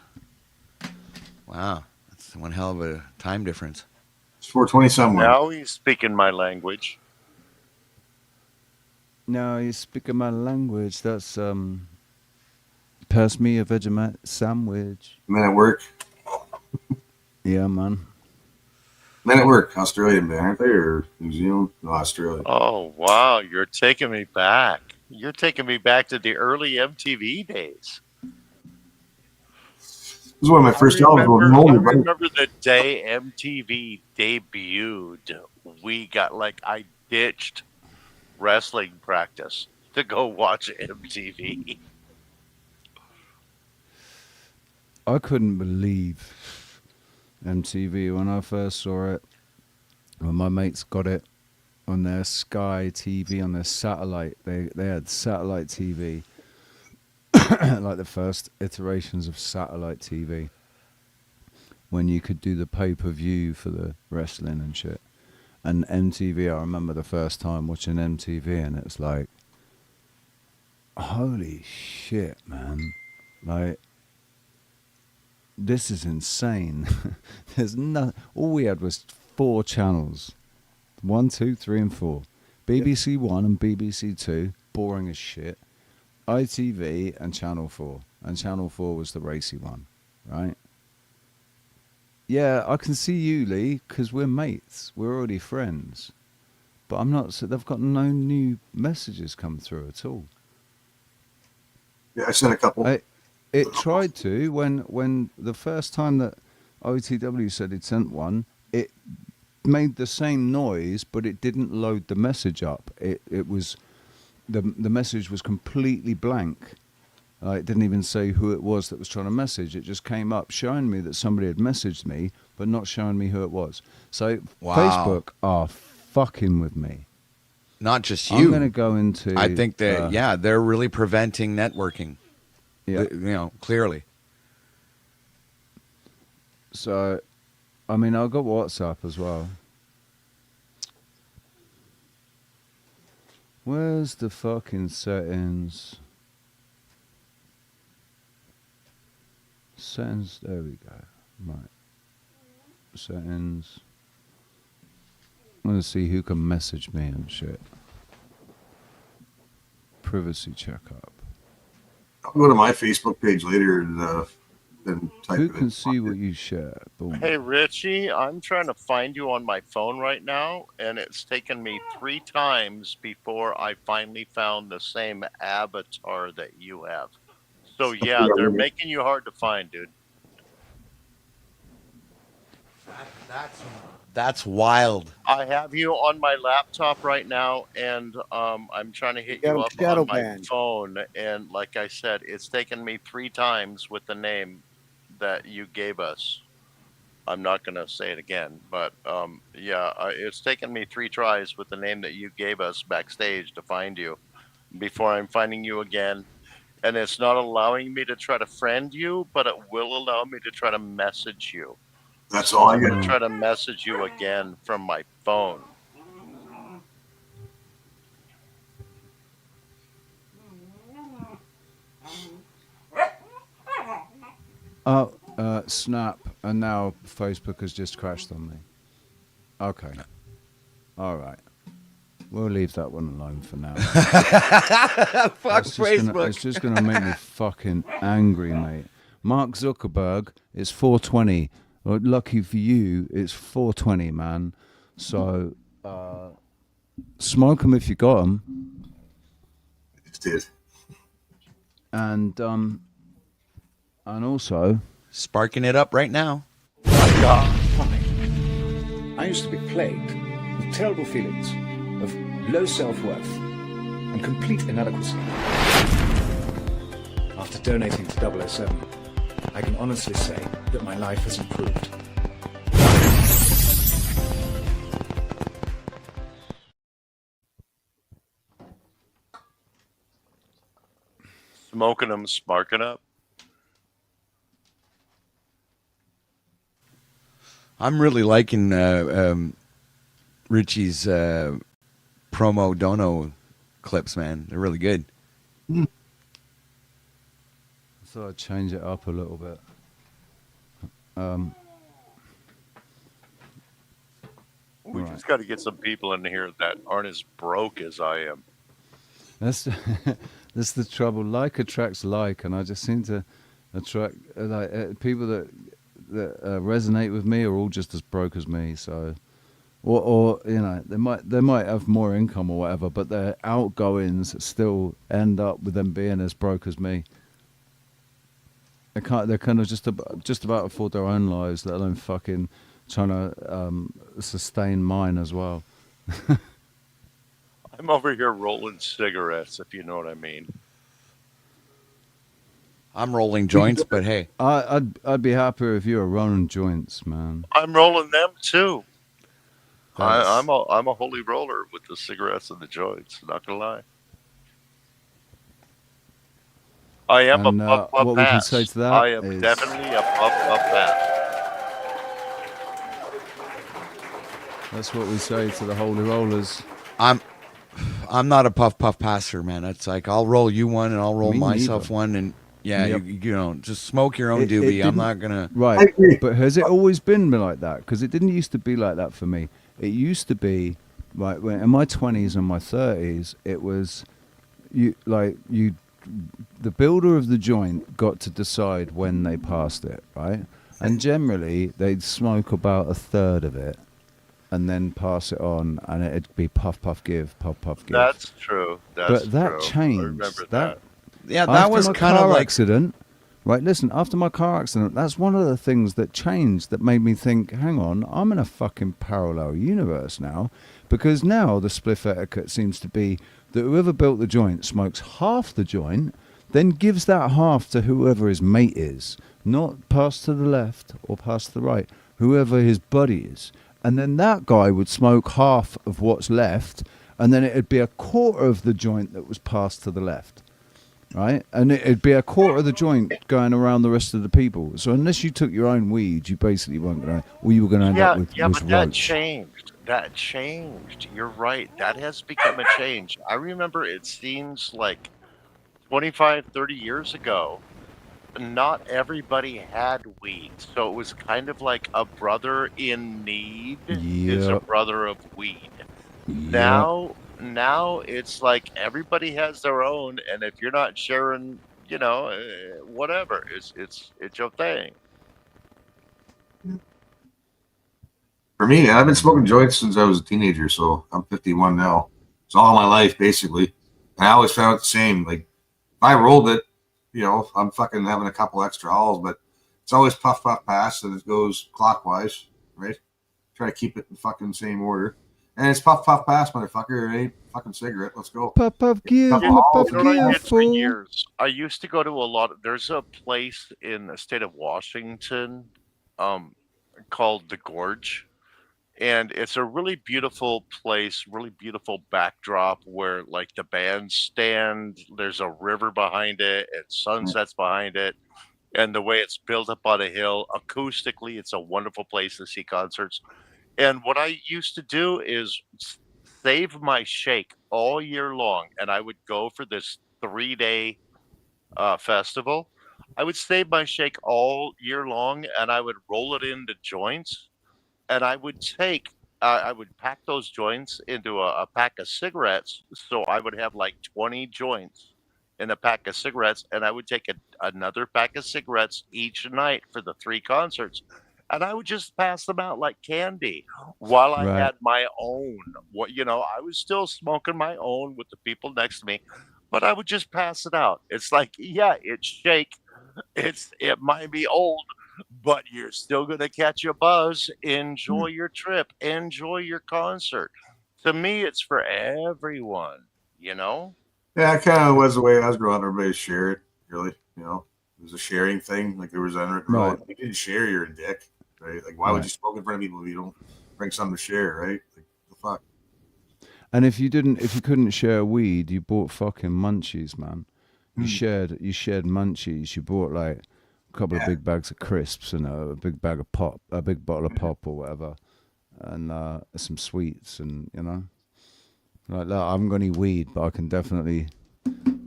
Wow, that's one hell of a time difference. It's 4:20 somewhere. Now he's speaking my language. No, you speaking my language. That's pass me a Vegemite sandwich. Men at work. Yeah, man. Men at work. Australian band, aren't they? Or New Zealand? No, Australia. Oh wow, you're taking me back. You're taking me back to the early MTV days. This is one of my first jobs. I remember the day MTV debuted. I ditched wrestling practice to go watch MTV. I couldn't believe MTV when I first saw it. When my mates got it on their Sky TV, on their satellite, they had satellite TV, like the first iterations of satellite TV, when you could do the pay-per-view for the wrestling and shit. And MTV, I remember the first time watching MTV, and it's like, holy shit, man. Like, this is insane. There's all we had was 4 channels. 1, 2, 3, and 4. BBC 1 and BBC 2, boring as shit. ITV and Channel 4. And Channel 4 was the racy one, right? Yeah, I can see you, Lee, because we're mates. We're already friends. But I'm not, so they've got no new messages come through at all. Yeah, I sent a couple. It tried to when the first time that OTW said he'd sent one, it made the same noise, but it didn't load the message up. It was the message was completely blank. It didn't even say who it was that was trying to message. It just came up showing me that somebody had messaged me, but not showing me who it was. So Wow. Facebook are fucking with me. Not just you. I'm going to go into. I think that they're really preventing networking. Yeah. Clearly. So, I mean, I've got WhatsApp as well. Where's the fucking settings? Settings, there we go. Right. Settings. I'm going to see who can message me and shit. Privacy checkup. I'll go to my Facebook page later and then type Who it can in. see what you share? Boom. Hey Richie, I'm trying to find you on my phone right now, and it's taken me 3 times before I finally found the same avatar that you have. So yeah, they're making you hard to find, dude. That's wild. I have you on my laptop right now, and I'm trying to hit you up on my phone. And like I said, it's taken me 3 times with the name that you gave us. I'm not going to say it again, but it's taken me 3 tries with the name that you gave us backstage to find you before I'm finding you again. And it's not allowing me to try to friend you, but it will allow me to try to message you. That's all I I'm got. going to try to message you again from my phone. Snap, and now Facebook has just crashed on me. Okay. All right. We'll leave that one alone for now. Fuck Facebook. It's just going to make me fucking angry, mate. Mark Zuckerberg, it's 4:20. Well, lucky for you, it's 4:20, man. So, smoke them if you got them. It did. And also sparking it up right now. I used to be plagued with terrible feelings of low self-worth and complete inadequacy. After donating to 007, I can honestly say that my life has improved. Smoking them, sparking up. I'm really liking Richie's promo dono clips, man. They're really good. So I'd change it up a little bit. We Right. just got to get some people in here that aren't as broke as I am. That's that's the trouble. Like attracts like, and I just seem to attract people that resonate with me are all just as broke as me. So, or you know, they might have more income or whatever, but their outgoings still end up with them being as broke as me. They're kind of just about afford their own lives, let alone fucking trying to sustain mine as well. I'm over here rolling cigarettes, if you know what I mean. I'm rolling joints, but hey, I'd be happier if you were rolling joints, man. I'm rolling them too. That's- I'm a holy roller with the cigarettes and the joints. Not gonna lie. I am And, a puff puff what we can pass. say to that I am is- definitely a puff puff pass. That's what we say to the holy rollers. I'm not a puff passer, man. It's like I'll roll you one and I'll roll Me myself neither. one, and yeah, Yep. you know, just smoke your own It doobie. I'm didn't- not gonna. Right, but has it always been like that? Because it didn't used to be like that for me. It used to be, right, when in my 20s and my 30s, it was the builder of the joint got to decide when they passed it, right? And generally, they'd smoke about a third of it and then pass it on, and it'd be puff, puff, give, puff, puff, give. That's true. That's But that true. I changed. remember that. Yeah, that After was my kind of car like accident. Right, listen, after my car accident, that's one of the things that changed that made me think, hang on, I'm in a fucking parallel universe now, because now the spliff etiquette seems to be that whoever built the joint smokes half the joint, then gives that half to whoever his mate is, not pass to the left or pass to the right, whoever his buddy is. And then that guy would smoke half of what's left, and then it'd be a quarter of the joint that was passed to the left. Right, and it'd be a quarter of the joint going around the rest of the people. So unless you took your own weed, you basically weren't gonna, or you were gonna end up with But that roach. changed. That changed. You're right. That has become a change. I remember it seems like 25, 30 years ago, not everybody had weed. So it was kind of like a brother in need is a Yep. brother of weed. Now it's like everybody has their own, and if you're not sharing, you know, whatever, it's your thing. For me, I've been smoking joints since I was a teenager, so I'm 51 now. It's all my life, basically. And I always found it the same. Like, if I rolled it, you know, I'm fucking having a couple extra hauls, but it's always puff, puff, pass, and it goes clockwise, right? Try to keep it in fucking same order. And it's puff, puff, pass, motherfucker. It ain't fucking cigarette. Let's go. Puff, puff, give, Couple puff, hauls, puff, You know what I give, did for fool. years? I used to go to a lot. There's a place in the state of Washington, called the Gorge, and it's a really beautiful place, really beautiful backdrop where like the bandstand. There's a river behind it, and sunsets behind it, and the way it's built up on a hill. Acoustically, it's a wonderful place to see concerts. And what I used to do is save my shake all year long, and I would go for this 3-day festival. I would save my shake all year long, and I would roll it into joints, and I would I would pack those joints into a pack of cigarettes. So I would have like 20 joints in a pack of cigarettes, and I would take another pack of cigarettes each night for the 3 concerts. And I would just pass them out like candy while I Right. had my own. I was still smoking my own with the people next to me, but I would just pass it out. It's like, yeah, it's shake. It might be old, but you're still gonna catch a buzz. Enjoy your trip. Enjoy your concert. To me, it's for everyone. You know. Yeah, it kind of was the way I was growing up. Everybody shared, really. You know, it was a sharing thing. Like there was Right. if you didn't share, you're a dick, right? Like why would Right. you smoke in front of people if you don't bring something to share, right? Like the fuck. And if you couldn't share weed, you bought fucking munchies, man. You shared munchies. You bought like a couple of big bags of crisps and a big bag of pop, a big bottle of pop or whatever. and some sweets, and like that. I haven't got any weed, but I can definitely.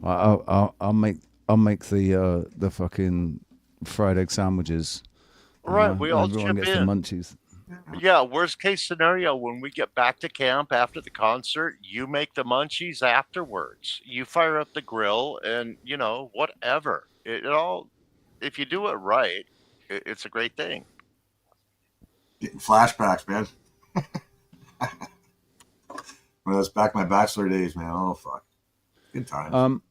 I'll make the fucking fried egg sandwiches. Right, we all Everyone chip gets the in. munchies. Yeah, worst case scenario, when we get back to camp after the concert, you make the munchies afterwards. You fire up the grill and, whatever. It all, if you do it right, it's a great thing. Getting flashbacks, man. When I was back in my bachelor days, man. Oh, fuck. Good times.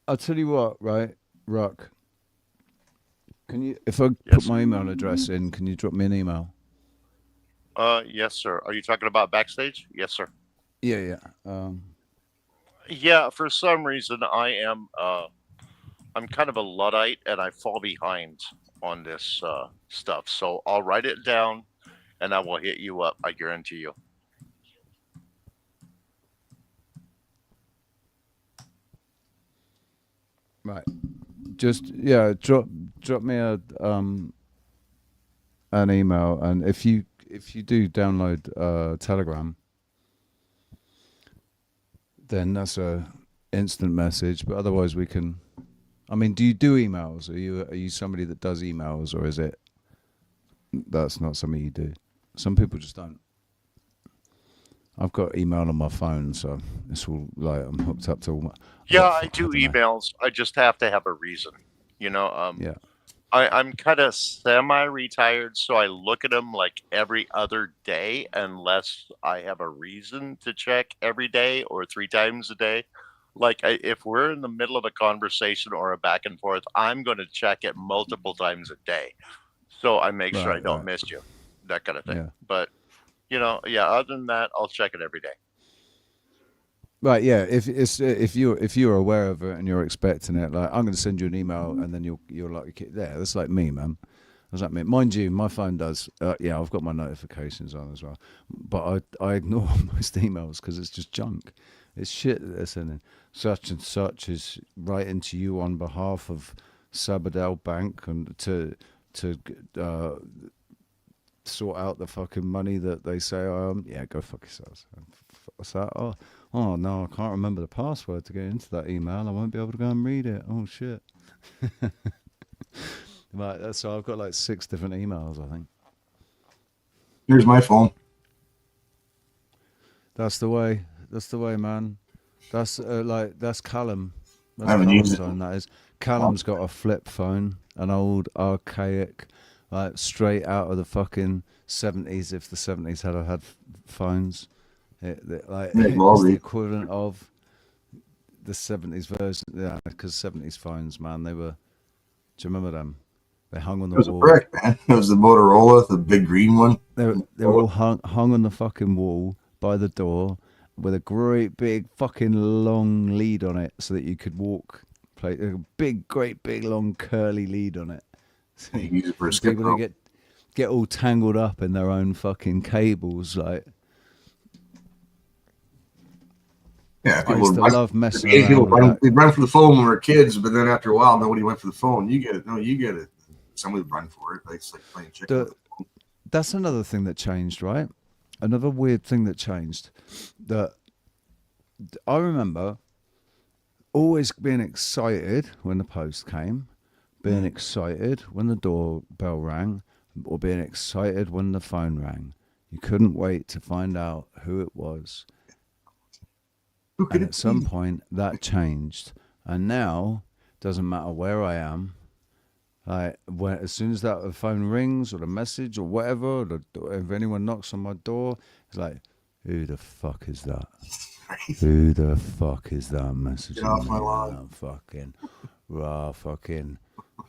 I'll tell you what, right, Rock. Can you, if I put my email address in, can you drop me an email? Yes, sir. Are you talking about backstage? Yes, sir. Yeah. Yeah, for some reason I'm kind of a Luddite and I fall behind on this stuff. So I'll write it down and I will hit you up. I guarantee you. Right. Just drop me an email, and if you do download Telegram, then that's a instant message. But otherwise, we can. I mean, do you do emails? Are you somebody that does emails, or is it that's not something you do? Some people just don't. I've got email on my phone, so it's all like I'm hooked up to all my. Yeah, I do emails. I just have to have a reason. Yeah. I'm kind of semi-retired, so I look at them like every other day, unless I have a reason to check every day or 3 times a day. Like if we're in the middle of a conversation or a back and forth, I'm going to check it multiple times a day, so I make sure I don't miss you, that kind of thing. Yeah. But other than that, I'll check it every day. Right, yeah. If you're aware of it and you're expecting it, like I'm going to send you an email, and then you're like, yeah, that's like me, man. That's like me. Mind you, my phone does. Yeah, I've got my notifications on as well, but I ignore most emails because it's just junk. It's shit that they're sending. Such and such is writing to you on behalf of Sabadell Bank and to sort out the fucking money that they say. Yeah, go fuck yourselves. What's that? Oh no, I can't remember the password to get into that email. I won't be able to go and read it. Oh shit. Right, so I've got like 6 different emails, I think. Here's my phone. That's the way, man. That's that's Callum. That's I haven't Callum's used it. phone, that is. Callum's got a flip phone, an old archaic, like straight out of the fucking 70s. If the 70s had phones, it's the equivalent of the 70s version. Yeah, because 70s phones, man, they were. Do you remember them? They hung on the It was wall. a brick, man. It was the Motorola, the big green one. They were all hung on the fucking wall by the door with a great big fucking long lead on it, so that you could walk. Play a great big long curly lead on it. So you use it for a skip people rope. get all tangled up in their own fucking cables, like. Yeah, I used to love messing people around with that. they'd run for the phone when we were kids, but then after a while, nobody went for the phone. You get it. No, you get it. Somebody would run for it. Like, it's like playing chicken. That's another thing that changed, right? Another weird thing that changed. That I remember always being excited when the post came, being excited when the doorbell rang, or being excited when the phone rang. You couldn't wait to find out who it was. And at some point, that changed. And now, doesn't matter where I am, as soon as that phone rings or the message or whatever, or if anyone knocks on my door, it's like, who the fuck is that? Who the fuck is that message? Get off my lawn. Fucking,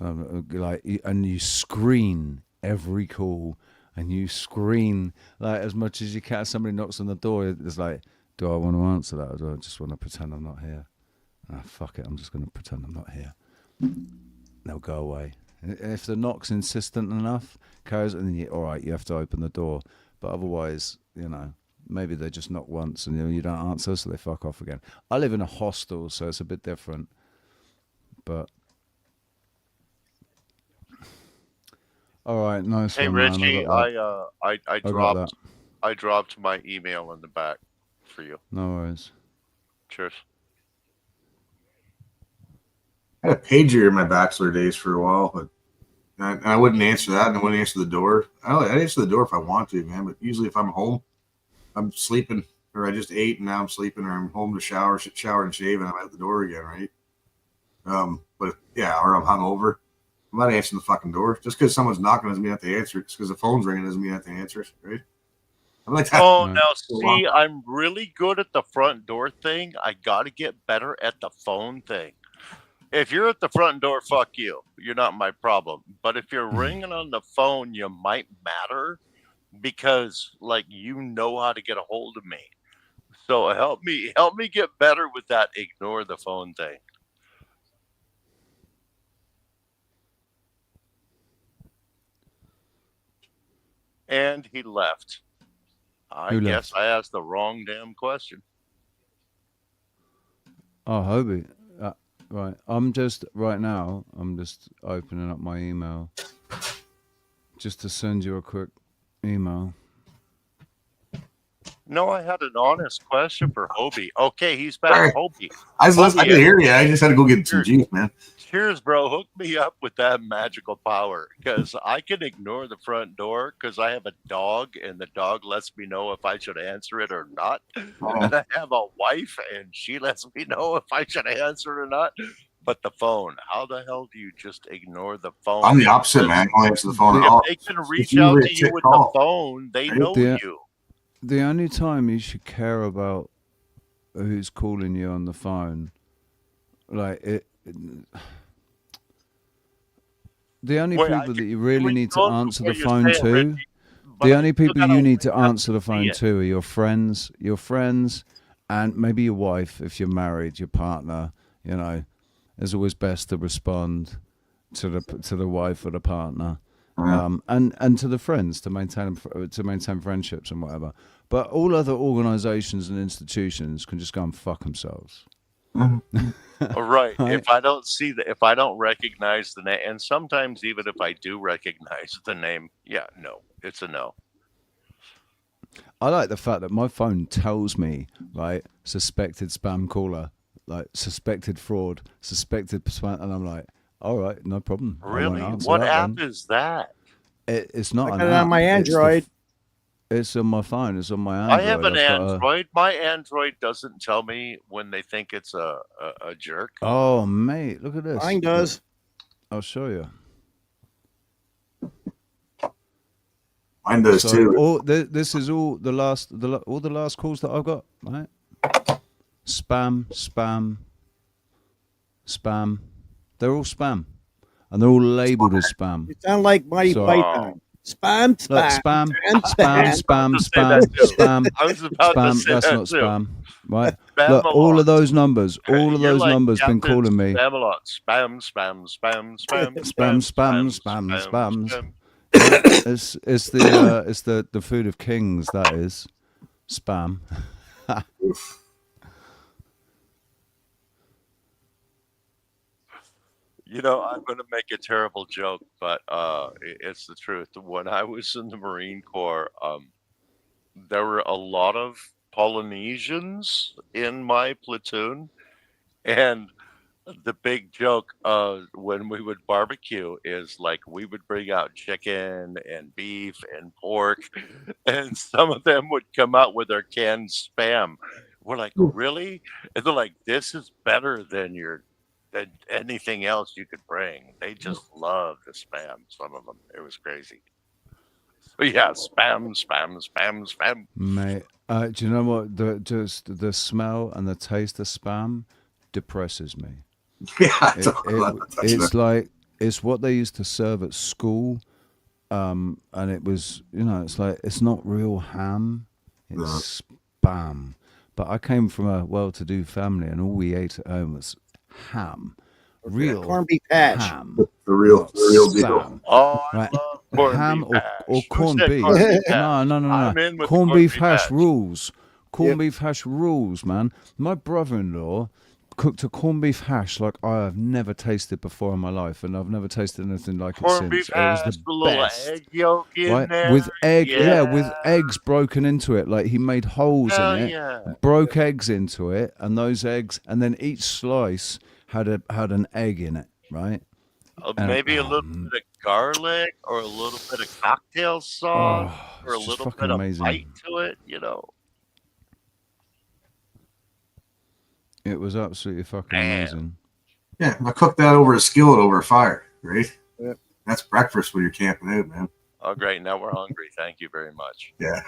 and you screen every call, and you screen like as much as you can. Somebody knocks on the door, it's like, do I want to answer that, or do I just want to pretend I'm not here? Fuck it, I'm just going to pretend I'm not here. They'll go away. And if the knock's insistent enough, carries, and then all right, you have to open the door. But otherwise, maybe they just knock once and you don't answer, so they fuck off again. I live in a hostel, so it's a bit different. But all right, nice Hey one, Richie, man. I dropped I dropped my email in the back for you. No worries. Cheers. I had a pager in my bachelor days for a while, but I wouldn't answer that, and I wouldn't answer the door. I'd answer the door if I want to, man. But usually, if I'm home, I'm sleeping, or I just ate and now I'm sleeping, or I'm home to shower and shave, and I'm at the door again, right? But yeah, or I'm hungover. I'm not answering the fucking door. Just because someone's knocking doesn't mean I have to answer it. Just because the phone's ringing doesn't mean I have to answer it, right? I'm like that. Oh, now see, I'm really good at the front door thing. I got to get better at the phone thing. If you're at the front door, fuck you. You're not my problem. But if you're ringing on the phone, you might matter because, like, you know how to get a hold of me. So help me get better with that. Ignore the phone thing. And he left. I Who guess left? I asked the wrong damn question. Oh, Hobie. Right. I'm just opening up my email just to send you a quick email. No, I had an honest question for Hobie. Okay, he's back. Hobie. I didn't hear you. I just had to go get some juice, man. Cheers, bro. Hook me up with that magical power because I can ignore the front door because I have a dog and the dog lets me know if I should answer it or not. And I have a wife and she lets me know if I should answer it or not. But the phone, how the hell do you just ignore the phone? I'm the opposite, man. I don't answer the phone at all. If they can reach out to you with the phone, they know you. The only time you should care about who's calling you on the phone, like it. The only people that you really need to answer the phone to, the only people you need to answer the phone to are your friends, and maybe your wife if you're married, your partner. You know, it's always best to respond to the wife or the partner, and to the friends to maintain friendships and whatever. But all other organisations and institutions can just go and fuck themselves. Right. If I don't recognize the name, and sometimes even if I do recognize the name, no, it's a no. I like the fact that my phone tells me, right, suspected spam caller, like suspected fraud, suspected spam, and I'm like, all right, no problem. Really? What app is that? It's not I an got it app. on my Android. It's on my phone. It's on my Android. I have an Android. My Android doesn't tell me when they think it's a jerk. Oh, mate, look at this. Mine does. I'll show you. Mine does too. This is all the last calls that I've got. Right? Spam. They're all spam, and they're all labelled as spam. You sound like Mighty Python. Spam. Look, spam. That's not spam, right? Look, all of those numbers, been calling me. Spam. It's the food of kings. That is spam. You know, I'm going to make a terrible joke, but it's the truth. When I was in the Marine Corps, there were a lot of Polynesians in my platoon, and the big joke when we would barbecue is like we would bring out chicken and beef and pork, and some of them would come out with their canned spam. We're like, really? And they're like, this is better than anything else you could bring. They just love the spam. Some of them, it was crazy. So yeah, spam. Mate, do you know what? The smell and the taste of spam depresses me. Yeah, it's what they used to serve at school, and it was, it's like it's not real ham, it's spam. But I came from a well-to-do family, and all we ate at home was ham, real corned beef hash, ham, the real spam. deal. Oh, I Right. love corned Ham beef or hash. corned Who said beef. corned beef hash? No. I'm in with Corned the beef hash rules. Corned beef hash rules, man. My brother-in-law cooked a corned beef hash like I have never tasted before in my life, and I've never tasted anything like it Corned since. beef It was hash, the a little best. egg yolk in Right, there. with egg, Yeah. with eggs broken into it. Like he made holes Hell in it, yeah. broke eggs into it, and those eggs, and then each slice had an egg in it, right? And, Maybe a little bit of garlic or a little bit of cocktail sauce or a it's just little fucking bit amazing. of bite to it, you know. It was absolutely fucking amazing. Yeah, I cooked that over a skillet over a fire, right? Yep. That's breakfast when you're camping out, man. Oh, great. Now we're hungry. Thank you very much. Yeah.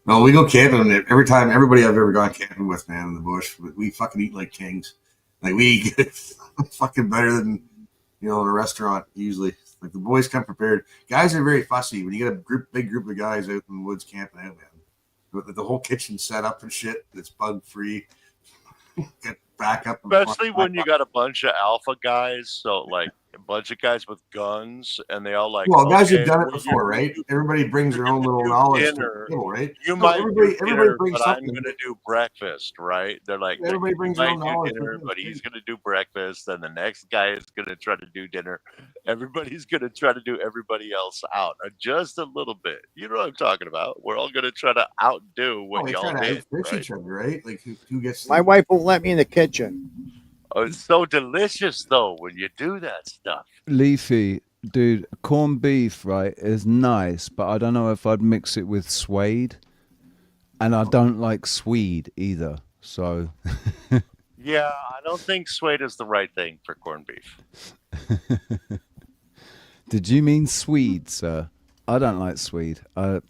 No, we go camping, and every time, everybody I've ever gone camping with, man, in the bush, we fucking eat like kings. Like, we eat fucking better than, in a restaurant, usually. Like, the boys come prepared. Guys are very fussy. When you get a big group of guys out in the woods camping out, man, the whole kitchen set up and shit, it's bug-free. Get back up. Especially when you got a bunch of alpha guys, so like a bunch of guys with guns, and they all like. Well, guys have okay, done it we're before, gonna right? do Everybody brings their own little knowledge to the dinner. table, right? You No, might everybody do dinner, brings but I'm something. going to do breakfast, right? They're like, Everybody you brings their might own do knowledge. dinner, but he's going to do breakfast, and the next guy is going to try to do dinner. Everybody's going to try to do everybody else out just a little bit. You know what I'm talking about? We're all going to try to outdo what They y'all try to did, outfish right? each other, right? Like who gets My wife won't let me in the kitchen. Oh, it's so delicious though when you do that stuff. Leafy, dude, corned beef, right, is nice, but I don't know if I'd mix it with suede, and I don't like swede either. So, Yeah, I don't think suede is the right thing for corned beef. did you mean swede, sir? I don't like swede. I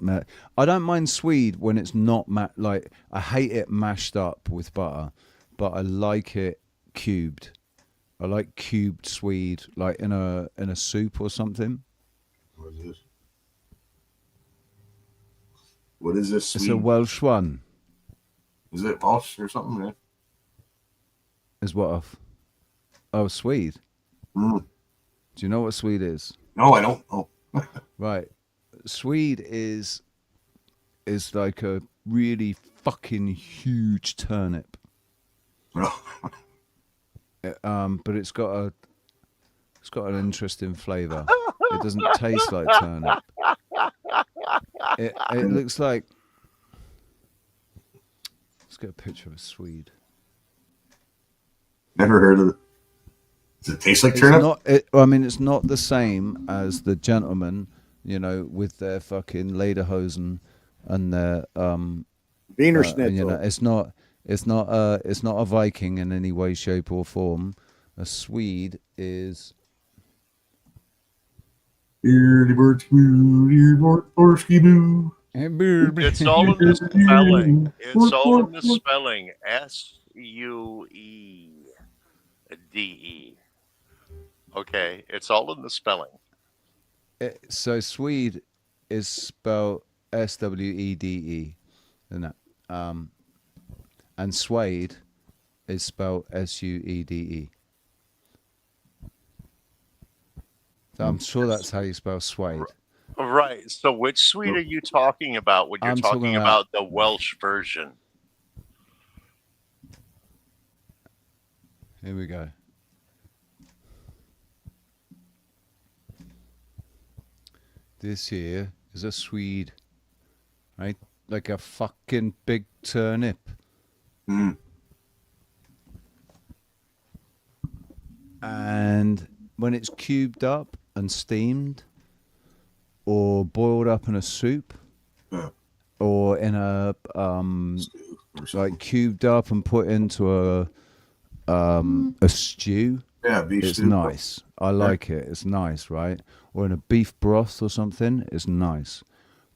don't mind swede when it's not like I hate it mashed up with butter, but I like it cubed. I like cubed swede, like in a soup or something. What is this? What is this? It's a Welsh one. Is it Welsh or something? Man? Is what off? Oh, Swede. Mm. Do you know what Swede is? No, I don't. Oh. Right. Swede is like a really fucking huge turnip. But it's got an interesting flavour. It doesn't taste like turnip. It looks like. Let's get a picture of a Swede. Never heard of it. Does it taste like It's turnip? not. I mean, it's not the same as the gentlemen, with their fucking lederhosen and their Wiener and, Schnitzel. it's not a Viking in any way, shape, or form. A Swede is. It's all in the spelling. It's all in the spelling. SUEDE. Okay, it's all in the spelling. So Swede is spelled SWEDE, isn't it? And suede is spelled SUEDE. So I'm sure that's how you spell suede. Right. So which suite are you talking about when you're I'm talking talking about the Welsh version? Here we go. This here is a Swede, right? Like a fucking big turnip. Mm. And when it's cubed up and steamed, or boiled up in a soup, or in a like cubed up and put into a stew. Yeah, beef it's stew. nice. I like it. It's nice, right? Or in a beef broth or something, it's nice.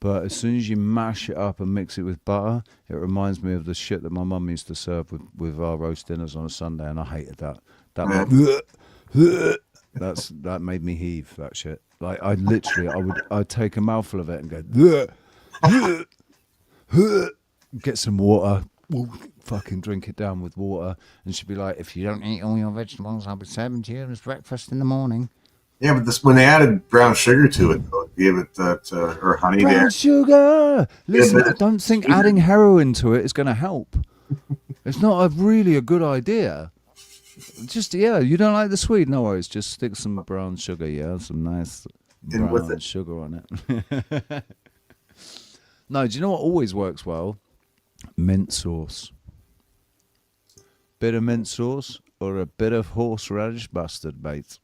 But as soon as you mash it up and mix it with butter, it reminds me of the shit that my mum used to serve with our roast dinners on a Sunday, and I hated that. That made me heave. That shit. Like I'd take a mouthful of it and go, get some water, fucking drink it down with water, and she'd be like, "If you don't eat all your vegetables, I'll be serving to you as breakfast in the morning." Yeah, but when they added brown sugar to it, though, gave it that or honey Brown there. sugar. Listen, Yeah, I don't think adding heroin to it is going to help. It's not really a good idea. Just, yeah, you don't like the sweet? No worries. Just stick some brown sugar, yeah? Some nice In with brown it. sugar on it. No, do you know what always works well? Mint sauce. Bit of mint sauce or a bit of horseradish mustard, mate.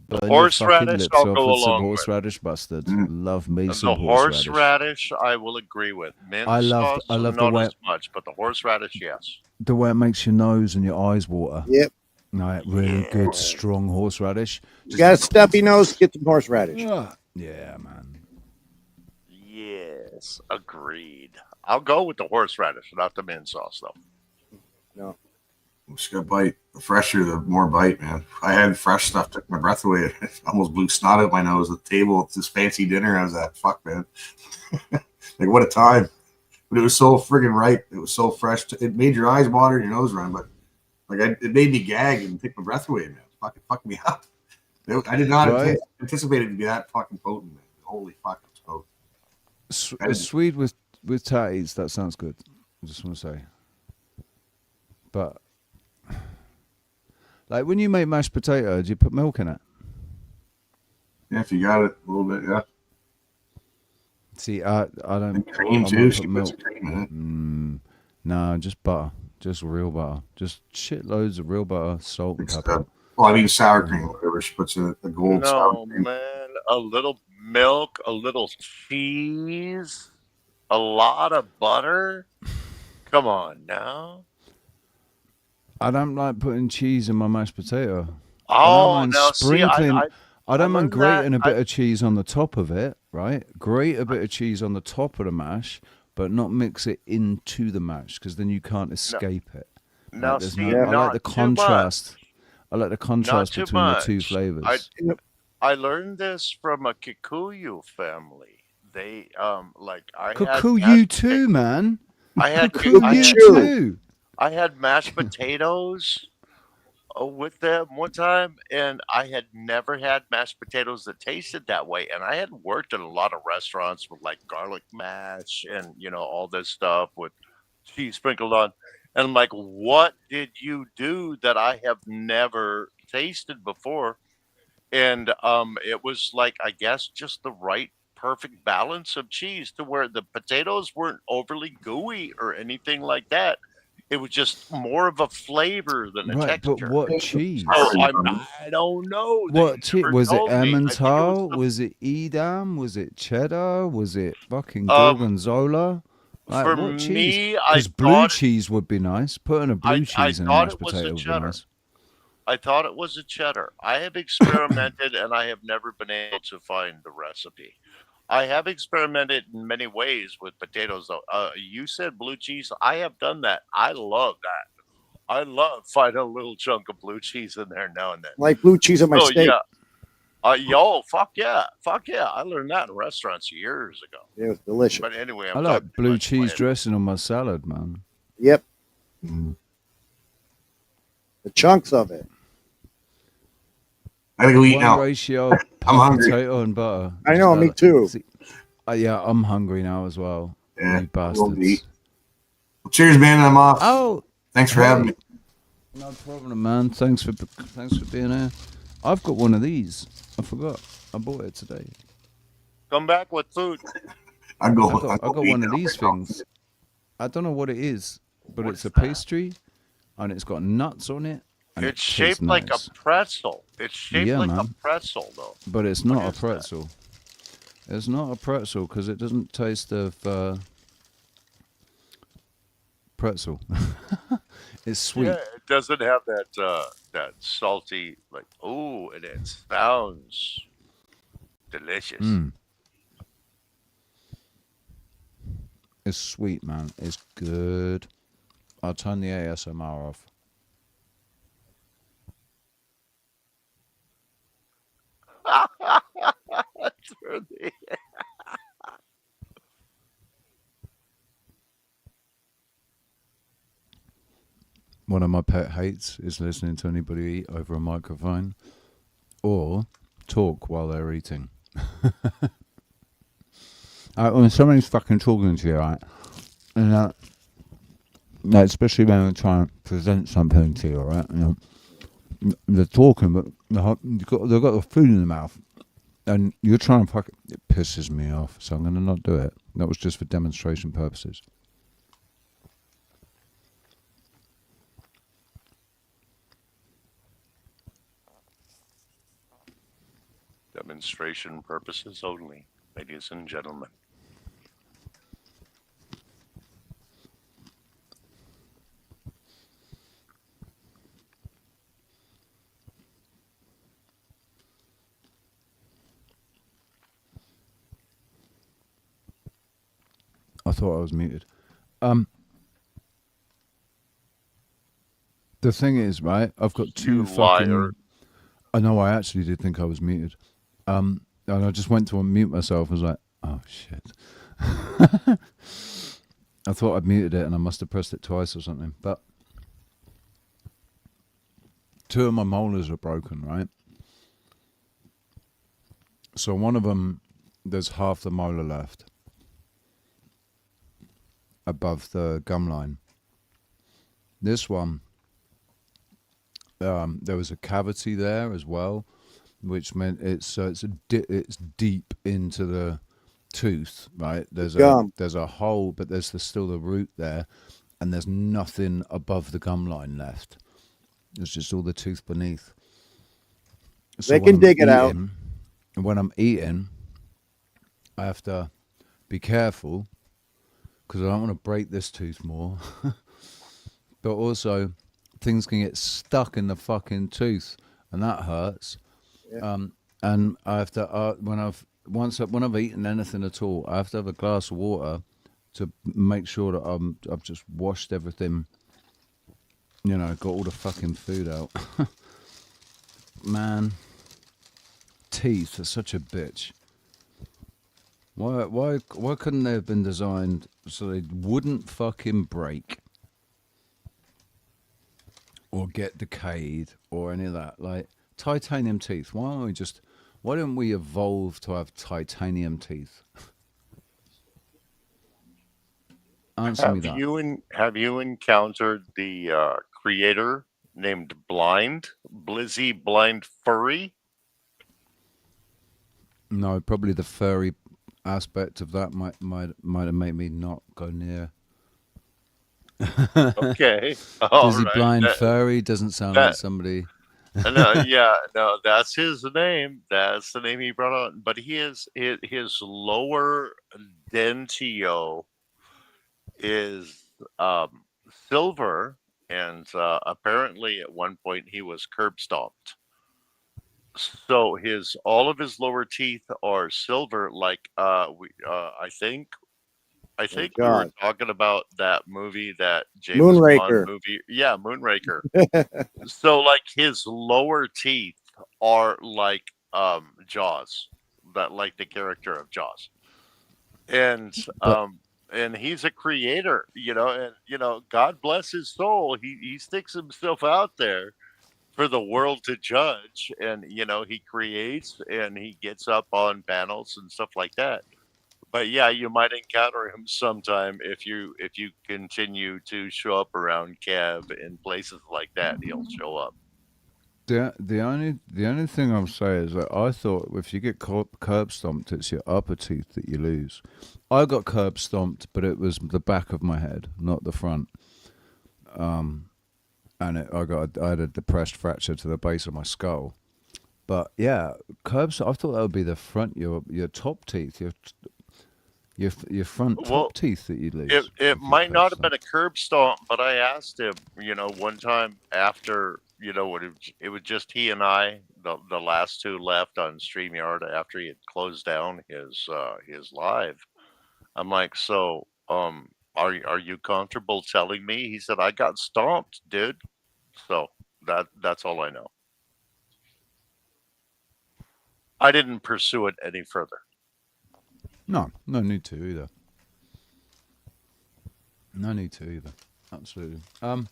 Burn your fucking Horseradish, lips I'll off go with some along with. horseradish mustard. Love me The some horseradish. horseradish, I will agree with. Mint I love sauce, the not way as much, but the horseradish, yes. the way it makes your nose and your eyes water. Yep. Like really good, strong horseradish. You got a stuffy nose, get some horseradish. Yeah, man. Yes, agreed. I'll go with the horseradish, not the mint sauce, though. No. Just got bite. The fresher, the more bite, man. I had fresh stuff, took my breath away. It almost blew snot out my nose at the table at this fancy dinner I was at. Fuck, man. Like, what a time. But it was so friggin' ripe. It was so fresh. It made your eyes water and your nose run, but it made me gag and take my breath away, man. It fucked me up. I did not anticipate it to be that fucking potent, man. Holy fuck, it's potent. A Swede with tatties, that sounds good. I just want to say. But, like, when you make mashed potato, do you put milk in it? Yeah, if you got it a little bit, yeah. See, I don't. And cream, I too. won't She put puts cream in it. No, just butter. Just real butter. Just shitloads of real butter, salt, and pepper. Well, I mean, sour cream, whatever. She puts a gold sour No, cream. man. A little milk, a little cheese, a lot of butter. Come on now. I don't like putting cheese in my mashed potato. Oh, no, see, I don't mind learned grating that. a bit of cheese on the top of it, right? Grate a bit of cheese on the top of the mash, but not mix it into the mash because then you can't escape it. Now, There's see, I like not the too contrast. much. I like the contrast Not too between the two much. flavors. I learned this from a Kikuyu family. They I had Kikuyu too, man. I had Kikuyu too. I had mashed potatoes with them one time, and I had never had mashed potatoes that tasted that way. And I had worked in a lot of restaurants with like garlic mash and all this stuff with cheese sprinkled on. And I'm like, what did you do that I have never tasted before? And it was like, I guess, just the right perfect balance of cheese to where the potatoes weren't overly gooey or anything like that. It was just more of a flavor than a Right, texture. but what cheese? I don't know. What cheese? never Was it told me. I think it was Emmental? Was it Edam? Was it cheddar? Was it fucking Um, gorgonzola? Like, for what cheese? me, I Because blue thought cheese would be nice. Putting a blue I cheese in a thought mashed it was potato a would be cheddar. nice. I thought it was a cheddar. I have experimented and I have never been able to find the recipe. I have experimented in many ways with potatoes, though. You said blue cheese. I have done that. I love that. I love finding a little chunk of blue cheese in there now and then. Like blue cheese on my steak. Yeah. Fuck yeah. I learned that in restaurants years ago. It was delicious. But anyway, I like blue cheese dressing on my salad, man. Yep. The chunks of it. I gotta go eat One now. ratio I'm hungry. potato and butter. I know, me too. See, yeah, I'm hungry now as well. Yeah, You I'm going to eat. bastards. Well, cheers, man. I'm off. Oh, Thanks for having me. No problem, man. Thanks for being here. I've got one of these. I forgot. I bought it today. Come back with food. I I got one of these things. I don't know what it is, but it's a pastry, and it's got nuts on it. And It's it tastes shaped like nice. a pretzel. It's shaped Yeah, like a man. pretzel, though. But it's not a pretzel. It's not a pretzel because it doesn't taste of pretzel. It's sweet. Yeah, it doesn't have that salty and it sounds delicious. It's sweet, man. It's good. I'll turn the ASMR off. One of my pet hates is listening to anybody eat over a microphone or talk while they're eating. When somebody's fucking talking to you, right? And No, especially when they're trying to present something to you, right? You know, they're talking, but they've got the food in their mouth, and you're trying to fuck it. It pisses me off, so I'm going to not do it. That was just for demonstration purposes. Demonstration purposes only, ladies and gentlemen. I thought I was muted. The thing is, right, I've got two You fucking... liar. I know, I actually did think I was muted. And I just went to unmute myself. I was like, oh, shit. I thought I'd muted it and I must have pressed it twice or something. But 2 of my molars are broken, right? So one of them, there's half the molar left above the gum line. This one, there was a cavity there as well, which meant it's deep into the tooth, right? There's a hole, but there's still the root there, and there's nothing above the gum line left. It's just all the tooth beneath. So they can dig it out. And when I'm eating, I have to be careful because I don't want to break this tooth more. But also, things can get stuck in the fucking tooth, and that hurts. Yeah. And I have to when I've eaten anything at all, I have to have a glass of water to make sure that I've just washed everything. You know, got all the fucking food out. Man, teeth are such a bitch. Why couldn't they have been designed so they wouldn't fucking break or get decayed or any of that? Like titanium teeth. Why don't we evolve to have titanium teeth? Answer me that. Have you encountered the creator named Blizzy Blind Furry? No, probably the furry aspect of that might have made me not go near. Okay. Dizzy Blind Furry doesn't sound like somebody. No, that's his name. That's the name he brought on. But his lower dentio is silver, and apparently at one point he was curb stomped. So all of his lower teeth are silver. Like I think we were talking about that movie, that James Moonraker Bond movie. Yeah, Moonraker. So like his lower teeth are like Jaws, that like the character of Jaws, and he's a creator, and God bless his soul. He sticks himself out there for the world to judge, and he creates and he gets up on panels and stuff like that. But yeah, you might encounter him sometime if you continue to show up around Kev in places like that. He'll show up. The only thing I'll say is that I thought if you get curb stomped, it's your upper teeth that you lose. I got curb stomped, but it was the back of my head, not the front. And I had a depressed fracture to the base of my skull. But yeah, I thought that would be the front, your top teeth, your front top teeth that you lose. It might not have been a curb stomp, but I asked him, one time after, it was just he and I, the last two left on StreamYard after he had closed down his live. I'm like, so, are you comfortable telling me? He said, I got stomped, dude. So that's all I know. I didn't pursue it any further. No need to either. No need to either. Absolutely. Well,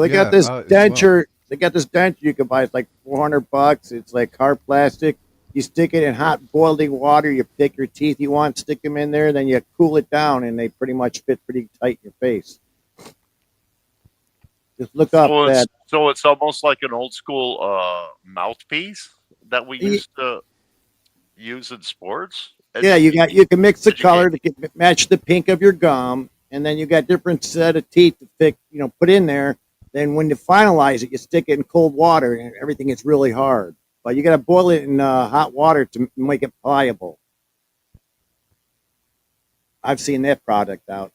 they got this denture. They got this denture you can buy. It's like $400. It's like hard plastic. You stick it in hot boiling water. You pick your teeth you want, stick them in there, then you cool it down, and they pretty much fit pretty tight in your face. Just look up that. So it's almost like an old school mouthpiece that we used to use in sports. Yeah, you can mix the color to match the pink of your gum, and then you got different set of teeth to pick, put in there. Then when you finalize it, you stick it in cold water, and everything gets really hard. But you got to boil it in hot water to make it pliable. I've seen that product out.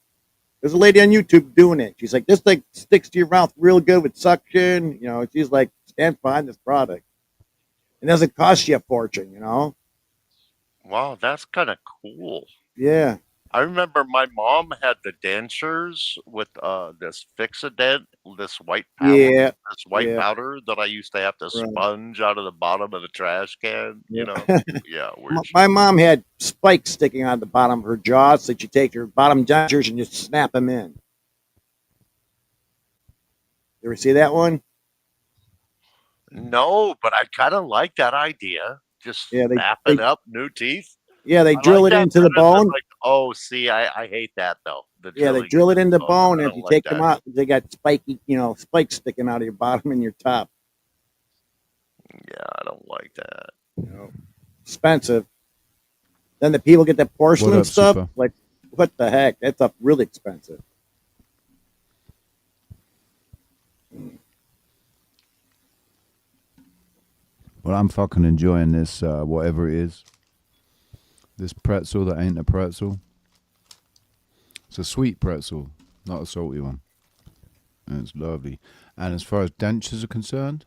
There's a lady on YouTube doing it. She's like, this like sticks to your mouth real good with suction. She's like, stand behind this product. It doesn't cost you a fortune, Wow, that's kind of cool. Yeah. I remember my mom had the dentures with this Fix-A-Dent, this white powder, powder that I used to have to sponge out of the bottom of the trash can. Yeah, weird. My mom had spikes sticking out the bottom of her jaw, so that you take your bottom dentures and just snap them in. You ever see that one? No, but I kind of like that idea. Just snapping up new teeth. Yeah, they drill it into the bone. See, I hate that though. They drill it in the bone, and if you take them out, they got spiky, spikes sticking out of your bottom and your top. Yeah, I don't like that. Expensive. Then the people get that porcelain up, stuff. Super? Like, what the heck? That's up really expensive. Well, I'm fucking enjoying this, whatever it is. This pretzel that ain't a pretzel. It's a sweet pretzel, not a salty one. And it's lovely. And as far as dentures are concerned,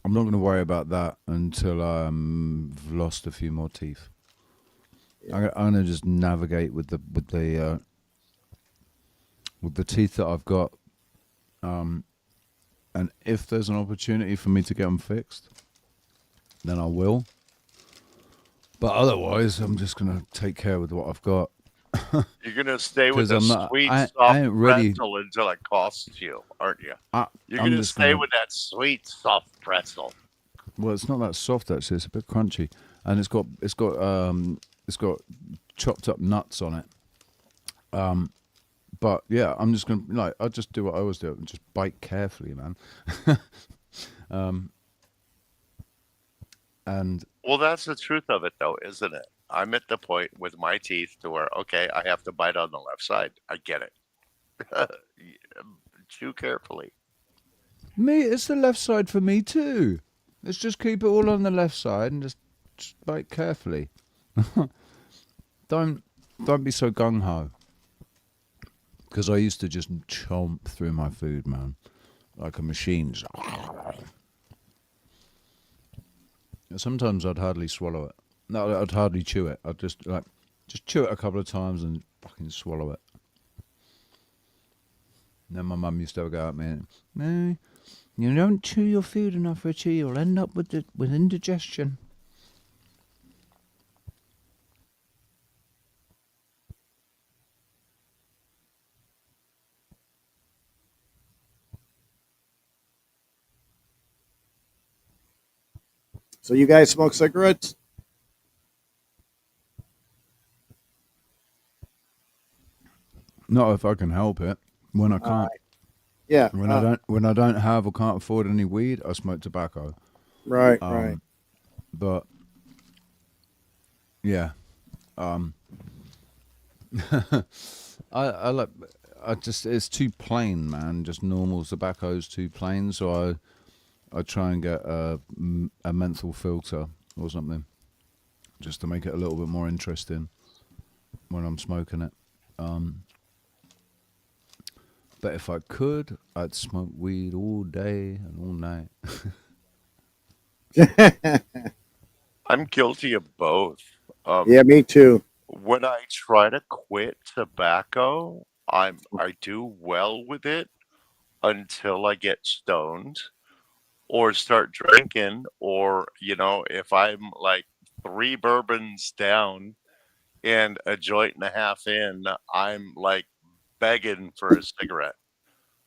I'm not going to worry about that until I've lost a few more teeth. I'm going to just navigate with the teeth that I've got. And if there's an opportunity for me to get them fixed, then I will. But otherwise, I'm just going to take care with what I've got. You're going to stay with the sweet, I soft ain't really- pretzel until it costs you, aren't you? You're I'm going to just stay gonna- with that sweet, soft pretzel. Well, it's not that soft actually. It's a bit crunchy, and it's got chopped up nuts on it. But yeah, I'm just gonna I'll just do what I always do and just bite carefully, man. And Well, that's the truth of it, though, isn't it? I'm at the point with my teeth to where, okay, I have to bite on the left side. I get it. Chew carefully. it's the left side for me too. Let's just keep it all on the left side and just bite carefully. Don't be so gung ho. Because I used to just chomp through my food, man, like a machine. Sometimes I'd hardly swallow it. No, I'd hardly chew it. I'd just chew it a couple of times and fucking swallow it. And then my mum used to go at me, no, you don't chew your food enough, Richie. You'll end up with indigestion. So you guys smoke cigarettes? Not if I can help it. When I can't. Yeah. When I don't have or can't afford any weed, I smoke tobacco. Right. But yeah, it's too plain, man. Just normal tobacco's too plain, so I try and get a menthol filter or something, just to make it a little bit more interesting when I'm smoking it. But if I could, I'd smoke weed all day and all night. I'm guilty of both. Yeah, me too. When I try to quit tobacco, I do well with it until I get stoned or start drinking, or if I'm like 3 bourbons down and a joint and a half in, I'm like begging for a cigarette.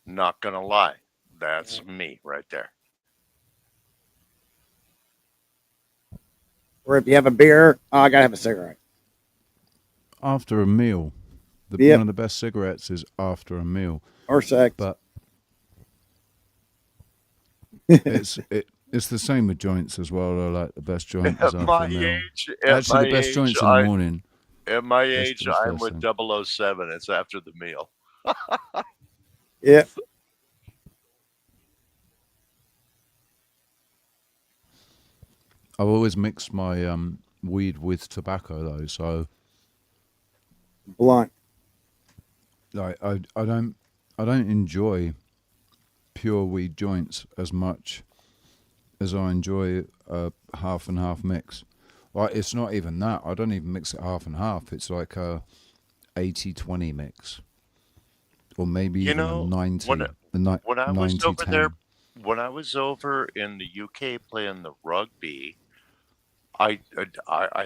Not gonna lie, that's me right there. Or if you have a beer, oh, I gotta have a cigarette. After a meal, Yep. one of the best cigarettes is after a meal. Or sex. But it's the same with joints as well. I like the best joint is At after my a meal. age, Actually, the best joints in the morning. At my Best age, to the I'm first with thing. 007. It's after the meal. Yeah. I've always mixed my weed with tobacco though, so Blunt. like I don't enjoy pure weed joints as much as I enjoy a half and half mix. Like it's not even that. I don't even mix it half and half. It's like a 80-20 mix, or maybe You even a know, 90. when when I was 90 over 10. there, when I was over in the UK playing the rugby, I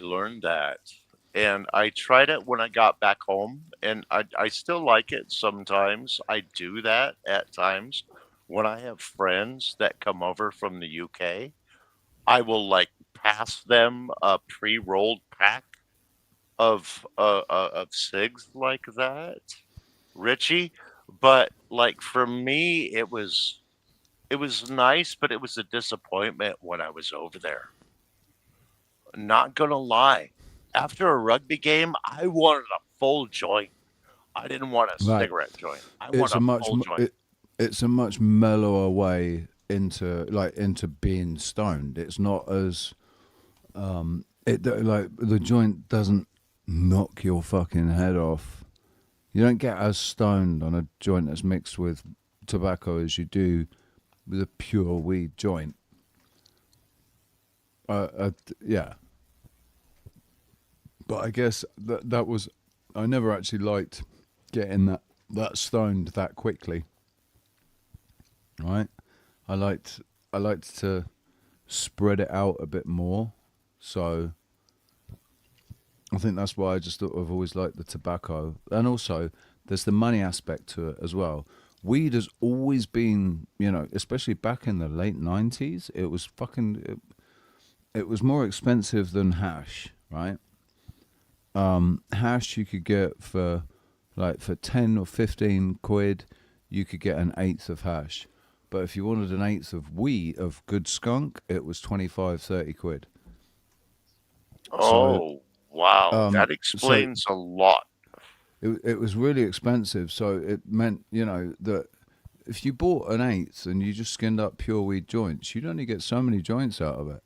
learned that, and I tried it when I got back home, and I still like it sometimes. I do that at times when I have friends that come over from the UK. I will like pass them a pre-rolled pack of cigs like that, Richie. But like for me, it was nice, but it was a disappointment when I was over there. Not gonna lie. After a rugby game, I wanted a full joint. I didn't want a Right. cigarette joint. I want It's a a much full joint. it's a much mellower way into being stoned. It's not as like the joint doesn't knock your fucking head off. You don't get as stoned on a joint that's mixed with tobacco as you do with a pure weed joint. Yeah. But I guess that was I never actually liked getting that stoned that quickly. Right? I liked to spread it out a bit more. So I think that's why I've always liked the tobacco. And also there's the money aspect to it as well. Weed has always been, especially back in the late 90s, it was it was more expensive than hash, right? Hash you could get for 10 or 15 quid, you could get an eighth of hash. But if you wanted an eighth of weed, of good skunk, it was 25, 30 quid. Oh, wow. That So explains a lot. it was really expensive. So it meant, that if you bought an eighth and you just skinned up pure weed joints, you'd only get so many joints out of it.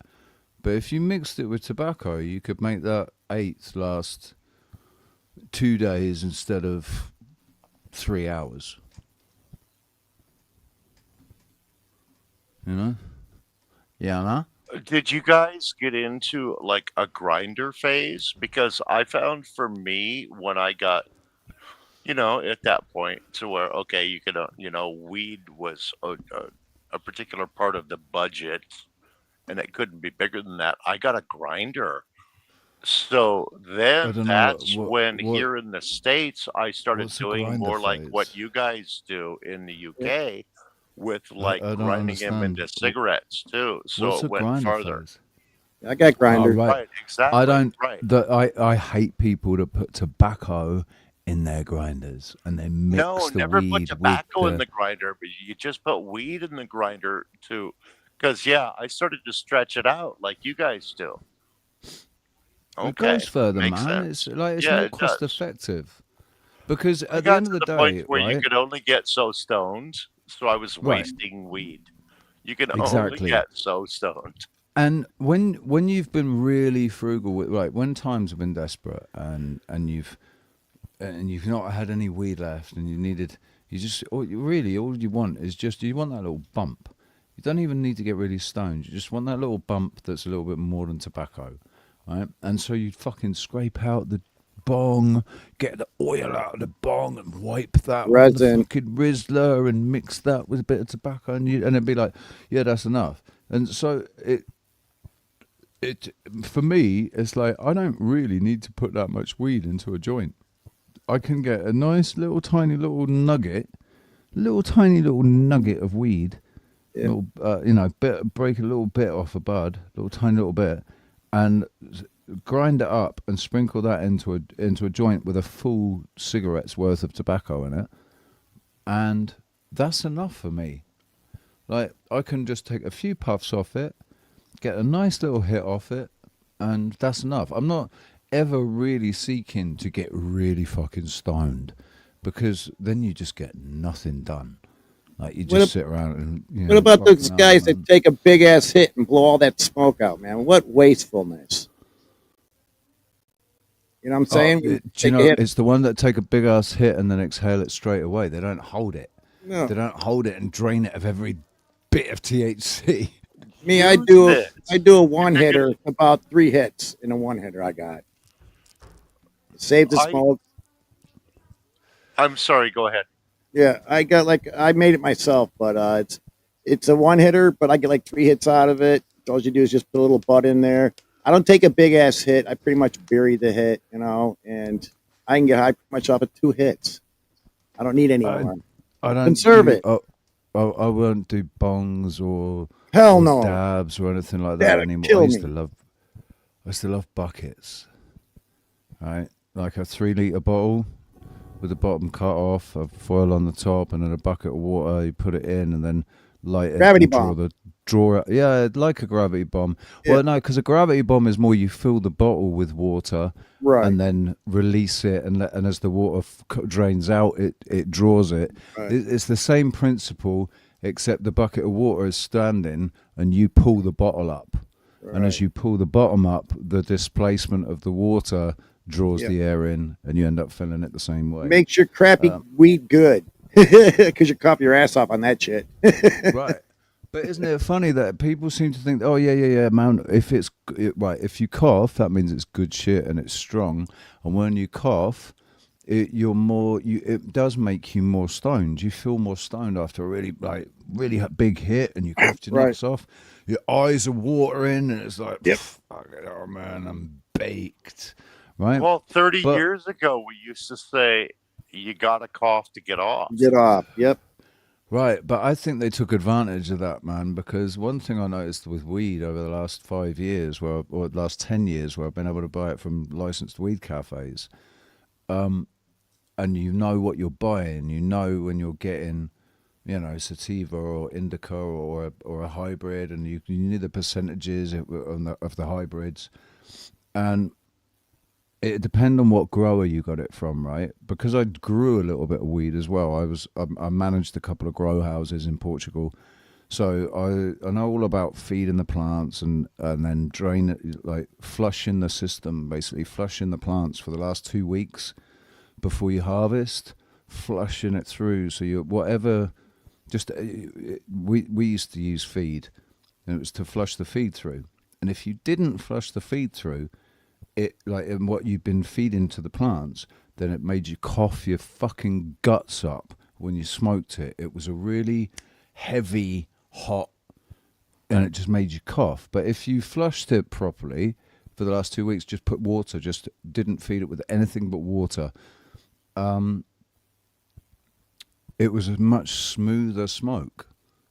But if you mixed it with tobacco, you could make that eighth last 2 days instead of 3 hours. Yeah, nah? Did you guys get into like a grinder phase? Because I found for me when I got, at that point to where, okay, you could, weed was a particular part of the budget and it couldn't be bigger than that. I got a grinder. So I then don't know that's what when what here in the States I started what's a doing grinder more like what phase? you guys do in the UK with like I don't grinding them into understand. cigarettes too. So What's it a went grinder farther. phase? I got Oh, grinder. right. Right, I exactly. don't. Right. I hate people that put tobacco in their grinders and they No, mix the never put weed with tobacco in the. the grinder, but you just put weed in the grinder too. Because, yeah, I started to stretch it out like you guys do. It goes Okay, further, makes man. sense. It's Yeah, more it cost does. effective because I at the got end of to the the point day, where you right? could only get so stoned, so I was Right. wasting weed. You can only Exactly. get so stoned. And when you've been really frugal with when times have been desperate and you've not had any weed left and all you want is just you want that little bump. You don't even need to get really stoned. You just want that little bump that's a little bit more than tobacco, right? And so you fucking scrape out the bong, get the oil out of the bong and wipe that on the Resin. fucking Rizzler and mix that with a bit of tobacco and it'd be like, yeah, that's enough. And so it for me, it's like I don't really need to put that much weed into a joint. I can get a nice little tiny little nugget of weed, Yeah. break a little bit off a bud, little tiny little bit, and grind it up and sprinkle that into a joint with a full cigarette's worth of tobacco in it, and that's enough for me. Like, I can just take a few puffs off it, get a nice little hit off it, and that's enough. I'm not ever really seeking to get really fucking stoned, because then you just get nothing done. Like, you just sit around and, you know, What about those fucking guys around. that take a big ass hit and blow all that smoke out, man? What wastefulness. You know what I'm saying? Do you Take a know, hit. it's the one that take a big ass hit and then exhale it straight away. They don't hold it. No. They don't hold it and drain it of every bit of THC. Me, I do a one hitter, about 3 hits in a one hitter I got. Save the smoke. I'm sorry. Go ahead. Yeah, I made it myself, but it's a one hitter, but I get like 3 hits out of it. All you do is just put a little butt in there. I don't take a big ass hit. I pretty much bury the hit, you know, and I can get high pretty much off of 2 hits. I don't need any more. I don't Conserve it. I won't do bongs or Hell no. dabs or anything like that That'd anymore. kill I used me. to love buckets. Right, like a 3-liter bottle with the bottom cut off, a foil on the top, and then a bucket of water. You put it in, and then light it. Gravity and bomb. Draw it. Yeah, like a gravity bomb. Yeah. Well, no, because a gravity bomb is more you fill the bottle with water, Right. and then release it, and as the water drains out, it draws it. Right. It's the same principle, except the bucket of water is standing, and you pull the bottle up, and as you pull the bottom up, the displacement of the water draws Yep. the air in, and you end up filling it the same way. Makes your crappy weed good because you cough your ass off on that shit. Right. But isn't it funny that people seem to think, oh yeah, man. If if you cough, that means it's good shit and it's strong. And when you cough, it does make you more stoned. You feel more stoned after a really big hit, and you coughed your nuts off. Your eyes are watering, and it's like, oh man, I'm baked. Right. Well, 30 But- years ago, we used to say, you got to cough to get off. Get off. Yep. Right, but I think they took advantage of that, man, because one thing I noticed with weed over the last 5 years, or the last 10 years, where I've been able to buy it from licensed weed cafes, and you know what you're buying, you know when you're getting, you know, sativa or indica or a hybrid, and you knew the percentages of the hybrids, and it depends on what grower you got it from, right? Because I grew a little bit of weed as well. I managed a couple of grow houses in Portugal, so I know all about feeding the plants and then drain it, like flushing the system, basically flushing the plants for the last 2 weeks before you harvest, flushing it through. So you whatever, just we used to use feed, and it was to flush the feed through. And if you didn't flush the feed through, and what you've been feeding to the plants, then it made you cough your fucking guts up when you smoked it. It was a really heavy, hot, and it just made you cough. But if you flushed it properly for the last 2 weeks, just put water, just didn't feed it with anything but water, it was a much smoother smoke,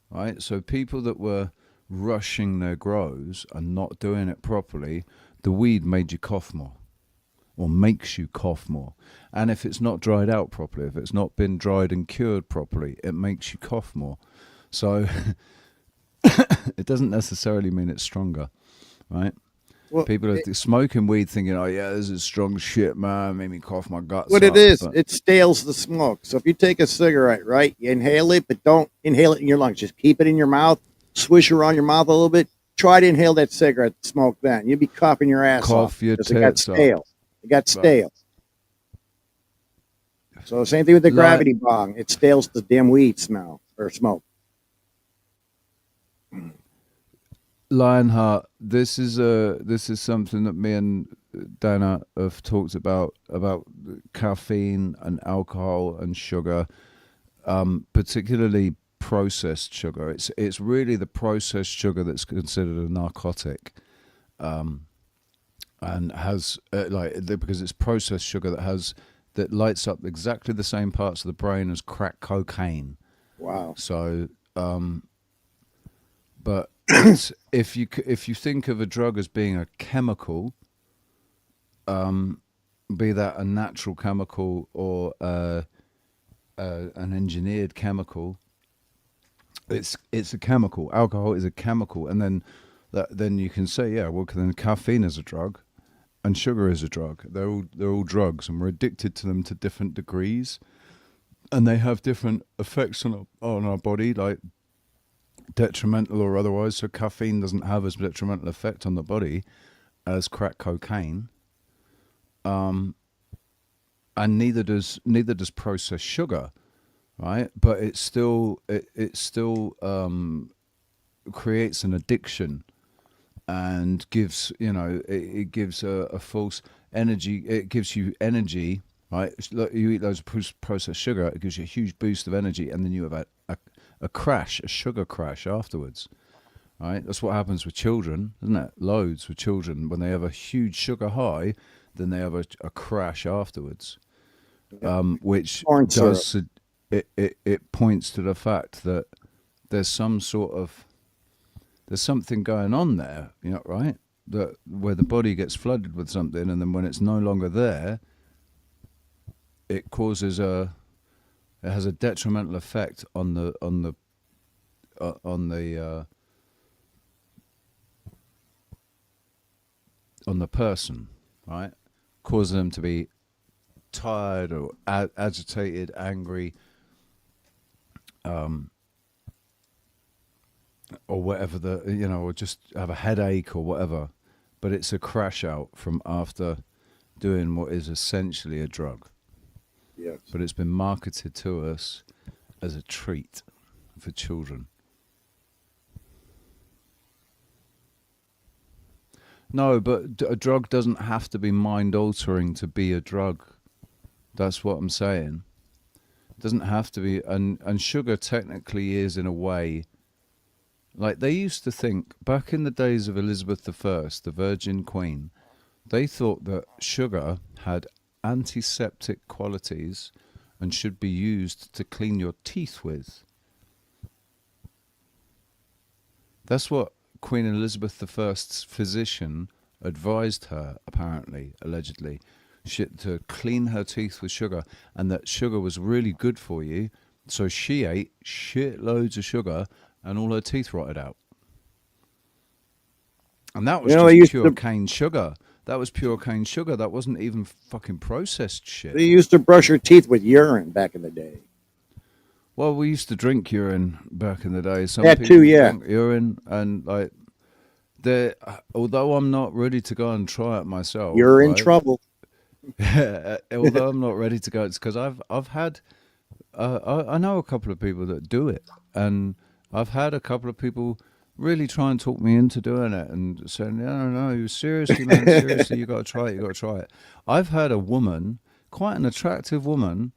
right? So people that were rushing their grows and not doing it properly, the weed made you cough more, or makes you cough more. And if it's not dried out properly, if it's not been dried and cured properly, it makes you cough more. So it doesn't necessarily mean it's stronger, right? Well, People are smoking weed thinking, oh yeah, this is strong shit, man, made me cough my guts What up. it is, But it stales the smoke. So if you take a cigarette, right, you inhale it, but don't inhale it in your lungs. Just keep it in your mouth, swish around your mouth a little bit. Try to inhale that cigarette smoke then. You'd be coughing your ass off. Cough your 'cause it got tits up. stale. It got Right. stale. So same thing with the gravity bong. It stales the damn weed smell or smoke. Lionheart, this is something that me and Dana have talked about caffeine and alcohol and sugar, particularly processed sugar. It's really the processed sugar that's considered a narcotic, and has because it's processed sugar that lights up exactly the same parts of the brain as crack cocaine. Wow. So, but it's, if you think of a drug as being a chemical, be that a natural chemical or an engineered chemical, it's a chemical. Alcohol is a chemical, and then you can say, yeah, well, then caffeine is a drug, and sugar is a drug. They're all drugs, and we're addicted to them to different degrees, and they have different effects on our body, like detrimental or otherwise. So caffeine doesn't have as detrimental effect on the body as crack cocaine, and neither does processed sugar, right? But it still creates an addiction and gives it gives a false energy. It gives you energy, right? Look, you eat loads of processed sugar, it gives you a huge boost of energy, and then you have a sugar crash afterwards, right? That's what happens with children, isn't it? Loads with children, when they have a huge sugar high, then they have a crash afterwards, which does it points to the fact that there's something going on there, right? That where the body gets flooded with something, and then when it's no longer there, it has a detrimental effect on the person, right? Causes them to be tired or agitated, angry, or whatever or just have a headache or whatever. But it's a crash out from after doing what is essentially a drug. Yes. But it's been marketed to us as a treat for children. No, but a drug doesn't have to be mind-altering to be a drug. That's what I'm saying. It doesn't have to be, and sugar technically is, in a way. Like, they used to think, back in the days of Elizabeth I, the Virgin Queen, they thought that sugar had antiseptic qualities and should be used to clean your teeth with. That's what Queen Elizabeth I's physician advised her, apparently, allegedly, to clean her teeth with sugar, and that sugar was really good for you. So she ate shitloads of sugar, and all her teeth rotted out. And that was just pure cane sugar. That was pure cane sugar. That wasn't even fucking processed shit. They used to brush your teeth with urine back in the day. Well, we used to drink urine back in the day. Some That people too, yeah. drink urine, and like, although I'm not ready to go and try it myself, You're in right? trouble. Although I'm not ready to go, it's because I've had I know a couple of people that do it, and I've had a couple of people really try and talk me into doing it and saying, no, seriously, man, seriously, you got to try it. I've had a woman, quite an attractive woman,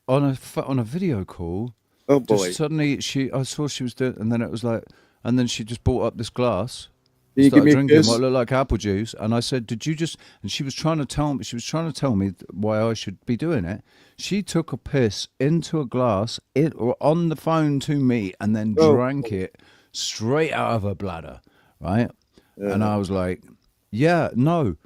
on a video call. Oh boy! Just suddenly, I saw she was doing, and then it was like, and then she just brought up this glass. Did you give me a drinking kiss? what looked like apple juice, and I said, "Did you just?" And she was trying to tell me why I should be doing it. She took a piss into a glass, or on the phone to me, and then drank it straight out of her bladder, right? Yeah. And I was like, "Yeah, no,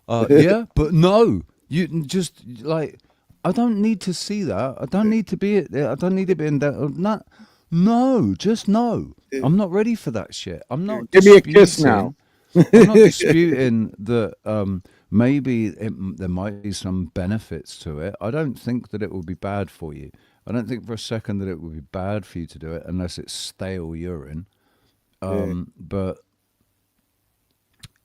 yeah, but no, you just like, I don't need to see that. I don't need to be there. I don't need to be in that. No, just no. I'm not ready for that shit. I'm not. Give me a kiss now. I'm not disputing that maybe there might be some benefits to it. I don't think that it will be bad for you. I don't think for a second that it would be bad for you to do it unless it's stale urine. But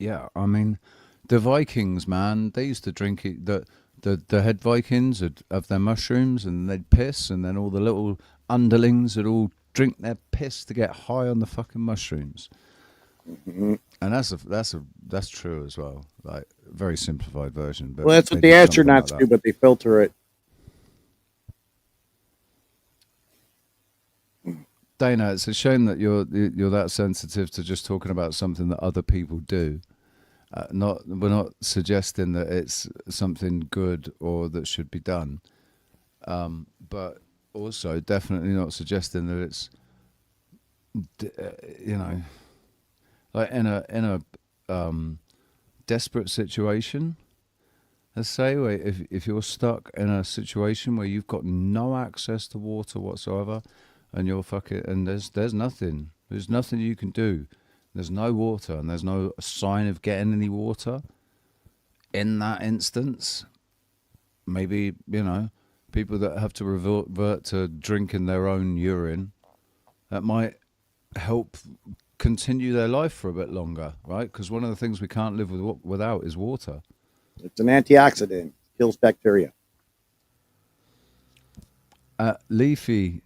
yeah, I mean, the Vikings, man, they used to drink it. The head Vikings would have their mushrooms and they'd piss, and then all the little underlings would all drink their piss to get high on the fucking mushrooms. Mm-hmm. And that's true as well. Like, very simplified version. But Well, that's what the astronauts do, but they filter it. Dana, it's a shame that you're that sensitive to just talking about something that other people do. We're not suggesting that it's something good or that should be done, but also definitely not suggesting that it's you know, like in a desperate situation, let's say, where if you're stuck in a situation where you've got no access to water whatsoever, and you're fucking, and there's nothing you can do. There's no water, and there's no sign of getting any water. In that instance, maybe, you know, people that have to revert to drinking their own urine, that might help continue their life for a bit longer, right? Because one of the things we can't live without is water. It's an antioxidant, kills bacteria. Leafy,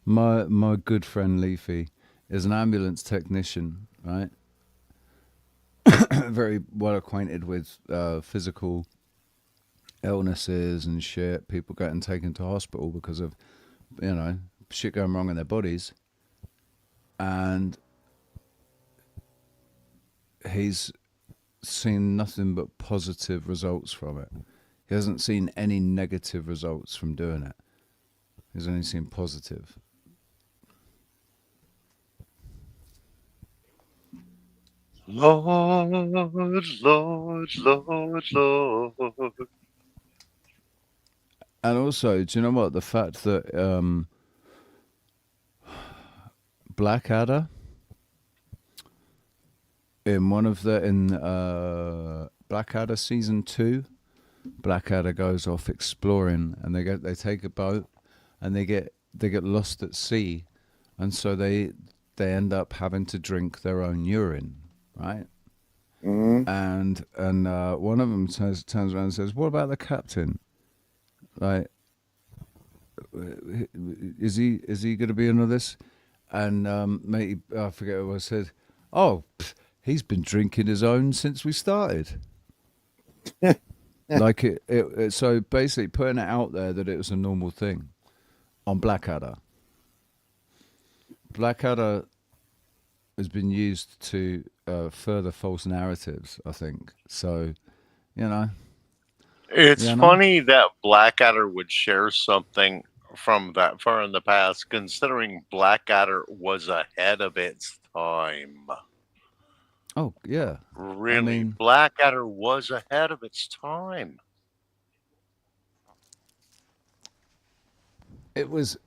my good friend Leafy is an ambulance technician, right? Very well acquainted with physical illnesses and shit. People getting taken to hospital because of, you know, shit going wrong in their bodies. And he's seen nothing but positive results from it. He hasn't seen any negative results from doing it. He's only seen positive. Lord, Lord, Lord, Lord. And also, do you know what? The fact that Blackadder in Blackadder season 2, Blackadder goes off exploring, and they take a boat, and they get lost at sea, and so they end up having to drink their own urine, right? Mm-hmm. And one of them turns around and says, "What about the captain? Like, is he going to be in all this?" And mate, I forget what I said. Oh, he's been drinking his own since we started. Like it. So basically, putting it out there that it was a normal thing on Blackadder. Blackadder has been used to further false narratives, I think. So, you know. It's funny that Blackadder would share something from that far in the past, considering Blackadder was ahead of its time. Oh, yeah. Really, I mean, Blackadder was ahead of its time. it was...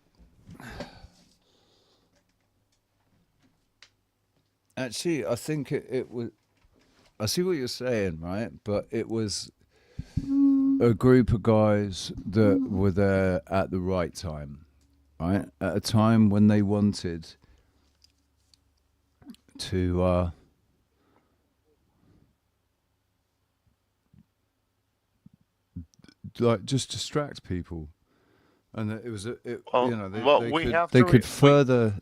Actually, I think it was... I see what you're saying, right? But it was a group of guys that were there at the right time, right? At a time when they wanted to like just distract people, and it was you know, they could further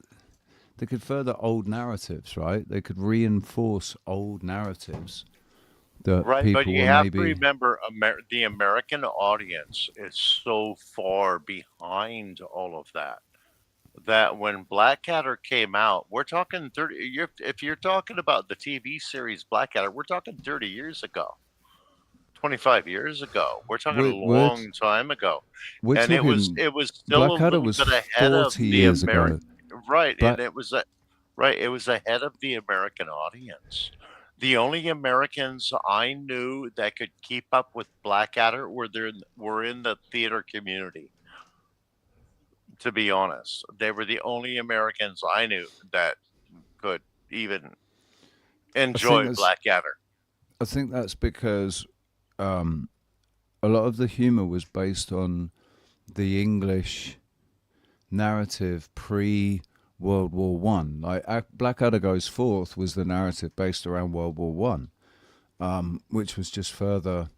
old narratives, right? They could reinforce old narratives that Right, people but you were have maybe... to remember the American audience is so far behind all of that when Blackadder came out, we're talking 30. If you're talking about the TV series Blackadder, we're talking 30 years ago, 25 years ago. We're talking a long time ago, We're and it was talking... still a Blackadder little was bit ahead of 40 the years ago. right, Black... and it was ahead of the American audience. The only Americans I knew that could keep up with Blackadder were in the theater community. To be honest, they were the only Americans I knew that could even enjoy Blackadder. I think that's because a lot of the humor was based on the English narrative pre-World War One. Like Blackadder Goes Forth was the narrative based around World War One, which was just further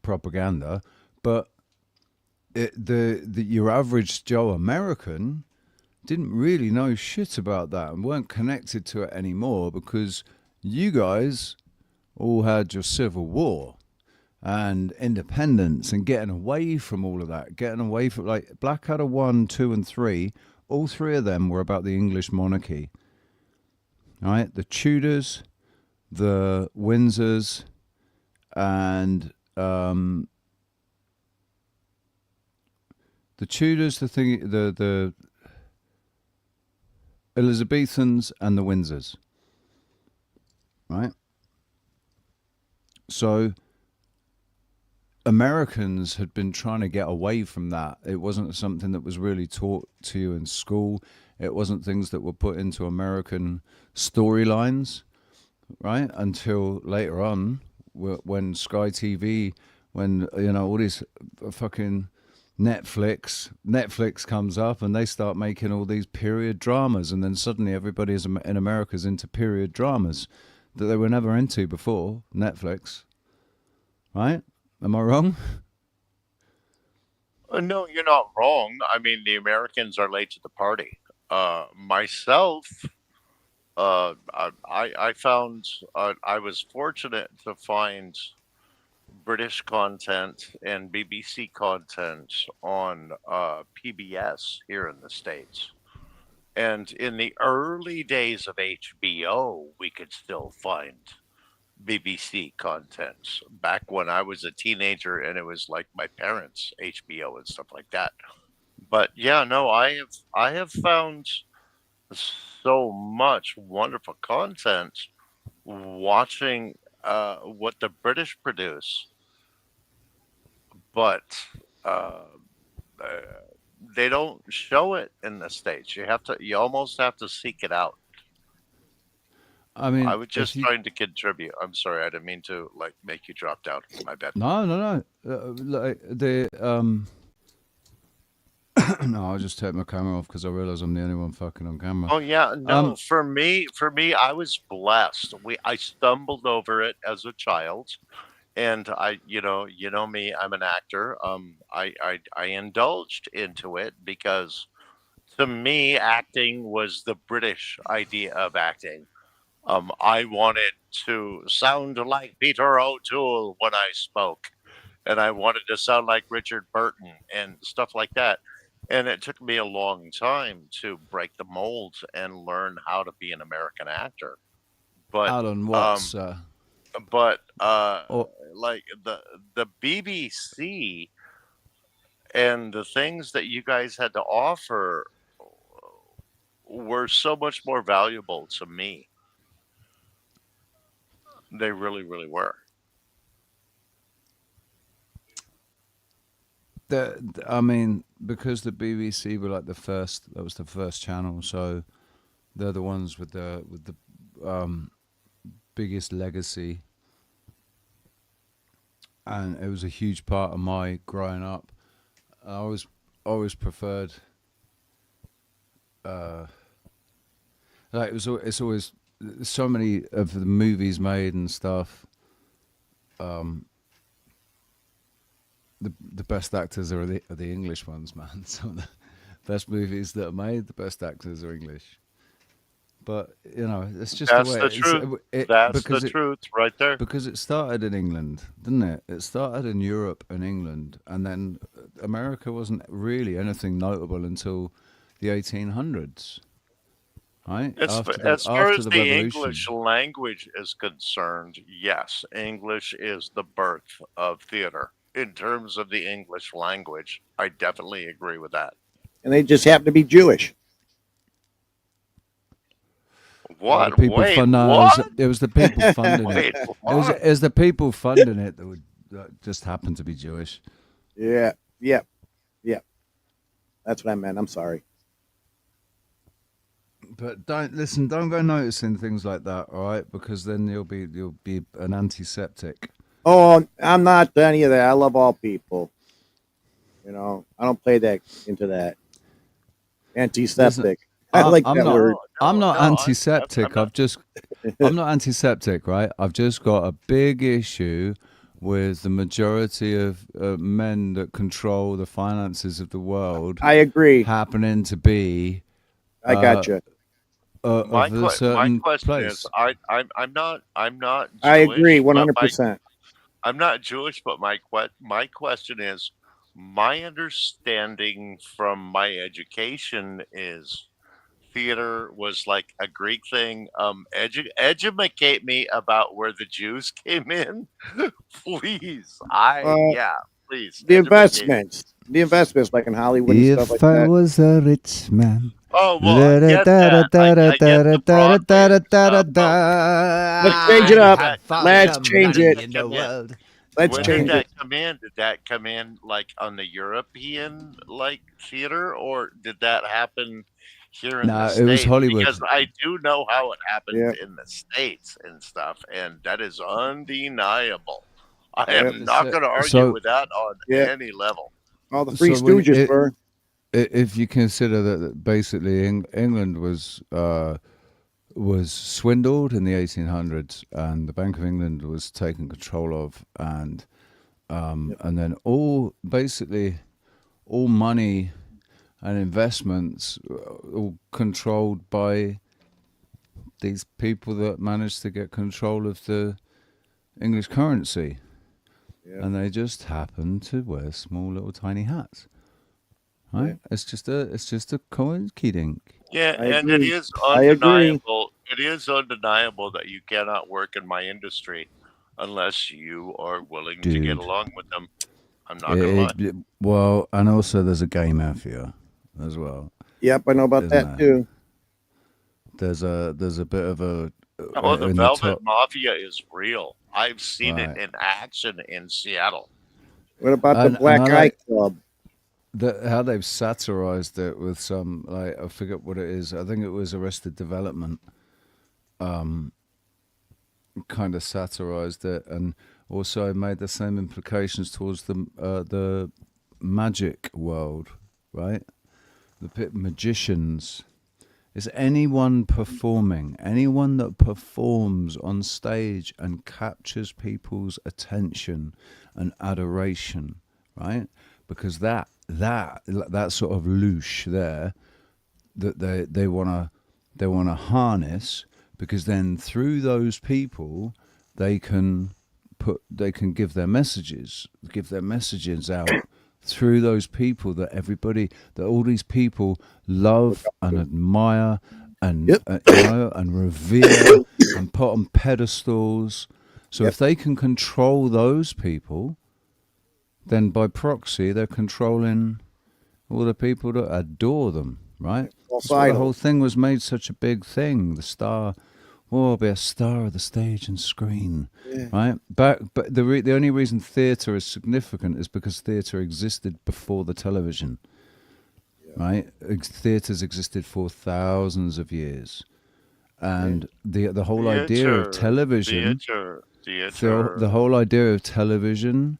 propaganda. But your average Joe American didn't really know shit about that and weren't connected to it anymore, because you guys all had your Civil War and independence and getting away from all of that, getting away from, like, Blackadder 1, 2, and 3, all three of them were about the English monarchy. All right? The Tudors, the Windsors, and the Tudors, the Elizabethans and the Windsors, right? So Americans had been trying to get away from that. It wasn't something that was really taught to you in school. It wasn't things that were put into American storylines, right? Until later on, when Sky TV, when, you know, all these fucking Netflix comes up and they start making all these period dramas, and then suddenly everybody in America's into period dramas that they were never into before Netflix, right? Am I wrong? No, you're not wrong. I mean, the Americans are late to the party. Myself, I found I was fortunate to find British content and BBC content on PBS here in the States. And in the early days of HBO, we could still find BBC content back when I was a teenager and it was like my parents' HBO and stuff like that. But yeah, no, I have found so much wonderful content watching what the British produce, but uh, uh, they don't show it in the States. You almost have to seek it out. I mean, I was just trying to contribute. I'm sorry, I didn't mean to like make you drop down. My bad. No. Like no, I'll just take my camera off because I realize I'm the only one fucking on camera. Oh yeah, no. For me, I was blessed. I stumbled over it as a child, and you know me. I'm an actor. I indulged into it because to me, acting was the British idea of acting. I wanted to sound like Peter O'Toole when I spoke, and I wanted to sound like Richard Burton and stuff like that. And it took me a long time to break the mold and learn how to be an American actor. But Alan Watts. like the BBC and the things that you guys had to offer were so much more valuable to me. They really, really were. I mean, because the BBC were like that was the first channel, so they're the ones with the biggest legacy, and it was a huge part of my growing up. I always preferred, like it's always so many of the movies made and stuff. The best actors are the English ones, man. Some of the best movies that are made, the best actors are English. But you know, it's just That's the way the truth. That's the truth right there. Because it started in England, didn't it? It started in Europe and England, and then America wasn't really anything notable until the 1800s. Right? As far as the English language is concerned, yes, English is the birth of theater. In terms of the English language, I definitely agree with that. And they just happen to be Jewish. What? People Wait, what? what? It was the people funding Wait, it. what? It was the people funding it that just happened to be Jewish. Yeah. That's what I meant. I'm sorry. But don't go noticing things like that, all right? Because then you'll be an antiseptic. Oh, I'm not any of that. I love all people. You know, I don't play that into that. Antiseptic. I like that word. I'm not antiseptic. I'm not antiseptic, right? I've just got a big issue with the majority of men that control the finances of the world. I agree. Happening to be. I gotcha. My question place. is, I'm not Jewish. I agree, but 100%. I'm not Jewish, but my question is, my understanding from my education is theater was like a Greek thing. Educate me about where the Jews came in, please. Please. The investments like in Hollywood and stuff like If I that. was a rich man, Oh well, I get that. I get the Broadway Let's change it up. Let's change it. Let's When did change that it. come in? Did that come in like on the European like theater, or did that happen here in the No, it was States? Hollywood. Because I do know how it happened Yeah. in the States and stuff, and that is undeniable. I Yep. am not going to argue So- with that on Yeah. any level. All the Three So when Stooges were. If you consider that basically England was swindled in the 1800s, and the Bank of England was taken control of, and then all money and investments all controlled by these people that managed to get control of the English currency, and they just happened to wear small little tiny hats. Right? It's just a coincidence. Yeah, I and agree. it is I agree. undeniable. It is undeniable that you cannot work in my industry unless you are willing to get Dude. along with them. I'm not going to lie. Well, and also there's a gay mafia as well. Yep, I know about Isn't that there? too. There's a bit of a Oh, the in Velvet top, Mafia is real. I've seen Right. it in action in Seattle. What about And- the Black and I Eye like- Club? how they've satirized it with some, like, I forget what it is. I think it was Arrested Development. Kind of satirized it, and also made the same implications towards the magic world, right? The magicians. Is anyone performing, anyone that performs on stage and captures people's attention and adoration, right? Because that sort of louche there, that they wanna harness, because then through those people they can give their messages out through those people that all these people love and admire and and revere and put on pedestals. So if they can control those people, then by proxy they're controlling all the people that adore them, right? That's why the whole thing was made such a big thing. The star, I'll be a star of the stage and screen, right? But the only reason theatre is significant is because theatre existed before the television, right? Theatres existed for thousands of years, and the whole idea of television, the whole idea of television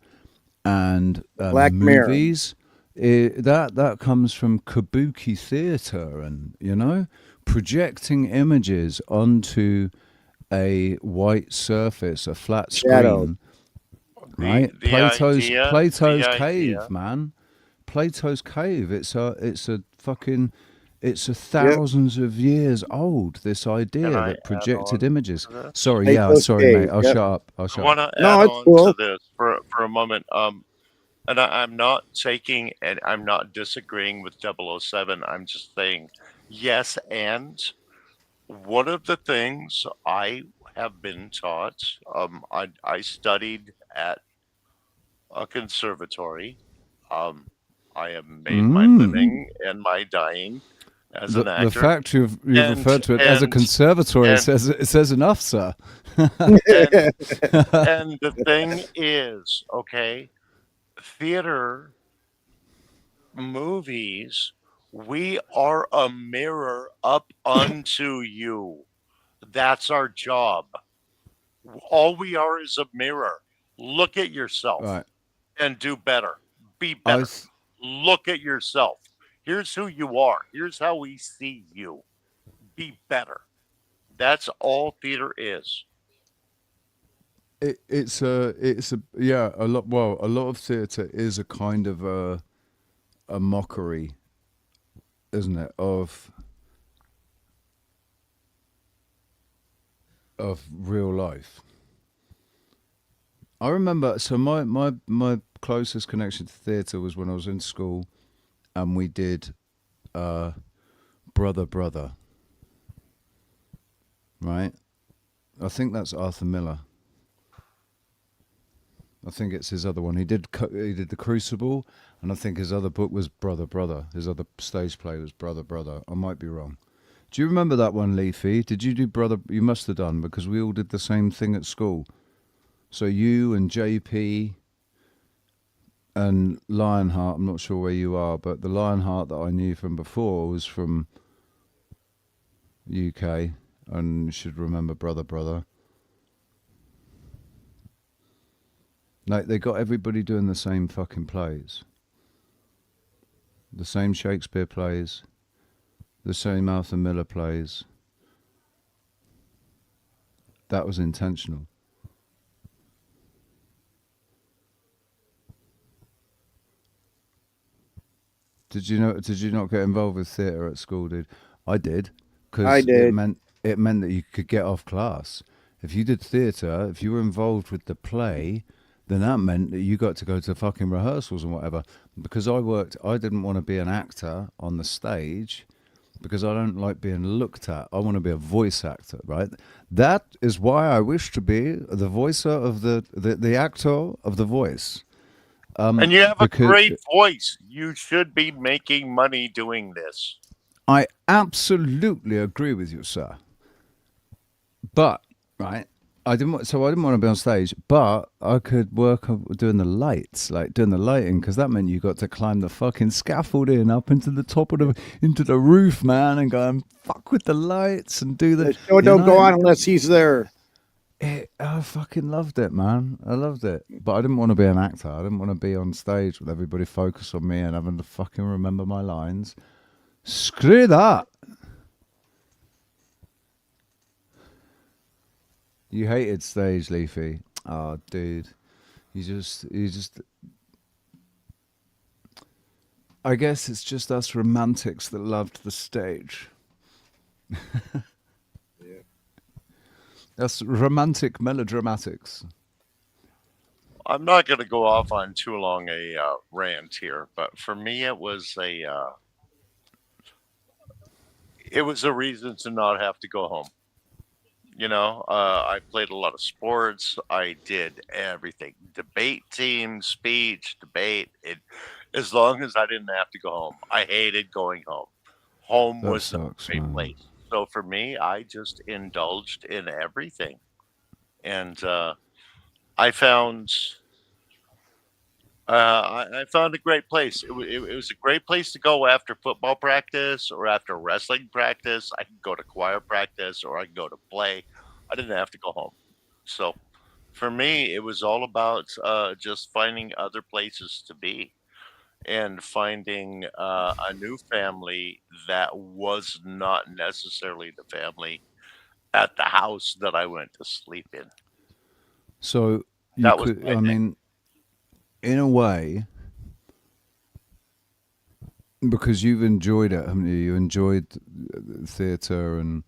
and Black Mirror. movies, that comes from kabuki theatre, and projecting images onto a white surface, a flat screen, right? Plato's cave, man. Plato's cave. It's thousands of years old. This idea that projected images. Sorry, Plato's sorry, mate. cave, I'll yep. shut up. I want to add No, it's on cool. to this for a moment. And I'm not taking and I'm not disagreeing with 007. I'm just saying yes. And one of the things I have been taught, I studied at a conservatory. I have made my living and my dying as an actor. The fact you've referred to it as a conservatory says enough, sir. And the thing is, okay, theater, movies, we are a mirror up unto you. That's our job. All we are is a mirror. Look at yourself Right. and do better. Be better. Look at yourself. Here's who you are. Here's how we see you. Be better. That's all theater is. It's a lot of theatre is a kind of a mockery, isn't it, of real life. I remember, so my closest connection to theatre was when I was in school, and we did Brother, right? I think that's Arthur Miller. I think it's his other one. He did The Crucible, and I think his other book was Brother Brother. His other stage play was Brother Brother. I might be wrong. Do you remember that one, Leafy? Did you do Brother? You must have done, because we all did the same thing at school. So you and JP and Lionheart, I'm not sure where you are, but the Lionheart that I knew from before was from UK, and you should remember Brother Brother. No, they got everybody doing the same fucking plays. The same Shakespeare plays. The same Arthur Miller plays. That was intentional. Did you not get involved with theatre at school, dude? I did. I did. It meant that you could get off class. If you did theatre, if you were involved with the play, then that meant that you got to go to fucking rehearsals and whatever. Because I didn't want to be an actor on the stage because I don't like being looked at. I want to be a voice actor, right? That is why I wish to be the voicer of the actor of the voice. And you have a great voice. You should be making money doing this. I absolutely agree with you, sir. But, right, I didn't want to be on stage, but I could work doing the lights, like doing the lighting, because that meant you got to climb the fucking scaffolding up into the top of into the roof, man, and go and fuck with the lights and do the show don't go on unless he's there. I fucking loved it, man. I loved it. But I didn't want to be an actor. I didn't want to be on stage with everybody focused on me and having to fucking remember my lines. Screw that. You hated stage, Leafy. Oh, dude. You just I guess it's just us romantics that loved the stage. That's romantic melodramatics. I'm not going to go off on too long a rant here, but for me, it was a reason to not have to go home. You know, I played a lot of sports. I did everything: debate team, speech, debate. As long as I didn't have to go home, I hated going home. Home That was sucks, the great man. place. So for me, I just indulged in everything. And I found I found a great place. It was a great place to go after football practice or after wrestling practice. I could go to choir practice or I could go to play. I didn't have to go home. So for me, it was all about just finding other places to be and finding a new family that was not necessarily the family at the house that I went to sleep in. So you That was could, my I mean, in a way, because you've enjoyed it, haven't you? You enjoyed theatre and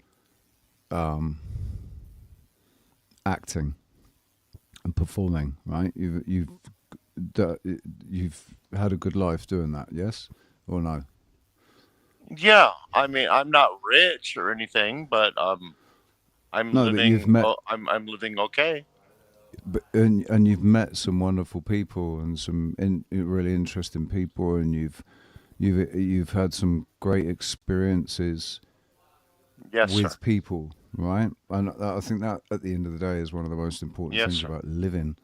acting and performing, right? You've had a good life doing that, yes or no? Yeah, I mean, I'm not rich or anything, but I'm No, but living. you've met, I'm living okay. and you've met some wonderful people and some really interesting people, and you've had some great experiences Yes, with sir. people, right? And I think that at the end of the day is one of the most important Yes, things sir. about living.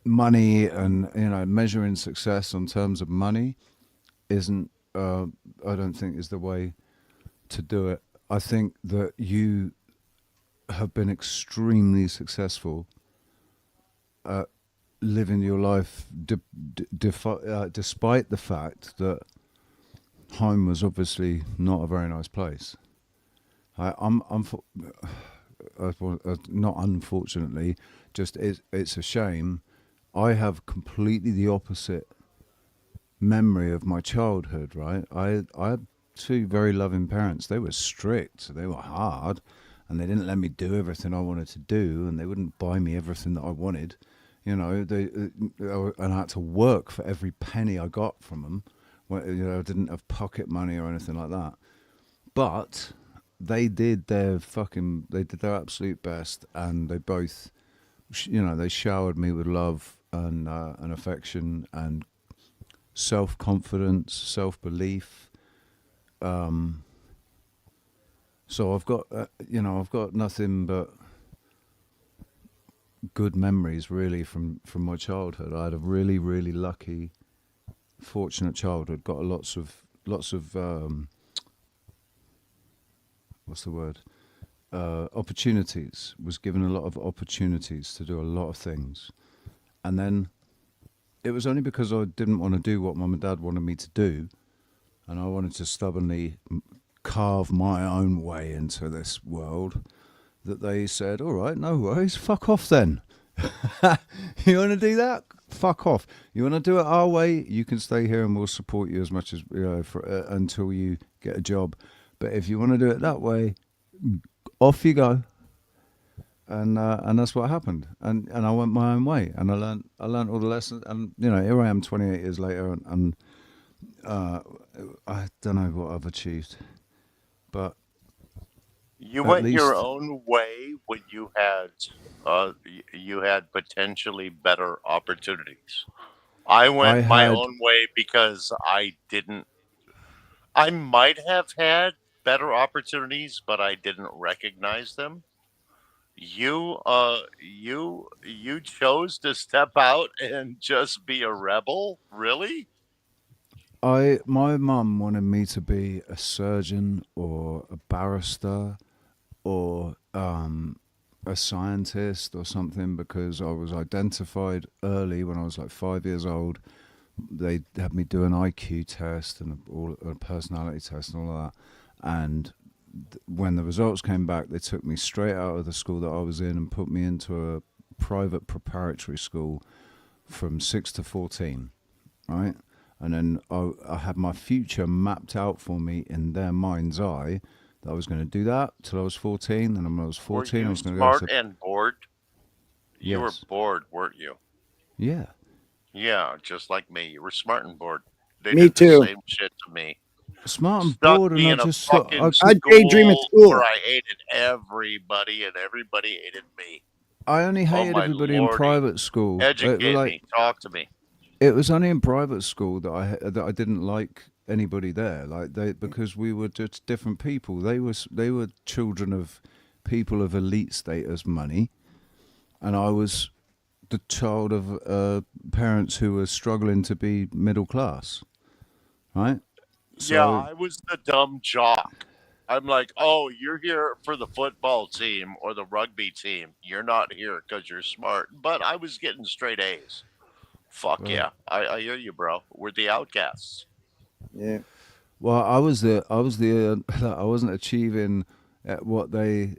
Money and measuring success on terms of money isn't. I don't think is the way to do it. I think that you have been extremely successful at living your life despite the fact that home was obviously not a very nice place. Not unfortunately, just it's a shame. I have completely the opposite memory of my childhood, right? I had two very loving parents. They were strict, they were hard, and they didn't let me do everything I wanted to do, and they wouldn't buy me everything that I wanted. And I had to work for every penny I got from them. I didn't have pocket money or anything like that. But they did their absolute best, and they both they showered me with love and affection and self-confidence, self-belief. So I've got nothing but good memories really from my childhood. I had a really, really lucky, fortunate childhood. Got lots of what's the word? Opportunities. Was given a lot of opportunities to do a lot of things, and then it was only because I didn't want to do what mum and dad wanted me to do, and I wanted to stubbornly carve my own way into this world, that they said, all right, no worries, fuck off then. You want to do that? Fuck off. You want to do it our way? You can stay here and we'll support you as much as until you get a job. But if you want to do it that way, off you go. And that's what happened. And I went my own way, and I learned all the lessons. And here I am, 28 years later, and I don't know what I've achieved, but you went your own way when you had potentially better opportunities. I went my own way because I might have had better opportunities, but I didn't recognize them. You chose to step out and just be a rebel, really? My mum wanted me to be a surgeon or a barrister or a scientist or something, because I was identified early when I was like 5 years old. They had me do an IQ test and a personality test and all of that. And when the results came back, they took me straight out of the school that I was in and put me into a private preparatory school from 6 to 14, right? And then I had my future mapped out for me in their mind's eye, that I was going to do that till I was 14. And when I was 14, I was going to go to... smart and bored? You were bored, weren't you? Yeah. Yeah, just like me. You were smart and bored. They Me did too. the same shit to me. Smart and Stuck bored, me and in I a just fucking I daydream at school. where I hated everybody and everybody hated me. I only hated my everybody in lordy. private school. Educate me. Talk to me. It was only in private school that I didn't like anybody there, because we were just different people. They were children of people of elite status, money, and I was the child of parents who were struggling to be middle class, right? Yeah, I was the dumb jock. I'm like, oh, you're here for the football team or the rugby team. You're not here because you're smart. But I was getting straight A's. Fuck Right. yeah. I hear you, bro. We're the outcasts. Yeah. Well, I wasn't achieving what they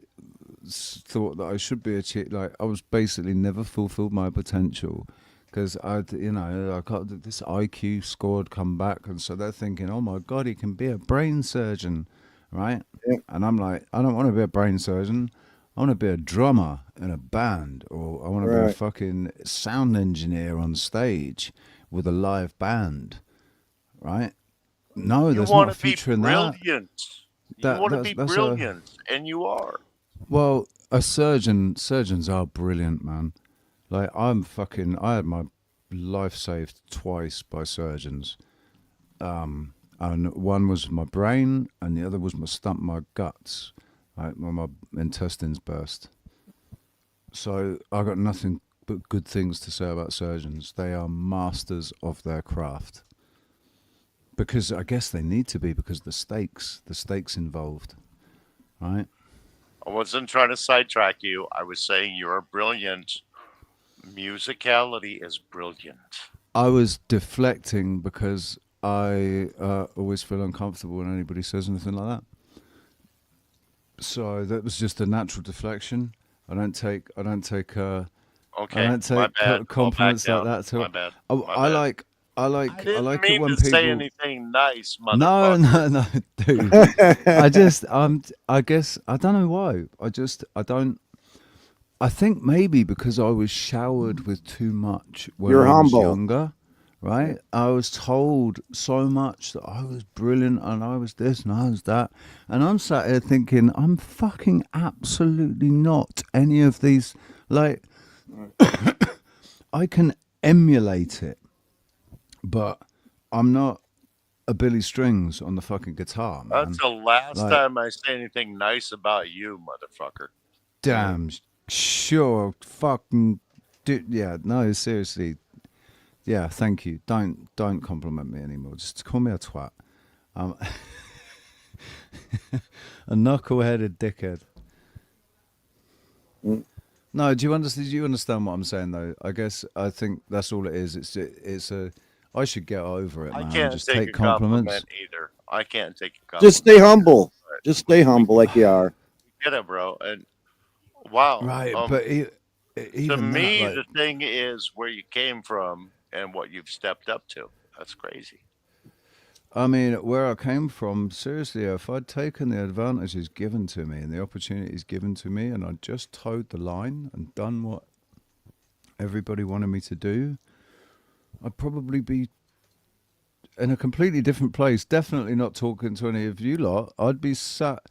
thought that I should be achieving. Like, I was basically never fulfilled my potential, because I got this IQ score had come back, and so they're thinking, oh my God, he can be a brain surgeon, right? Yeah. And I'm like, I don't want to be a brain surgeon. I want to be a drummer in a band, or I want to be a Right. fucking sound engineer on stage with a live band, right? No, You there's want not a to be future in that. brilliant. You want to be brilliant, and you are. Well, surgeons are brilliant, man. Like, I had my life saved twice by surgeons. And one was my brain, and the other was my guts. Like, my intestines burst. So I got nothing but good things to say about surgeons. They are masters of their craft. Because I guess they need to be, because the stakes involved, right? I wasn't trying to sidetrack you. I was saying you are brilliant. Musicality is brilliant. I was deflecting because I always feel uncomfortable when anybody says anything like that. So that was just a natural deflection. I don't take Okay, I don't my take bad. compliments I'll like back that. down. To My bad. I My bad. I like I didn't it mean when to people say anything nice, No, motherfucker. dude. I guess I don't know why. I think maybe because I was showered with too much when You're I was humble. younger, right? I was told so much that I was brilliant and I was this and I was that. And I'm sat here thinking, I'm fucking absolutely not any of these. Like, I can emulate it, but I'm not a Billy Strings on the fucking guitar, man. That's the last Like, time I say anything nice about you, motherfucker. damn, sure, fucking, dude, yeah, no, seriously, yeah, thank you. Don't compliment me anymore. Just call me a twat. A knuckle-headed dickhead. No, do you understand what I'm saying though? I think that's all it is. It's a. I should get over it, I man. can't Just take take a compliments. compliment either. I can't take a compliment. Just stay humble. Just stay humble like you are. Get it, bro. And wow. Right, but to even that, me, like, the thing is where you came from and what you've stepped up to. That's crazy. I mean, where I came from, seriously, if I'd taken the advantages given to me and the opportunities given to me, and I'd just towed the line and done what everybody wanted me to do, I'd probably be in a completely different place. Definitely not talking to any of you lot. I'd be sat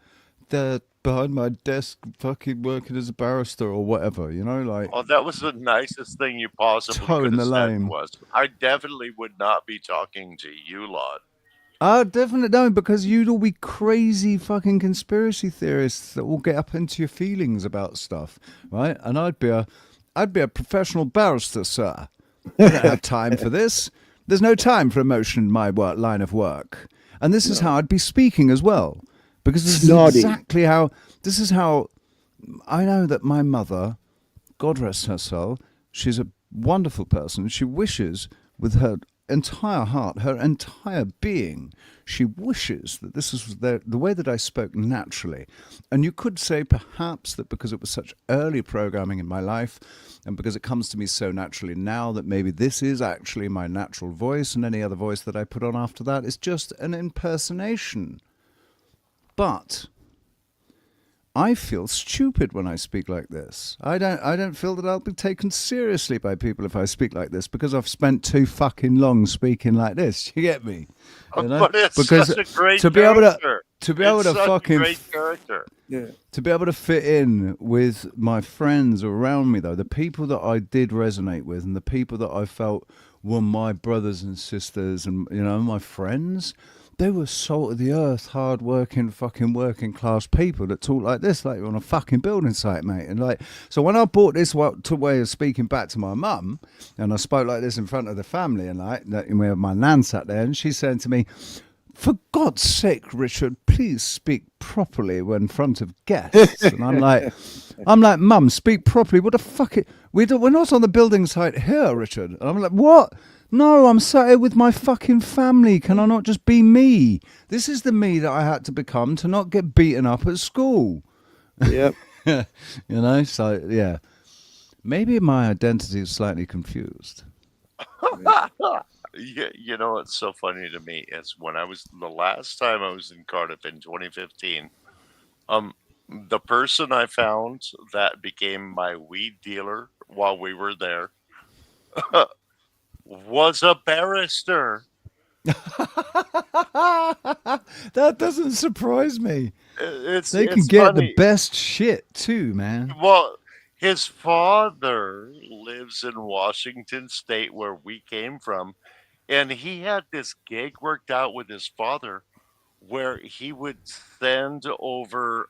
there behind my desk, fucking working as a barrister or whatever. You know, like. Oh, that was the nicest thing you possibly Toe could in have the said lane. was, I definitely would not be talking to you lot. I definitely don't, because you'd all be crazy fucking conspiracy theorists that will get up into your feelings about stuff, right? And I'd be a professional barrister, sir. I don't have time for this. There's no time for emotion in my line of work. And this is how I'd be speaking as well, because this is exactly how. This is how I know that my mother, God rest her soul, she's a wonderful person. She wishes with her entire heart, her entire being, she wishes that this is the way that I spoke naturally. And you could say perhaps that because it was such early programming in my life, and because it comes to me so naturally now, that maybe this is actually my natural voice, and any other voice that I put on after that is just an impersonation. But I feel stupid when I speak like this. I don't feel that I'll be taken seriously by people if I speak like this, because I've spent too fucking long speaking like this. You get me? You know? But it's because such a great to be able character. to be able It's to such fucking a great character. Yeah. to be able to fit in with my friends around me, though, the people that I did resonate with, and the people that I felt were my brothers and sisters, and my friends. They were salt of the earth, hard-working, fucking working-class people that talk like this, like you're on a fucking building site, mate. And so when I brought this way of speaking back to my mum, and I spoke like this in front of the family, and where my nan sat there, and she's saying to me, "For God's sake, Richard, please speak properly when in front of guests." And I'm like, "Mum, speak properly. What the fuck? We're not on the building site here, Richard." And I'm like, "What? No, I'm sat here with my fucking family. Can I not just be me? This is the me that I had to become to not get beaten up at school." Yep. So yeah. Maybe my identity is slightly confused. You know what's so funny to me is when the last time I was in Cardiff in 2015, the person I found that became my weed dealer while we were there was a barrister. That doesn't surprise me. They can It's get funny. the best shit too, man. Well, his father lives in Washington State, where we came from, and he had this gig worked out with his father where he would send over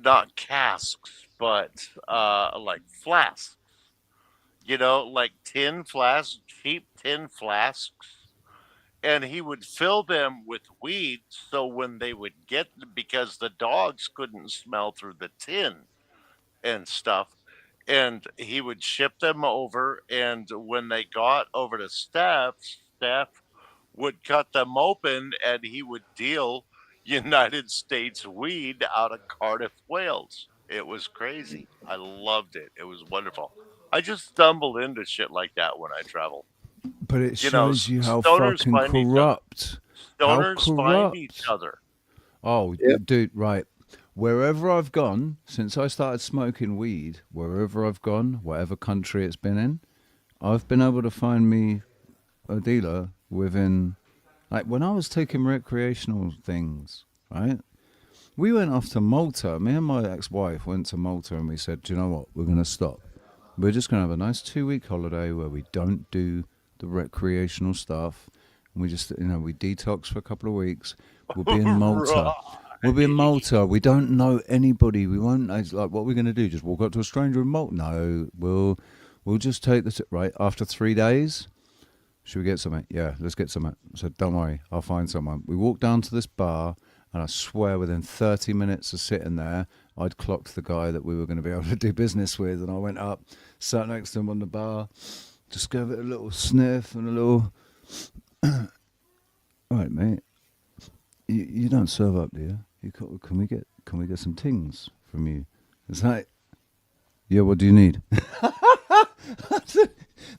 not casks, but like flasks. Like tin flasks, cheap tin flasks, and he would fill them with weed, so when they would because the dogs couldn't smell through the tin and stuff, and he would ship them over, and when they got over to Steph would cut them open, and he would deal United States weed out of Cardiff, Wales. It was crazy. I loved it. It was wonderful. I just stumbled into shit like that when I travel. But it shows you how stoners fucking find each other. corrupt. Stoners How find corrupt. each other. Oh, dude, right. Wherever I've gone, since I started smoking weed, wherever I've gone, whatever country it's been in, I've been able to find me a dealer within, like when I was taking recreational things, right? We went off to Malta. Me and my ex-wife went to Malta, and we said, "Do you know what? We're going to stop. We're just going to have a nice 2-week holiday where we don't do the recreational stuff, and we just, we detox for a couple of weeks. We'll be in Malta. We'll be in Malta. We don't know anybody. We won't. It's like, what are we going to do? Just walk up to a stranger in Malta? No, we'll just take this right after 3 days." Should we get something? Yeah, let's get something. I said, don't worry, I'll find someone. We walked down to this bar, and I swear within 30 minutes of sitting there, I'd clocked the guy that we were going to be able to do business with, and I went up, sat next to him on the bar, just gave it a little sniff and a little... All right, mate, you don't serve up, do you? Can we get some tings from you? It's like, yeah, what do you need?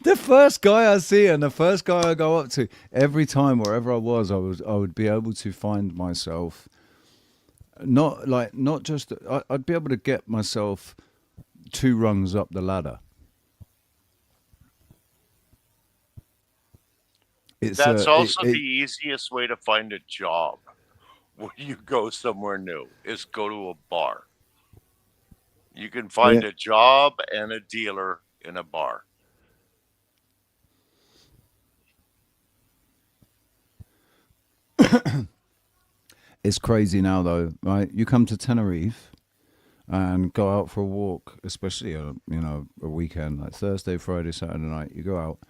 The first guy I see and the first guy I go up to, every time wherever I would be able to find myself, I'd be able to get myself 2 rungs up the ladder. That's also the easiest way to find a job when you go somewhere new, is go to a bar. You can find a job and a dealer in a bar. It's crazy now, though, right? You come to Tenerife and go out for a walk, especially a weekend, like Thursday, Friday, Saturday night. You go out,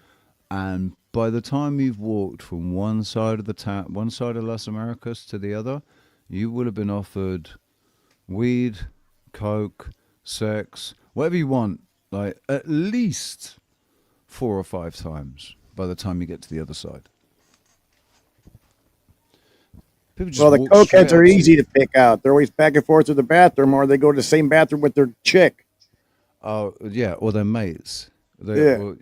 and by the time you've walked from one side of one side of Las Americas to the other, you will have been offered weed, coke, sex, whatever you want, like at least 4 or 5 times by the time you get to the other side. Well, the cokeheads are easy to pick out. They're always back and forth to the bathroom, or they go to the same bathroom with their chick. Oh, yeah, or their mates. Or,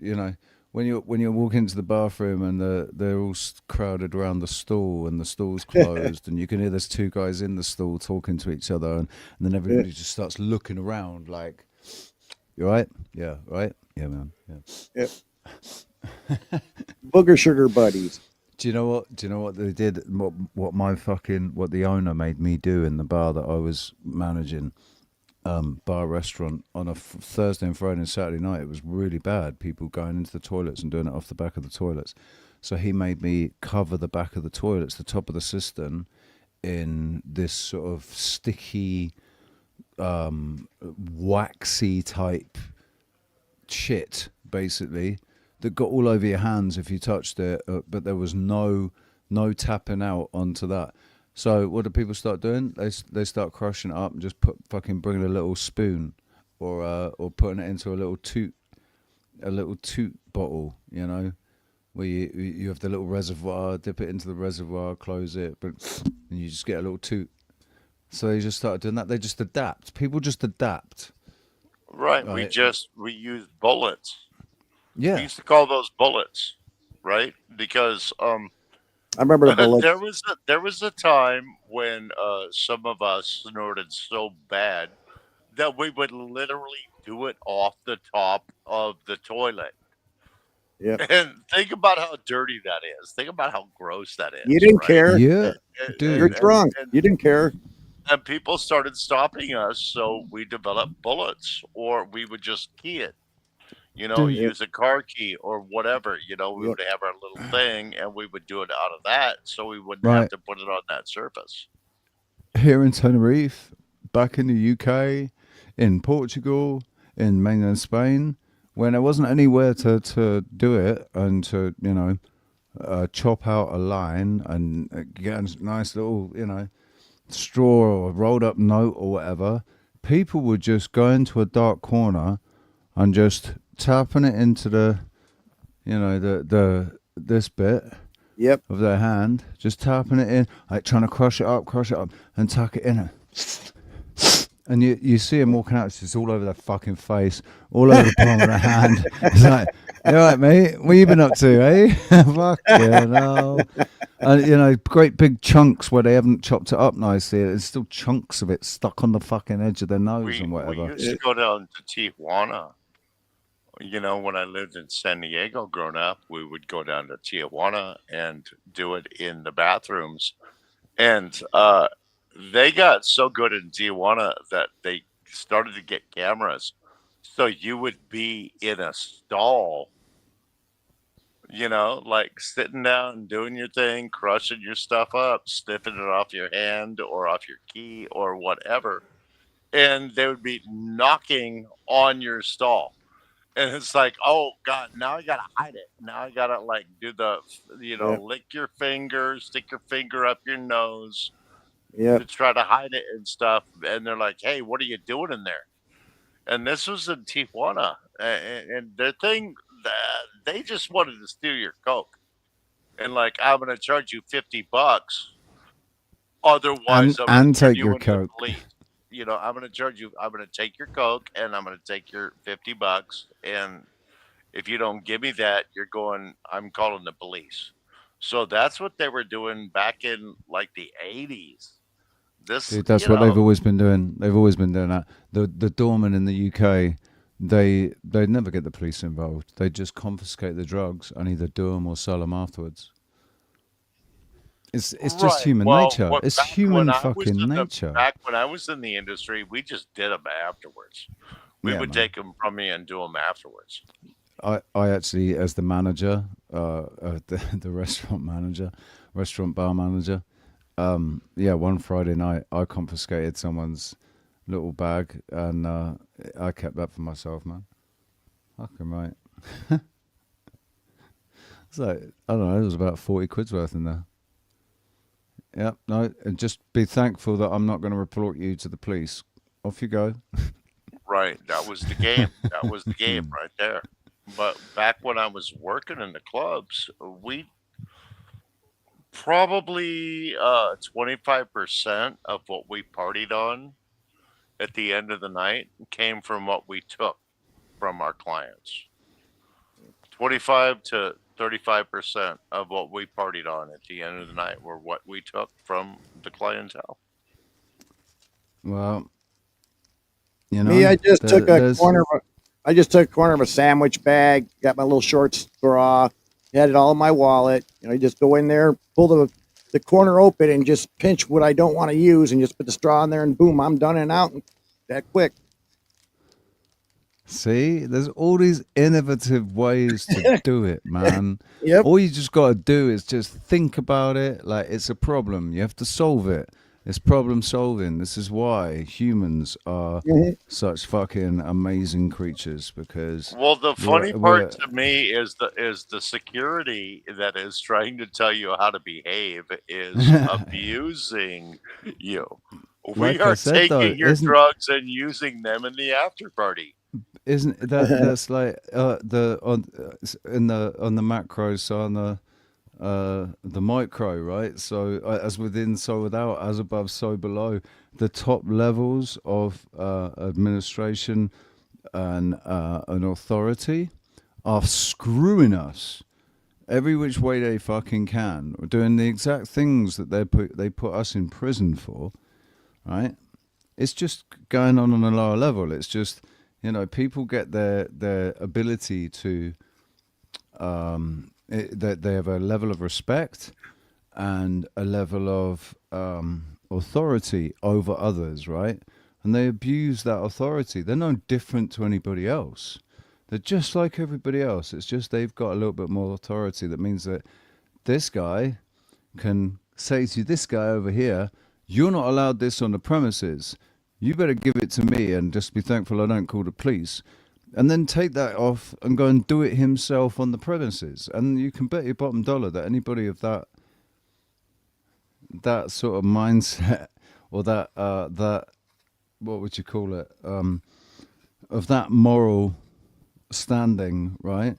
when you walk into the bathroom and they're all crowded around the stool and the stool's closed and you can hear there's 2 guys in the stool talking to each other and then everybody just starts looking around like, you right? Yeah, right? Yeah, man. Yeah. Yep. Booger sugar buddies. Do you know what they did? What the owner made me do in the bar that I was managing, bar restaurant on a Thursday and Friday and Saturday night. It was really bad. People going into the toilets and doing it off the back of the toilets. So he made me cover the back of the toilets, the top of the cistern, in this sort of sticky, waxy type shit, basically, that got all over your hands if you touched it, but there was no tapping out onto that. So what do people start doing? They start crushing it up and just bringing a little spoon, or putting it into a little toot bottle, where you have the little reservoir, dip it into the reservoir, close it, and you just get a little toot. So they just started doing that. They just adapt. People just adapt. Right. We use bullets. Yeah. We used to call those bullets, right? Because I remember the bullets. there was a time when some of us snorted so bad that we would literally do it off the top of the toilet. Yeah. And think about how dirty that is. Think about how gross that is. You didn't care. Yeah. Dude. You're drunk. You didn't care. And people started stopping us, so we developed bullets, or we would just key it. Use a car key or whatever. We would have our little thing, and we would do it out of that, so we wouldn't have to put it on that surface. Here in Tenerife, back in the UK, in Portugal, in mainland Spain, when there wasn't anywhere to do it and to, chop out a line and get a nice little, straw or rolled up note or whatever, people would just go into a dark corner and just tapping it into the this bit of their hand, just tapping it in, like trying to crush it up and tuck it in. And you see them walking out, it's just all over their fucking face, all over the palm of their hand. It's like, you all right, mate? What you been up to, eh? Fuck yeah, no. And, great big chunks where they haven't chopped it up nicely. There's still chunks of it stuck on the fucking edge of their nose and whatever. We used to go down to Tijuana. When I lived in San Diego growing up, we would go down to Tijuana and do it in the bathrooms. And They got so good in Tijuana that they started to get cameras. So you would be in a stall, like sitting down and doing your thing, crushing your stuff up, sniffing it off your hand or off your key or whatever. And they would be knocking on your stall. And it's like, oh God, now I gotta hide it. Now I gotta like do the, Yep. lick your finger, stick your finger up your nose Yep. to try to hide it and stuff. And they're like, hey, what are you doing in there? And this was in Tijuana. And their thing, they just wanted to steal your Coke. And like, I'm going to charge you $50. Otherwise, I'm going And to turn take you your into Coke. the police. I'm going to charge you, I'm going to take your Coke and I'm going to take your $50. And if you don't give me that, I'm calling the police. So that's what they were doing back in like the 80s. Dude, that's what they've always been doing. They've always been doing that. The doormen in the UK, they never get the police involved. They just confiscate the drugs and either do them or sell them afterwards. It's just human nature. It's human fucking nature. Back when I was in the industry, we just did them afterwards. We Yeah, would man. take them from me and do them afterwards. I actually, as the manager, the restaurant bar manager, one Friday night I confiscated someone's little bag and I kept that for myself, man. Fucking right. It's like, I don't know, there was about 40 quid's worth in there. Yeah, no, and just be thankful that I'm not going to report you to the police. Off you go. Right. That was the game. That was the game right there. But back when I was working in the clubs, we probably 25% of what we partied on at the end of the night came from what we took from our clients. 25 to 35% of what we partied on at the end of the night were what we took from the clientele. Well, Me, I just took a corner of a sandwich bag, got my little short straw, had it all in my wallet. You just go in there, pull the corner open, and just pinch what I don't want to use, and just put the straw in there, and boom, I'm done and out that quick. See, there's all these innovative ways to do it, man. Yep. All you just got to do is just think about it like it's a problem. You have to solve it. It's problem solving. This is why humans are such fucking amazing creatures, because Well, the funny part to me is the security that is trying to tell you how to behave is abusing you. We Like I are said, though, taking your isn't- drugs and using them in the after party. Isn't that's like on the macro, so on the micro, right? So as within, so without, as above, so below. The top levels of administration and authority are screwing us every which way they fucking can, doing the exact things that they put us in prison for, right? It's just going on a lower level. It's just, people get their ability to that they have a level of respect and a level of authority over others, right? And they abuse that authority. They're no different to anybody else. They're just like everybody else. It's just they've got a little bit more authority. That means that this guy can say to this guy over here, you're not allowed this on the premises. You better give it to me and just be thankful I don't call the police. And then take that off and go and do it himself on the premises. And you can bet your bottom dollar that anybody of that sort of mindset, or that what would you call it, of that moral standing, right,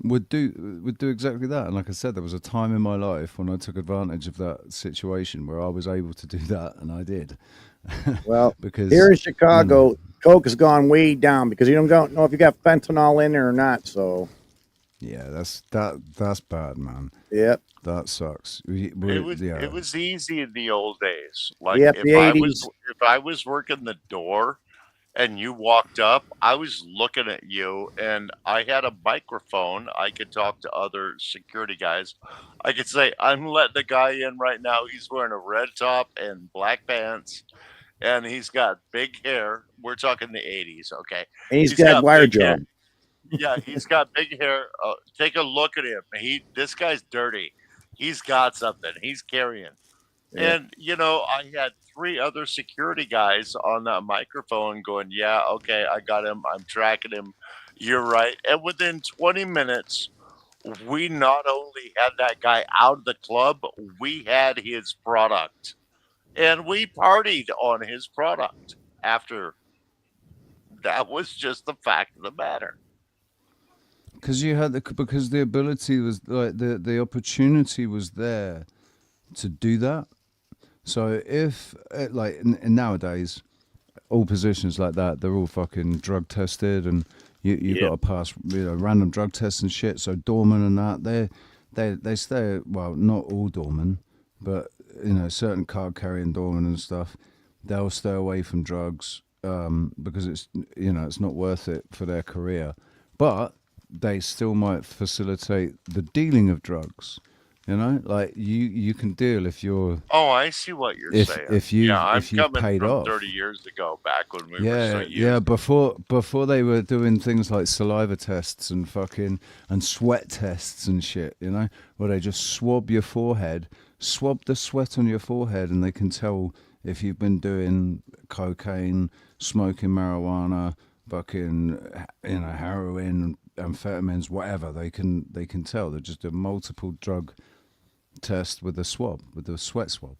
would do exactly that. And like I said, there was a time in my life when I took advantage of that situation where I was able to do that, and I did. Well, because here in Chicago, Coke has gone way down because you don't know if you got fentanyl in there or not. So, yeah, that's bad, man. Yep, that sucks. It was easy in the old days. Like Yep, if the I 80s. was working the door and you walked up, I was looking at you, and I had a microphone. I could talk to other security guys. I could say, I'm letting a guy in right now. He's wearing a red top and black pants, and he's got big hair. We're talking the 80s, okay? And he's got wire big hair. jaw. Yeah, he's got big hair. Take a look at him. This guy's dirty. He's got something. He's carrying. Yeah. And I had 3 other security guys on that microphone going, "Yeah, okay, I got him. I'm tracking him. You're right." And within 20 minutes, we not only had that guy out of the club, we had his product, and we partied on his product after. That was just the fact of the matter. Because the ability was like the opportunity was there to do that. So if like nowadays, all positions like that, they're all fucking drug tested, and you've got to pass random drug tests and shit. So doormen and that they stay, well, not all doormen, but certain card carrying doormen and stuff, they'll stay away from drugs because it's it's not worth it for their career, but they still might facilitate the dealing of drugs. Like you can deal if you're. Oh, I see what you're saying. I'm coming paid from off. 30 years ago, back when we were so used. Before they were doing things like saliva tests and sweat tests and shit, where they just swab your forehead, swab the sweat on your forehead, and they can tell if you've been doing cocaine, smoking marijuana, fucking heroin, amphetamines, whatever. They can tell. They're just a multiple drug test with a sweat swab.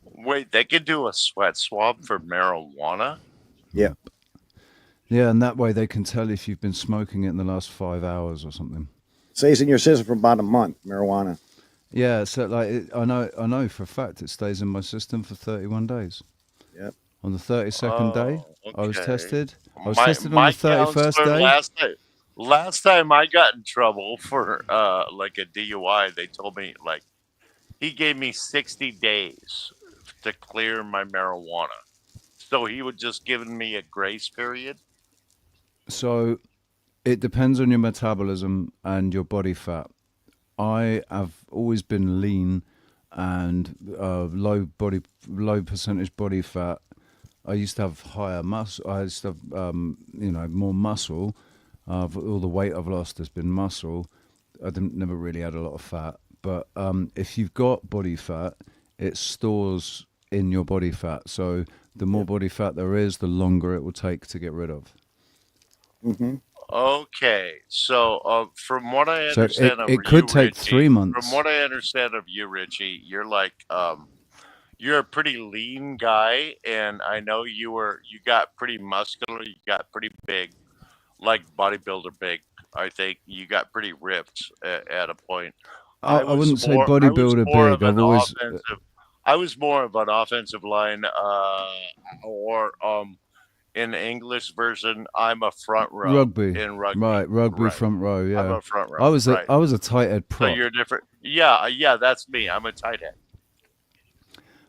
Wait, they could do a sweat swab for marijuana? Yep. Yeah, and that way they can tell if you've been smoking it in the last 5 hours or something. Stays in your system for about a month, marijuana. Yeah, so like I know for a fact it stays in my system for 31 days. Yep. On the 32nd day, I was okay. tested. I was My- tested on my the 31st counselor day. Last time I got in trouble for like a DUI, they told me he gave me 60 days to clear my marijuana. So he would just given me a grace period. So it depends on your metabolism and your body fat. I have always been lean and low percentage body fat. I used to have higher muscle. I used to have more muscle. All the weight I've lost has been muscle. I never really had a lot of fat. But if you've got body fat, it stores in your body fat. So the more body fat there is, the longer it will take to get rid of. Mm-hmm. Okay, so from what I So understand it could take Richie, 3 months. From what I understand of you, Richie, you're you're a pretty lean guy, and I know you got pretty muscular, you got pretty big, like bodybuilder big. I think you got pretty ripped at a point. I wouldn't say bodybuilder big. I was more of an offensive line, or in the English version, I'm a front row Rugby. in rugby. Right, rugby Right. front row, yeah. I'm a front row. I was right. a tight head So prop. you're different. Yeah, that's me. I'm a tight end.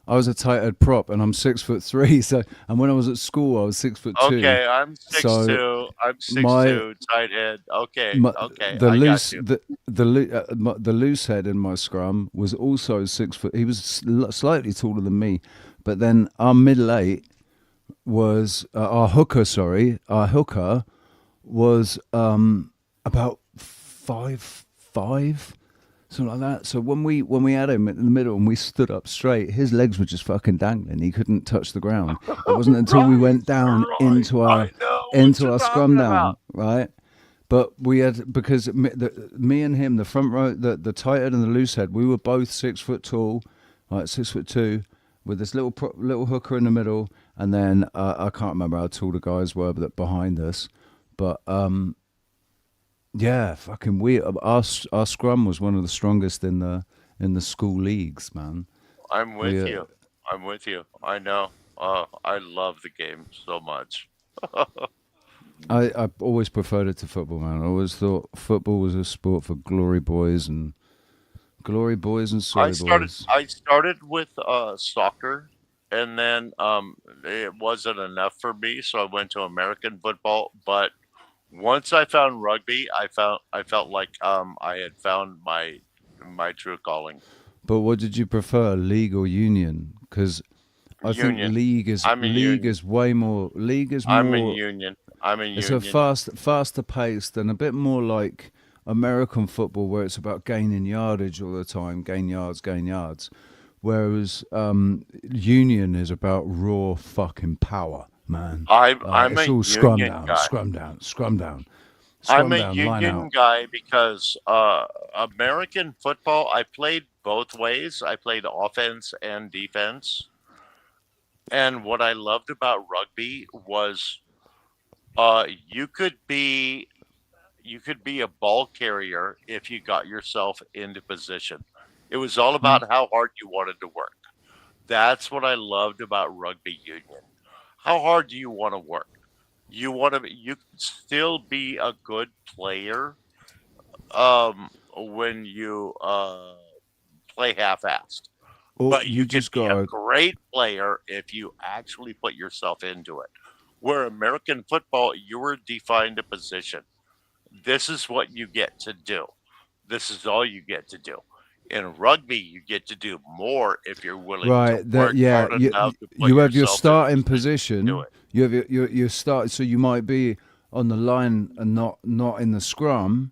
I was a tight head prop, and I'm 6'3". So, and when I was at school, I was 6'2". Okay, I'm 6'2". So I'm 6'2", tight head. Okay, okay. The I loose, got you. the loose head in my scrum was also 6 foot. He was slightly taller than me, but then our middle eight was our hooker. Sorry, our hooker was about 5'5". Something like that. So when we had him in the middle and we stood up straight, his legs were just fucking dangling. He couldn't touch the ground. It wasn't until we went down into our scrum down, right? But we had, because me and him, the front row, the tight head and the loose head, we were both 6 foot tall, like 6'2", with this little hooker in the middle, and then I can't remember how tall the guys were that behind us, but yeah, fucking our scrum was one of the strongest in the school leagues, man. I'm with you. I'm with you. I know. I love the game so much. I always preferred it to football, man. I always thought football was a sport for glory boys and soy boys. I started with soccer and then it wasn't enough for me, so I went to American football. But once I found rugby, I felt like I had found my true calling. But what did you prefer, league or union? Because I think Union. league is I'm a union. way more. League is I'm in more. union. I'm in It's a union. faster paced and a bit more like American football, where it's about gaining yardage all the time, gain yards. Whereas union is about raw fucking power, man. I'm a It's all scrum union down, guy. scrum down, scrum down, I'm scrum a down, line union out. guy because American football, I played both ways. I played offense and defense. And what I loved about rugby was you could be a ball carrier if you got yourself into position. It was all about how hard you wanted to work. That's what I loved about rugby union. How hard do you want to work? You can still be a good player when you play half-assed. Or But you you can just be a got great player if you actually put yourself into it. Where American football, you were defined a position. This is what you get to do. This is all you get to do. In rugby, you get to do more if you're willing to right. That work yeah, hard enough to put you have your yourself in starting position to do position. it. You have your start. So you might be on the line and not in the scrum,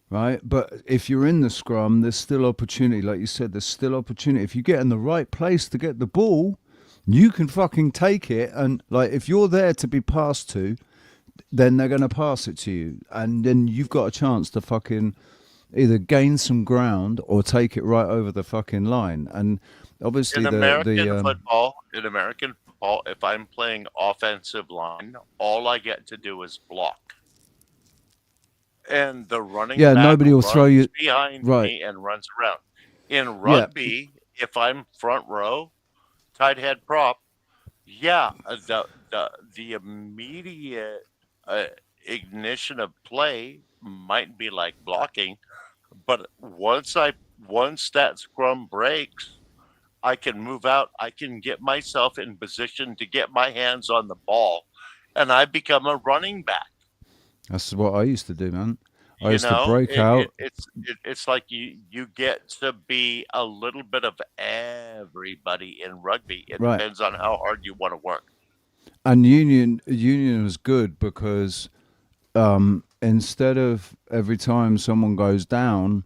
right? But if you're in the scrum, there's still opportunity. Like you said, there's still opportunity. If you get in the right place to get the ball, you can fucking take it. And like if you're there to be passed to, then they're gonna pass it to you, and then you've got a chance to fucking either gain some ground or take it right over the fucking line. And obviously In American football, if I'm playing offensive line, all I get to do is block. And the running yeah, back nobody will throw runs you behind right. me and runs around. In Yeah, rugby, if I'm front row, tight head prop, yeah, the immediate uh, ignition of play might be like blocking, but once that scrum breaks, I can move out. I can get myself in position to get my hands on the ball, and I become a running back. that's what I used to do, man. I You used to know, break out. it's like you get to be a little bit of everybody in rugby. It Right. depends on how hard you want to work. And union was good because instead of every time someone goes down,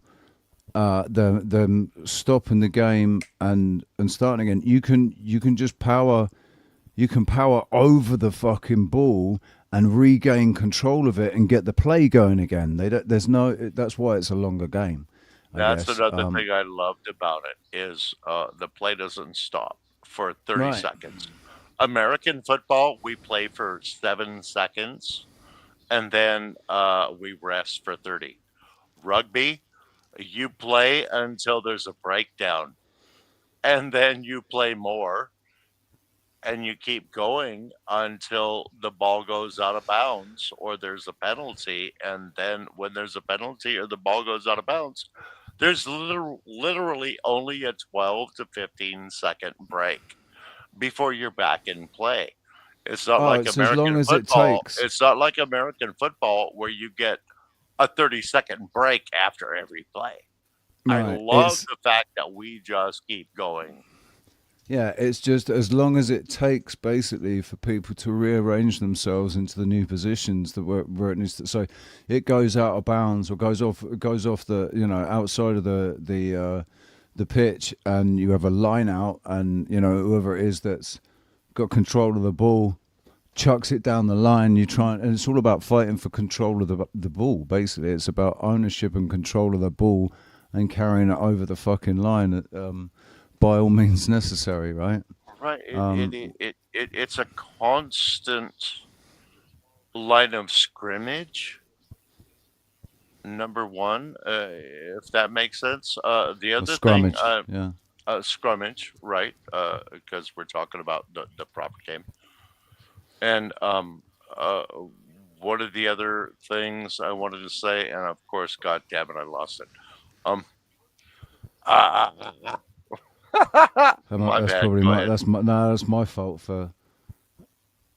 them stopping the game and starting again, you can just power over the fucking ball and regain control of it and get the play going again. There's no. That's why it's a longer game, I That's guess. another thing I loved about it is the play doesn't stop for 30 Right. seconds. American football, we play for 7 seconds and then we rest for 30. Rugby, you play until there's a breakdown and then you play more and you keep going until the ball goes out of bounds or there's a penalty. And then when there's a penalty or the ball goes out of bounds, there's literally only a 12 to 15-second break before you're back in play. It's not Oh, like it's as long American as it football. takes. It's not like American football where you get a 30-second break after every play. I Right. love the fact that we just keep going. Yeah, it's just as long as it takes basically for people to rearrange themselves into the new positions that where it needs to. So it goes out of bounds or goes off the outside of the pitch, and you have a line out, and whoever it is that's got control of the ball chucks it down the line. You try, and it's all about fighting for control of the ball. Basically, it's about ownership and control of the ball and carrying it over the fucking line. By all means necessary, right? Right. It's a constant line of scrimmage. Number one, if that makes sense. The other scrummage, thing, scrummage, right? Because we're talking about the proper game. And what are the other things I wanted to say? And of course, God damn it, I lost it. My That's bad. probably Go my ahead. that's my fault for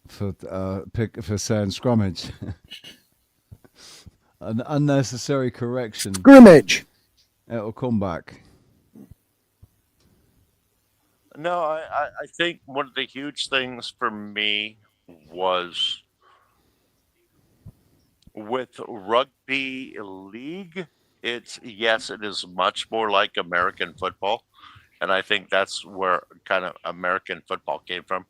saying scrummage. An unnecessary correction. Scrimmage. It'll come back. No, I think one of the huge things for me was with rugby league. It's yes, it is much more like American football, and I think that's where kind of American football came from.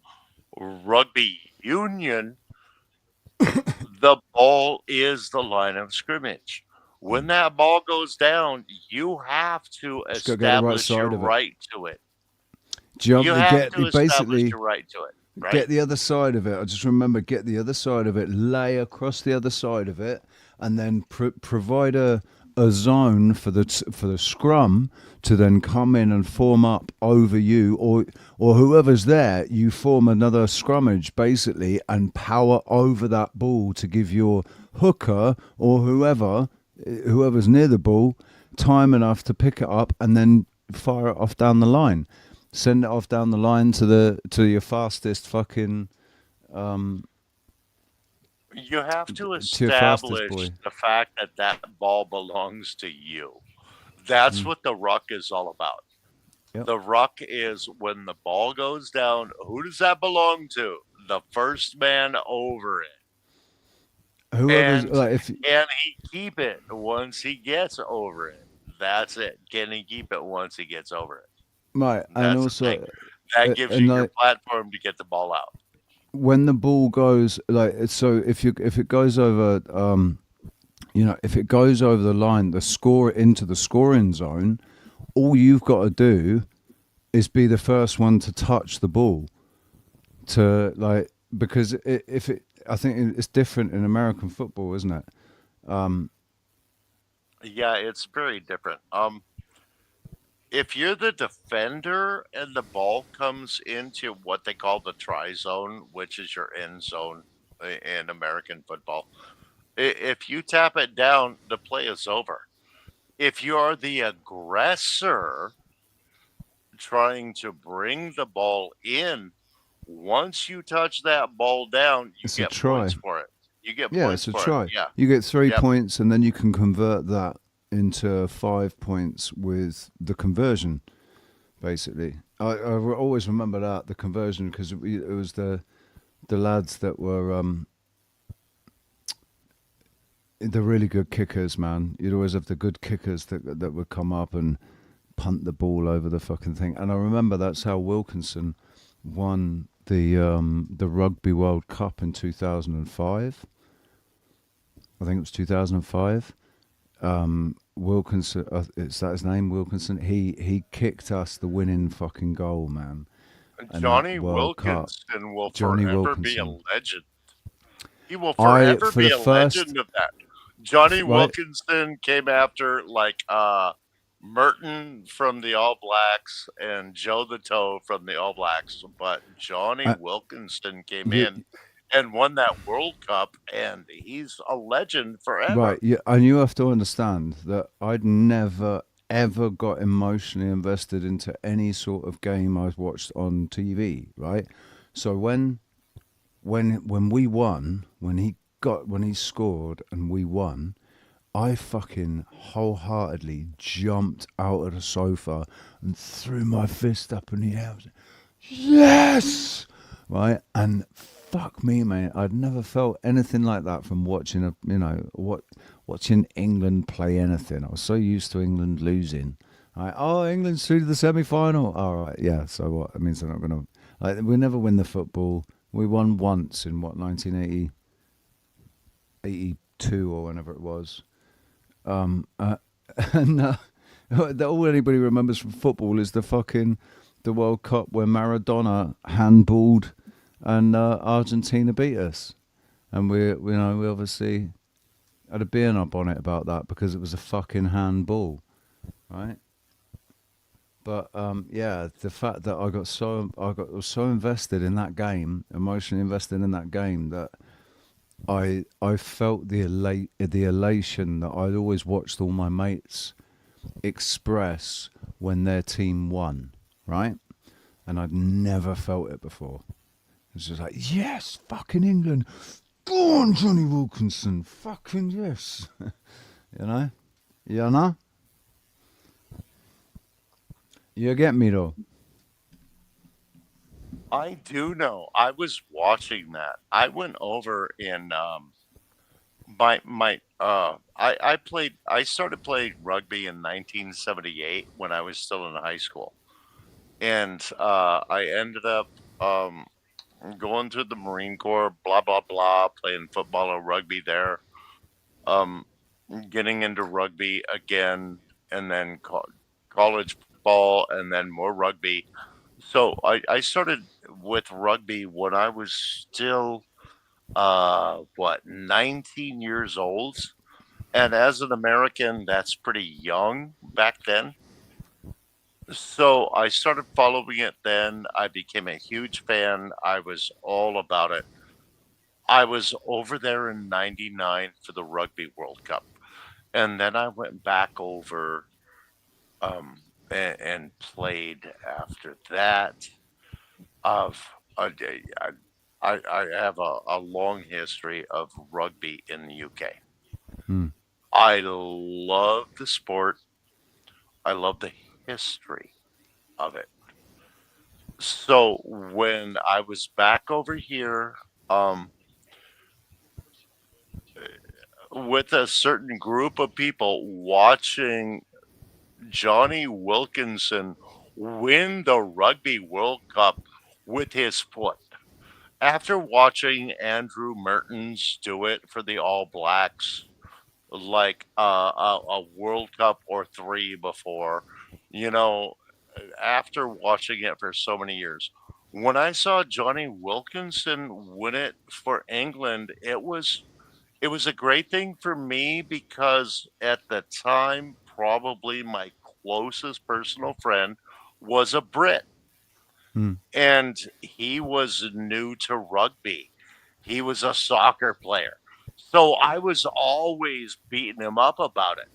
Rugby union, the ball is the line of scrimmage. When that ball goes down, you have to Just gotta get the right establish your side of it. right to it. Jump You to have get to the establish basically your right to it, right? get the other side of it. I just remember get the other side of it, lay across the other side of it, and then provide a zone for the scrum to then come in and form up over you or whoever's there. You form another scrummage basically and power over that ball to give your hooker or whoever's near the ball time enough to pick it up and then fire it off down the line. Send it off down the line to your fastest fucking You have to to your fastest establish boy. the fact that that ball belongs to you. That's Mm. what the ruck is all about. Yep. The ruck is when the ball goes down, who does that belong to? The first man over it. Whoever's And like, if can he keep it once he gets over it? That's it. Can he keep it once he gets over it? right, and That's the also thing. That gives and you your like platform to get the ball out. when the ball goes like so if it goes over if it goes over the line, the score into the scoring zone, all you've got to do is be the first one to touch the ball to like because I think it's different in American football, isn't it? Yeah, it's very different. If you're the defender and the ball comes into what they call the try zone, which is your end zone in American football, if you tap it down, the play is over. If you're the aggressor trying to bring the ball in, once you touch that ball down, you It's a get try. points for it. You get Yeah, points it's a for try. it. Yeah. You get 3 Yep. points, and then you can convert that into 5 points with the conversion. Basically, I always remember the conversion because it was the lads that were the really good kickers, man. You'd always have the good kickers that would come up and punt the ball over the fucking thing. And I remember that's how Wilkinson won the Rugby World Cup in 2005. I think it was 2005. Wilkinson, is that his name? Wilkinson. He kicked us the winning fucking goal, man. in that Johnny World Cup. Wilkinson will Johnny forever be a Wilkinson. legend. He will forever for be the a first- legend of that. Johnny Right. Wilkinson came after like Merton from the All Blacks and Joe the Toe from the All Blacks, but Johnny Wilkinson came you- in and won that World Cup, and he's a legend forever. Right, yeah, and you have to understand that I'd never ever got emotionally invested into any sort of game I watched on TV, right? So when we won, when he scored and we won, I fucking wholeheartedly jumped out of the sofa and threw my fist up in the air. I was like, yes, right? And fuck me, mate, I'd never felt anything like that from watching watching England play anything. I was so used to England losing. Right? Oh, England's through to the semi-final. All right, yeah. So what? That means they're not going to. We never win the football. We won once in 1980, 82 or whenever it was. And all anybody remembers from football is the World Cup where Maradona handballed and Argentina beat us, and we obviously had a beer up on it about that because it was a fucking handball, right? But the fact that I was so invested in that game, emotionally invested in that game, that I felt the elation that I'd always watched all my mates express when their team won, right? And I'd never felt it before. It's just like, yes, fucking England. Go on, Johnny Wilkinson. Fucking yes. You know? You know? You get me, though. I do know. I was watching that. I went over in I started playing rugby in 1978 when I was still in high school. And I ended up going to the Marine Corps, blah blah blah, playing football or rugby there. Um Getting into rugby again, and then college football, and then more rugby. So I started with rugby when I was still 19 years old, and as an American that's pretty young back then. So I started following it then. I became a huge fan. I was all about it. I was over there in 99 for the Rugby World Cup. And then I went back over and played after that. Of I have a long history of rugby in the UK. I love the sport. I love the history of it. So when I was back over here, with a certain group of people watching Johnny Wilkinson win the Rugby World Cup with his foot. After watching Andrew Mertens do it for the All Blacks, like a World Cup or three before, you know, after watching it for so many years, when I saw Johnny Wilkinson win it for England, it was a great thing for me because at the time, probably my closest personal friend was a Brit, and he was new to rugby. He was a soccer player. So I was always beating him up about it.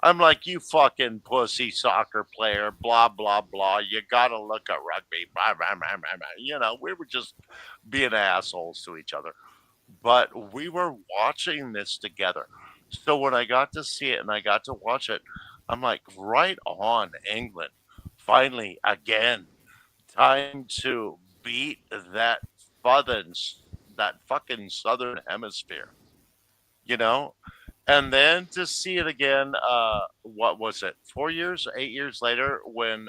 I'm like, you fucking pussy soccer player, blah, blah, blah. You got to look at rugby. Blah, blah, blah, blah, blah. You know, we were just being assholes to each other. But we were watching this together. So when I got to see it and I got to watch it, I'm like, right on, England. Finally, again, time to beat that fucking Southern Hemisphere, you know? And then to see it again, what was it, 4 years, 8 years later, when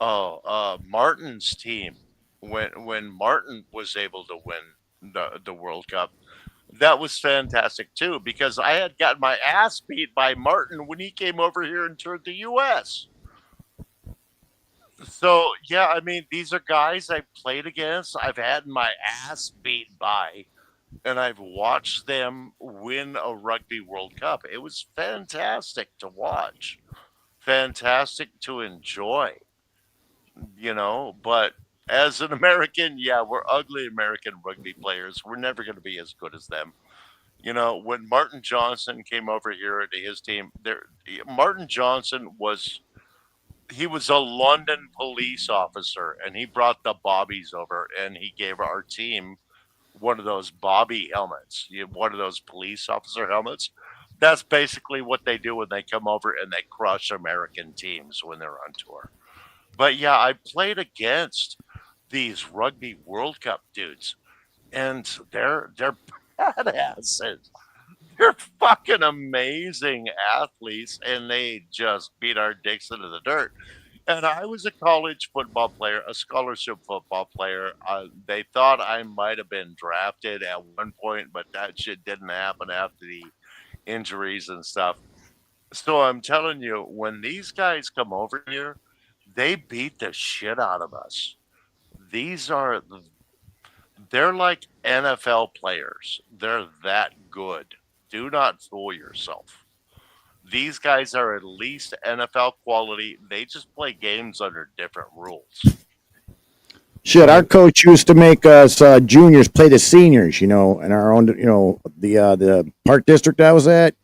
Martin's team, when Martin was able to win the World Cup, that was fantastic too, because I had gotten my ass beat by Martin when he came over here and toured the US. So yeah, I mean, these are guys I've played against, I've had my ass beat by, and I've watched them win a Rugby World Cup. It was fantastic to watch, fantastic to enjoy, you know. But as an American, yeah, we're ugly American rugby players. We're never going to be as good as them. You know, when Martin Johnson came over here to his team, Martin Johnson was a London police officer, and he brought the bobbies over, and he gave our team one of those bobby helmets, one of those police officer helmets. That's basically what they do when they come over and they crush American teams when they're on tour. But yeah, I played against these Rugby World Cup dudes, and they're badasses. They're fucking amazing athletes, and they just beat our dicks into the dirt. And I was a college football player, a scholarship football player. They thought I might have been drafted at one point, but that shit didn't happen after the injuries and stuff. So I'm telling you, when these guys come over here, they beat the shit out of us. They're like NFL players. They're that good. Do not fool yourself. These guys are at least NFL quality. They just play games under different rules. Shit, our coach used to make us juniors play the seniors, in our own, the park district I was at.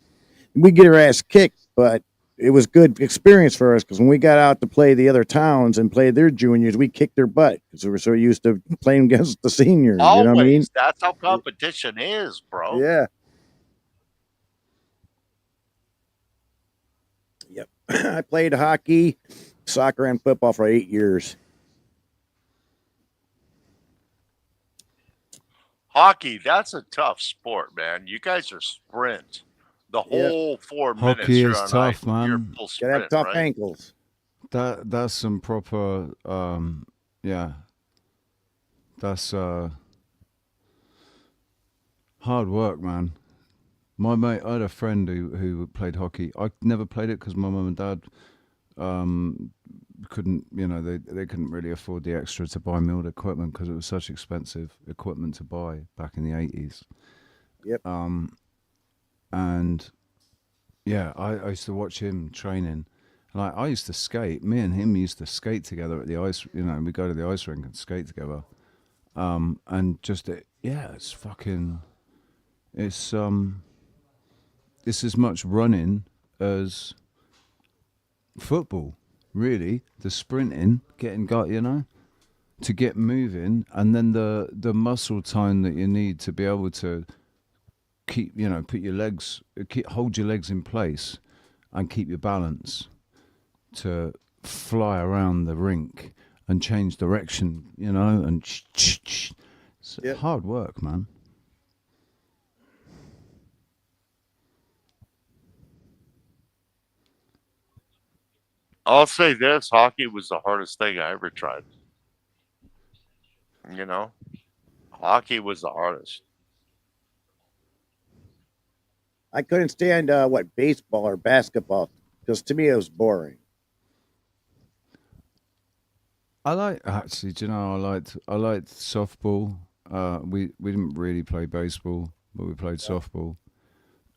We get our ass kicked, but it was good experience for us because when we got out to play the other towns and play their juniors, we kicked their butt because we were so used to playing against the seniors. Always. You know what I mean? That's how competition is, bro. Yeah. Yep. I played hockey, soccer, and football for 8 years. Hockey, that's a tough sport, man. You guys are sprint. The whole 4 minutes Hockey you're is on tough, ice, you're man. full Gotta sprint, have tough right? ankles. That's some proper, yeah. That's hard work, man. My mate, I had a friend who played hockey. I never played it because my mum and dad couldn't, they couldn't really afford the extra to buy milled equipment because it was such expensive equipment to buy back in the 80s. Yep. And yeah, I used to watch him training. Like I used to skate. Me and him used to skate together at the ice. We go to the ice rink and skate together. And just it's fucking. It's as much running as football, really. The sprinting, getting to get moving, and then the muscle tone that you need to be able to keep, put your legs, hold your legs in place, and keep your balance to fly around the rink and change direction, and it's hard work, man. I'll say this: hockey was the hardest thing I ever tried. Hockey was the hardest. I couldn't stand baseball or basketball because to me it was boring. I liked softball. We didn't really play baseball, but we played softball.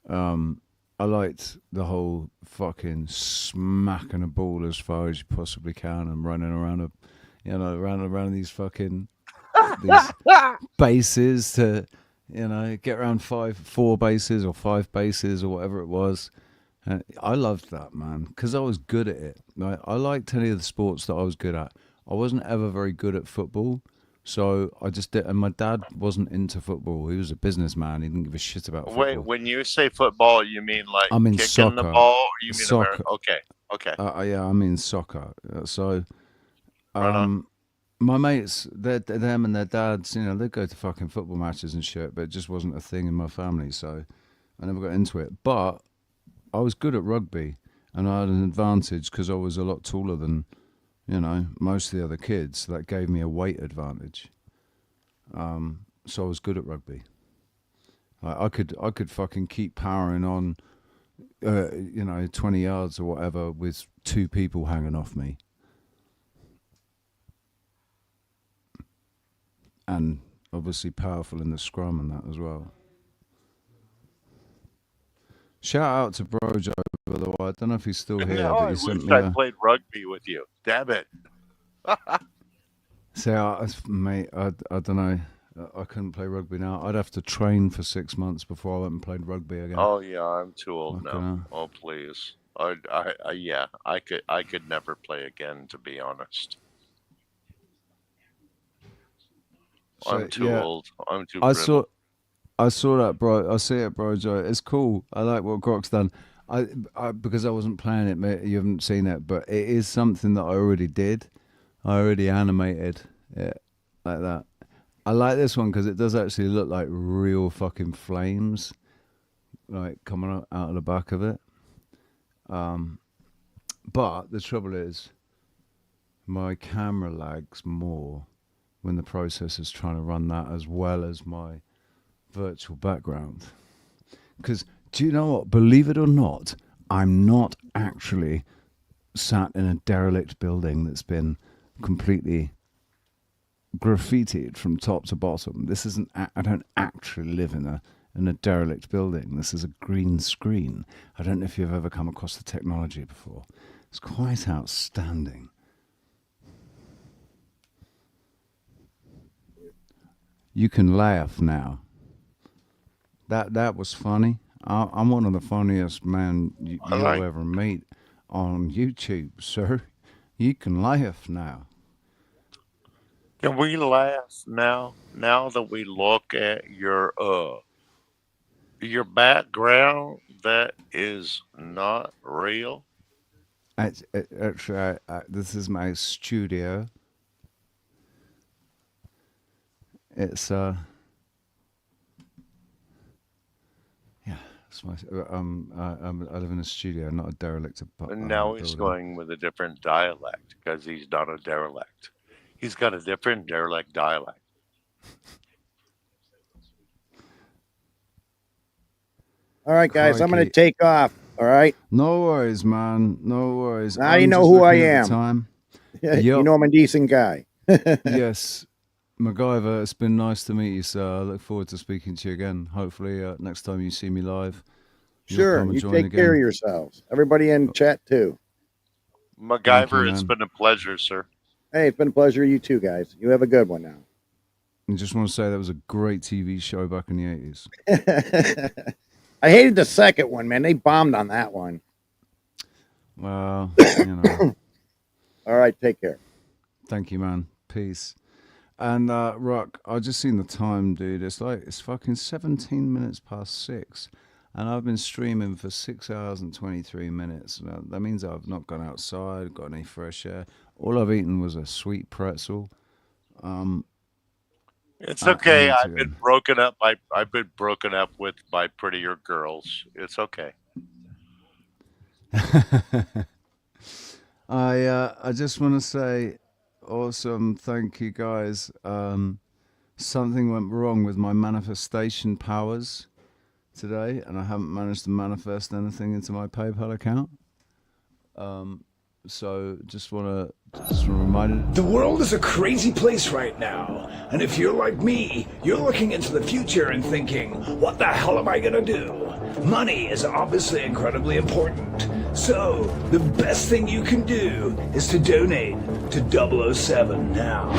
I liked the whole fucking smacking a ball as far as you possibly can and running around around these fucking these bases to get around 4 bases or 5 bases or whatever it was. I loved that, man, because I was good at it. I liked any of the sports that I was good at. I wasn't ever very good at football, so I just did. And my dad wasn't into football. He was a businessman. He didn't give a shit about football. Wait, when you say football, you mean like I mean kicking soccer. the ball, or you mean Soccer. Okay. Yeah, I mean soccer. So, Right on. my mates, them and their dads, they'd go to fucking football matches and shit, but it just wasn't a thing in my family, so I never got into it. But I was good at rugby, and I had an advantage because I was a lot taller than, most of the other kids. That gave me a weight advantage. So I was good at rugby. I could fucking keep powering on, 20 yards or whatever with 2 people hanging off me. And obviously powerful in the scrum and that as well. Shout out to Brojo, by the way. I don't know if he's still here, No, but I he sent wish me I played rugby with you. Damn it. Mate, I don't know. I couldn't play rugby now. I'd have to train for 6 months before I went and played rugby again. Oh yeah, I'm too old Fucking now. hell. Oh please. I could never play again, to be honest. I'm too old. I'm too brittle. I saw that, bro. I see it, bro, Joe. It's cool. I like what Grok's done. I because I wasn't playing it, mate. You haven't seen it, but it is something that I already did. I already animated it like that. I like this one because it does actually look like real fucking flames, like coming out of the back of it. But the trouble is, my camera lags more when the processor's trying to run that as well as my virtual background. Because do you know what? Believe it or not, I'm not actually sat in a derelict building that's been completely graffitied from top to bottom. This isn't. I don't actually live in a derelict building. This is a green screen. I don't know if you've ever come across the technology before. It's quite outstanding. You can laugh now. That was funny. I'm one of the funniest men you'll ever meet. on YouTube, sir. You can laugh now. Can we laugh now? Now that we look at your background, that is not real. Actually, this is my studio. It's yeah, it's my I live in a studio, not a derelict. And now he's going with a different dialect because he's not a derelict. He's got a different derelict dialect. All right, guys, I'm going to Crikey. take off. All right. No worries, man. No worries. Now you I'm know just who I looking at am. the time. You Yup. know I'm a decent guy. Yes, MacGyver, it's been nice to meet you, sir. I look forward to speaking to you again. Hopefully, next time you see me live, you'll Sure. come and You join take again. care of yourselves. Everybody in chat too. MacGyver, it's man. been a pleasure, sir. Hey, it's been a pleasure. You too, guys. You have a good one now. I just want to say that was a great TV show back in the 80s. I hated the second one, man. They bombed on that one. Well, you know. All right, take care. Thank you, man. Peace. And Rock, I just seen the time, dude. It's fucking 17 minutes past 6. And I've been streaming for 6 hours and 23 minutes. Now, that means I've not gone outside, got any fresh air. All I've eaten was a sweet pretzel. It's I okay. need to I've been broken up with by prettier girls. It's okay. I just want to say, awesome, thank you guys. Something went wrong with my manifestation powers today, and I haven't managed to manifest anything into my PayPal account. So just want to remind you. The world is a crazy place right now. And if you're like me, you're looking into the future and thinking, what the hell am I gonna do? Money is obviously incredibly important. So, the best thing you can do is to donate to 007 now.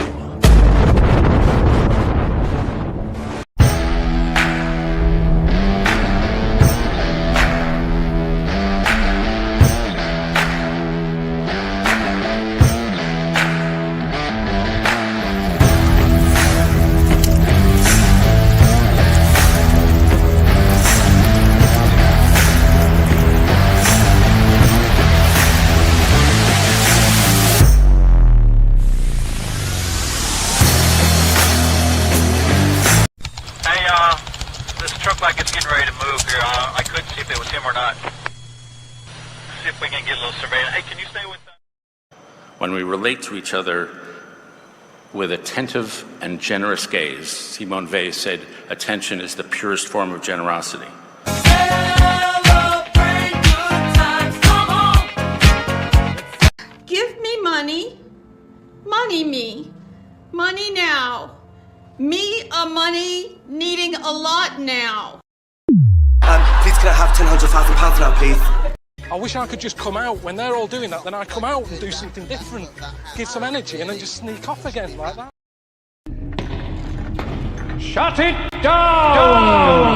This truck like it's getting ready to move here. I couldn't see if it was him or not. See if we can get a little surveillance. Hey, can you stay with us? When we relate to each other with attentive and generous gaze, Simone Weil said, attention is the purest form of generosity. Give me money. Money me. Money now. Me a money needing a lot now. Please can I have £1,000 now, please? I wish I could just come out when they're all doing that, then I come out and do something different, give some energy and then just sneak off again like that. Shut it down!